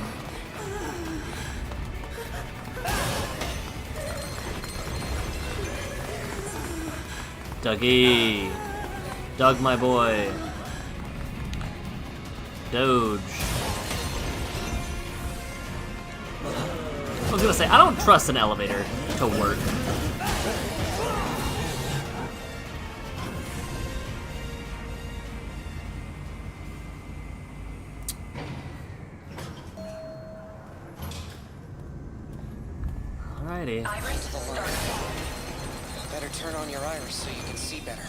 Dougie. Doug, my boy. Doge. I was gonna say, I don't trust an elevator to work. Alrighty. Better turn on your iris so you can see better.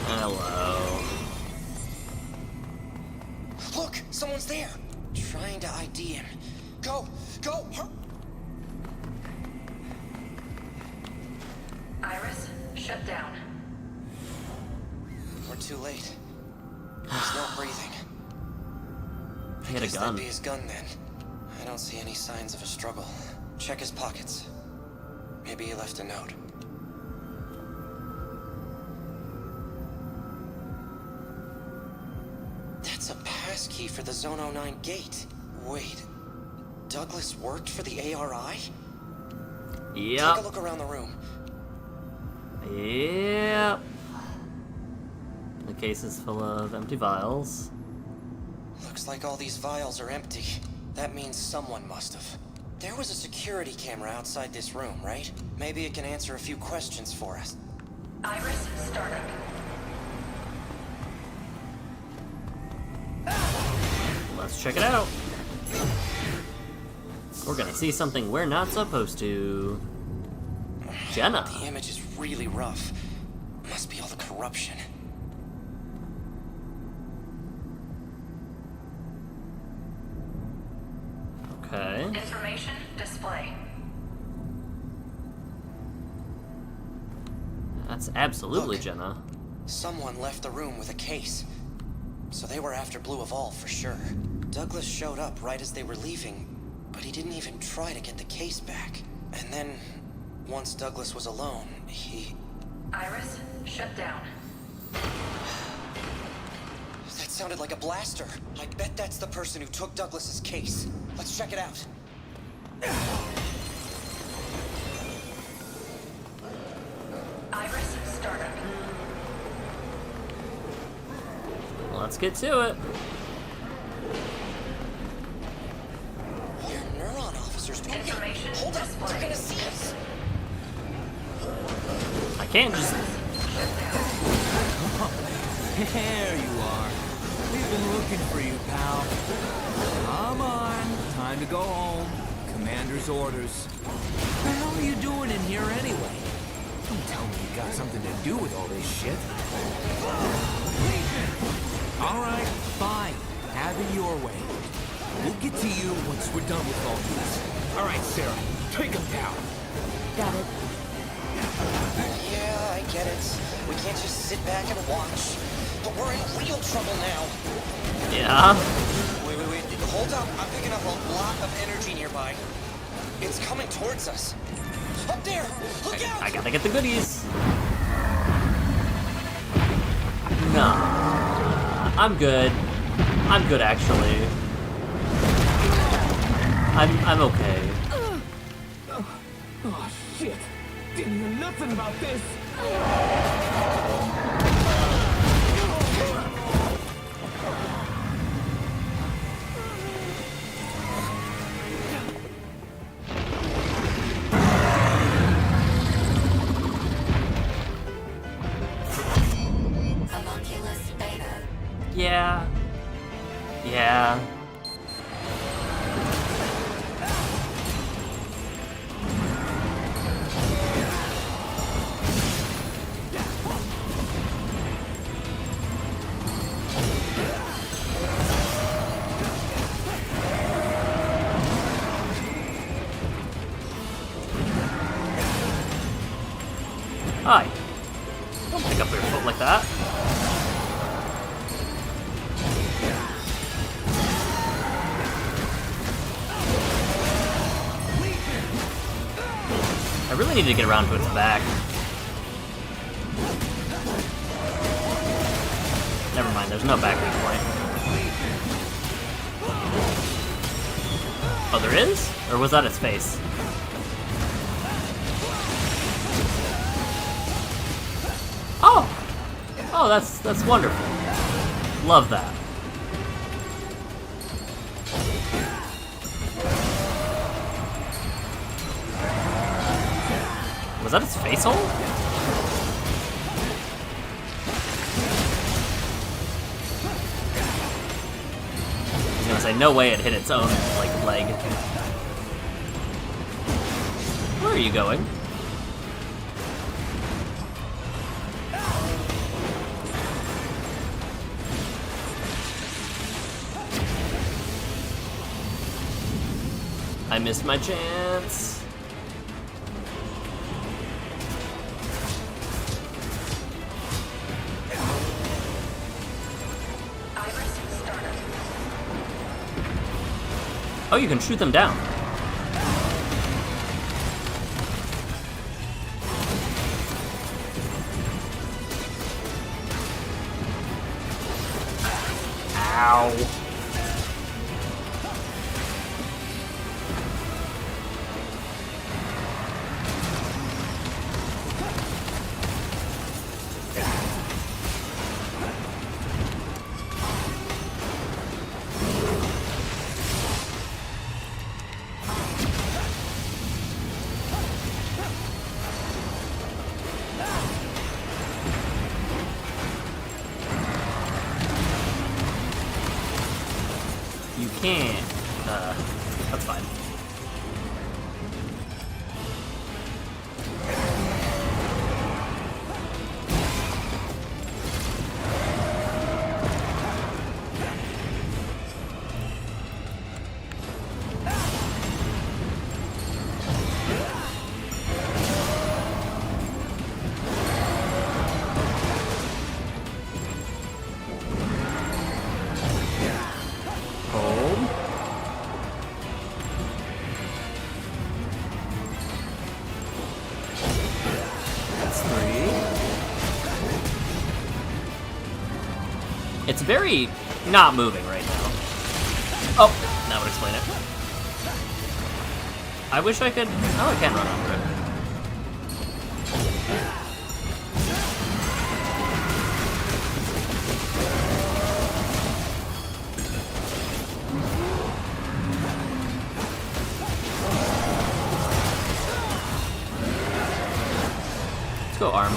Hello. Look, someone's there. Trying to ID him. Go, go, hurry. Iris, shut down. We're too late. He's not breathing. He had a gun. That'd be his gun then. I don't see any signs of a struggle. Check his pockets. Maybe he left a note. That's a passkey for the Zone 09 gate. Wait, Douglas worked for the ARI? Yep. Take a look around the room. Yep. The case is full of empty vials. Looks like all these vials are empty. That means someone must have. There was a security camera outside this room, right? Maybe it can answer a few questions for us. Iris, startup. Let's check it out. We're gonna see something we're not supposed to. Jenna. The image is really rough. Must be all the corruption. Okay. Information display. That's absolutely Look, Jenna. Someone left the room with a case. So they were after Blue Evolve for sure. Douglas showed up right as they were leaving, but he didn't even try to get the case back. And then, once Douglas was alone, he... Iris, shut down. That sounded like a blaster. I bet that's the person who took Douglas's case. Let's check it out. Iris, startup. Let's get to it. Your neuron officers. Hold up, they're gonna see us. I can't just... There you are. We've been looking for you, pal. Come on, time to go home. Commander's orders. What the hell are you doing in here anyway? Don't tell me you got something to do with all this shit. All right, fine. Have it your way. We'll get to you once we're done with all this. All right, Sarah, take him down. Got it. Yeah, I get it. We can't just sit back and watch. But we're in real trouble now. Yeah? Wait. Hold up. I'm picking up a lot of energy nearby. It's coming towards us. Up there! Look out! I gotta get the goodies. Nah. I'm good. I'm good, actually. I'm okay. Oh, shit. Didn't hear nothing about this. Yeah. Yeah. Hi. Don't pick up their foot like that. I really need to get around to its back. Never mind, there's no back reach point. Oh, there is? Or was that its face? Oh! Oh, that's wonderful. Love that. Was that its face hole? I was gonna say, no way it hit its own, like, leg. Where are you going? I missed my chance. Oh, you can shoot them down. Ow. You can't. That's fine. It's very not moving right now. Oh, that would explain it. I wish I could... Oh, I can run over it. go arm.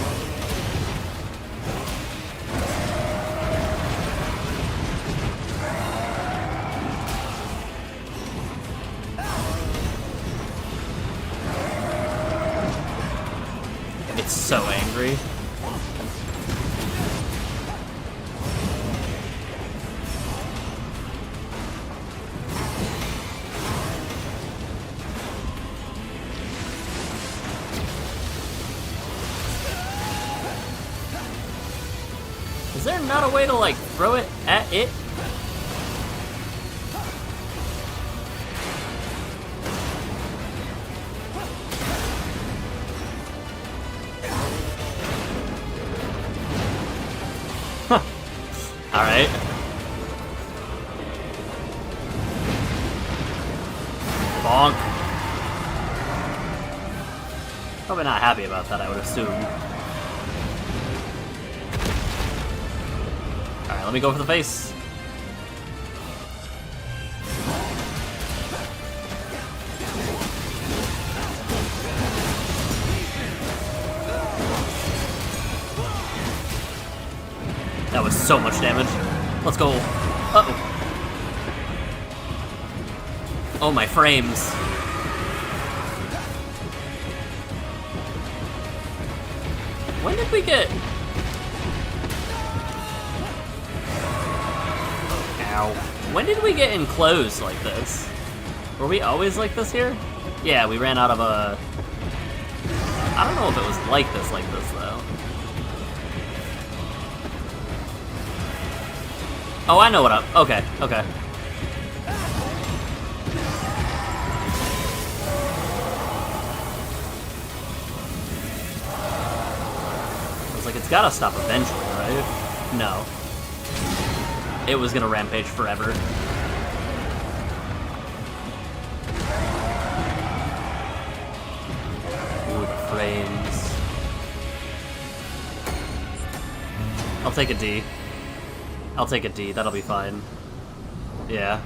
It's so angry. Is there not a way to, like, throw it at it? Huh. Alright. Bonk. Probably not happy about that, I would assume. Alright, let me go for the face. That was so much damage. Let's go. Uh-oh. Oh, my frames. When did we get... Ow. When did we get enclosed like this? Were we always like this here? Yeah, we ran out of a... I don't know if it was like this though. Oh, I know what up. Okay, okay. I was like, it's gotta stop eventually, right? No. It was gonna rampage forever. Ooh, the frames. I'll take a D. I'll take a D, that'll be fine. Yeah.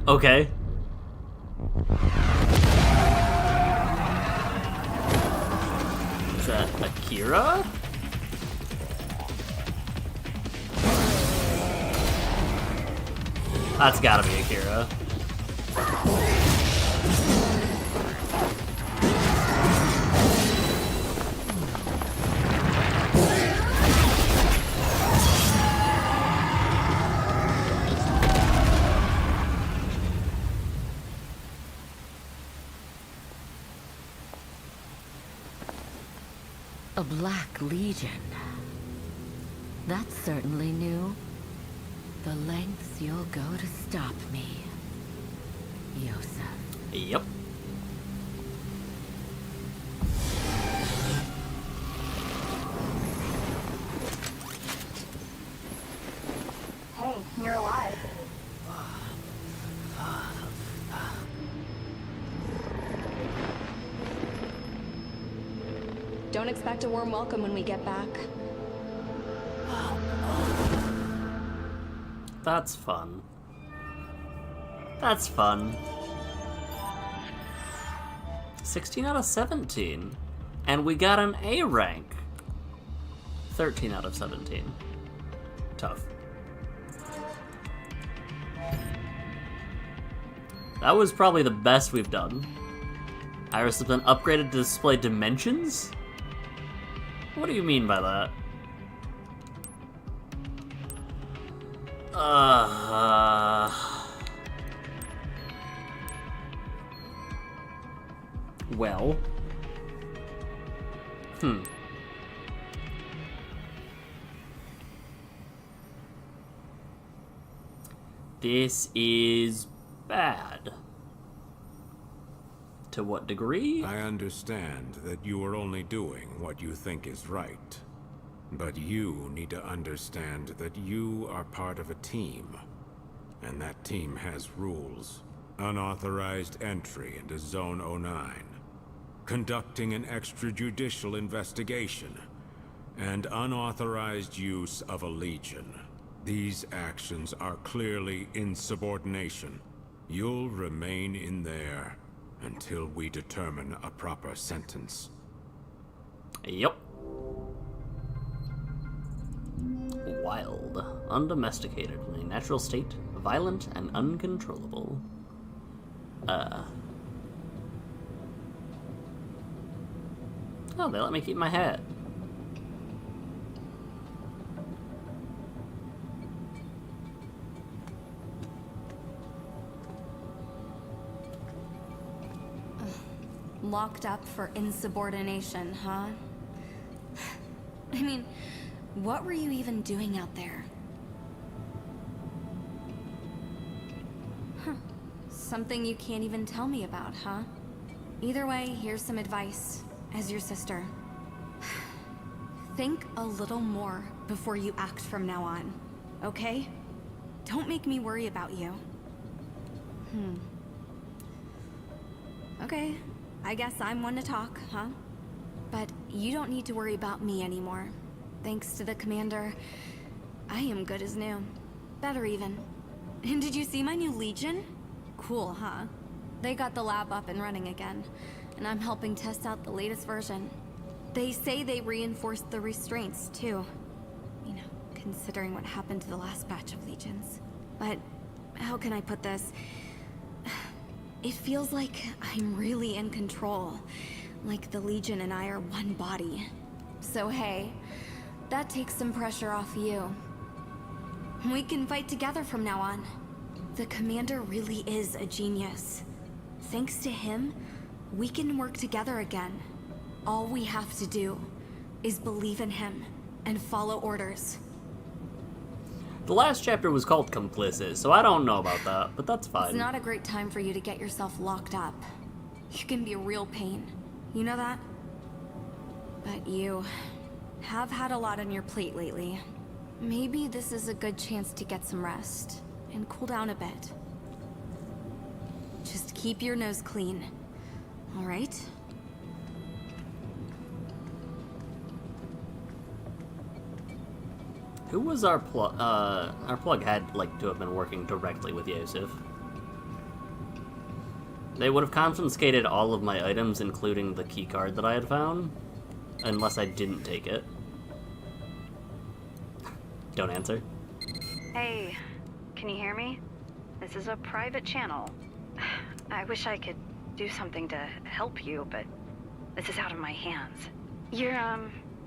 Okay. Is that Akira? That's gotta be Akira. A Black Legion. That's certainly new. The lengths you'll go to stop me, Yosef. Yep. Hey, you're alive. Don't expect a warm welcome when we get back. That's fun. That's fun. 16 out of 17. And we got an A rank. 13 out of 17. Tough. That was probably the best we've done. Iris has been upgraded to display dimensions? What do you mean by that? Well. This is bad. To what degree? I understand that you are only doing what you think is right. But you need to understand that you are part of a team. And that team has rules. Unauthorized entry into Zone 09. Conducting an extrajudicial investigation. And unauthorized use of a Legion. These actions are clearly insubordination. You'll remain in there until we determine a proper sentence. Yep. Wild, undomesticated, in a natural state, violent and uncontrollable. Oh, they let me keep my hat. Locked up for insubordination, huh? I mean, what were you even doing out there? Huh. Something you can't even tell me about, huh? Either way, here's some advice, as your sister. Think a little more before you act from now on, okay? Don't make me worry about you. Okay, I guess I'm one to talk, huh? But you don't need to worry about me anymore. Thanks to the commander, I am good as new. Better even. And did you see my new Legion? Cool, huh? They got the lab up and running again, and I'm helping test out the latest version. They say they reinforced the restraints, too. You know, considering what happened to the last batch of Legions. But, how can I put this? It feels like I'm really in control. Like the Legion and I are one body. So hey, that takes some pressure off you. We can fight together from now on. The commander really is a genius. Thanks to him, we can work together again. All we have to do is believe in him and follow orders. The last chapter was called Complicit, so I don't know about that, but that's fine. It's not a great time for you to get yourself locked up. You can be a real pain. You know that? But you have had a lot on your plate lately. Maybe this is a good chance to get some rest and cool down a bit. Just keep your nose clean, all right? Who was our plug? Our plug had, like, to have been working directly with Yosef. They would have confiscated all of my items, including the keycard that I had found, unless I didn't take it. Don't answer. Hey, can you hear me? This is a private channel. I wish I could do something to help you, but this is out of my hands. You're,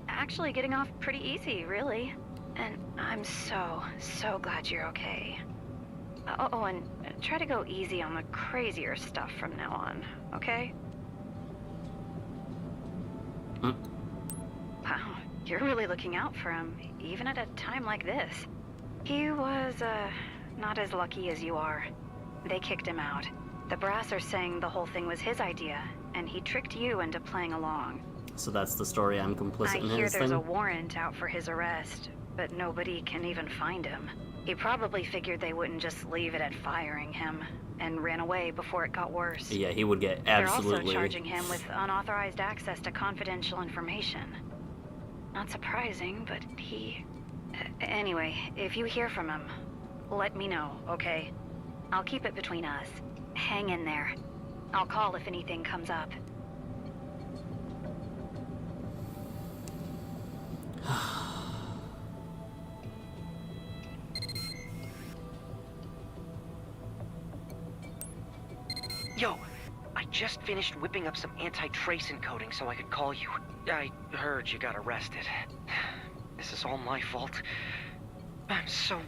actually getting off pretty easy, really. And I'm so glad you're okay. Oh, and try to go easy on the crazier stuff from now on, okay? Wow, you're really looking out for him, even at a time like this. He was, not as lucky as you are. They kicked him out. The brass are saying the whole thing was his idea, and he tricked you into playing along. So that's the story. I'm complicit in his thing? I hear there's a warrant out for his arrest, but nobody can even find him. He probably figured they wouldn't just leave it at firing him, and ran away before it got worse. Yeah, he would get absolutely... They're also charging him with unauthorized access to confidential information. Not surprising, but he... Anyway, if you hear from him, let me know, okay? I'll keep it between us. Hang in there. I'll call if anything comes up. Yo, I just finished whipping up some anti-trace encoding so I could call you. I heard you got arrested. This is all my fault. I'm so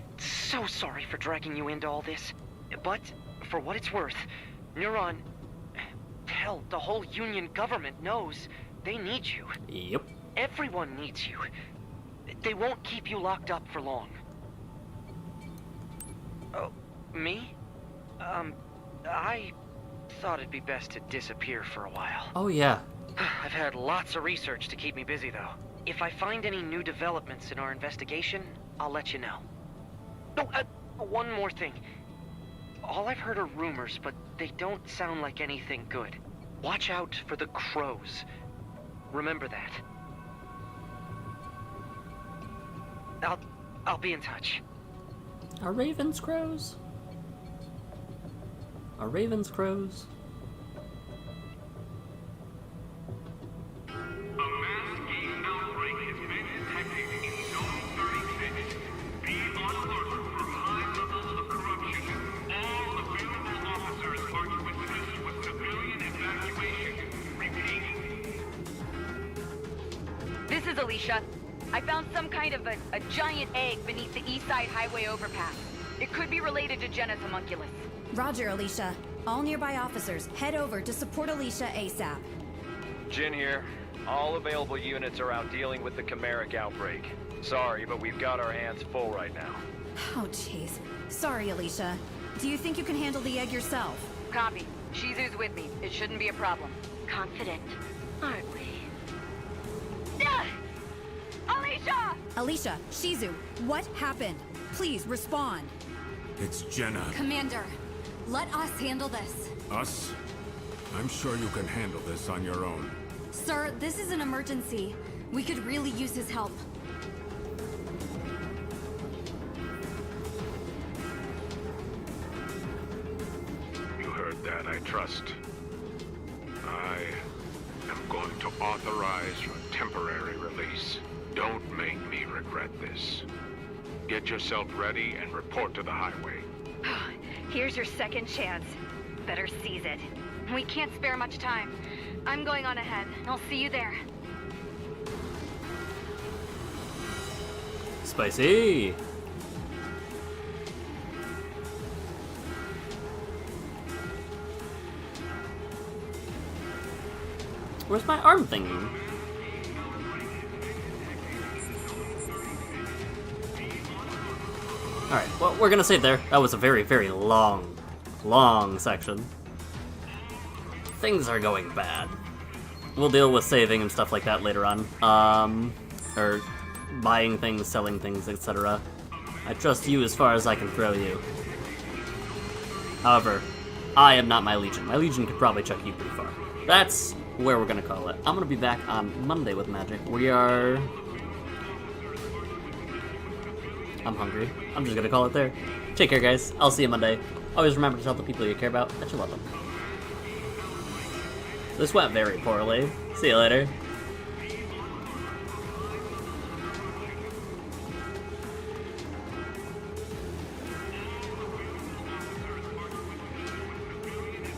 sorry for dragging you into all this. But, for what it's worth, Neuron... Hell, the whole Union government knows they need you. Yep. Everyone needs you. They won't keep you locked up for long. Oh, me? thought it'd be best to disappear for a while. Oh, yeah. I've had lots of research to keep me busy, though. If I find any new developments in our investigation, I'll let you know. No, one more thing. All I've heard are rumors, but they don't sound like anything good. Watch out for the crows. Remember that. I'll be in touch. Are ravens crows? Are ravens crows? This is Alicia. I found some kind of a giant egg beneath the East Side Highway overpass. It could be related to Jenna's homunculus. Roger, Alicia. All nearby officers, head over to support Alicia ASAP. Jin here. All available units are out dealing with the chimeric outbreak. Sorry, but we've got our hands full right now. Oh, jeez. Sorry, Alicia. Do you think you can handle the egg yourself? Copy. Shizu's with me. It shouldn't be a problem. Confident, aren't we? Alicia! Alicia, Shizu, what happened? Please respond. It's Jenna. Commander, let us handle this. Us? I'm sure you can handle this on your own. Sir, this is an emergency. We could really use his help. You heard that, I trust. I am going to authorize your temporary release. Don't make me regret this. Get yourself ready and report to the highway. Here's your second chance. Better seize it. We can't spare much time. I'm going on ahead. I'll see you there. Spicy! Where's my arm thing? Alright, well, we're gonna save there. That was a very, very long section. Things are going bad. We'll deal with saving and stuff like that later on. Or buying things, selling things, etc. I trust you as far as I can throw you. However, I am not my Legion. My Legion could probably chuck you pretty far. That's where we're gonna call it. I'm gonna be back on Monday with Magic. I'm hungry. I'm just gonna call it there. Take care, guys. I'll see you Monday. Always remember to tell the people you care about that you love them. This went very poorly. See you later.